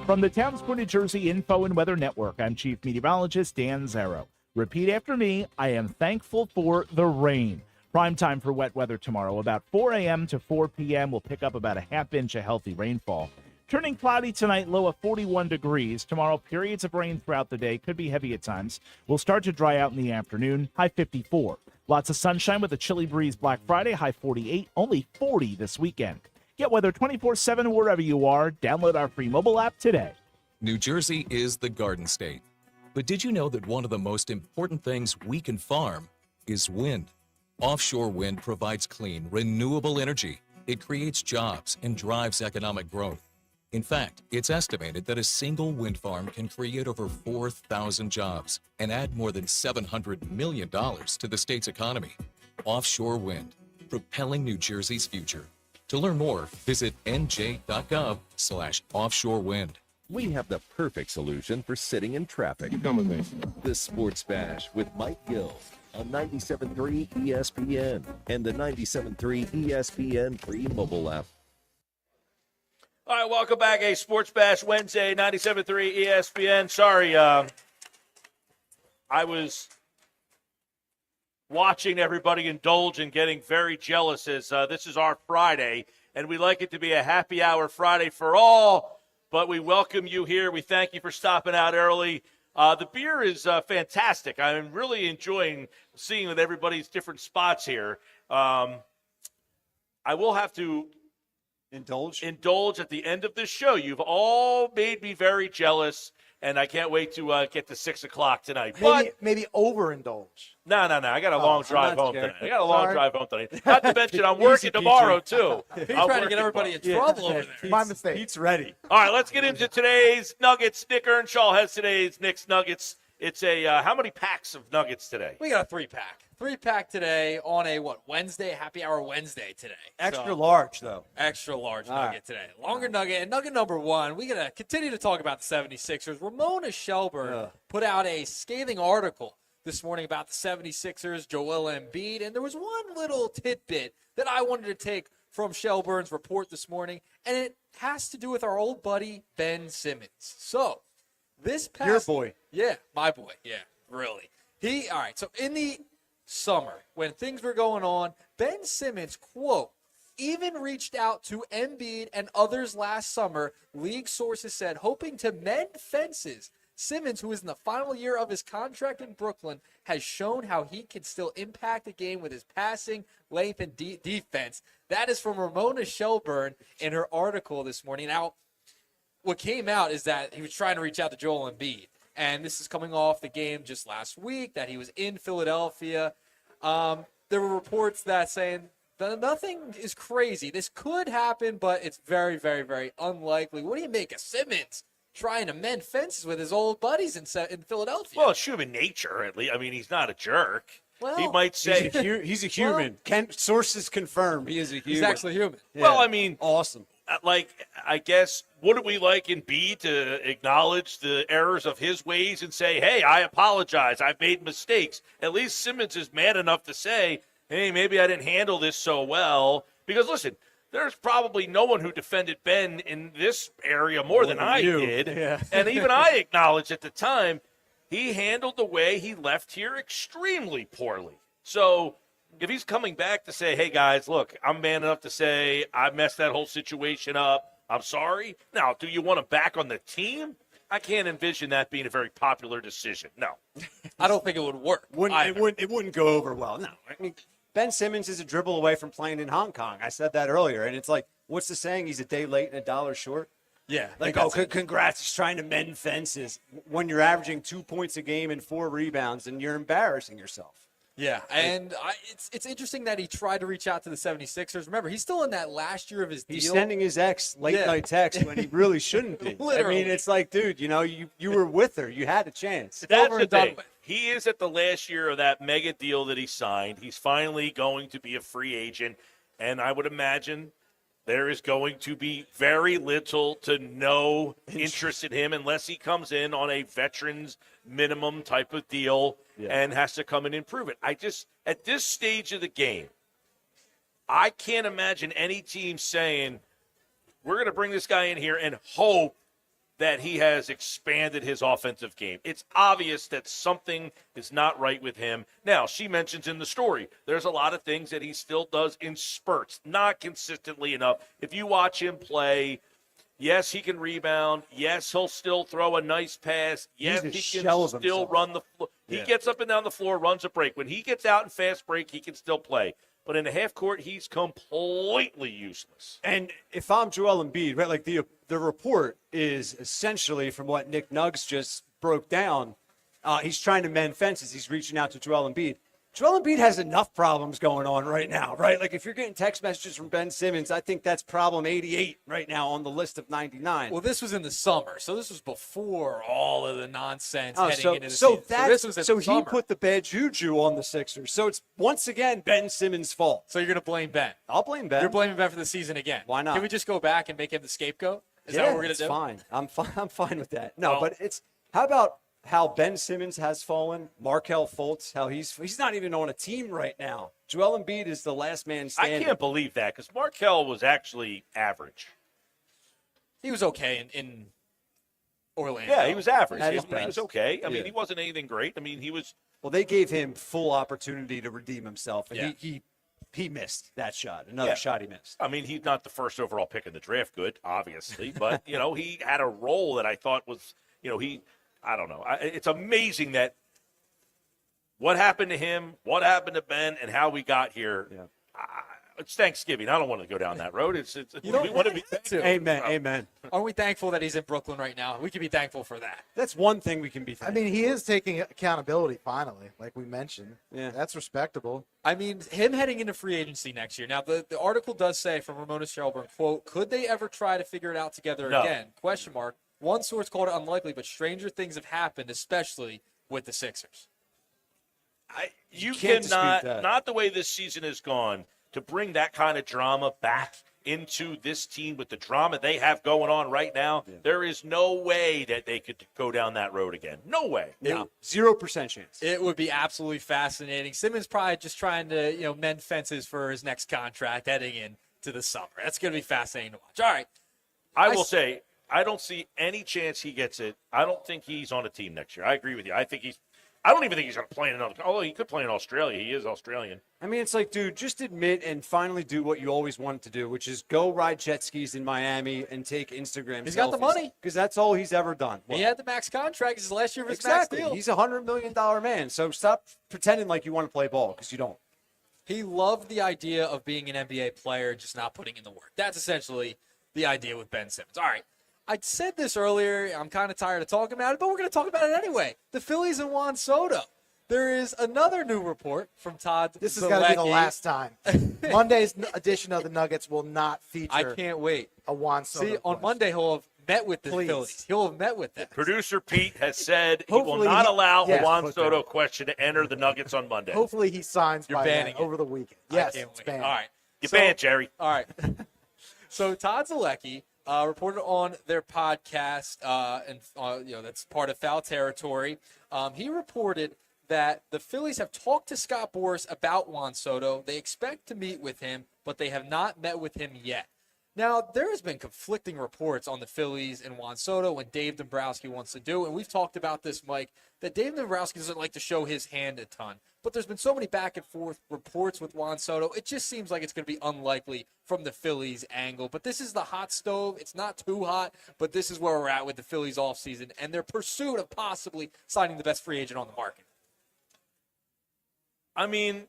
From the Town Square, New Jersey Info and Weather Network, I'm Chief Meteorologist Dan Zarrow. Repeat after me. I am thankful for the rain. Prime time for wet weather tomorrow. About 4 a.m. to 4 p.m. We'll pick up about a half inch of healthy rainfall. Turning cloudy tonight, low of 41 degrees. Tomorrow, periods of rain throughout the day. Could be heavy at times. Will start to dry out in the afternoon. High 54. Lots of sunshine with a chilly breeze Black Friday. High 48. Only 40 this weekend. Get weather 24/7 wherever you are. Download our free mobile app today. New Jersey is the Garden State. But did you know that one of the most important things we can farm is wind? Offshore wind provides clean, renewable energy. It creates jobs and drives economic growth. In fact, it's estimated that a single wind farm can create over 4,000 jobs and add more than $700 million to the state's economy. Offshore wind, propelling New Jersey's future. To learn more, visit nj.gov/offshore wind. We have the perfect solution for sitting in traffic. Come with me. The Sports Bash with Mike Gill on 97.3 ESPN and the 97.3 ESPN free mobile app. All right, welcome back. A Sports Bash Wednesday, 97.3 ESPN. Sorry, I was watching everybody indulge and getting very jealous as this is our Friday, and we like it to be a happy hour Friday for all. But we welcome you here. We thank you for stopping out early. The beer is fantastic. I'm really enjoying seeing with everybody's different spots here. I will have to indulge at the end of this show. You've all made me very jealous, and I can't wait to get to 6 o'clock tonight. Maybe overindulge. No. I got a long drive home tonight. Not to mention, I'm working tomorrow, too. He's trying to get everybody in trouble over there. My mistake. Pete's ready. All right, let's get into today's Nuggets. Nick Earnshaw has today's Knicks Nuggets. It's a how many packs of Nuggets today? We got a 3-pack. 3-pack today on a, Wednesday? Happy Hour Wednesday today. Extra large, though. Extra large nugget today. Longer nugget. And nugget number 1, we're going to continue to talk about the 76ers. Ramona Shelburne put out a scathing article this morning about the 76ers, Joel Embiid. And there was one little tidbit that I wanted to take from Shelburne's report this morning, and it has to do with our old buddy, Ben Simmons. So, this past... Your boy. Yeah, my boy. Yeah, really. All right, so in the summer, when things were going on, Ben Simmons, quote, even reached out to Embiid and others last summer, league sources said, hoping to mend fences Simmons, who is in the final year of his contract in Brooklyn, has shown how he can still impact the game with his passing, length, and defense. That is from Ramona Shelburne in her article this morning. Now, what came out is that he was trying to reach out to Joel Embiid, and this is coming off the game just last week that he was in Philadelphia. There were reports that saying that nothing is crazy. This could happen, but it's very, very, very unlikely. What do you make of Simmons trying to mend fences with his old buddies in Philadelphia? Well, it's human nature, at least. I mean, he's not a jerk. Well, he might say he's a human. Sources confirm he is a human. He's actually human. Yeah. Well, I mean, awesome. I guess, wouldn't we like Embiid to acknowledge the errors of his ways and say, hey, I apologize, I've made mistakes? At least Simmons is man enough to say, hey, maybe I didn't handle this so well. Because, listen, there's probably no one who defended Ben in this area more than I did. Yeah. And even I acknowledged at the time, he handled the way he left here extremely poorly. So if he's coming back to say, hey, guys, look, I'm man enough to say I messed that whole situation up, I'm sorry. Now, do you want him back on the team? I can't envision that being a very popular decision. No. I don't think it would work. It wouldn't go over well. No. I mean, Ben Simmons is a dribble away from playing in Hong Kong. I said that earlier. And it's like, what's the saying? He's a day late and a dollar short. Yeah. Like, congrats. He's trying to mend fences. When you're averaging 2 points a game and 4 rebounds, and you're embarrassing yourself. Yeah, and it's interesting that he tried to reach out to the 76ers. Remember, he's still in that last year of his deal. He's sending his ex late-night texts when he really shouldn't be. Literally. I mean, it's like, dude, you were with her. You had a chance. That's the thing. He is at the last year of that mega deal that he signed. He's finally going to be a free agent, and I would imagine there is going to be very little to no interest in him unless he comes in on a veterans minimum type of deal and has to come in and prove it. At this stage of the game, I can't imagine any team saying, we're going to bring this guy in here and hope that he has expanded his offensive game. It's obvious that something is not right with him. Now, she mentions in the story, there's a lot of things that he still does in spurts, not consistently enough. If you watch him play, yes, he can rebound. Yes, he'll still throw a nice pass. Yes, he can still run the floor. He gets up and down the floor, runs a break. When he gets out in fast break, he can still play. But in the half court, he's completely useless. And if I'm Joel Embiid, right, like the report is essentially from what Nick Nuggs just broke down. He's trying to mend fences. He's reaching out to Joel Embiid. Joel Embiid has enough problems going on right now, right? Like if you're getting text messages from Ben Simmons, I think that's problem 88 right now on the list of 99. Well, this was in the summer, so this was before all of the nonsense heading into the season. This was in the he summer. put the bad juju on the Sixers. So it's once again Ben Simmons' fault. So you're going to blame Ben? I'll blame Ben. You're blaming Ben for the season again. Why not? Can we just go back and make him the scapegoat? Is that what we're going to do? Fine. I'm fine with that. No, but it's how about how Ben Simmons has fallen, Markelle Fultz, how he's not even on a team right now. Joel Embiid is the last man standing. I can't believe that because Markelle was actually average. He was okay in Orlando. Yeah, he was average. At He his best. was okay. I mean, Yeah. he wasn't anything great. I mean, he was. Well, they gave him full opportunity to redeem himself, and Yeah. he missed that shot. Another shot he missed. I mean, he's not the first overall pick in the draft, good, obviously, but he had a role that I thought was, I don't know. It's amazing that what happened to him, what happened to Ben, and how we got here. Yeah. It's Thanksgiving. I don't want to go down that road. You don't want to be Amen. Aren't we thankful that he's in Brooklyn right now? We can be thankful for that. That's one thing we can be thankful. I mean, he is taking accountability finally, like we mentioned. Yeah. That's respectable. I mean, him heading into free agency next year. Now, the article does say from Ramona Shelburne, quote, could they ever try to figure it out together No. again? Question mark. One source called it unlikely, but stranger things have happened, especially with the Sixers. You can't cannot, dispute that. not the way this season has gone, to bring that kind of drama back into this team with the drama they have going on right now. Yeah. There is no way that they could go down that road again. No way. No, 0% chance. It would be absolutely fascinating. Simmons probably just trying to, mend fences for his next contract heading into the summer. That's going to be fascinating to watch. All right. I will say, I don't see any chance he gets it. I don't think he's on a team next year. I agree with you. I think I don't even think he's going to play in another. Although he could play in Australia, he is Australian. I mean, it's like, dude, just admit and finally do what you always wanted to do, which is go ride jet skis in Miami and take Instagram. He's got the money because that's all he's ever done. He had the max contract. It's his last year of his Exactly. max deal. He's $100 million man. So stop pretending like you want to play ball because you don't. He loved the idea of being an NBA player, just not putting in the work. That's essentially the idea with Ben Simmons. All right. I said this earlier. I'm kind of tired of talking about it, but we're going to talk about it anyway. The Phillies and Juan Soto. There is another new report from Todd. This is going to be the last time. Monday's edition of the Nuggets will not feature. I can't wait. A Juan Soto. See, on Monday he'll have met with the Phillies. He'll have met with them. Producer Pete has said he will not allow a Juan Soto question to enter the Nuggets on Monday. Hopefully he signs You're by banning over the weekend. Yes, it's banned. All right. You banned, Jerry. All right. So Todd Zalecki reported on their podcast, and that's part of Foul Territory. He reported that the Phillies have talked to Scott Boras about Juan Soto. They expect to meet with him, but they have not met with him yet. Now, there has been conflicting reports on the Phillies and Juan Soto and Dave Dombrowski wants to do, and we've talked about this, Mike, that Dave Dombrowski doesn't like to show his hand a ton. But there's been so many back and forth reports with Juan Soto, it just seems like it's going to be unlikely from the Phillies angle. But this is the hot stove. It's not too hot, but this is where we're at with the Phillies offseason and their pursuit of possibly signing the best free agent on the market. I mean,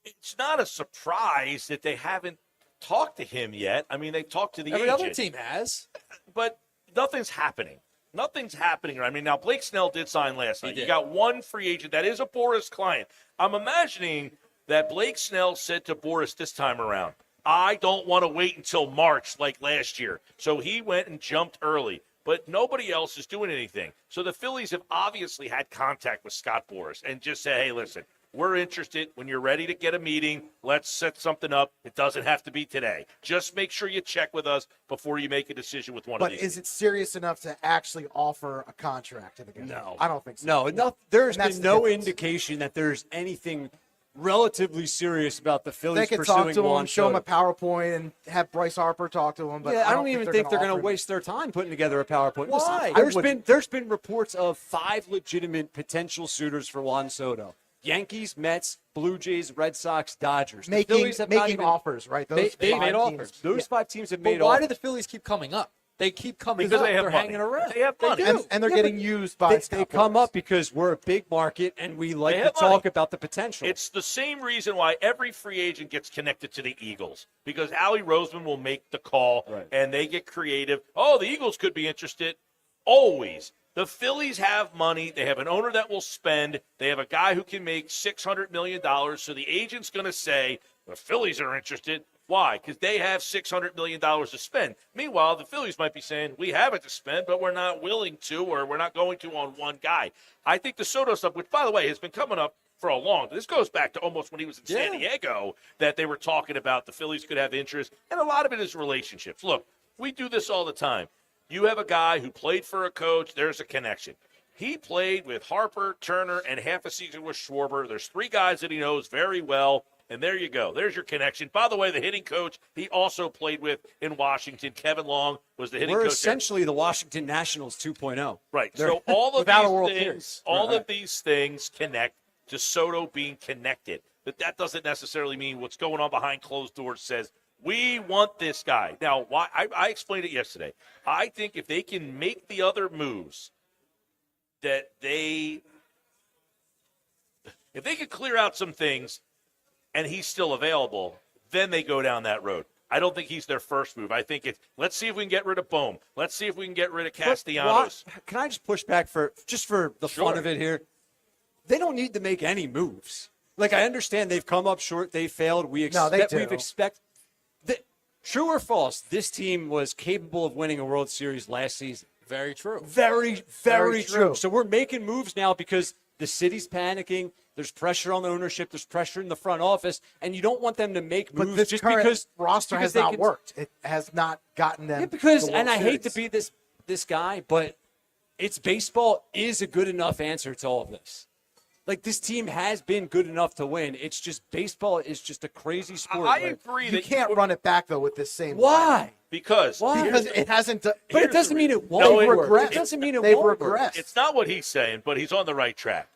it's not a surprise that they haven't talked to him yet. I mean, they talked to the Every agent. other team has. But nothing's happening. Nothing's happening. I mean, now Blake Snell did sign last night. You got one free agent that is a Boras client. I'm imagining that Blake Snell said to Boras this time around, I don't want to wait until March like last year. So he went and jumped early. But nobody else is doing anything. So the Phillies have obviously had contact with Scott Boras and just said, hey, listen, we're interested. When you're ready to get a meeting, let's set something up. It doesn't have to be today. Just make sure you check with us before you make a decision with one of these. But is it serious enough to actually offer a contract to the guy? No. I don't think so. No, there's been no indication that there's anything relatively serious about the Phillies They could pursuing talk to him, Juan show him Soto. a PowerPoint, and have Bryce Harper talk to him. But I don't even think they're going to offer him- waste their time putting together a PowerPoint. Why? Listen, there's been reports of 5 legitimate potential suitors for Juan Soto. Yankees, Mets, Blue Jays, Red Sox, Dodgers. The Phillies have not making even, offers, right? They've five made teams. offers. Those 5 teams have made But why offers. do the Phillies keep coming up? They keep coming Because up. they have They're money. hanging around. They have money. do. And they're getting used by They Scott come Boras. up because we're a big market and we like They to have talk money. about the potential. It's the same reason why every free agent gets connected to the Eagles, because Howie Roseman will make the call, and they get creative. Oh, the Eagles could be interested. Always. The Phillies have money. They have an owner that will spend. They have a guy who can make $600 million, so the agent's going to say, the Phillies are interested. Why? Because they have $600 million to spend. Meanwhile, the Phillies might be saying, we have it to spend, but we're not willing to, or we're not going to on one guy. I think the Soto stuff, which, by the way, has been coming up for a long time. This goes back to almost when he was in San Diego, that they were talking about the Phillies could have interest, and a lot of it is relationships. Look, we do this all the time. You have a guy who played for a coach, there's a connection. He played with Harper, Turner, and half a season with Schwarber. There's 3 guys that he knows very well. And there you go. There's your connection. By the way, the hitting coach he also played with in Washington, Kevin Long, was the hitting We're coach. essentially the Washington Nationals 2.0. Right. They're So all of without a these World things, Series. all Right. of these things connect to Soto being connected. But that doesn't necessarily mean what's going on behind closed doors says we want this guy. Now, why? I explained it yesterday. I think if they can make the other moves that if they could clear out some things and he's still available, then they go down that road. I don't think he's their first move. I think it's, let's see if we can get rid of Bohm. Let's see if we can get rid of Castellanos. Can I just push back for the fun of it here? They don't need to make any moves. Like, I understand they've come up short, they failed. We've expect. True or false? This team was capable of winning a World Series last season. Very true. Very true. So we're making moves now because the city's panicking. There's pressure on the ownership. There's pressure in the front office, and you don't want them to make moves But this just current because roster because has they not can- worked. It has not gotten them. Yeah, because to the and World I hate to Series. be this guy, but it's baseball is a good enough answer to all of this. Like, this team has been good enough to win. It's just baseball is just a crazy sport. I where agree You that can't run it back though with this same. Why? Because Because it hasn't. But it doesn't mean it won't No, work. regressed. It doesn't mean it They've won't work. regressed. It's not what he's saying, but he's on the right track.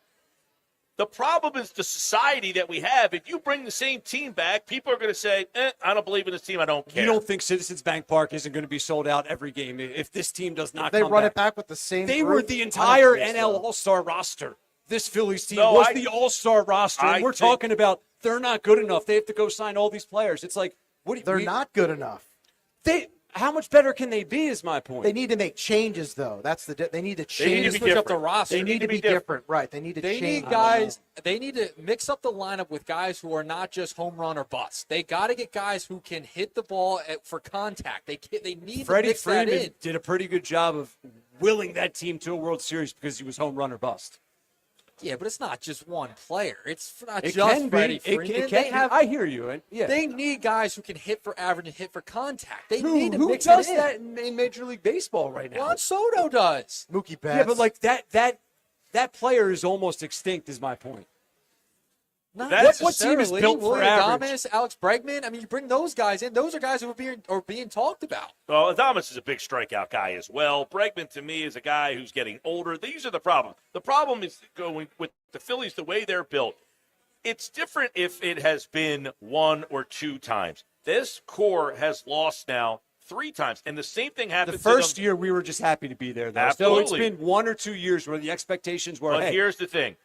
The problem is the society that we have. If you bring the same team back, people are going to say, I don't believe in this team. I don't care. You don't think Citizens Bank Park isn't going to be sold out every game if this team does not They come run back? it back with the same They group? were the I don't entire think NL so. All-Star roster. This Phillies team No, was I- the All-Star roster. And I we're think- talking about they're not good enough. They have to go sign all these players. It's like, They're not good enough. How much better can they be is my point. They need to make changes, though. That's they need to change. They need to be switch up the different. roster. They need to be different. Right. They need to They change. need guys. They need to mix up the lineup with guys who are not just home run or bust. They got to get guys who can hit the ball for contact. They need Freddie to mix that Freeman in. did a pretty good job of willing that team to a World Series because he was home run or bust. Yeah, but it's not just one player. It's not It just can be. Freddie It Freeman. can be. I hear you. Yeah. They need guys who can hit for average and hit for contact. They Who need to mix does it in. that in Major League Baseball right now? Juan Soto does. Mookie Betts. Yeah, but like that player is almost extinct. Is my point. Not What team is necessarily. built for William average? Adames, Alex Bregman. I mean, you bring those guys in. Those are guys who are being talked about. Well, Adames is a big strikeout guy as well. Bregman, to me, is a guy who's getting older. These are the problem. The problem is going with the Phillies, the way they're built. It's different if it has been one or two times. This core has lost now 3 times, and the same thing happened The first to them. year we were just happy to be there, though. Absolutely. So it's been 1 or 2 years where the expectations were. But Hey, here's the thing.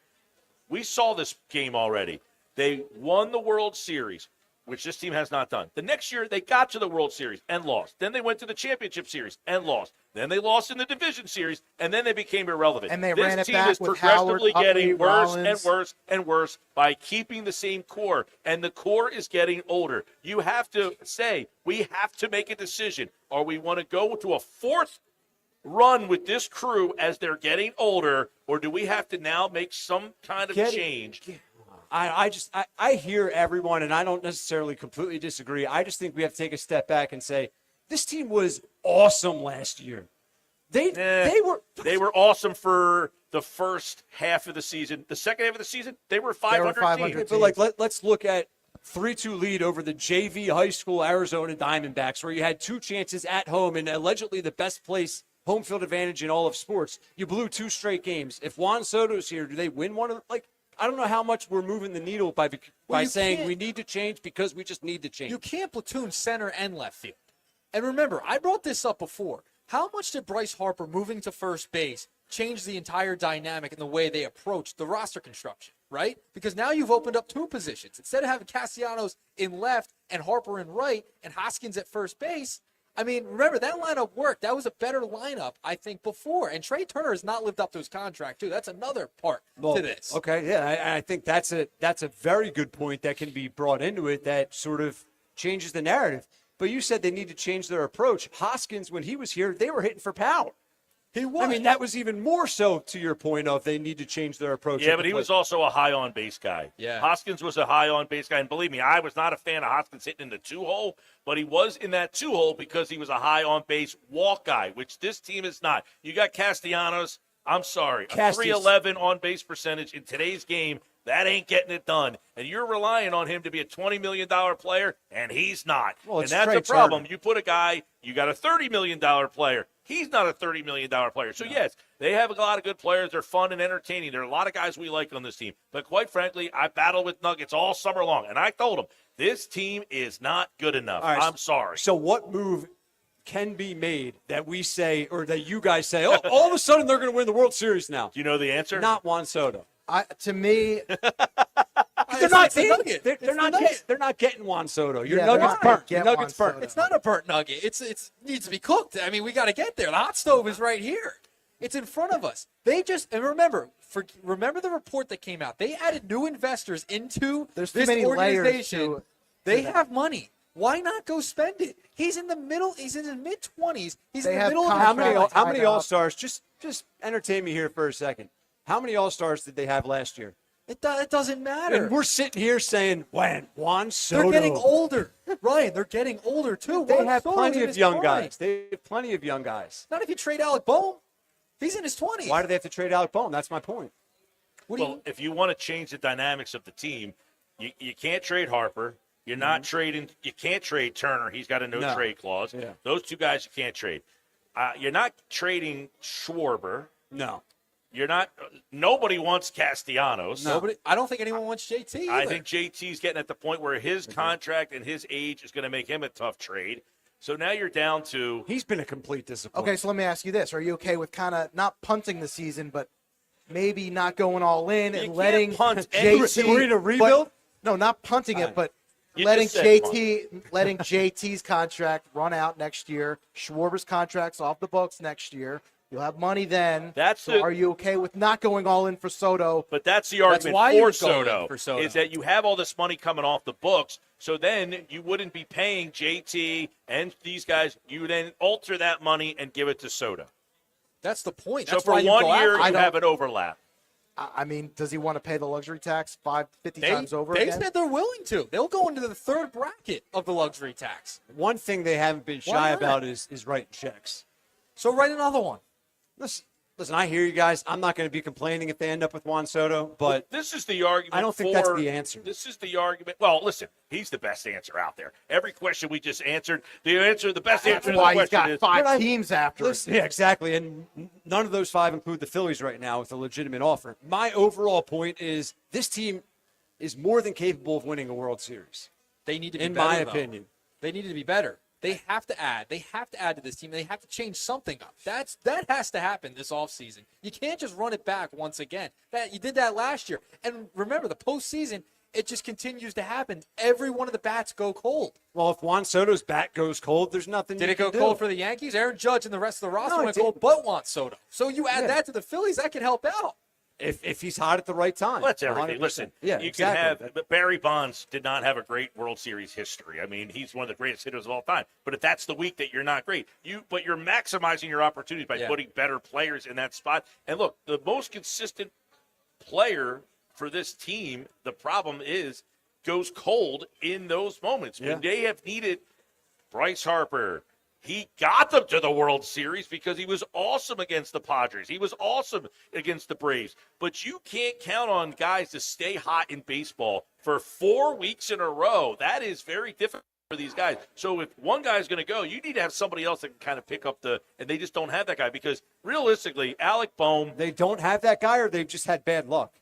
We saw this game already. They won the World Series, which this team has not done. The next year, they got to the World Series and lost. Then they went to the Championship Series and lost. Then they lost in the Division Series, and then they became irrelevant. And they this ran it team back is with progressively Howard, getting Utley, worse Rollins. and worse and worse by keeping the same core. And the core is getting older. You have to say, we have to make a decision. Or we want to go to a 4th run with this crew as they're getting older, or do we have to now make some kind of change? I hear everyone, and I don't necessarily completely disagree. I just think we have to take a step back and say this team was awesome last year. They were awesome for the first half of the season. The second half of the season, they were 500 team. But like, let's look at 3-2 lead over the JV high school Arizona Diamondbacks, where you had 2 chances at home and allegedly the best place home field advantage in all of sports. You blew 2 straight games. If Juan Soto's here, do they win one of the, I don't know how much we're moving the needle by saying we need to change because we just need to change. You can't platoon center and left field. And remember, I brought this up before. How much did Bryce Harper moving to first base change the entire dynamic and the way they approached the roster construction, right? Because now you've opened up 2 positions. Instead of having Castellanos in left and Harper in right and Hoskins at first base, I mean, remember, that lineup worked. That was a better lineup, I think, before. And Trey Turner has not lived up to his contract, too. That's another part to this. Okay, yeah, I think that's a very good point that can be brought into it that sort of changes the narrative. But you said they need to change their approach. Hoskins, when he was here, they were hitting for power. He was. I mean, that was even more so to your point of they need to change their approach. Yeah, but he was also a high on base guy. Yeah. Hoskins was a high on base guy. And believe me, I was not a fan of Hoskins hitting in the 2-hole, but he was in that 2-hole because he was a high on base walk guy, which this team is not. You got Castellanos. I'm sorry. A 311 on base percentage in today's game. That ain't getting it done. And you're relying on him to be a $20 million player, and he's not. Well, and it's that's Trey a problem. Turner. You put a guy, you got a $30 million player. He's not a $30 million player. So, yes, they have a lot of good players. They're fun and entertaining. There are a lot of guys we like on this team. But quite frankly, I battled with Nuggets all summer long. And I told them, this team is not good enough. All right, I'm sorry. So what move can be made that we say or that you guys say, oh, all of a sudden they're going to win the World Series now? Do you know the answer? Not Juan Soto. To me, They're not getting Juan Soto. Your Nuggets burnt. Your Nuggets burnt. It's not a burnt nugget. It needs to be cooked. I mean, we got to get there. The hot stove is right here. It's in front of us. And remember the report that came out. They added new investors into There's too this many layers organization. to They that. have money. Why not go spend it? He's in the middle. He's in his mid-20s. He's in the middle of how many All-Stars? Just entertain me here for a second. How many All-Stars did they have last year? It doesn't matter. And we're sitting here saying, when Juan Soto. They're getting older. Ryan, they're getting older, too. They Juan have Soto's plenty in of his young prime. guys. They have plenty of young guys. Not if you trade Alec Boehm. He's in his 20s. Why do they have to trade Alec Boehm? That's my point. If you want to change the dynamics of the team, you can't trade Harper. You're not trading. You can't trade Turner. He's got a no-trade clause. Yeah. Those 2 guys you can't trade. You're not trading Schwarber. No. You're not. Nobody wants Castellanos. Nobody. I don't think anyone wants JT either. I think JT's getting at the point where his contract and his age is going to make him a tough trade. So now you're down to. He's been a complete disappointment. Okay, so let me ask you this: are you okay with kind of not punting the season, but maybe not going all in and letting JT? We're in a rebuild. No, not punting it, but You letting just said letting JT's contract run out next year. Schwarber's contract's off the books next year. You'll have money then. Are you okay with not going all in for Soto? But that's the argument for Soto, is that you have all this money coming off the books, so then you wouldn't be paying JT and these guys. You then alter that money and give it to Soto. That's the point. So That's for why you 1 go year, after you it. have an overlap. I mean, does he want to pay the luxury tax 50 times over They again? said they're willing to. They'll go into the third bracket of the luxury tax. One thing they haven't been Why shy not? about is writing checks. So write another one. Listen, I hear you guys. I'm not going to be complaining if they end up with Juan Soto, but this is the argument. I don't think that's the answer. This is the argument. Well, listen, he's the best answer out there. Every question we just answered, the best answer to the why he's question got is 5 teams after us. Yeah, exactly. And none of those 5 include the Phillies right now with a legitimate offer. My overall point is this team is more than capable of winning a World Series. They need to be in better, my though. opinion. They need to be better. They have to add. They have to add to this team. They have to change something up. That has to happen this offseason. You can't just run it back once again. You did that last year. And remember, the postseason, it just continues to happen. Every one of the bats go cold. Well, if Juan Soto's bat goes cold, there's nothing Did you it go can cold do. for the Yankees? Aaron Judge and the rest of the roster No, it went cold, didn't. but Juan Soto. So you add that to the Phillies, that can help out. If he's hot at the right time. Well, that's everything. 100%. Listen, yeah, you exactly. can have but Barry Bonds did not have a great World Series history. I mean, he's one of the greatest hitters of all time. But if that's the week that you're not great, but you're maximizing your opportunities by putting better players in that spot. And look, the most consistent player for this team, the problem is, goes cold in those moments when they have needed Bryce Harper. He got them to the World Series because he was awesome against the Padres. He was awesome against the Braves. But you can't count on guys to stay hot in baseball for 4 weeks in a row. That is very difficult for these guys. So if one guy's going to go, you need to have somebody else that can kind of pick up and they just don't have that guy because realistically, Alec Bohm. They don't have that guy or they've just had bad luck.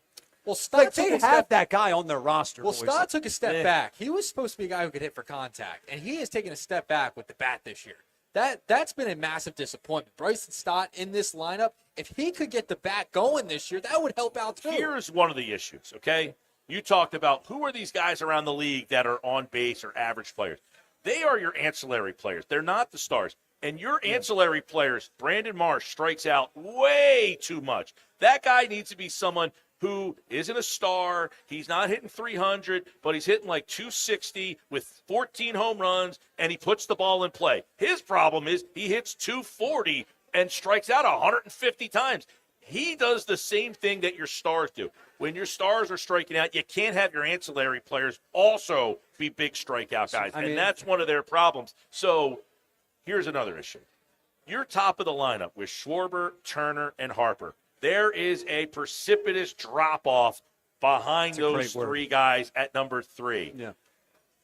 Well, Stott they have that guy on their roster. Well, boys. Stott took a step back. He was supposed to be a guy who could hit for contact, and he has taken a step back with the bat this year. That's been a massive disappointment. Bryson Stott in this lineup, if he could get the bat going this year, that would help out too. Here's one of the issues, okay? You talked about who are these guys around the league that are on base or average players. They are your ancillary players. They're not the stars. And your ancillary players, Brandon Marsh strikes out way too much. That guy needs to be someone who isn't a star. He's not hitting 300, but he's hitting like 260 with 14 home runs, and he puts the ball in play. His problem is he hits 240 and strikes out 150 times. He does the same thing that your stars do. When your stars are striking out, you can't have your ancillary players also be big strikeout guys, and that's one of their problems. So here's another issue. You're top of the lineup with Schwarber, Turner, and Harper. There is a precipitous drop-off behind those 3 guys at number 3. Yeah.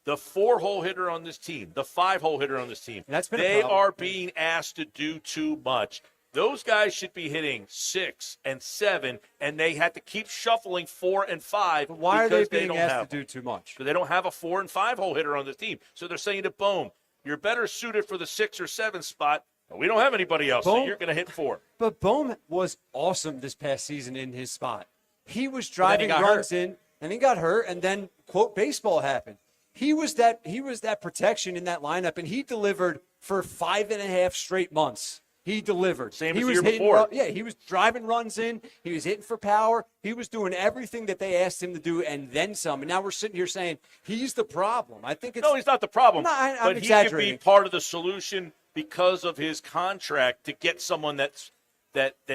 The 4-hole hitter on this team, the 5-hole hitter on this team, they are being asked to do too much. Those guys should be hitting 6 and 7, and they have to keep shuffling 4 and 5. But why are they because being don't asked have to do too much? Because they don't have a 4 and 5-hole hitter on this team. So they're saying to Bohm, you're better suited for the 6 or 7 spot. We don't have anybody else, so you're going to hit 4. But Bohm was awesome this past season in his spot. He was driving runs in, and he got hurt, and then, quote, baseball happened. He was that protection in that lineup, and he delivered for 5.5 straight months. He delivered. Same he as was the year hitting, before. Yeah, he was driving runs in. He was hitting for power. He was doing everything that they asked him to do and then some. And now we're sitting here saying he's the problem. I think it's No, he's not the problem. No, I'm but he exaggerating. could be part of the solution because of his contract to get someone that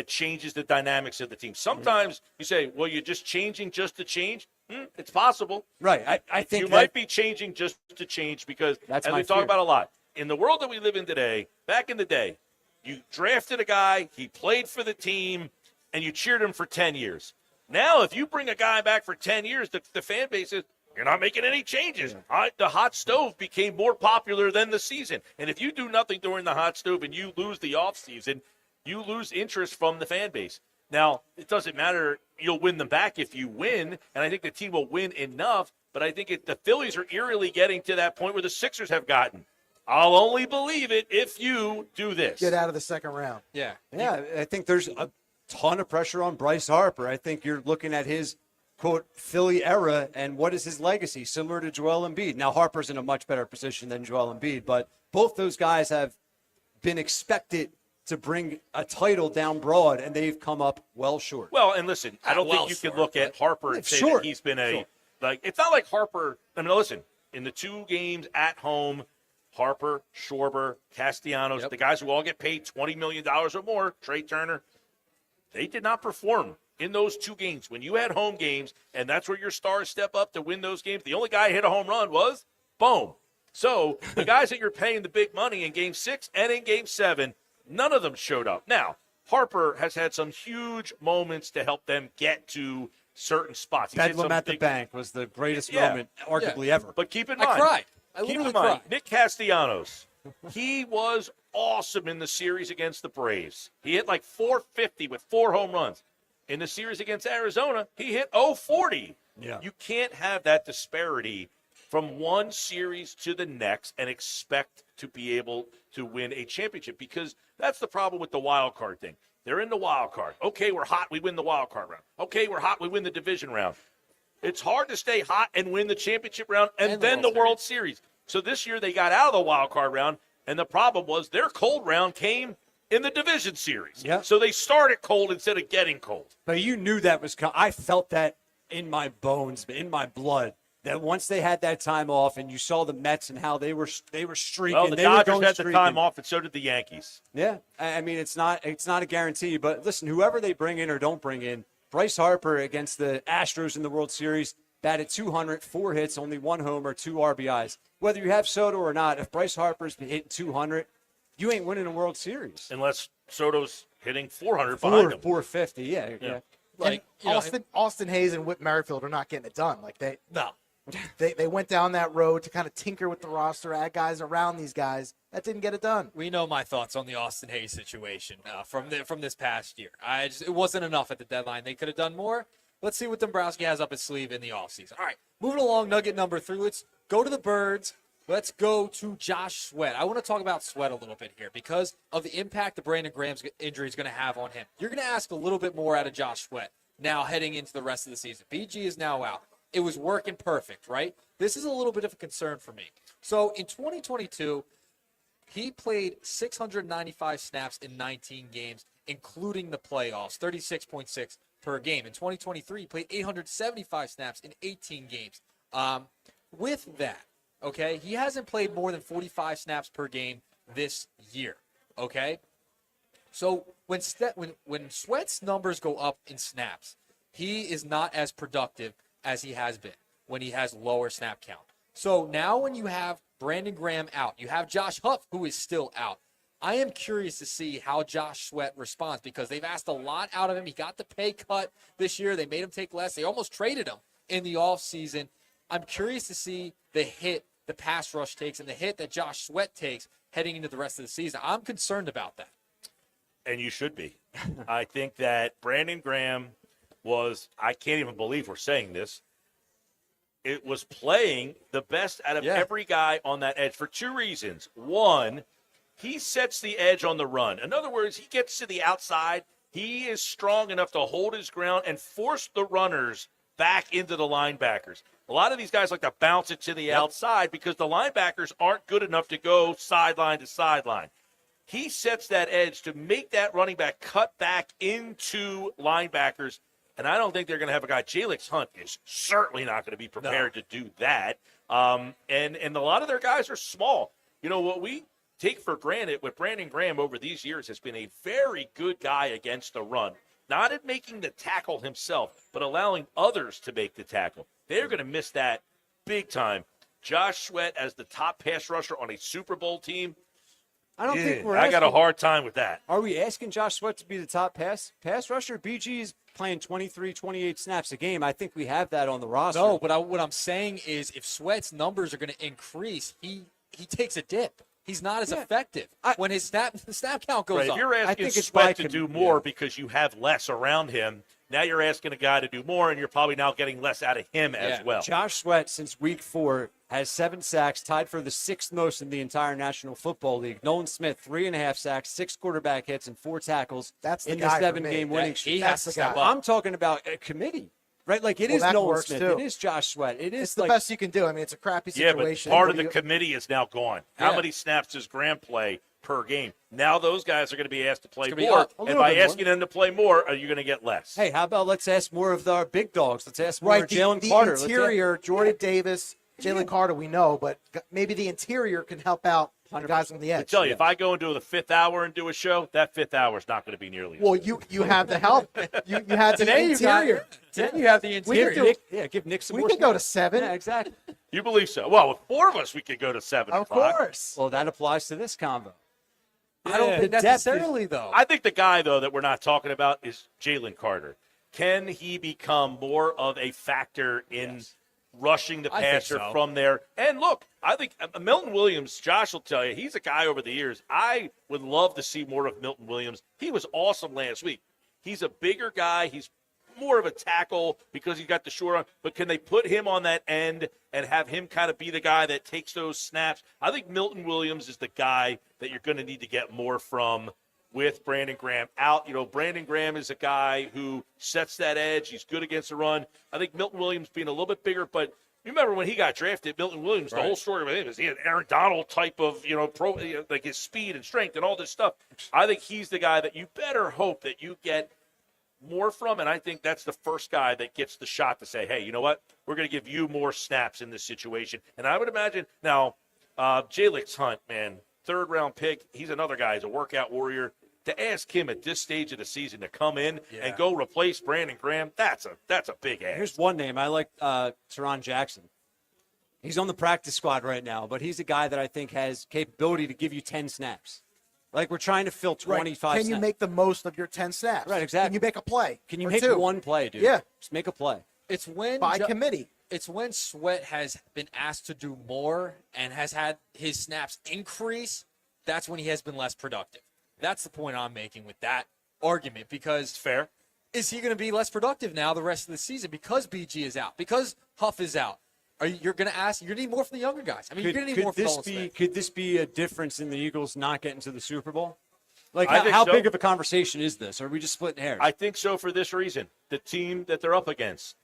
changes the dynamics of the team. Sometimes you say, well, you're just changing just to change. It's possible. Right. I think you might be changing just to change because, That's as my we talk fear. about a lot, in the world that we live in today, back in the day, you drafted a guy, he played for the team, and you cheered him for 10 years. Now, if you bring a guy back for 10 years, the fan base is, you're not making any changes. The hot stove became more popular than the season. And if you do nothing during the hot stove and you lose the offseason, you lose interest from the fan base. Now, it doesn't matter. You'll win them back if you win, and I think the team will win enough. But I think the Phillies are eerily getting to that point where the Sixers have gotten. I'll only believe it if you do this. Get out of the second round. Yeah. Yeah, I think there's a ton of pressure on Bryce Harper. I think you're looking at his, quote, Philly era, and what is his legacy? Similar to Joel Embiid. Now, Harper's in a much better position than Joel Embiid, but both those guys have been expected to bring a title down broad, and they've come up well short. Well, and listen, I don't think you can look at Harper and say that he's been it's not like Harper. I mean, listen, in the 2 games at home, Harper, Schwarber, Castellanos, the guys who all get paid $20 million or more, Trey Turner, they did not perform in those 2 games. When you had home games, and that's where your stars step up to win those games, the only guy who hit a home run was Bohm. So the guys that you're paying the big money in Game 6 and in Game 7, none of them showed up. Now, Harper has had some huge moments to help them get to certain spots. Bedlam at the bank was the greatest moment, arguably ever. But keep in mind, I cried. Keep in mind, Nick Castellanos, he was awesome in the series against the Braves. He hit like 450 with 4 home runs. In the series against Arizona, he hit 040. Yeah. You can't have that disparity from one series to the next and expect to be able to win a championship, because that's the problem with the wild card thing. They're in the wild card. Okay, we're hot, we win the wild card round. Okay, we're hot, we win the division round. It's hard to stay hot and win the championship round and then the World Series. So this year they got out of the wild card round, and the problem was their cold round came in the division series. Yeah. So they started cold instead of getting cold. But you knew that was coming. I felt that in my bones, in my blood, that once they had that time off and you saw the Mets and how they were streaking. Well, the Dodgers had the time off, and so did the Yankees. Yeah. I mean, it's not a guarantee. But listen, whoever they bring in or don't bring in, Bryce Harper against the Astros in the World Series batted 200, 4 hits, only 1 homer, 2 RBIs. Whether you have Soto or not, if Bryce Harper's been hitting 200, you ain't winning a World Series. Unless Soto's hitting 400 behind him. 450, yeah. Like Austin Hayes and Whit Merrifield are not getting it done. Like they went down that road to kind of tinker with the roster, add guys around these guys. That didn't get it done. We know my thoughts on the Austin Hayes situation from this past year. It wasn't enough at the deadline. They could have done more. Let's see what Dombrowski has up his sleeve in the offseason. All right, moving along, nugget number 3. Let's go to the Birds. Let's go to Josh Sweat. I want to talk about Sweat a little bit here because of the impact that Brandon Graham's injury is going to have on him. You're going to ask a little bit more out of Josh Sweat now heading into the rest of the season. BG is now out. It was working perfect, right? This is a little bit of a concern for me. So in 2022, he played 695 snaps in 19 games, including the playoffs, 36.6 per game. In 2023, he played 875 snaps in 18 games. With that, okay, he hasn't played more than 45 snaps per game this year, okay? So when Sweat's numbers go up in snaps, he is not as productive as he has been when he has lower snap count. So now when you have Brandon Graham out, you have Josh Huff, who is still out. I am curious to see how Josh Sweat responds because they've asked a lot out of him. He got the pay cut this year. They made him take less. They almost traded him in the offseason. I'm curious to see the hit the pass rush takes and the hit that Josh Sweat takes heading into the rest of the season. I'm concerned about that. And you should be. I think that Brandon Graham I can't even believe we're saying this, it was playing the best out of every guy on that edge for 2 reasons. One, he sets the edge on the run. In other words, he gets to the outside. He is strong enough to hold his ground and force the runners back into the linebackers. A lot of these guys like to bounce it to the outside because the linebackers aren't good enough to go sideline to sideline. He sets that edge to make that running back cut back into linebackers, and I don't think they're going to have a guy. Jalix Hunt is certainly not going to be prepared to do that. And a lot of their guys are small. You know, what we take for granted with Brandon Graham over these years has been a very good guy against the run. Not at making the tackle himself, but allowing others to make the tackle. They're going to miss that big time. Josh Sweat as the top pass rusher on a Super Bowl team. I don't think I got a hard time with that. Are we asking Josh Sweat to be the top pass rusher? BG is playing 23, 28 snaps a game. I think we have that on the roster. No, but what I'm saying is if Sweat's numbers are going to increase, he takes a dip. he's not as effective when his snap count goes Right. up. If you're asking Sweat to do more because you have less around him, now you're asking a guy to do more, and you're probably now getting less out of him as well. Josh Sweat, since week 4, has 7 sacks, tied for the 6th most in the entire National Football League. Nolan Smith, 3.5 sacks, 6 quarterback hits, and 4 tackles in the 7-game winning streak. That's the guy. I'm talking about a committee. Right, like it is Nolan Smith, it is Josh Sweat, it's the best you can do. I mean, it's a crappy situation. Yeah, but part of the committee is now gone. How many snaps does Graham play per game? Now those guys are going to be asked to play more, and by asking them to play more, are you going to get less? Hey, how about let's ask more of our big dogs? Let's ask more of Jalen Carter. The interior, Jordan Davis, Jalen Carter, we know, but maybe the interior can help out the guys on the edge. I tell you, if I go into the 5th hour and do a show, that 5th hour is not going to be nearly. Well, you have the help. You had the Today interior. Today you have the interior. Give Nick some we more. could go to 7. Yeah, exactly. You believe so? Well, with 4 of us, we could go to 7 Of o'clock. course. Well, that applies to this combo. I don't think necessarily, though. I think the guy, though, that we're not talking about is Jalen Carter. Can he become more of a factor in rushing the passer from there? And look, I think Milton Williams, Josh will tell you, he's a guy over the years. I would love to see more of Milton Williams. He was awesome last week. He's a bigger guy. He's more of a tackle because he's got the short arm. But can they put him on that end and have him kind of be the guy that takes those snaps? I think Milton Williams is the guy that you're going to need to get more from with Brandon Graham out. You know, Brandon Graham is a guy who sets that edge. He's good against the run. I think Milton Williams being a little bit bigger, but you remember when he got drafted, Milton Williams, the whole story with him is he had Aaron Donald type of, like his speed and strength and all this stuff. I think he's the guy that you better hope that you get more from, and I think that's the first guy that gets the shot to say, hey, you know what? We're going to give you more snaps in this situation. And I would imagine now, Jalix Hunt, man, 3rd-round pick, he's another guy. He's a workout warrior. To ask him at this stage of the season to come in and go replace Brandon Graham, that's a big ask. Here's one name. I like Teron Jackson. He's on the practice squad right now, but he's a guy that I think has capability to give you 10 snaps. Like we're trying to fill 25 snaps. Can you make the most of your 10 snaps? Right, exactly. Can you make a play? Can you or make 2? one play, dude? Yeah. Just make a play. It's when by committee. It's when Sweat has been asked to do more and has had his snaps increase. That's when he has been less productive. That's the point I'm making with that argument because fair. Is he going to be less productive now the rest of the season because BG is out, because Huff is out? You're going to ask? You're going to need more from the younger guys. I mean, you're going to need more from Nolan Smith. Could this be a difference in the Eagles not getting to the Super Bowl? Like, I think how so. big of a conversation is this? Or are we just splitting hairs? I think so for this reason. The team that they're up against.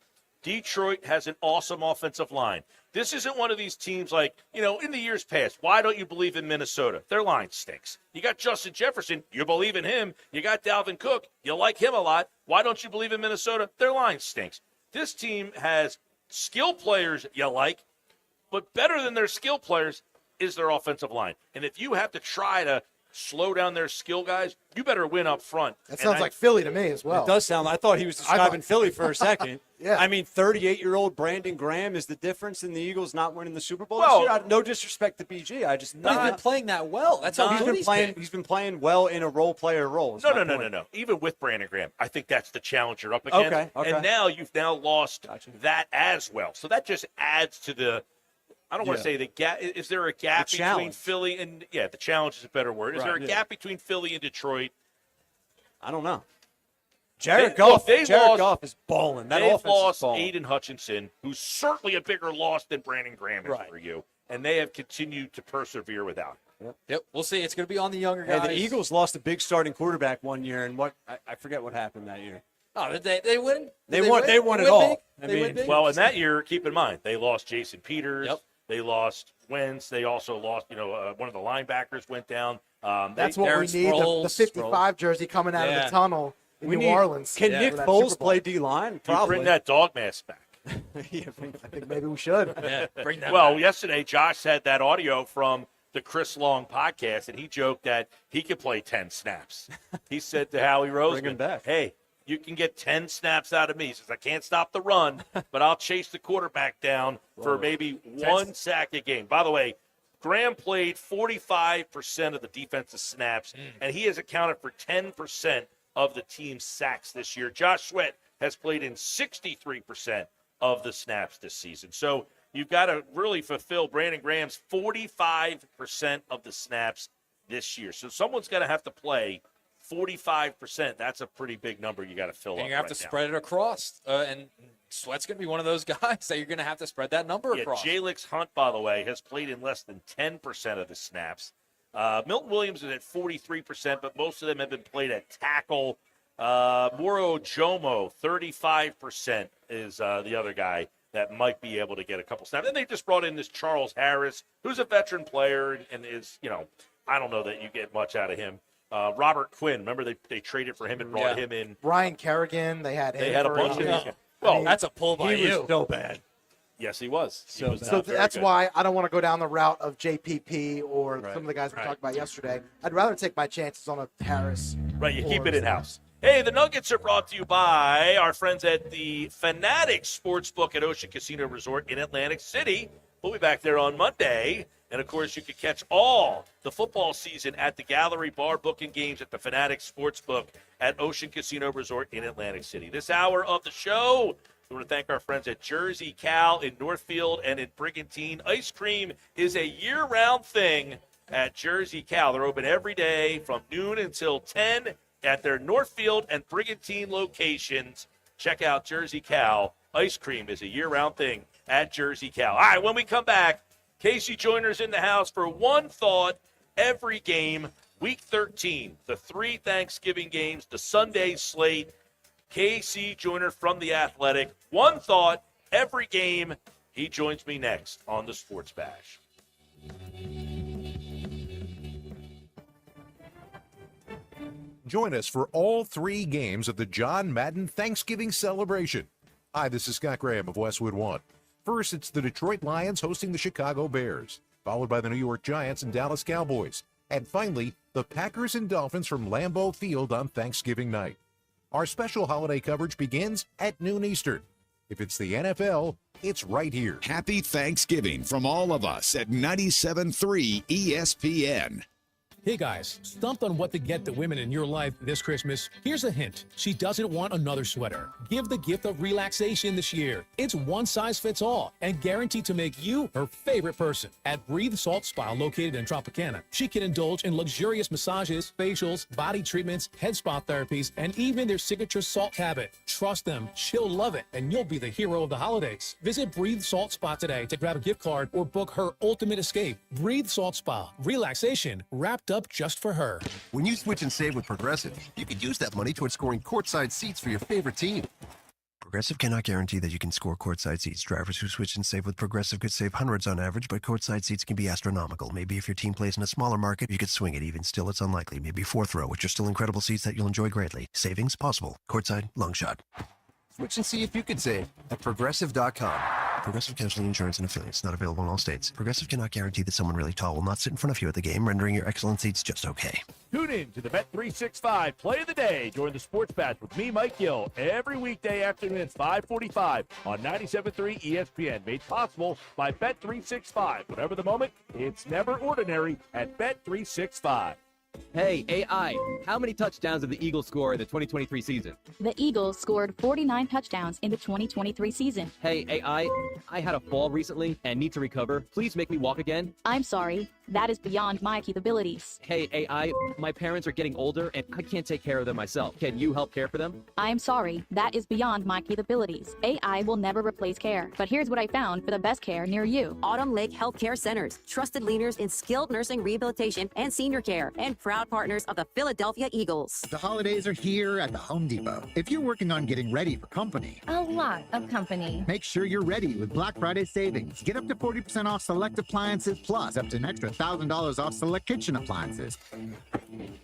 Detroit has an awesome offensive line. This isn't one of these teams like, in the years past, why don't you believe in Minnesota? Their line stinks. You got Justin Jefferson, you believe in him. You got Dalvin Cook, you like him a lot. Why don't you believe in Minnesota? Their line stinks. This team has skill players you like, but better than their skill players is their offensive line. And if you have to try to slow down their skill guys, you better win up front. That sounds like Philly to me as well. It does sound. I thought he was describing Philly for a second. Yeah. I mean, 38-year-old Brandon Graham is the difference in the Eagles not winning the Super Bowl Well, this year. No disrespect to BG. He's been playing that well. That's how he's been playing well in a role player role. No. Even with Brandon Graham, I think that's the challenge you're up against. Okay. And now you've lost that as well. So that just adds to the. I don't want to say the gap. Is there a gap between Philly and the challenge is a better word. Is there a gap between Philly and Detroit? I don't know. Jared Goff is balling. They've lost Aiden Hutchinson, who's certainly a bigger loss than Brandon Graham is for you, and they have continued to persevere without him. Yep, we'll see. It's going to be on the younger guys. Hey, the Eagles lost a big starting quarterback one year, and I forget what happened that year. Oh, did they win? They won it all. Well, in that year, keep in mind they lost Jason Peters. Yep. They lost Wentz. They also lost, one of the linebackers went down. That's what we need, the 55 jersey coming out of the tunnel in New Orleans. Can Nick Foles play D-line? Probably. Bring that dog mask back. I think maybe we should. Bring that back. Yesterday, Josh had that audio from the Chris Long podcast, and he joked that he could play 10 snaps. He said to Howie Roseman, Bring him back. Hey, you can get 10 snaps out of me. He says, I can't stop the run, but I'll chase the quarterback down for maybe 1 sack a game. By the way, Graham played 45% of the defensive snaps, and he has accounted for 10% of the team's sacks this year. Josh Sweat has played in 63% of the snaps this season. So you've got to really fulfill Brandon Graham's 45% of the snaps this year. So someone's going to have to play 45%. That's a pretty big number you got to fill up. And you have to spread it across. And Sweat's going to be one of those guys that you're going to have to spread that number across. Jalix Hunt, by the way, has played in less than 10% of the snaps. Milton Williams is at 43%, but most of them have been played at tackle. Moro Jomo, 35% is the other guy that might be able to get a couple snaps. And they just brought in this Charles Harris, who's a veteran player and is, I don't know that you get much out of him. Robert Quinn, remember they traded for him and brought him in. Ryan Kerrigan, they had a bunch of these guys. Well, that's a pull by he you. Was so bad. Yes, he was. So that's why I don't want to go down the route of JPP or some of the guys we talked about yesterday. I'd rather take my chances on a Harris. Right, you keep it in-house. Hey, the Nuggets are brought to you by our friends at the Fanatic Sportsbook at Ocean Casino Resort in Atlantic City. We'll be back there on Monday. And, of course, you can catch all the football season at the Gallery Bar booking games at the Fanatic Sportsbook at Ocean Casino Resort in Atlantic City. This hour of the show, we want to thank our friends at Jersey Cal in Northfield and in Brigantine. Ice cream is a year-round thing at Jersey Cal. They're open every day from noon until 10 at their Northfield and Brigantine locations. Check out Jersey Cal. Ice cream is a year-round thing at Jersey Cal. All right, when we come back, Casey Joyner's in the house for One Thought every game, Week 13. The 3 Thanksgiving games, the Sunday slate. Casey Joyner from The Athletic. One Thought every game. He joins me next on the Sports Bash. Join us for all 3 games of the John Madden Thanksgiving celebration. Hi, this is Scott Graham of Westwood One. First, it's the Detroit Lions hosting the Chicago Bears, followed by the New York Giants and Dallas Cowboys, and finally, the Packers and Dolphins from Lambeau Field on Thanksgiving night. Our special holiday coverage begins at noon Eastern. If it's the NFL, it's right here. Happy Thanksgiving from all of us at 97.3 ESPN. Hey guys, stumped on what to get the women in your life this Christmas? Here's a hint. She doesn't want another sweater. Give the gift of relaxation this year. It's one size fits all and guaranteed to make you her favorite person. At Breathe Salt Spa, located in Tropicana, she can indulge in luxurious massages, facials, body treatments, head spa therapies, and even their signature salt habit. Trust them, she'll love it, and you'll be the hero of the holidays. Visit Breathe Salt Spa today to grab a gift card or book her ultimate escape. Breathe Salt Spa. Relaxation wrapped up just for her. When you switch and save with Progressive, you could use that money towards scoring courtside seats for your favorite team. Progressive cannot guarantee that you can score courtside seats. Drivers who switch and save with Progressive could save hundreds on average, but courtside seats can be astronomical. Maybe if your team plays in a smaller market, you could swing it. Even still, it's unlikely. Maybe 4th row, which are still incredible seats that you'll enjoy greatly. Savings possible. Courtside, long shot. Switch and see if you could save at Progressive.com. Progressive Casualty Insurance and Affiliates. Not available in all states. Progressive cannot guarantee that someone really tall will not sit in front of you at the game, rendering your excellent seats just okay. Tune in to the Bet365 Play of the Day during the Sports Bash with me, Mike Gill, every weekday afternoon at 5:45 on 97.3 ESPN. Made possible by Bet365. Whatever the moment, it's never ordinary at Bet365. Hey, AI, how many touchdowns did the Eagles score in the 2023 season? The Eagles scored 49 touchdowns in the 2023 season. Hey, AI, I had a fall recently and need to recover. Please make me walk again. I'm sorry, that is beyond my capabilities. Hey, AI, my parents are getting older and I can't take care of them myself. Can you help care for them? I'm sorry, that is beyond my capabilities. AI will never replace care. But here's what I found for the best care near you. Autumn Lake Healthcare Centers, trusted leaders in skilled nursing rehabilitation and senior care, and proud partners of the Philadelphia Eagles. The holidays are here at the Home Depot. If you're working on getting ready for company, a lot of company, make sure you're ready with Black Friday savings. Get up to 40% off select appliances, plus up to an extra $1,000 off select kitchen appliances.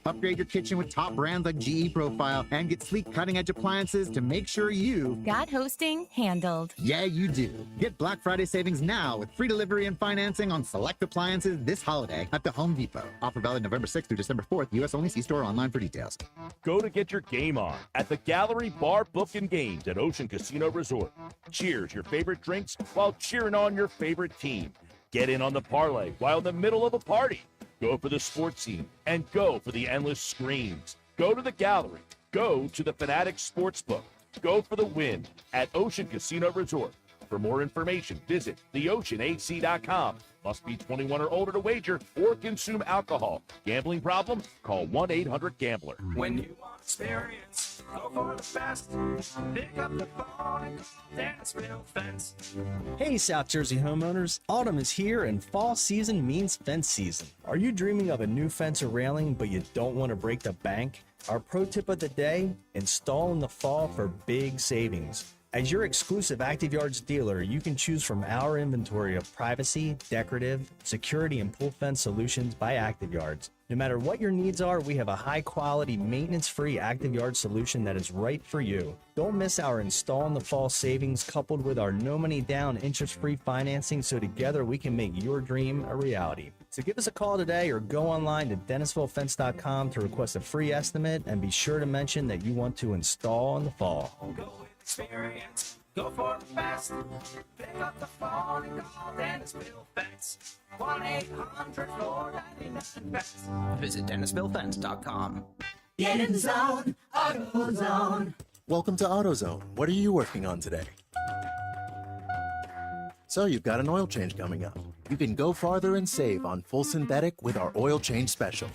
Upgrade your kitchen with top brands like GE Profile and get sleek cutting-edge appliances to make sure you got hosting handled. Yeah, you do. Get Black Friday savings now with free delivery and financing on select appliances this holiday at the Home Depot. Offer valid November 6th through December 4th. U.S. only. See store online for details. Go to get your game on at the Gallery Bar Booking Games at Ocean Casino Resort. Cheers your favorite drinks while cheering on your favorite team. Get in on the parlay while in the middle of a party. Go for the sports scene and go for the endless screens. Go to the Gallery. Go to the Fanatic Sportsbook. Go for the win at Ocean Casino Resort. For more information, visit theoceanac.com. Must be 21 or older to wager or consume alcohol. Gambling problem? Call 1-800-GAMBLER. When you want experience, go for the best. Pick up the phone and call Dennisville Fence. Hey South Jersey homeowners, autumn is here and fall season means fence season. Are you dreaming of a new fence or railing but you don't want to break the bank? Our pro tip of the day, install in the fall for big savings. As your exclusive Active Yards dealer, you can choose from our inventory of privacy, decorative, security, and pull fence solutions by Active Yards. No matter what your needs are, we have a high-quality, maintenance-free Active Yard solution that is right for you. Don't miss our Install in the Fall savings coupled with our no-money-down, interest-free financing so together we can make your dream a reality. So give us a call today or go online to DennisvilleFence.com to request a free estimate and be sure to mention that you want to install in the fall. Experience, go for the best. Pick up the phone and call Dennisville Fence. 1-800-499-FENCE. Visit DennisvilleFence.com. Get in the zone, AutoZone. Welcome to AutoZone. What are you working on today? So you've got an oil change coming up. You can go farther and save on full synthetic with our oil change special.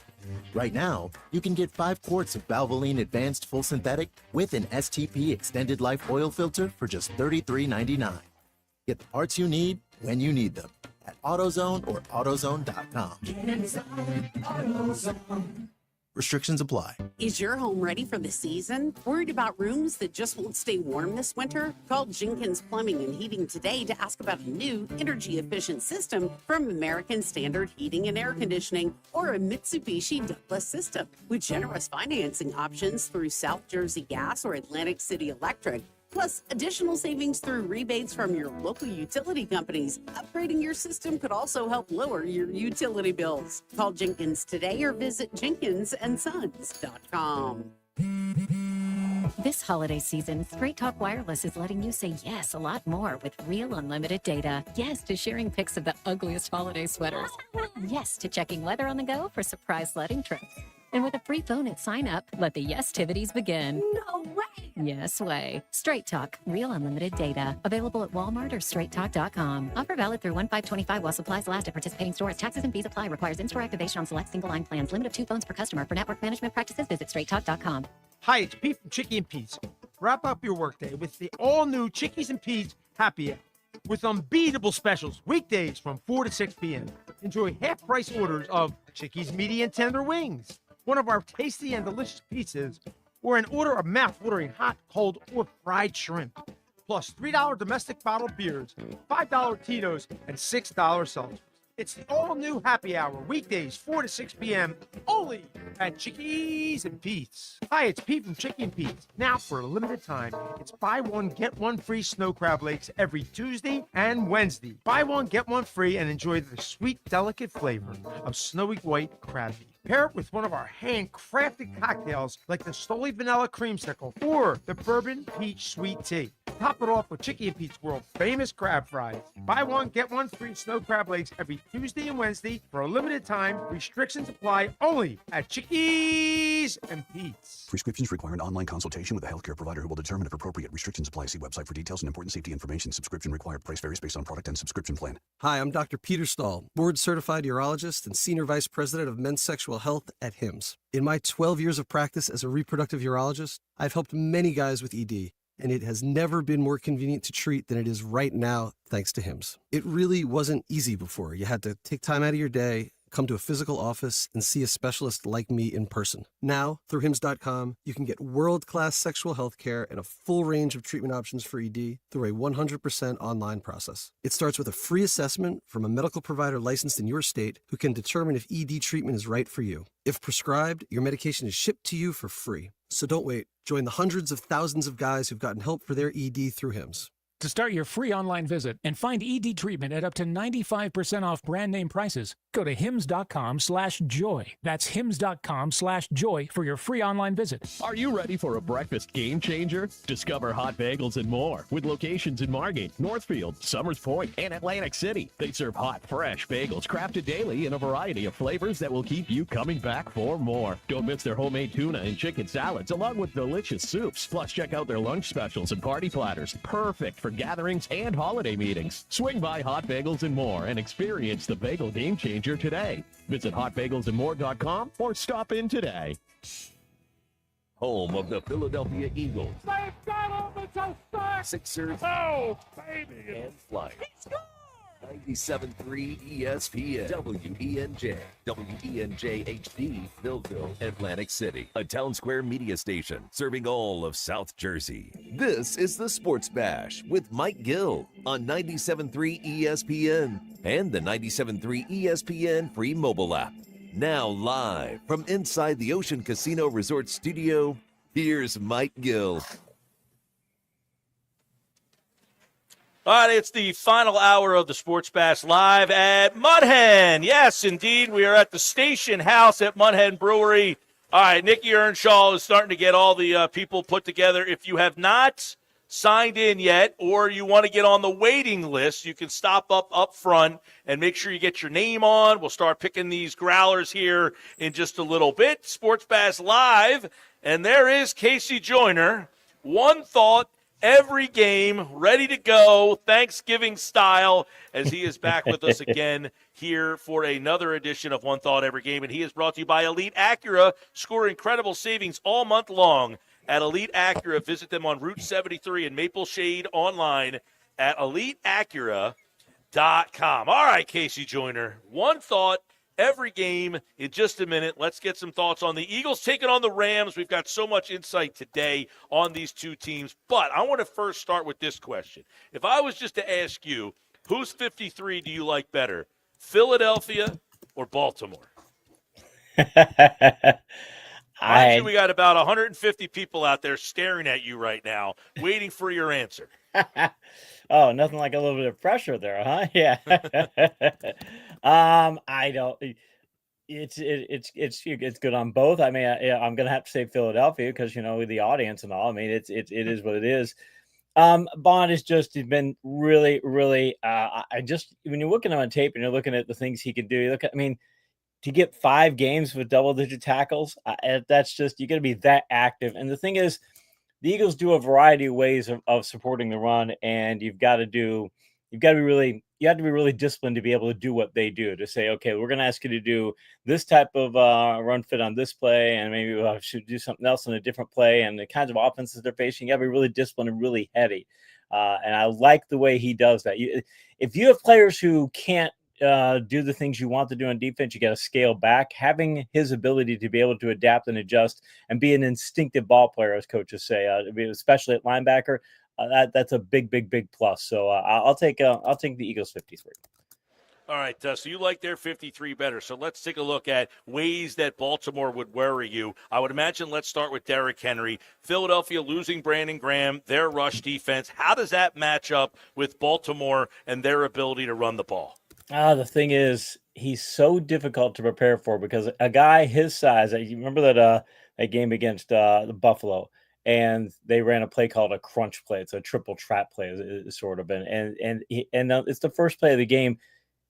Right now, you can get 5 quarts of Valvoline Advanced Full Synthetic with an STP Extended Life Oil Filter for just $33.99. Get the parts you need when you need them at AutoZone or AutoZone.com. Get in the zone, AutoZone. Restrictions apply. Is your home ready for the season? Worried about rooms that just won't stay warm this winter? Call Jenkins Plumbing and Heating today to ask about a new energy-efficient system from American Standard Heating and Air Conditioning or a Mitsubishi Douglas system. With generous financing options through South Jersey Gas or Atlantic City Electric, plus additional savings through rebates from your local utility companies. Upgrading your system could also help lower your utility bills. Call Jenkins today or visit jenkinsandsons.com. This holiday season, Straight Talk Wireless is letting you say yes a lot more with real unlimited data. Yes to sharing pics of the ugliest holiday sweaters. Yes to checking weather on the go for surprise sledding trips. And with a free phone at sign up, let the yes-tivities begin. No way! Yes way. Straight Talk, real unlimited data. Available at Walmart or straighttalk.com. Offer valid through 1/5/25 while supplies last at participating stores. Taxes and fees apply. Requires in-store activation on select single-line plans. Limit of 2 phones per customer. For network management practices, visit straighttalk.com. Hi, it's Pete from Chickie and Pete's. Wrap up your workday with the all-new Chickies and Pete's Happy Hour with unbeatable specials weekdays from 4 to 6 p.m. Enjoy half-price orders of Chickies medium tender wings, one of our tasty and delicious pizzas, or an order of mouth-watering hot, cold, or fried shrimp. Plus $3 domestic bottled beers, $5 Tito's, and $6 seltzers. It's the all-new Happy Hour, weekdays 4 to 6 p.m., only at Chickies and Pete's. Hi, it's Pete from Chickie and Pete's. Now, for a limited time, it's buy one, get one free snow crab legs every Tuesday and Wednesday. Buy one, get one free, and enjoy the sweet, delicate flavor of snowy white crab meat. Pair it with one of our handcrafted cocktails like the Stoli Vanilla Creamsicle or the Bourbon Peach Sweet Tea. Top it off with Chickie and Pete's world famous crab fries. Buy one, get one free snow crab legs every Tuesday and Wednesday for a limited time. Restrictions apply only at Chickies and Pete's. Prescriptions require an online consultation with a healthcare provider who will determine if appropriate. Restrictions apply. See website for details and important safety information. Subscription required. Price varies based on product and subscription plan. Hi, I'm Dr. Peter Stahl, board-certified urologist and senior vice president of men's sexual health at HIMSS. In my 12 years of practice as a reproductive urologist, I've helped many guys with ED, and it has never been more convenient to treat than it is right now, thanks to HIMSS. It really wasn't easy before. You had to take time out of your day, come to a physical office, and see a specialist like me in person. Now, through HIMSS.com, you can get world-class sexual health care and a full range of treatment options for ED through a 100% online process. It starts with a free assessment from a medical provider licensed in your state who can determine if ED treatment is right for you. If prescribed, your medication is shipped to you for free. So don't wait. Join the hundreds of thousands of guys who've gotten help for their ED through HIMSS. To start your free online visit and find ED treatment at up to 95% off brand name prices, go to hims.com/joy. That's hims.com/joy for your free online visit. Are you ready for a breakfast game changer? Discover hot bagels and more with locations in Margate, Northfield, Summers Point, and Atlantic City. They serve hot, fresh bagels crafted daily in a variety of flavors that will keep you coming back for more. Don't miss their homemade tuna and chicken salads along with delicious soups. Plus, check out their lunch specials and party platters. Perfect for for gatherings and holiday meetings. Swing by Hot Bagels and More and experience the bagel game changer today. Visit hotbagelsandmore.com or stop in today. Home of the Philadelphia Eagles, They've got him. It's a sack. Sixers, Oh, baby. and Flyers. 97.3 ESPN, WENJ, WENJ HD, Millville, Atlantic City, a Town Square media station serving all of South Jersey. This is the Sports Bash with Mike Gill on 97.3 ESPN and the 97.3 ESPN free mobile app. Now live from inside the Ocean Casino Resort studio, here's Mike Gill. All right, it's the final hour of the Sports Bash live at Mudhen. Yes, indeed, we are at the station house at Mudhen Brewery. All right, Nikki Earnshaw is starting to get all the people put together. If you have not signed in yet or you want to get on the waiting list, you can stop up front and make sure you get your name on. We'll start picking these growlers here in just a little bit. Sports Bash live, and there is Casey Joyner. One thought. Every game, ready to go, Thanksgiving style, as he is back with us again here for another edition of One Thought Every Game. And he is brought to you by Elite Acura. Score incredible savings all month long at Elite Acura. Visit them on Route 73 in Maple Shade, online at EliteAcura.com. All right, Casey Joyner, one thought. Every game in just a minute. Let's get some thoughts on the Eagles taking on the Rams. We've got so much insight today on these two teams. But I want to first start with this question. If I was just to ask you, whose 53 do you like better, Philadelphia or Baltimore? Mind you, we got about 150 people out there staring at you right now, waiting for your answer. Oh, nothing like a little bit of pressure there, huh? Yeah. I don't. It's good on both. I mean, I'm gonna have to say Philadelphia because with the audience and all. I mean, it is what it is. Bond has just been really, really. I just when you're looking on tape and you're looking at the things he can do, you look at. I mean, to get 5 games with double-digit tackles, that's just you got to be that active. And the thing is, the Eagles do a variety of ways of supporting the run, and you have to be really disciplined to be able to do what they do. To say, okay, we're going to ask you to do this type of run fit on this play, and maybe we should do something else on a different play. And the kinds of offenses they're facing, you got to be really disciplined and really heady. And I like the way he does that. If you have players who can't do the things you want to do on defense, you got to scale back. Having his ability to be able to adapt and adjust and be an instinctive ball player, as coaches say, especially at linebacker, that's a big plus. So I'll take the Eagles 53. All right, so you like their 53 better. So let's take a look at ways that Baltimore would worry you. I would imagine let's start with Derrick Henry. Philadelphia losing Brandon Graham, their rush defense. How does that match up with Baltimore and their ability to run the ball? The thing is, he's so difficult to prepare for because a guy his size, you remember that game against the Buffalo, and they ran a play called a crunch play. It's a triple trap play, sort of, and it's the first play of the game.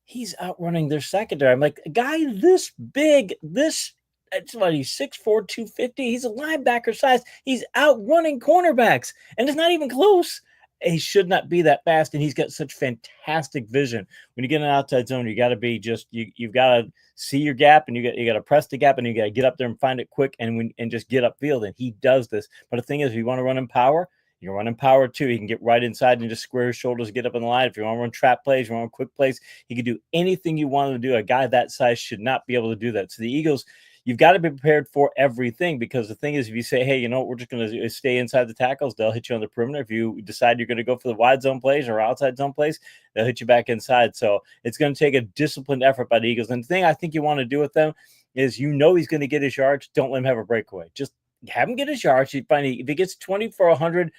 He's outrunning their secondary. I'm like, a guy this big, he's 6'4", 250. He's a linebacker size. He's outrunning cornerbacks, and it's not even close. He should not be that fast, and he's got such fantastic vision. When you get in an outside zone, you got to be you've got to see your gap, and you got to press the gap, and you got to get up there and find it quick, and just get upfield. And he does this. But the thing is, if you want to run in power, you can run in power too. He can get right inside and just square his shoulders, get up in the line. If you want to run trap plays, you want to run quick plays, he can do anything you want him to do. A guy that size should not be able to do that. So the Eagles, you've got to be prepared for everything, because the thing is, if you say, hey, we're just going to stay inside the tackles, they'll hit you on the perimeter. If you decide you're going to go for the wide zone plays or outside zone plays, they'll hit you back inside. So it's going to take a disciplined effort by the Eagles. And the thing I think you want to do with them is, he's going to get his yards. Don't let him have a breakaway. Just have him get his yards. If he gets 20 for 100,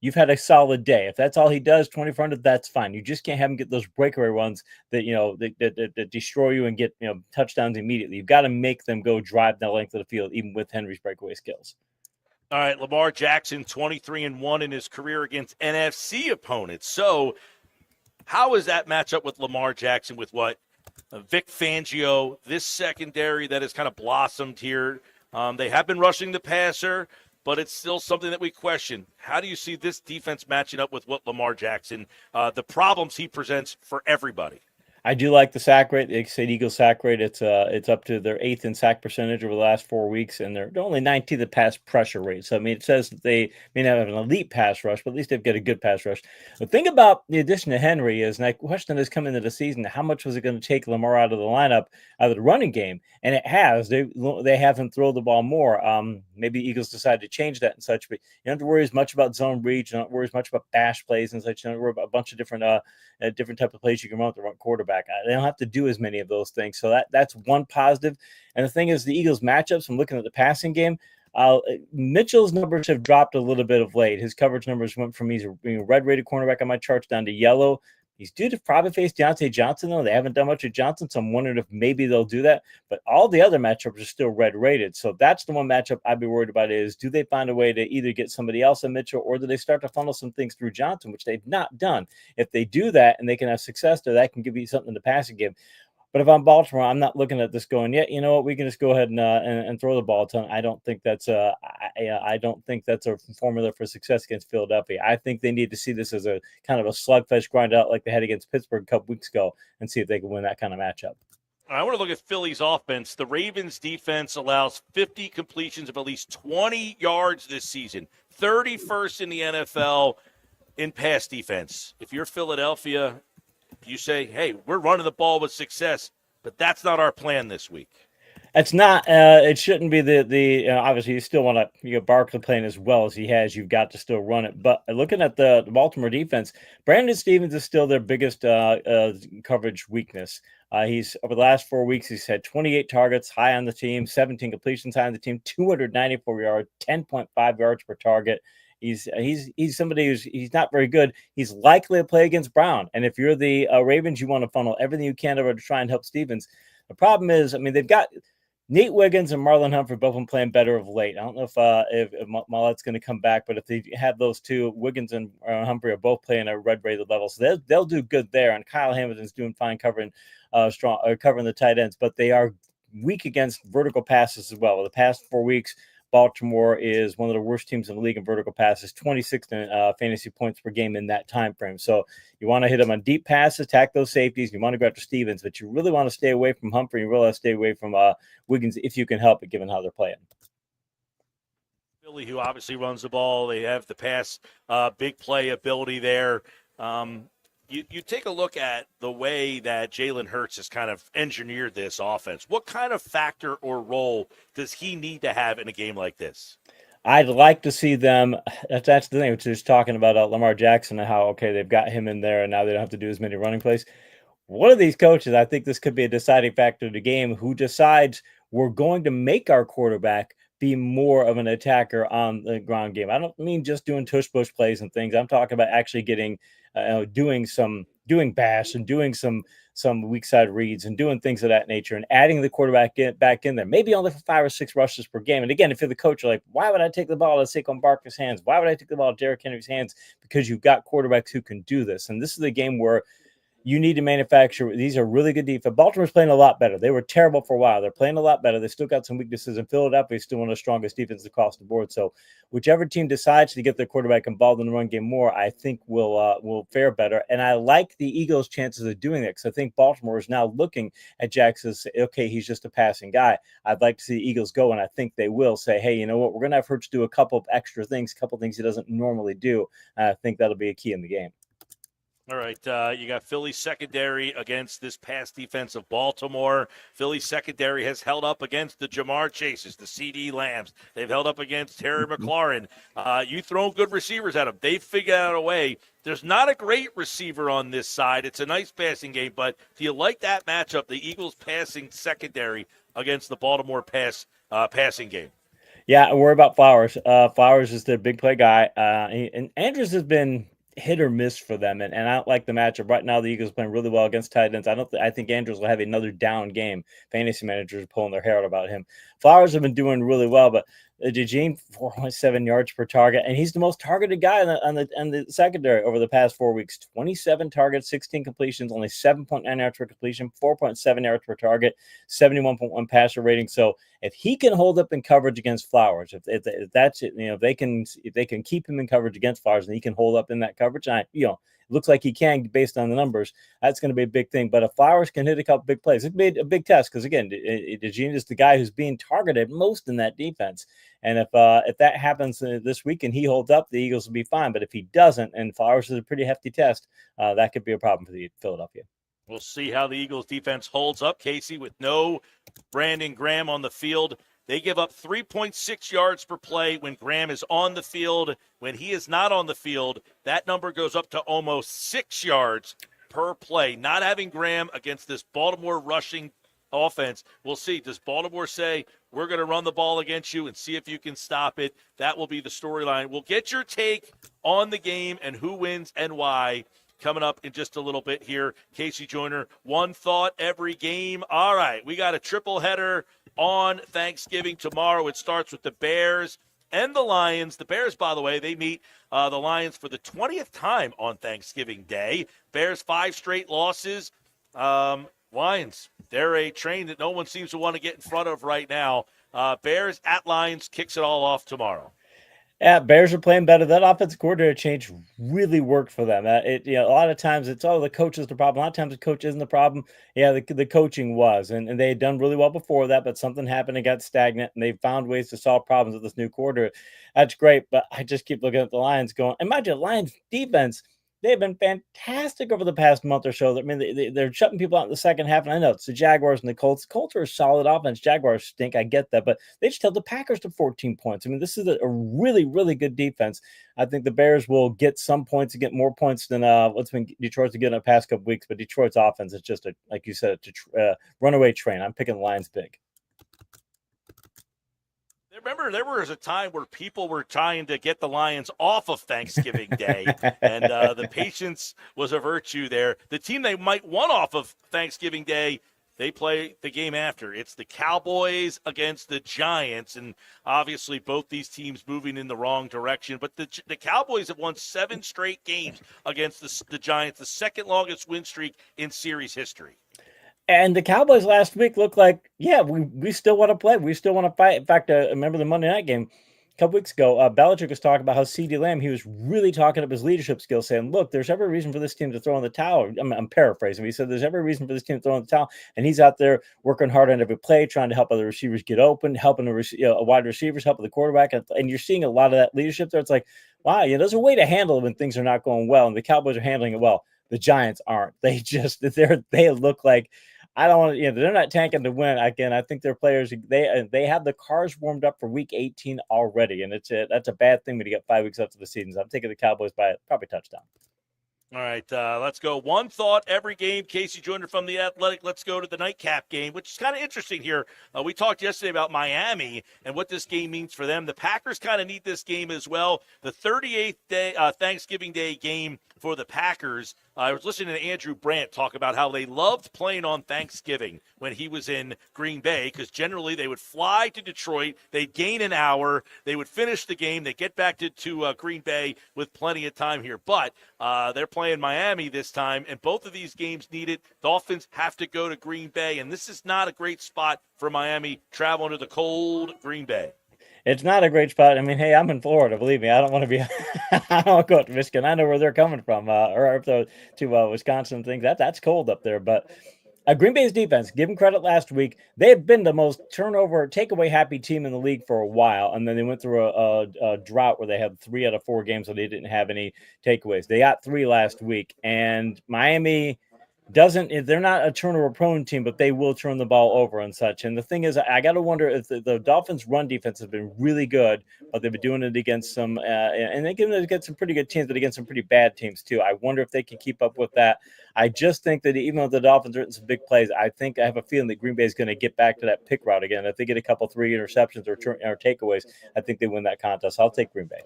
you've had a solid day. If that's all he does, 20 for 100, that's fine. You just can't have him get those breakaway runs that that destroy you and get touchdowns immediately. You've got to make them go drive the length of the field, even with Henry's breakaway skills. All right, Lamar Jackson, 23-1 in his career against NFC opponents. So how is that matchup with Lamar Jackson with what? Vic Fangio, this secondary that has kind of blossomed here. They have been rushing the passer, but it's still something that we question. How do you see this defense matching up with what Lamar Jackson, the problems he presents for everybody? I do like the sack rate. The Eagles sack rate. It's up to their 8th in sack percentage over the last 4 weeks, and they're only 19th in pass pressure rate. So I mean, it says that they may not have an elite pass rush, but at least they've got a good pass rush. The thing about the addition of Henry is, and I question this coming into the season, how much was it going to take Lamar out of the lineup, out of the running game? And it has. They have him throw the ball more. Maybe Eagles decided to change that and such, but you don't have to worry as much about zone reach. You don't worry as much about bash plays and such. You don't worry about a bunch of different type of plays you can run with the quarterback. They don't have to do as many of those things. So that's one positive. And the thing is, the Eagles matchups, I'm looking at the passing game. Mitchell's numbers have dropped a little bit of late. His coverage numbers went from he's being a red-rated cornerback on my charts down to yellow. He's due to probably face Deontay Johnson, though. They haven't done much with Johnson, so I'm wondering if maybe they'll do that. But all the other matchups are still red-rated. So that's the one matchup I'd be worried about is, do they find a way to either get somebody else in Mitchell, or do they start to funnel some things through Johnson, which they've not done? If they do that and they can have success there, that can give you something to passing game. But if I'm Baltimore, I'm not looking at this going, yeah, you know what, we can just go ahead and throw the ball a ton. I don't think that's a formula for success against Philadelphia. I think they need to see this as a kind of a slugfest grind out like they had against Pittsburgh a couple weeks ago and see if they can win that kind of matchup. I want to look at Philly's offense. The Ravens' defense allows 50 completions of at least 20 yards this season, 31st in the NFL in pass defense. If you're Philadelphia, you say, hey, we're running the ball with success, but that's not our plan this week. It's not. It shouldn't be the obviously you still want to Barkley playing as well as he has. You've got to still run it. But looking at the Baltimore defense, Brandon Stevens is still their biggest coverage weakness. He's over the last 4 weeks, he's had 28 targets, high on the team, 17 completions high on the team, 294 yards, 10.5 yards per target. He's somebody he's not very good. He's likely to play against Brown. And if you're the Ravens, you want to funnel everything you can over to try and help Stevens. The problem is, I mean, they've got Nate Wiggins and Marlon Humphrey both been playing better of late. I don't know if Mullet's going to come back, but if they have those two, Wiggins and Humphrey are both playing at a red-rated level, so they'll do good there. And Kyle Hamilton's doing fine covering the tight ends, but they are weak against vertical passes as well. Over the past 4 weeks, Baltimore is one of the worst teams in the league in vertical passes, 26th in fantasy points per game in that time frame. So you want to hit them on deep passes, attack those safeties. You want to go after Stevens, but you really want to stay away from Humphrey. You really want to stay away from Wiggins if you can help it, given how they're playing. Philly, who obviously runs the ball, they have the pass big play ability there. You take a look at the way that Jalen Hurts has kind of engineered this offense. What kind of factor or role does he need to have in a game like this? I'd like to see them. That's the thing, which is talking about Lamar Jackson and how, okay, they've got him in there and now they don't have to do as many running plays. One of these coaches, I think this could be a deciding factor of the game, who decides we're going to make our quarterback be more of an attacker on the ground game. I don't mean just doing tush-push plays and things. I'm talking about actually getting doing bash and doing some weak side reads and doing things of that nature and adding the quarterback back in there, maybe only for 5 or 6 rushes per game. And again, if you're the coach, you're like, why would I take the ball out of Saquon Barkley's hands? Why would I take the ball out of Derrick Henry's hands? Because you've got quarterbacks who can do this. And this is a game where you need to manufacture. These are really good defense. Baltimore's playing a lot better. They were terrible for a while. They're playing a lot better. They still got some weaknesses. And Philadelphia is still one of the strongest defenses across the board. So whichever team decides to get their quarterback involved in the run game more, I think will fare better. And I like the Eagles' chances of doing that, because I think Baltimore is now looking at Jackson and say, okay, he's just a passing guy. I'd like to see the Eagles go, and I think they will say, hey, you know what? We're going to have Hurts do a couple of extra things, a couple of things he doesn't normally do. And I think that'll be a key in the game. All right, you got Philly's secondary against this pass defense of Baltimore. Philly's secondary has held up against the Jamar Chases, the CD Lambs. They've held up against Terry McLaurin. You throw good receivers at them. They've figured out a way. There's not a great receiver on this side. It's a nice passing game, but do you like that matchup, the Eagles passing secondary against the Baltimore passing game? Yeah, I worry about Flowers. Flowers is their big play guy. And Andrews has been hit or miss for them, and I don't like the matchup right now. The Eagles playing really well against tight ends. I think Andrews will have another down game. Fantasy managers are pulling their hair out about him. Flowers have been doing really well, but DeJean 4.7 yards per target, and he's the most targeted guy on the secondary over the past 4 weeks. 27 targets, 16 completions, only 7.9 yards per completion, 4.7 yards per target, 71.1 passer rating. So if he can hold up in coverage against Flowers, if that's it, if they can keep him in coverage against Flowers, and he can hold up in that coverage, looks like he can based on the numbers. That's going to be a big thing. But if Flowers can hit a couple big plays, it made a big test because, again, DeJean is the guy who's being targeted most in that defense. And if that happens this week and he holds up, the Eagles will be fine. But if he doesn't, and Flowers is a pretty hefty test, that could be a problem for the Philadelphia. We'll see how the Eagles defense holds up, Casey, with no Brandon Graham on the field. They give up 3.6 yards per play when Graham is on the field. When he is not on the field, that number goes up to almost 6 yards per play. Not having Graham against this Baltimore rushing offense. We'll see. Does Baltimore say, we're going to run the ball against you and see if you can stop it? That will be the storyline. We'll get your take on the game and who wins and why coming up in just a little bit here. Casey Joyner, one thought every game. All right, we got a triple header on Thanksgiving tomorrow. It starts with the Bears and the Lions. The Bears, by the way, they meet the Lions for the 20th time on Thanksgiving Day. Bears 5 straight losses. Lions, they're a train that no one seems to want to get in front of right now. Bears at Lions kicks it all off tomorrow. Yeah, Bears are playing better. That offensive coordinator change really worked for them. A lot of times it's, the coach is the problem. A lot of times the coach isn't the problem. Yeah, the coaching was, and they had done really well before that, but something happened and got stagnant, and they found ways to solve problems with this new coordinator. That's great, but I just keep looking at the Lions going, imagine the Lions defense. They've been fantastic over the past month or so. I mean, they're shutting people out in the second half. And I know it's the Jaguars and the Colts. Colts are a solid offense. Jaguars stink. I get that. But they just held the Packers to 14 points. I mean, this is a really, really good defense. I think the Bears will get some points and get more points than what's been Detroit's getting the past couple weeks. But Detroit's offense is just, like you said, a runaway train. I'm picking the Lions big. Remember, there was a time where people were trying to get the Lions off of Thanksgiving Day, and the patience was a virtue there. The team they might want off of Thanksgiving Day, they play the game after. It's the Cowboys against the Giants, and obviously both these teams moving in the wrong direction. But the Cowboys have won 7 straight games against the Giants, the second longest win streak in series history. And the Cowboys last week looked like, we still want to play. We still want to fight. In fact, I remember the Monday night game a couple weeks ago, Belichick was talking about how CeeDee Lamb, he was really talking up his leadership skills, saying, look, there's every reason for this team to throw in the towel. I'm paraphrasing. He said there's every reason for this team to throw in the towel. And he's out there working hard on every play, trying to help other receivers get open, helping wide receivers, helping the quarterback. And you're seeing a lot of that leadership there. It's like, wow, there's a way to handle it when things are not going well. And the Cowboys are handling it well. The Giants aren't. They look like, I don't want to, they're not tanking to win. Again, I think their players, they have the cars warmed up for week 18 already. And that's a bad thing when you get 5 weeks left of the season. So I'm taking the Cowboys by probably touchdown. All right, let's go. One thought every game. Casey Joyner from The Athletic. Let's go to the nightcap game, which is kind of interesting here. We talked yesterday about Miami and what this game means for them. The Packers kind of need this game as well. The 38th day, Thanksgiving Day game for the Packers. I was listening to Andrew Brandt talk about how they loved playing on Thanksgiving when he was in Green Bay, because generally they would fly to Detroit, they'd gain an hour, they would finish the game, they'd get back to Green Bay with plenty of time here. But they're playing Miami this time, and both of these games need it. Dolphins have to go to Green Bay, and this is not a great spot for Miami traveling to the cold Green Bay. It's not a great spot. I mean, hey, I'm in Florida. Believe me, I don't want to be. I don't go to Michigan. I know where they're coming from, or up to Wisconsin. Things that's cold up there. But Green Bay's defense, give them credit. Last week, they have been the most turnover takeaway happy team in the league for a while, and then they went through a drought where they had 3 out of 4 games where they didn't have any takeaways. They got 3 last week, and Miami they're not a turnover prone team, but they will turn the ball over and such. And the thing is, I got to wonder if the Dolphins run defense has been really good, but they've been doing it against some, and they give it against some pretty good teams, but against some pretty bad teams too. I wonder if they can keep up with that. I just think that even though the Dolphins are in some big plays, I have a feeling that Green Bay is going to get back to that pick route again. If they get a couple 3 interceptions or takeaways, I think they win that contest. I'll take Green Bay.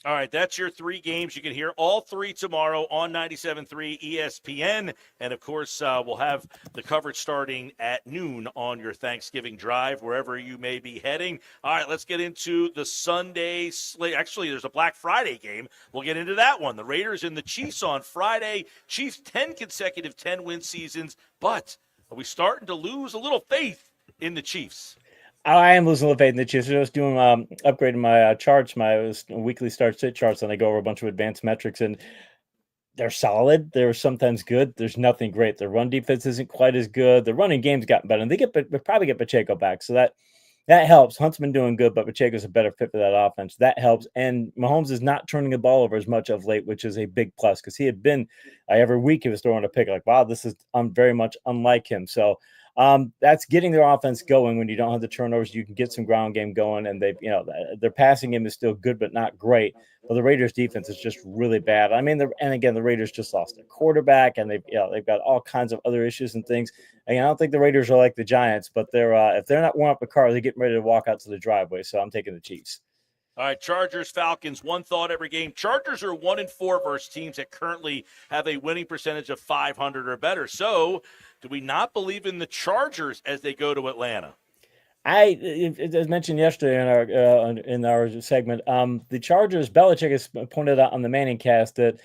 All right, that's your 3 games. You can hear all 3 tomorrow on 97.3 ESPN. And, of course, we'll have the coverage starting at noon on your Thanksgiving drive, wherever you may be heading. All right, let's get into the Sunday slate. Actually, there's a Black Friday game. We'll get into that one. The Raiders and the Chiefs on Friday. Chiefs 10 consecutive 10-win seasons. But are we starting to lose a little faith in the Chiefs? I am losing a little faith in the Chiefs. I was doing upgrading my charts, my weekly start sit charts, and I go over a bunch of advanced metrics, and they're solid. They're sometimes good. There's nothing great. Their run defense isn't quite as good. The running game's gotten better, and they probably get Pacheco back, so that helps. Hunt's been doing good, but Pacheco's a better fit for that offense. That helps, and Mahomes is not turning the ball over as much of late, which is a big plus because he had been every week he was throwing a pick. Like, wow, this is very much unlike him. So. That's getting their offense going when you don't have the turnovers. You can get some ground game going, and their passing game is still good, but not great. But the Raiders' defense is just really bad. I mean, and again, the Raiders just lost their quarterback, and they've got all kinds of other issues and things. And I don't think the Raiders are like the Giants, but if they're not warming up the car, they're getting ready to walk out to the driveway. So I'm taking the Chiefs. All right, Chargers, Falcons, one thought every game. Chargers are 1-4 versus teams that currently have a winning percentage of 500 or better. So do we not believe in the Chargers as they go to Atlanta? As mentioned yesterday in our segment, the Chargers, Belichick has pointed out on the Manning cast that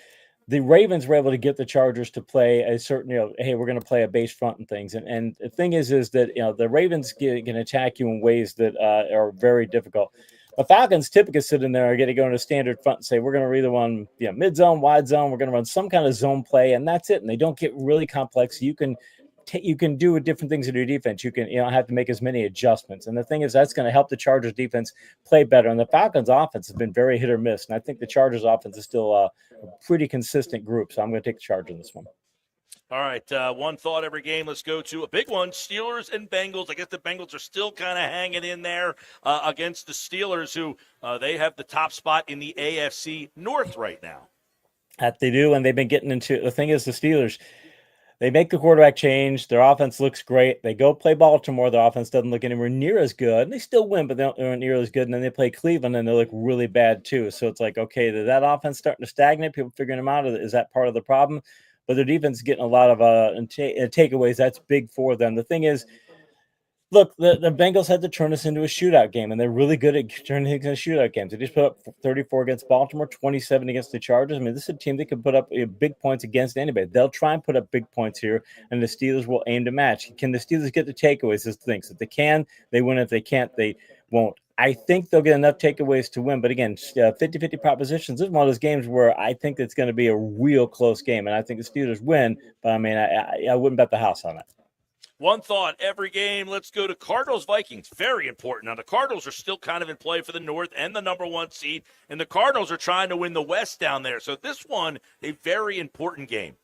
the Ravens were able to get the Chargers to play a certain, hey, we're going to play a base front and things. And the thing is that, the Ravens can attack you in ways that are very difficult. The Falcons typically sit in there and get to go into standard front and say, we're going to either run mid zone, wide zone. We're going to run some kind of zone play, and that's it. And they don't get really complex. You can do different things in your defense. You don't have to make as many adjustments. And the thing is, that's going to help the Chargers defense play better. And the Falcons offense has been very hit or miss. And I think the Chargers offense is still a pretty consistent group. So I'm going to take the Chargers in this one. All right, one thought every game. Let's go to a big one, Steelers and Bengals. I guess the Bengals are still kind of hanging in there against the Steelers, who they have the top spot in the AFC North right now. That they do, and they've been getting into – the thing is, the Steelers, they make the quarterback change. Their offense looks great. They go play Baltimore. Their offense doesn't look anywhere near as good. And they still win, but they're not near as good. And then they play Cleveland, and they look really bad too. So it's like, okay, is that offense starting to stagnate? People figuring them out? Is that part of the problem? But their defense is getting a lot of takeaways. That's big for them. The thing is, look, the Bengals had to turn this into a shootout game, and they're really good at turning into shootout games. They just put up 34 against Baltimore, 27 against the Chargers. I mean, this is a team that can put up big points against anybody. They'll try and put up big points here, and the Steelers will aim to match. Can the Steelers get the takeaways? This thing. So if they can, they win. If they can't, they won't. I think they'll get enough takeaways to win. But again, 50-50 propositions. This is one of those games where I think it's going to be a real close game, and I think the Steelers win. But, I mean, I wouldn't bet the house on it. One thought every game. Let's go to Cardinals-Vikings. Very important. Now, the Cardinals are still kind of in play for the North and the number 1 seed, and the Cardinals are trying to win the West down there. So this one, a very important game.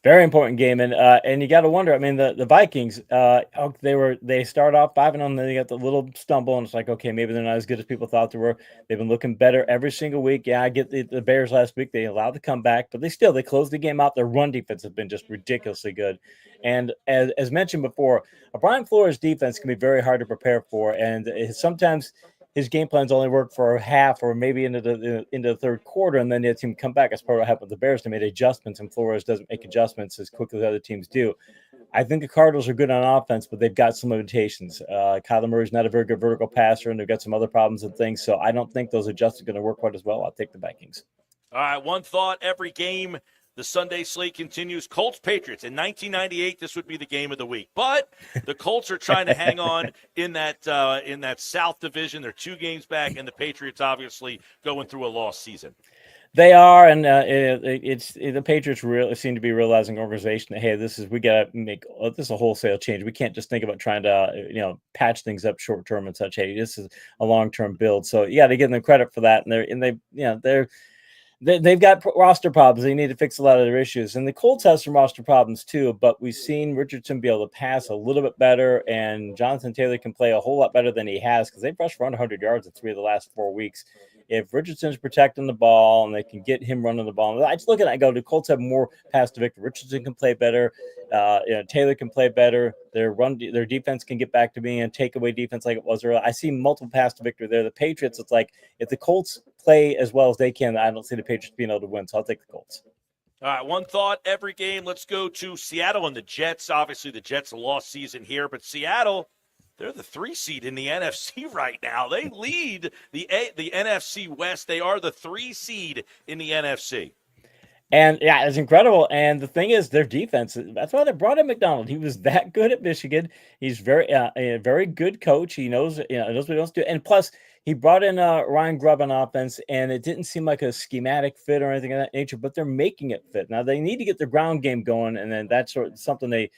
Very important game, and you got to wonder. I mean, the Vikings, they start off 5-0, and then they got the little stumble, and it's like, okay, maybe they're not as good as people thought they were. They've been looking better every single week. Yeah, I get the Bears last week; they allowed the comeback, but they closed the game out. Their run defense has been just ridiculously good, and as mentioned before, a Brian Flores defense can be very hard to prepare for, and sometimes his game plans only work for half or maybe into the third quarter, and then the team come back. That's part of what happened with the Bears. They made adjustments, and Flores doesn't make adjustments as quickly as other teams do. I think the Cardinals are good on offense, but they've got some limitations. Kyler Murray's not a very good vertical passer, and they've got some other problems and things. So I don't think those adjustments are going to work quite as well. I'll take the Vikings. All right, one thought every game. The Sunday slate continues. Colts-Patriots. In 1998, this would be the game of the week. But the Colts are trying to hang on in that South Division. They're 2 games back, and the Patriots obviously going through a lost season. They are, and it's the Patriots really seem to be realizing organization that, hey, we got to make this a wholesale change. We can't just think about trying to patch things up short term and such. Hey, this is a long term build. So yeah, they give them credit for that, they've got roster problems. They need to fix a lot of their issues. And the Colts have some roster problems too, but we've seen Richardson be able to pass a little bit better, and Jonathan Taylor can play a whole lot better than he has because they've rushed for 100 yards in 3 of the last 4 weeks. if Richardson's protecting the ball and they can get him running the ball, I just look at it, I go, the Colts have more pass to victory. Richardson can play better. Taylor can play better. Their defense can get back to being a takeaway defense like it was earlier. I see multiple pass to victory there. The Patriots, it's like if the Colts play as well as they can, I don't see the Patriots being able to win. So I'll take the Colts. All right, one thought every game. Let's go to Seattle and the Jets. Obviously, the Jets a lost season here, but Seattle, they're the 3 seed in the NFC right now. They lead the NFC West. They are the 3 seed in the NFC. And yeah, it's incredible. And the thing is, their defense. That's why they brought in McDonald. He was that good at Michigan. He's a very good coach. He knows what he wants to do. And plus, he brought in Ryan Grubb on offense, and it didn't seem like a schematic fit or anything of that nature. But they're making it fit. Now they need to get their ground game going, and then that's something they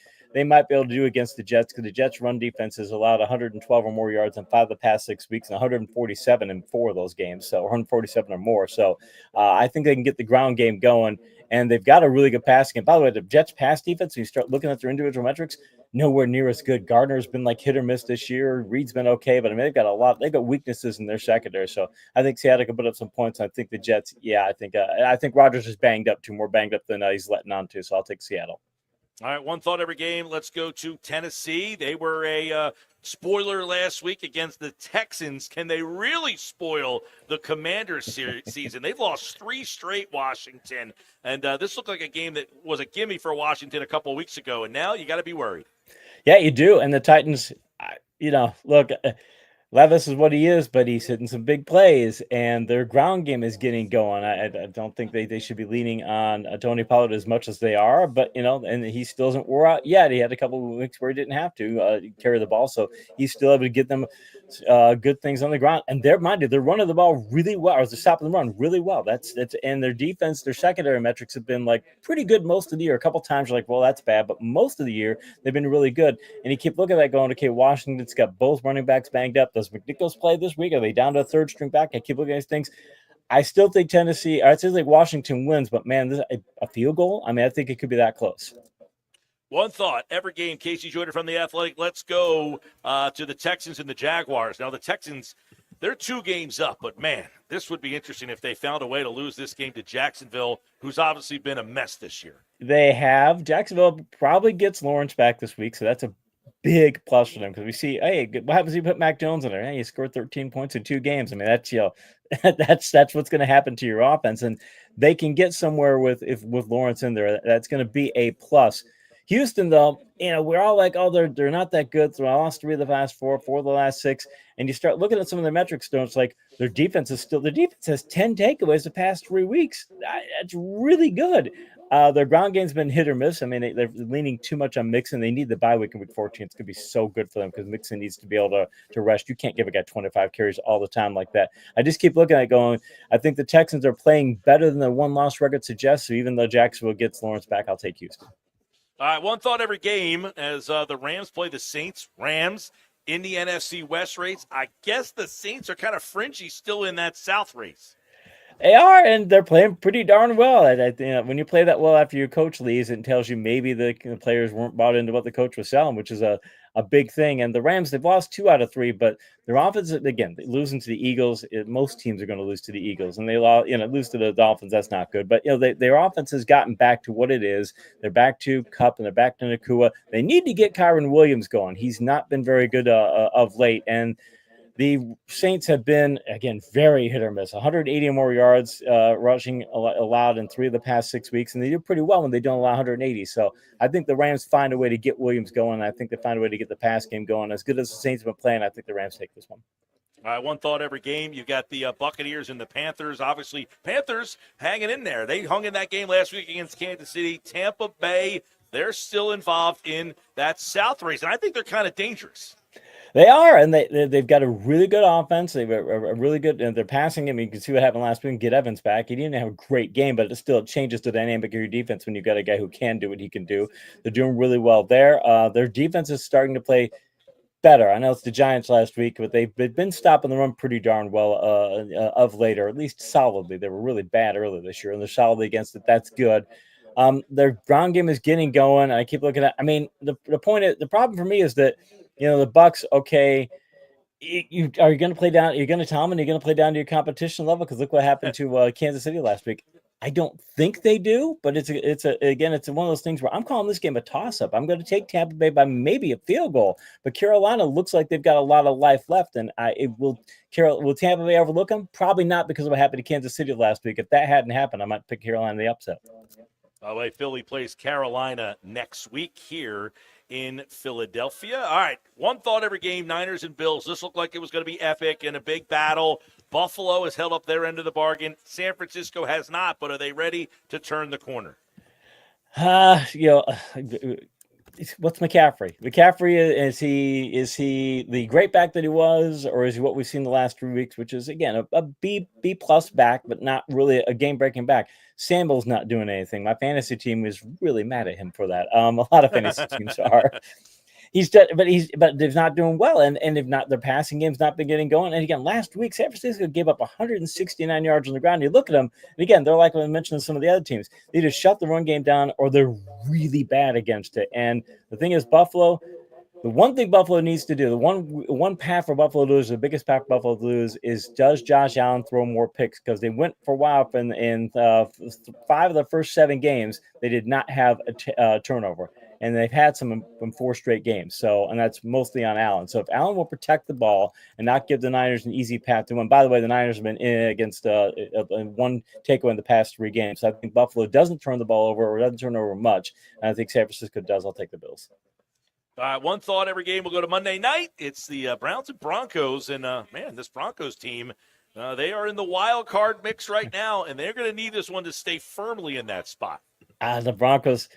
might be able to do against the Jets, because the Jets' run defense has allowed 112 or more yards in 5 of the past 6 weeks and 147 in 4 of those games, so 147 or more. So I think they can get the ground game going, and they've got a really good passing game. By the way, the Jets' pass defense, when you start looking at their individual metrics, nowhere near as good. Gardner's been like hit or miss this year. Reed's been okay, but I mean, they've got weaknesses in their secondary. So I think Seattle can put up some points. I think the Jets, I think Rodgers is banged up too, more banged up than he's letting on to. So I'll take Seattle. All right, one thought every game. Let's go to Tennessee. They were a spoiler last week against the Texans. Can they really spoil the Commanders season? They've lost 3 straight, Washington. And this looked like a game that was a gimme for Washington a couple of weeks ago. And now you got to be worried. Yeah, you do. And the Titans, look, Levis is what he is, but he's hitting some big plays, and their ground game is getting going. I don't think they should be leaning on Tony Pollard as much as they are, but, and he still hasn't wore out yet. He had a couple of weeks where he didn't have to carry the ball, so he's still able to get them good things on the ground. And they're running the ball really well, or they're stopping the run really well. That's and their defense, their secondary metrics have been like pretty good most of the year. A couple times you're like, well, that's bad, but most of the year they've been really good. And you keep looking at that going, okay, Washington's got both running backs banged up. Does McNichols play this week? Are they down to a third string back? I keep looking at these things. I still think Tennessee, or I still think Washington wins, but man, this a field goal. I mean, I think it could be that close. One thought every game. Casey Joyner from The Athletic. Let's go to the Texans and the Jaguars. Now the Texans, they're 2 games up, but man, this would be interesting if they found a way to lose this game to Jacksonville, who's obviously been a mess this year. They have. Jacksonville probably gets Lawrence back this week, so that's a big plus for them, because we see, hey, what happens if you put Mac Jones in there? Hey, you scored 13 points in 2 games. I mean, that's that's what's going to happen to your offense, and they can get somewhere with Lawrence in there. That's going to be a plus. Houston, though, we're all like, oh, they're not that good. So I lost 3 of the last 4 of the last 6, and you start looking at some of their metrics, though, it's like their defense has 10 takeaways the past 3 weeks. That's really good. Their ground game's been hit or miss. I mean, they're leaning too much on Mixon. They need the bye week in week 14. It's going to be so good for them, because Mixon needs to be able to rest. You can't give a guy 25 carries all the time like that. I just keep looking at it going, I think the Texans are playing better than the 1-loss record suggests. So even though Jacksonville gets Lawrence back, I'll take Houston. All right, one thought every game as the Rams play the Saints. Rams in the NFC West race. I guess the Saints are kind of fringy still in that South race. They are, and they're playing pretty darn well. When you play that well after your coach leaves, it tells you maybe the players weren't bought into what the coach was selling, which is a big thing. And the Rams, they've lost 2 out of 3, but their offense, again, losing to the Eagles, most teams are going to lose to the Eagles, and they lose to the Dolphins. That's not good. But their offense has gotten back to what it is. They're back to Kupp and they're back to Nakua. They need to get Kyron Williams going. He's not been very good of late, and the Saints have been, again, very hit or miss. 180 or more yards rushing allowed in 3 of the past 6 weeks, and they do pretty well when they don't allow 180. So I think the Rams find a way to get Williams going. I think they find a way to get the pass game going. As good as the Saints have been playing, I think the Rams take this one. All right, one thought every game. You got the Buccaneers and the Panthers. Obviously, Panthers hanging in there. They hung in that game last week against Kansas City. Tampa Bay, they're still involved in that South race, and I think they're kind of dangerous. They are, and they've got a really good offense. They've a really good, and they're passing him. You can see what happened last week. Get Evans back. He didn't have a great game, but it changes the dynamic of your defense when you've got a guy who can do what he can do. They're doing really well there. Their defense is starting to play better. I know it's the Giants last week, but they've been stopping the run pretty darn well of late, or at least solidly. They were really bad earlier this year, and they're solidly against it. That's good. Their ground game is getting going. I keep looking at. I mean, the problem for me is that the Bucs, okay, Are you going to play down? You're going to Tom, and you're going to play down to your competition level? Because look what happened to Kansas City last week. I don't think they do, but it's one of those things where I'm calling this game a toss-up. I'm going to take Tampa Bay by maybe a field goal, but Carolina looks like they've got a lot of life left, and will Tampa Bay overlook them? Probably not, because of what happened to Kansas City last week. If that hadn't happened, I might pick Carolina in the upset. By the way, Philly plays Carolina next week here in Philadelphia. All right, one thought every game, Niners and Bills. This looked like it was going to be epic and a big battle. Buffalo has held up their end of the bargain. San Francisco has not, but are they ready to turn the corner? What's McCaffrey? McCaffrey, is he the great back that he was, or is he what we've seen the last 3 weeks, which is again a B plus back, but not really a game breaking back? Samuel's not doing anything. My fantasy team is really mad at him for that. A lot of fantasy teams are. But they're not doing well, and if not, their passing game's not been getting going. And again, last week San Francisco gave up 169 yards on the ground. You look at them, and again, they're like I mentioned some of the other teams. They either shut the run game down, or they're really bad against it. And the thing is, Buffalo. The one thing Buffalo needs to do, the one path for Buffalo to lose, the biggest path for Buffalo to lose, is does Josh Allen throw more picks? Because they went for a while in 5 of the first 7 games, they did not have a turnover. And they've had some in 4 straight games. So, and that's mostly on Allen. So if Allen will protect the ball and not give the Niners an easy path to win. By the way, the Niners have been in against one takeaway in the past 3 games. So I think Buffalo doesn't turn the ball over, or doesn't turn over much. And I think San Francisco does. I'll take the Bills. All right, one thought every game will go to Monday night. It's the Browns and Broncos. And, man, this Broncos team, they are in the wild card mix right now, and they're going to need this one to stay firmly in that spot. The Broncos,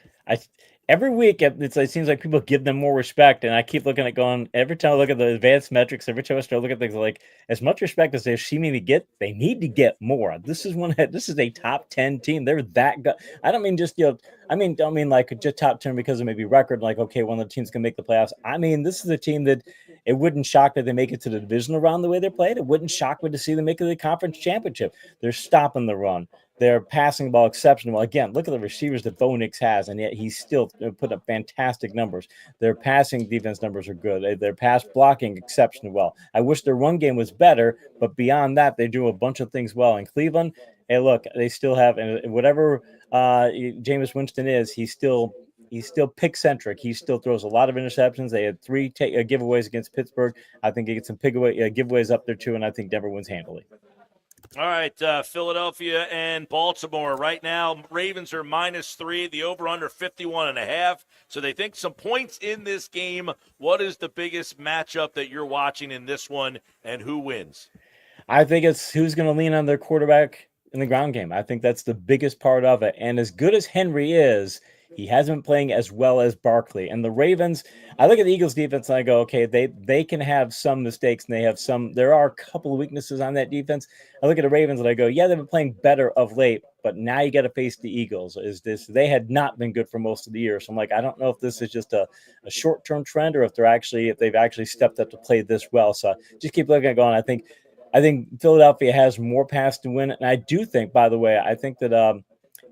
every week it seems like people give them more respect, and I keep looking at going, every time I look at the advanced metrics, every time I start looking at things like as much respect as they seem to get, they need to get more. This is a top 10 team. They're that good. I don't mean just, don't mean like just top 10 because of maybe record, like, okay, one of the teams can make the playoffs. I mean, this is a team that it wouldn't shock that they make it to the divisional round the way they played. It wouldn't shock me to see them make it to the conference championship. They're stopping the run. They're passing the ball exceptionally well. Again, look at the receivers that Bo Nix has, and yet he's still put up fantastic numbers. Their passing defense numbers are good. Their pass blocking exceptionally well. I wish their run game was better, but beyond that, they do a bunch of things well. In Cleveland, hey, look, they still have, and whatever Jameis Winston is, he's still pick-centric. He still throws a lot of interceptions. They had 3 giveaways against Pittsburgh. I think he gets some giveaways up there, too, and I think Denver wins handily. All right, Philadelphia and Baltimore. Right now, Ravens are -3. The over-under 51.5. So they think some points in this game. What is the biggest matchup that you're watching in this one, and who wins? I think it's who's going to lean on their quarterback in the ground game. I think that's the biggest part of it. And as good as Henry is, he hasn't been playing as well as Barkley. And the Ravens, I look at the Eagles defense and I go, okay, they can have some mistakes, and there are a couple of weaknesses on that defense. I look at the Ravens and I go, yeah, they've been playing better of late, but now you got to face the Eagles. They had not been good for most of the year. So I'm like, I don't know if this is just a short-term trend, or if they've actually stepped up to play this well. So just keep looking at going. I think Philadelphia has more paths to win. And I do think, by the way, I think that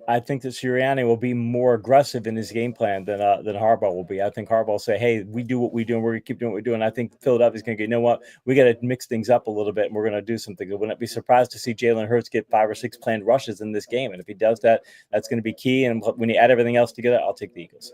Sirianni will be more aggressive in his game plan than Harbaugh will be. I think Harbaugh will say, hey, we do what we do, and we're going to keep doing what we're doing. I think Philadelphia's going to go, you know what? We got to mix things up a little bit, and we're going to do something. I wouldn't be surprised to see Jalen Hurts get 5 or 6 planned rushes in this game. And if he does that, that's going to be key. And when you add everything else together, I'll take the Eagles.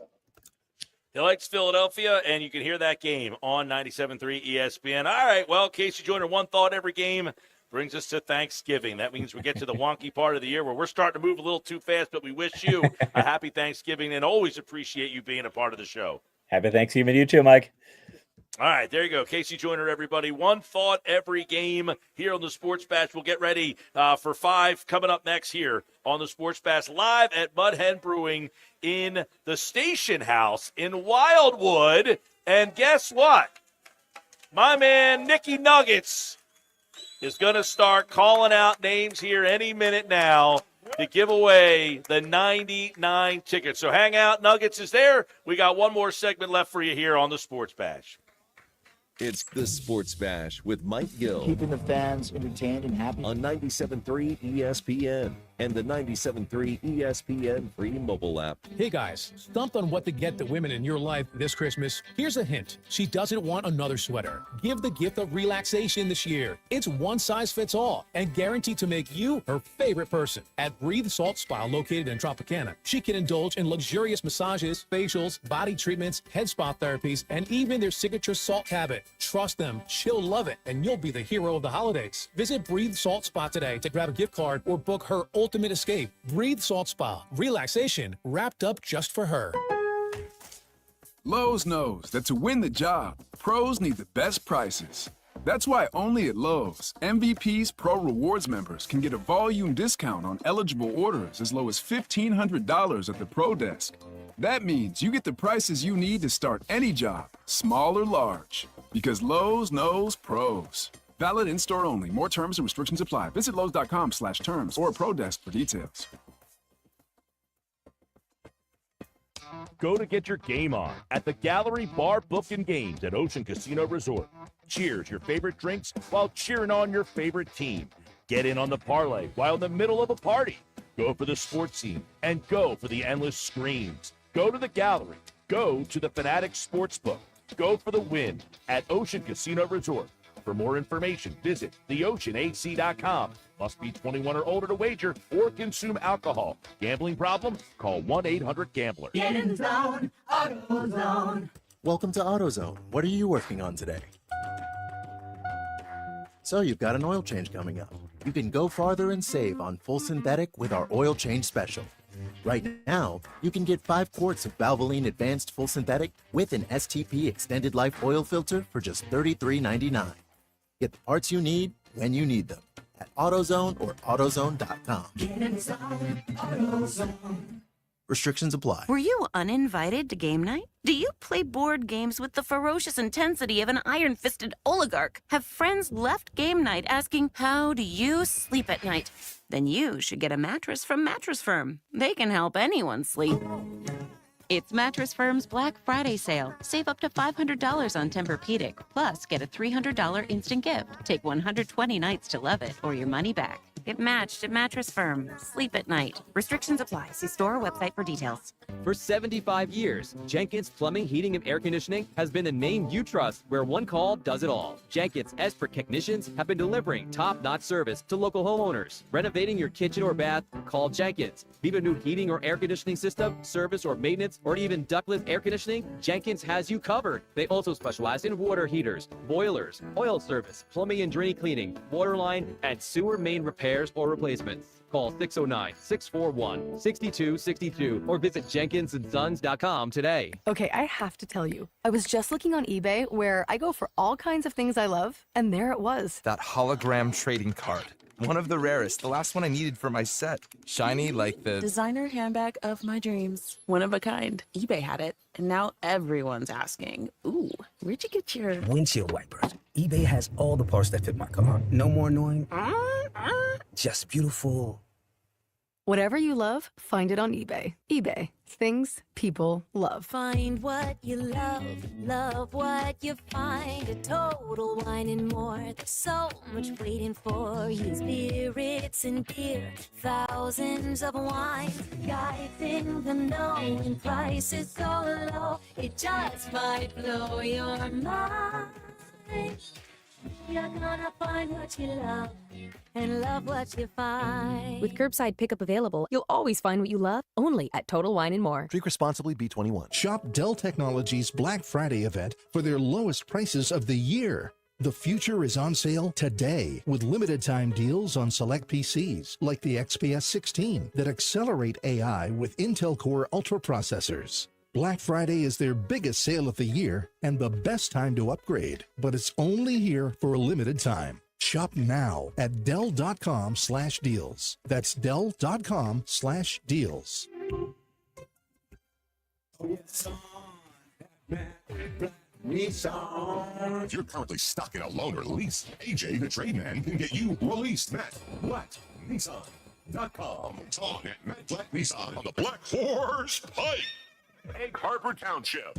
He likes Philadelphia, and you can hear that game on 97.3 ESPN. All right, well, Casey Joyner, one thought every game brings us to Thanksgiving. That means we get to the wonky part of the year where we're starting to move a little too fast, but we wish you a happy Thanksgiving and always appreciate you being a part of the show. Happy Thanksgiving to you too, Mike. All right, there you go. Casey Joyner, everybody. One thought every game here on the Sports Bash. We'll get ready for 5 coming up next here on the Sports Bash live at Mudhen Brewing in the Station House in Wildwood. And guess what? My man, Nicky Nuggets, is going to start calling out names here any minute now to give away the 99 tickets. So hang out. Nuggets is there. We got one more segment left for you here on the Sports Bash. It's the Sports Bash with Mike Gill. Keeping the fans entertained and happy. On 97.3 ESPN. and the 97.3 ESPN free mobile app. Hey guys, stumped on what to get the women in your life this Christmas? Here's a hint. She doesn't want another sweater. Give the gift of relaxation this year. It's one size fits all and guaranteed to make you her favorite person. At Breathe Salt Spa, located in Tropicana, she can indulge in luxurious massages, facials, body treatments, head spa therapies, and even their signature salt habit. Trust them, she'll love it, and you'll be the hero of the holidays. Visit Breathe Salt Spa today to grab a gift card or book her ultimate escape. Breathe Salt Spa. Relaxation wrapped up just for her. Lowe's knows that to win the job, pros need the best prices. That's why only at Lowe's, MVP's Pro Rewards members can get a volume discount on eligible orders as low as $1,500 at the Pro Desk. That means you get the prices you need to start any job, small or large. Because Lowe's knows pros. Valid in-store only. More terms and restrictions apply. Visit Lowe's.com/terms or Pro Desk for details. Go to get your game on at the Gallery Bar Book and Games at Ocean Casino Resort. Cheers your favorite drinks while cheering on your favorite team. Get in on the parlay while in the middle of a party. Go for the sports scene and go for the endless screams. Go to the Gallery. Go to the Fanatic Sportsbook. Go for the win at Ocean Casino Resort. For more information, visit theoceanac.com. Must be 21 or older to wager or consume alcohol. Gambling problem? Call 1-800-GAMBLER. Get in the zone, AutoZone. Welcome to AutoZone. What are you working on today? So you've got an oil change coming up. You can go farther and save on full synthetic with our oil change special. Right now, you can get 5 quarts of Valvoline Advanced Full Synthetic with an STP Extended Life oil filter for just $33.99. Get the parts you need when you need them at AutoZone or AutoZone.com. Get in the zone, AutoZone. Restrictions apply. Were you uninvited to game night? Do you play board games with the ferocious intensity of an iron-fisted oligarch? Have friends left game night asking, how do you sleep at night? Then you should get a mattress from Mattress Firm. They can help anyone sleep. It's Mattress Firm's Black Friday sale. Save up to $500 on Tempur-Pedic. Plus, get a $300 instant gift. Take 120 nights to love it or your money back. Get matched at Mattress Firm. Sleep at night. Restrictions apply. See store or website for details. For 75 years, Jenkins Plumbing, Heating, and Air Conditioning has been the name you trust where one call does it all. Jenkins expert technicians have been delivering top-notch service to local homeowners. Renovating your kitchen or bath? Call Jenkins. Need a new heating or air conditioning system, service or maintenance, or even ductless air conditioning? Jenkins has you covered. They also specialize in water heaters, boilers, oil service, plumbing and drain cleaning, water line, and sewer main repairs or replacements. Call 609-641-6262 or visit jenkinsandsons.com today. Okay, I have to tell you, I was just looking on eBay where I go for all kinds of things I love, and there it was. That hologram trading card. One of the rarest, the last one I needed for my set. Shiny like the designer handbag of my dreams. One of a kind. eBay had it, and now everyone's asking, ooh, where'd you get your windshield wipers? eBay has all the parts that fit my car. No more annoying, just beautiful. Whatever you love, find it on eBay. eBay, things people love. Find what you love, love what you find. A Total Wine and More. There's so much waiting for you. Spirits and beer, thousands of wines. Guys in the know, and prices so low, it just might blow your mind. You're gonna find what you love and love what you find. With curbside pickup available, you'll always find what you love, only at Total Wine and More. Drink responsibly, B21. Shop Dell Technologies Black Friday event for their lowest prices of the year. The future is on sale today with limited time deals on select PCs like the XPS 16 that accelerate AI with Intel Core Ultra processors. Black Friday is their biggest sale of the year and the best time to upgrade, but it's only here for a limited time. Shop now at Dell.com/deals. That's Dell.com/deals. If you're currently stuck in a loan or lease, AJ the Trade Man can get you released. Matt Black Nissan.com. Talk at Matt Black Nissan on the Black Horse Pike. Egg Harbor Township.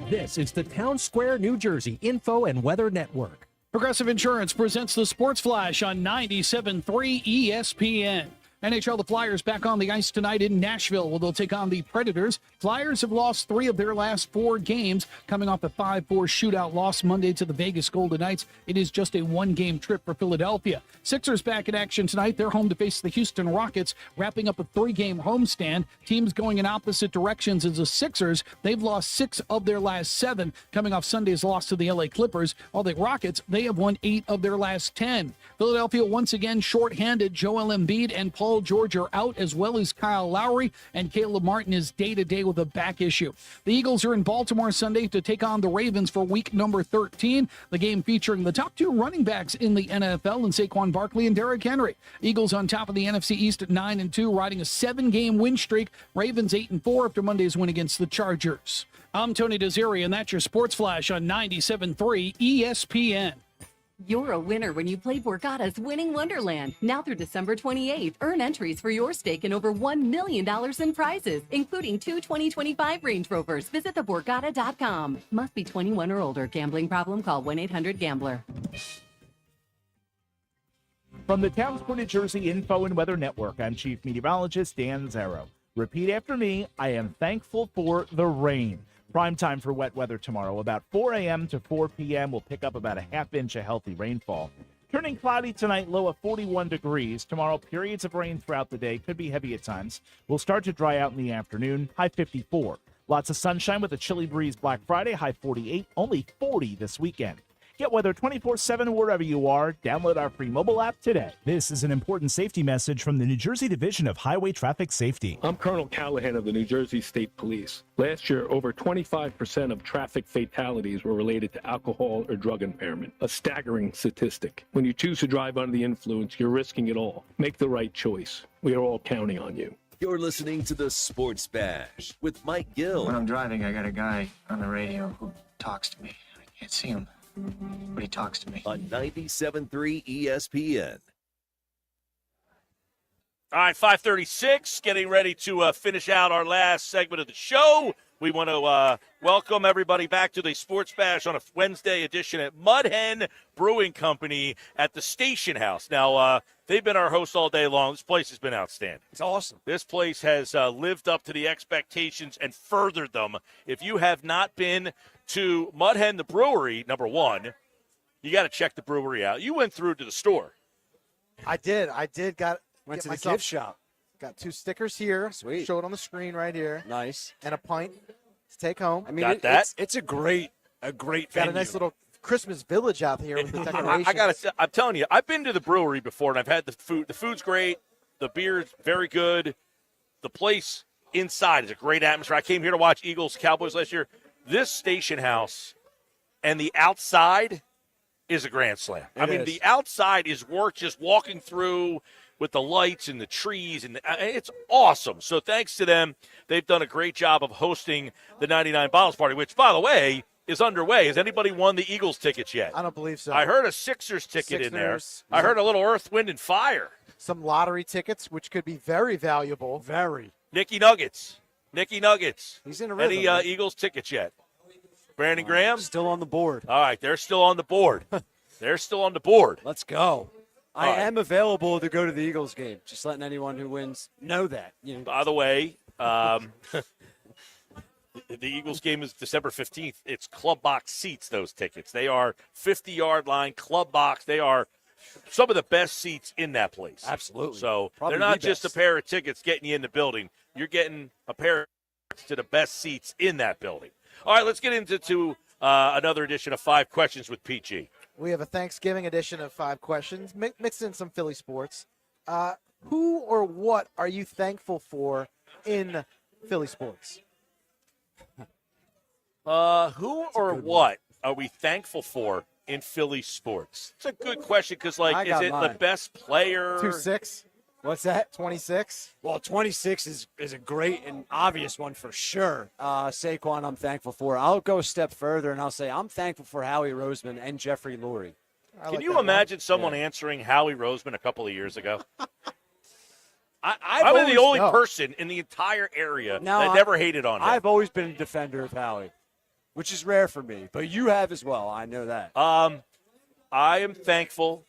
This is the Town Square, New Jersey Info and Weather Network. Progressive Insurance presents the Sports Flash on 97.3 ESPN. NHL, the Flyers back on the ice tonight in Nashville, where they'll take on the Predators. Flyers have lost 3 of their last 4 games, coming off a 5-4 shootout loss Monday to the Vegas Golden Knights. It is just a 1-game trip for Philadelphia. Sixers back in action tonight. They're home to face the Houston Rockets, wrapping up a 3-game homestand. Teams going in opposite directions as the Sixers. They've lost 6 of their last 7, coming off Sunday's loss to the LA Clippers, while the Rockets, they have won 8 of their last 10. Philadelphia once again shorthanded. Joel Embiid and Paul George are out, as well as Kyle Lowry, and Caleb Martin is day-to-day with a back issue. The Eagles are in Baltimore Sunday to take on the Ravens for week number 13. The game featuring the top 2 running backs in the NFL in Saquon Barkley and Derrick Henry. Eagles on top of the NFC East at 9-2, riding a 7-game win streak. Ravens 8-4 after Monday's win against the Chargers. I'm Tony Desiri, and that's your Sports Flash on 97.3 ESPN. You're a winner when you play Borgata's Winning Wonderland. Now through December 28th, earn entries for your stake in over $1 million in prizes, including 2 2025 Range Rovers. Visit theborgata.com. Must be 21 or older. Gambling problem? Call 1-800-GAMBLER. From the Towns for New Jersey Info and Weather Network, I'm Chief Meteorologist Dan Zarrow. Repeat after me, I am thankful for the rain. Prime time for wet weather tomorrow. About 4 a.m. to 4 p.m. We'll pick up about a half inch of healthy rainfall. Turning cloudy tonight, low of 41 degrees. Tomorrow, periods of rain throughout the day. Could be heavy at times. We'll start to dry out in the afternoon. High 54. Lots of sunshine with a chilly breeze Black Friday. High 48. Only 40 this weekend. Get weather 24/7 wherever you are. Download our free mobile app today. This is an important safety message from the New Jersey Division of Highway Traffic Safety. I'm Colonel Callahan of the New Jersey State Police. Last year, over 25% of traffic fatalities were related to alcohol or drug impairment, a staggering statistic. When you choose to drive under the influence, you're risking it all. Make the right choice. We are all counting on you. You're listening to the Sports Bash with Mike Gill. When I'm driving, I got a guy on the radio who talks to me. I can't see him, but he talks to me. On 97.3 ESPN. All right, 5:36, getting ready to finish out our last segment of the show. We want to welcome everybody back to the Sports Bash on a Wednesday edition at Mudhen Brewing Company at the Station House. Now, they've been our hosts all day long. This place has been outstanding. It's awesome. This place has lived up to the expectations and furthered them. If you have not been to Mudhen, the brewery, number one, you got to check the brewery out. You went through to the store. I did. Went to the myself- gift shop. Got 2 stickers here. Sweet. Show it on the screen right here. Nice. And a pint to take home. I mean, it's a great venue. Got a nice little Christmas village out here with the decorations. I'm telling you, I've been to the brewery before, and I've had the food. The food's great. The beer's very good. The place inside is a great atmosphere. I came here to watch Eagles Cowboys last year. This station house and the outside is a grand slam. The outside is worth just walking through with the lights and the trees, and it's awesome. So thanks to them, they've done a great job of hosting the 99 Bottles Party, which, by the way, is underway. Has anybody won the Eagles tickets yet? I don't believe so. I heard a Sixers ticket in there. I heard a little Earth, Wind, and Fire. Some lottery tickets, which could be very valuable. Very. Nicky Nuggets. He's in a rhythm. Any Eagles tickets yet? Brandon Graham? Still on the board. All right, they're still on the board. Let's go. I am available to go to the Eagles game. Just letting anyone who wins know that. By the way, the Eagles game is December 15th. It's club box seats, those tickets. They are 50-yard line, club box. They are some of the best seats in that place. Absolutely. So Probably they're not the just a best. pair of tickets getting you in the building. You're getting a pair of tickets to the best seats in that building. All right, let's get into another edition of 5 Questions with PG. We have a Thanksgiving edition of 5 questions, mixed in some Philly sports. Who or what are you thankful for in Philly sports? Who or what are we thankful for in Philly sports? It's a good question because, is it the best player? 2-6. What's that? 26. Well, 26 is a great and obvious one for sure. Saquon, I'm thankful for. I'll go a step further and I'll say I'm thankful for Howie Roseman and Jeffrey Lurie. Can you imagine someone answering Howie Roseman a couple of years ago? I was the only person in the entire area that never hated on him. I've always been a defender of Howie, which is rare for me, but you have as well. I know that. I am thankful.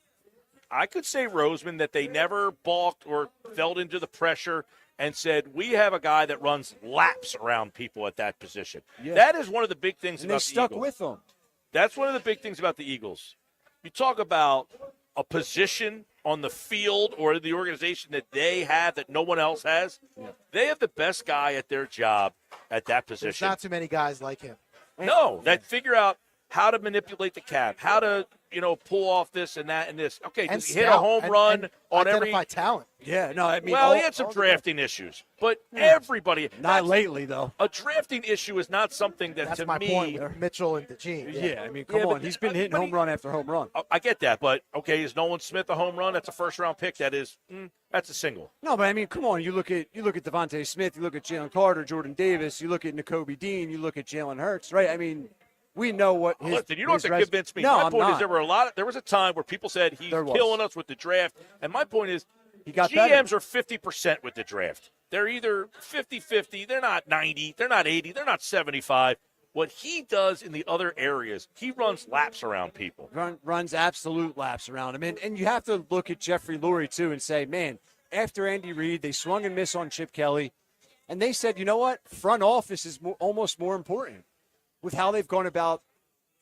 I could say, Roseman, that they never balked or fell into the pressure and said, we have a guy that runs laps around people at that position. Yeah. That is one of the big things And about they stuck the Eagles. with them. That's one of the big things about the Eagles. You talk about a position on the field or the organization that they have that no one else has. Yeah. They have the best guy at their job at that position. There's not too many guys like him. No, that figure out how to manipulate the cap, how to, pull off this and that and this. Okay, And does he hit a home run and on identify every talent? Yeah, no, I mean, well, he had some drafting issues, but everybody not lately though. A drafting issue is not something that That's to my me. point with Mitchell and DeGene. Yeah, I mean, come on, he's been hitting home run after home run. I get that, but okay, is Nolan Smith a home run? That's a first-round pick. That's a single. No, but I mean, come on. You look at Devontae Smith, you look at Jalen Carter, Jordan Davis, you look at Nakobe Dean, you look at Jalen Hurts, right? I mean, we know what his. Listen, you don't have to convince me. No, my I'm point not. is there was a time where people said he's killing us with the draft, and my point is he got GMs are 50% with the draft. They're either 50-50, they're not 90, they're not 80, they're not 75. What he does in the other areas, he runs laps around people. Runs absolute laps around him. And you have to look at Jeffrey Lurie, too, and say, man, after Andy Reid, they swung and missed on Chip Kelly. And they said, you know what? Front office is almost more important with how they've gone about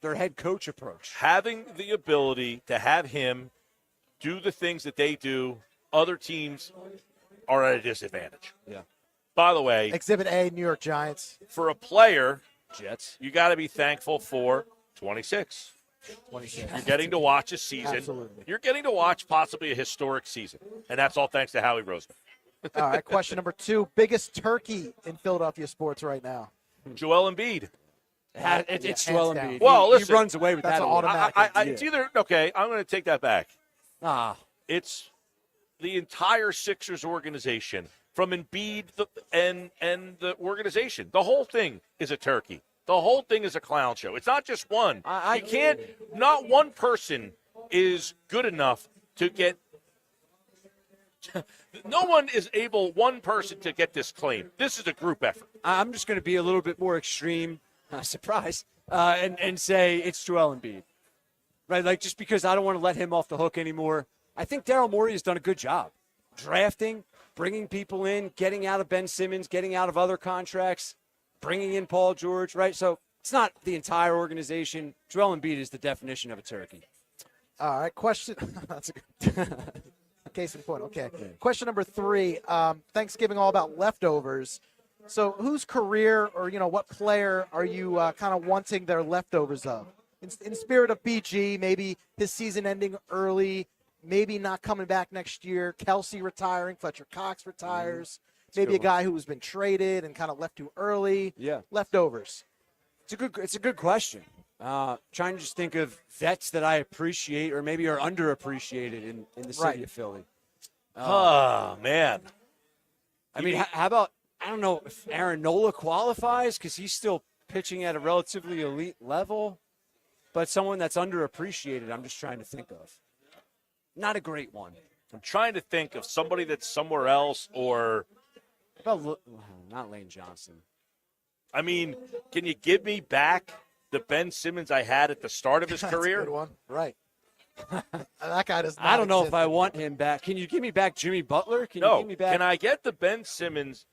their head coach approach. Having the ability to have him do the things that they do, other teams are at a disadvantage. Yeah. By the way, Exhibit A, New York Giants. For a player, Jets, you got to be thankful for 26. 26. You're getting to watch a season. Absolutely. You're getting to watch possibly a historic season, and that's all thanks to Howie Roseman. All right, question number 2. Biggest turkey in Philadelphia sports right now? Joel Embiid. It's Joel Embiid. Well, listen, he runs away with that's that. automatic. It's either okay. I'm going to take that back. It's the entire Sixers organization, from Embiid and the organization. The whole thing is a turkey. The whole thing is a clown show. It's not just one. You can't. Not one person is good enough to get. No one is able. One person to get this claim. This is a group effort. I'm just going to be a little bit more extreme. Surprise. And say it's Joel Embiid. Right? Like, just because I don't want to let him off the hook anymore. I think Daryl Morey has done a good job drafting, bringing people in, getting out of Ben Simmons, getting out of other contracts, bringing in Paul George, right? So it's not the entire organization. Joel Embiid is the definition of a turkey. All right, question. That's a good case in point. Okay. Yeah. Question number 3. Thanksgiving all about leftovers. So whose career or, what player are you kind of wanting their leftovers of? In spirit of BG, maybe his season ending early, maybe not coming back next year, Kelsey retiring, Fletcher Cox retires, maybe a guy who's been traded and kind of left too early. Yeah. Leftovers. It's a good question. Trying to just think of vets that I appreciate or maybe are underappreciated in the city of Philly. Man. I mean, how about, I don't know if Aaron Nola qualifies because he's still pitching at a relatively elite level, but someone that's underappreciated I'm just trying to think of. Not a great one. I'm trying to think of somebody that's somewhere else or. Not Lane Johnson. I mean, can you give me back the Ben Simmons I had at the start of his career? That's a good one. Right. That guy does not I don't know exist if I want him back. Can you give me back Jimmy Butler? Can no. you give me back? Can I get the Ben Simmons?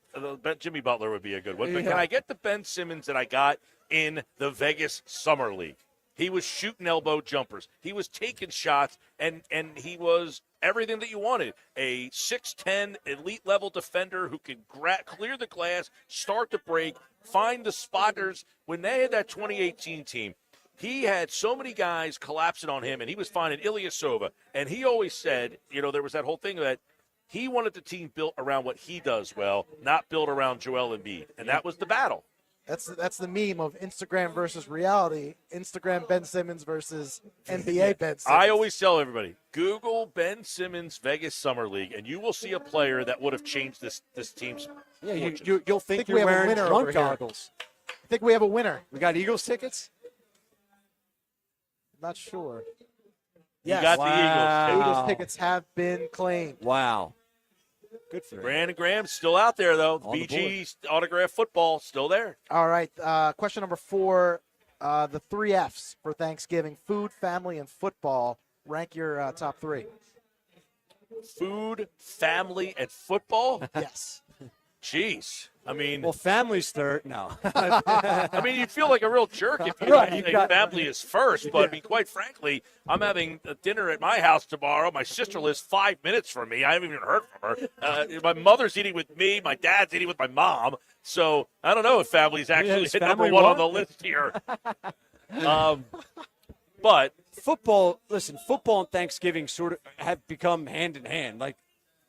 Jimmy Butler would be a good one. But Yeah. can I get the Ben Simmons that I got in the Vegas Summer League? He was shooting elbow jumpers. He was taking shots, and he was everything that you wanted. A 6'10", elite-level defender who can clear the glass, start the break, find the spotters. When they had that 2018 team, he had so many guys collapsing on him, and he was finding Ilyasova. And he always said, there was that whole thing that he wanted the team built around what he does well, not built around Joel Embiid. And that was the battle. That's the meme of Instagram versus reality. Instagram Ben Simmons versus NBA Ben Simmons. I always tell everybody, Google Ben Simmons Vegas Summer League, and you will see a player that would have changed this team's fortunes. You'll think you're wearing drunk goggles. I think we have a winner. We got Eagles tickets? Not sure. You got the Eagles. Eagles tickets have been claimed. Wow. Good for him. Brandon Graham's still out there, though. On the BG autograph football still there. All right. Question number 4. The 3 F's for Thanksgiving: food, family, and football. Rank your top 3. Food, family, and football? Yes. Jeez. I mean, well, family's third. No. I mean, you feel like a real jerk if you Right, say you got- family is first. But I mean, quite frankly, I'm having a dinner at my house tomorrow. My sister lives 5 minutes from me. I haven't even heard from her. My mother's eating with me. My dad's eating with my mom. So I don't know if family's actually is number family one on one? the list here. But football, listen, football and Thanksgiving sort of have become hand in hand. Like,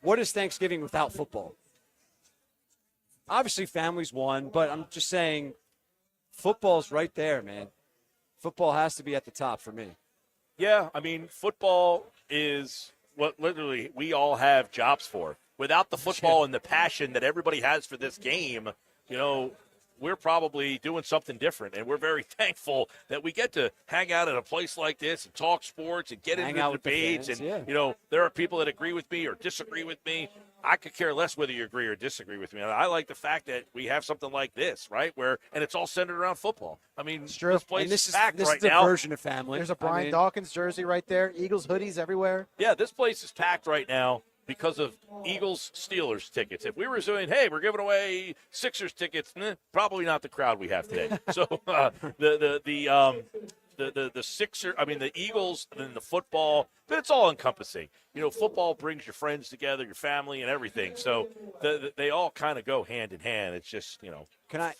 what is Thanksgiving without football? Obviously, family's one, but I'm just saying football's right there, man. Football has to be at the top for me. yeah, I mean, football is what literally we all have jobs for. Without the football and the passion that everybody has for this game, we're probably doing something different. And we're very thankful that we get to hang out at a place like this and talk sports and get Hang into out with the debates. fans, And, yeah. there are people that agree with me or disagree with me. I could care less whether you agree or disagree with me. I like the fact that we have something like this, right? And it's all centered around football. I mean, this place And this is packed this right is the now. version of family. There's a Brian Dawkins jersey right there. Eagles hoodies everywhere. Yeah, this place is packed right now because of Eagles-Steelers tickets. If we were saying, hey, we're giving away Sixers tickets, probably not the crowd we have today. So the Sixers, I mean the Eagles, and then the football, but it's all encompassing. Football brings your friends together, your family, and everything. So they all kind of go hand in hand. It's just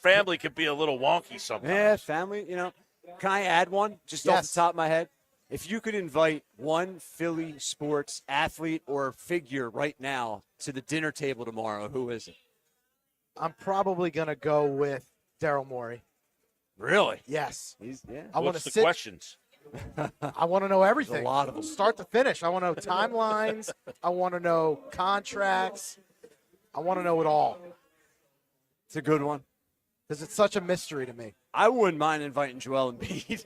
family can be a little wonky sometimes. Yeah, family. Can I add one just off the top of my head? If you could invite one Philly sports athlete or figure right now to the dinner table tomorrow, who is it? I'm probably going to go with Daryl Morey. Really? Yes. I want What's to the questions? I want to know everything. There's a lot of them. Start to finish. I want to know timelines. I want to know contracts. I want to know it all. It's a good one. Because it's such a mystery to me. I wouldn't mind inviting Joel Embiid.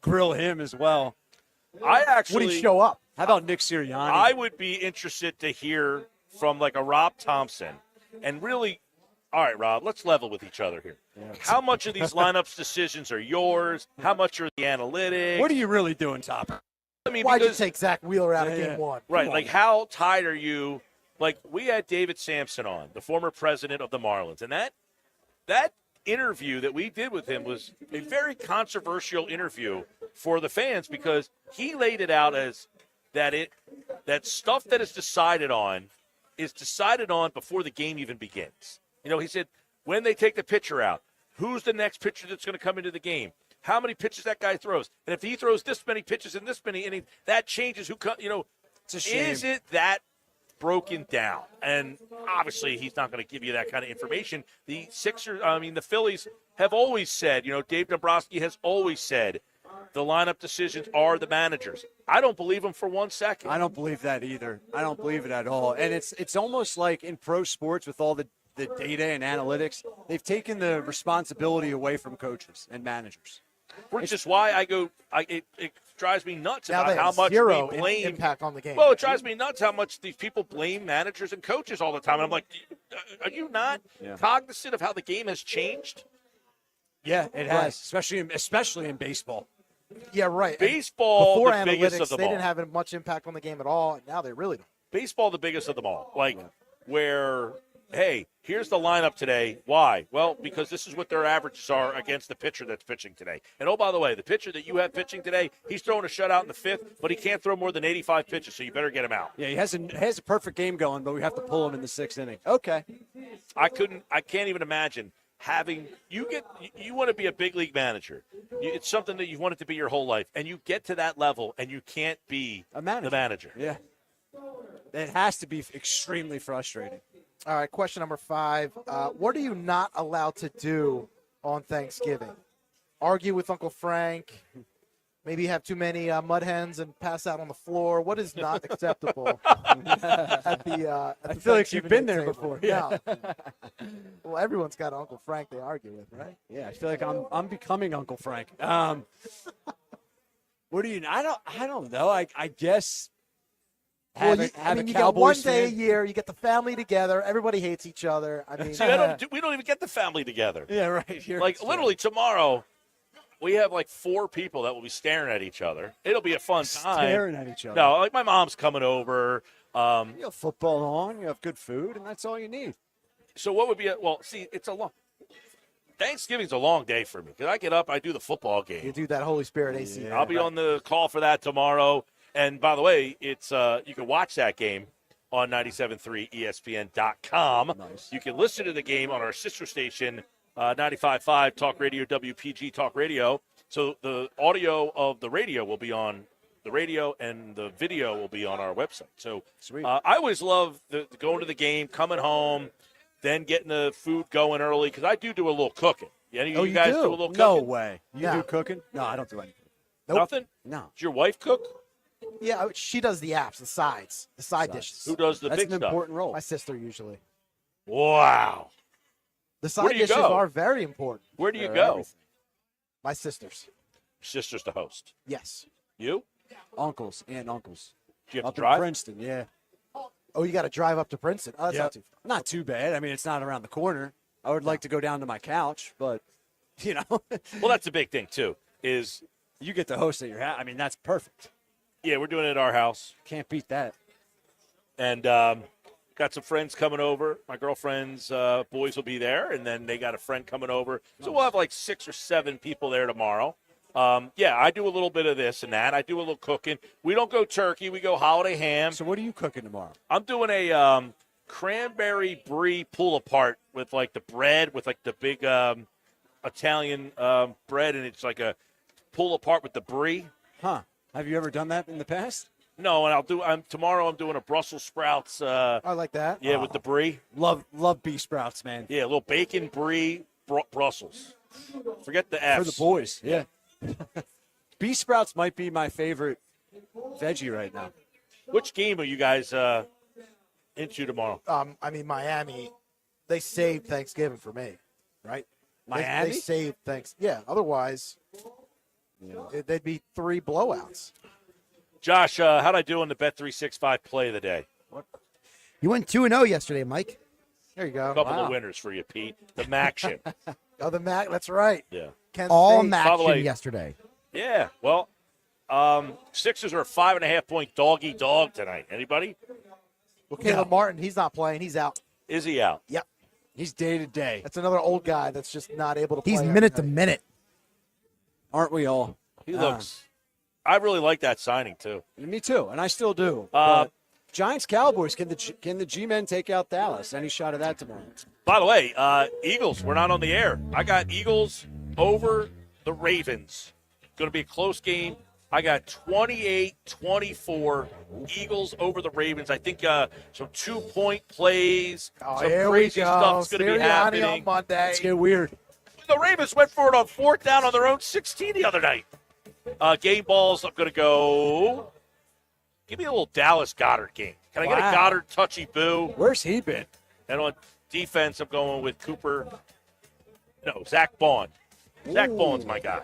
Grill him as well. I actually Would he show up? How about Nick Sirianni? I would be interested to hear from like a Rob Thompson and really, all right, Rob, let's level with each other here. How much of these lineups decisions are yours? How much are the analytics? What are you really doing, Topper? I mean, Why'd you because, take Zach Wheeler out of game one? right, Come like on. how tied are you? Like we had David Sampson on, the former president of the Marlins, and that interview that we did with him was a very controversial interview for the fans because he laid it out as that stuff that is decided on before the game even begins. He said when they take the pitcher out, who's the next pitcher that's going to come into the game? How many pitches that guy throws? And if he throws this many pitches in this many innings, that changes who comes. It's a shame. Is it that broken down? And obviously he's not going to give you that kind of information. The Phillies have always said, Dave Dombrowski has always said the lineup decisions are the managers. I don't believe him for 1 second. I don't believe that either. I don't believe it at all. And it's almost like in pro sports with all the data and analytics, they've taken the responsibility away from coaches and managers. Which is why it drives me nuts Now about they how have much zero we blame impact on the game. Well, it drives me nuts how much these people blame managers and coaches all the time. And I'm like, are you not cognizant of how the game has changed? Yeah, it has, especially in baseball. Yeah, right. Baseball, Before the biggest analytics, of them they all. didn't have much impact on the game at all, and now they really don't. Baseball, the biggest of them all. Where, hey, here's the lineup today. Why? Well, because this is what their averages are against the pitcher that's pitching today. And, oh, by the way, the pitcher that you have pitching today, he's throwing a shutout in the fifth, but he can't throw more than 85 pitches, so you better get him out. Yeah, he has a perfect game going, but we have to pull him in the sixth inning. Okay. I can't even imagine you want to be a big league manager. It's something that you've wanted to be your whole life, and you get to that level, and you can't be the manager. Yeah. It has to be extremely frustrating. All right, question number 5. What are you not allowed to do on Thanksgiving? Argue with Uncle Frank, maybe have too many Mudhens and pass out on the floor. What is not acceptable at the I feel like you've been there table? before. Yeah. Well, everyone's got Uncle Frank they argue with, right? Yeah, I feel like I'm becoming Uncle Frank. What do you? I don't know. I guess. You get one Cowboys day a fan. year. You get the family together. Everybody hates each other. I mean, See, we don't even get the family together. Yeah, right. Literally tomorrow, We have like 4 people that will be staring at each other. It'll be a fun time. Staring at each other. No, like my mom's coming over. You have football on, you have good food, and that's all you need. So what would be it's a long Thanksgiving's a long day for me because I get up, I do the football game. You do that Holy Spirit AC. I'll be on the call for that tomorrow. And by the way, it's you can watch that game on 97.3 ESPN.com. Nice. You can listen to the game on our sister station, 95.5 Talk Radio, WPG Talk Radio. So the audio of the radio will be on the radio, and the video will be on our website. So I always love going to the game, coming home, then getting the food going early because I do a little cooking. Any of you guys do a little cooking? No way. You do cooking? No, I don't do anything. Nothing? No. Does your wife cook? Yeah, she does the apps, the sides, the side dishes. Who does the That's big an stuff? important role. My sister usually. Wow. The Where side do you dishes go? are very important. Where do you They're go? everything. My sisters. Sisters to host. Yes. You? Uncles and uncles. Do you have Up to drive? in Princeton, yeah. Oh, you got to drive up to Princeton. Oh, that's Yeah. not too far. Not too bad. I mean, it's not around the corner. I would like to go down to my couch, but, you know. Well, that's a big thing, too, is you get to host at your house. I mean, that's perfect. yeah, we're doing it at our house. Can't beat that. And got some friends coming over. My girlfriend's boys will be there, and then they got a friend coming over. So we'll have like 6 or 7 people there tomorrow. Yeah, I do a little bit of this and that. I do a little cooking. We don't go turkey. We go holiday ham. So what are you cooking tomorrow? I'm doing a cranberry brie pull-apart with, like, the bread, with, like, the big Italian bread, and it's like a pull-apart with the brie. Huh. Have you ever done that in the past? No, and tomorrow I'm doing a Brussels sprouts. I like that. Yeah, with the brie. Love beef sprouts, man. Yeah, a little bacon brie Brussels. Forget the F's. For the boys, yeah. Beef sprouts might be my favorite veggie right now. Which game are you guys into tomorrow? I mean, Miami, they saved Thanksgiving for me, right? Miami? They saved Yeah, otherwise, they'd be 3 blowouts. Josh, how'd I do on the Bet365 play of the day? You went 2-0 yesterday, Mike. There you go. A couple of winners for you, Pete. The Maction. Oh, the Mac. That's right. Yeah. Kent All State. By the way- Maction yesterday. Yeah, well, Sixers are a 5.5-point doggy dog tonight. Anybody? Well, Caleb Martin, he's not playing. He's out. Is he out? Yep. He's day to day. That's another old guy that's just not able to play. He's minute to minute. Aren't we all? He looks. I really like that signing too. Me too, and I still do. But Giants Cowboys. Can the G-men take out Dallas? Any shot of that tomorrow? By the way, Eagles, we're not on the air. I got Eagles over the Ravens. Going to be a close game. I got 28-24 Eagles over the Ravens. I think some 2-point plays, some here we crazy go. stuff's going to be Sirianni happening. on Monday. It's getting weird. The Ravens went for it on 4th down on their own 16 the other night. Game balls, I'm going to go. Give me a little Dallas Goddard game. Can I get a Goddard touchy-boo? Where's he been? And on defense, I'm going with Cooper. No, Zach Bond. Zach Bond's my guy.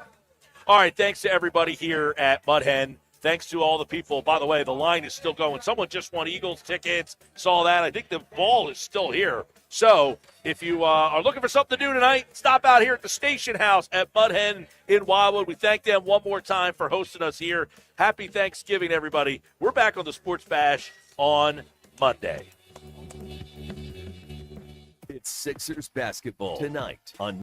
All right, thanks to everybody here at Mudhen. Thanks to all the people. By the way, the line is still going. Someone just won Eagles tickets. Saw that. I think the ball is still here. So if you are looking for something to do tonight, stop out here at the Station House at Mudhen in Wildwood. We thank them one more time for hosting us here. Happy Thanksgiving, everybody. We're back on the Sports Bash on Monday. It's Sixers basketball tonight on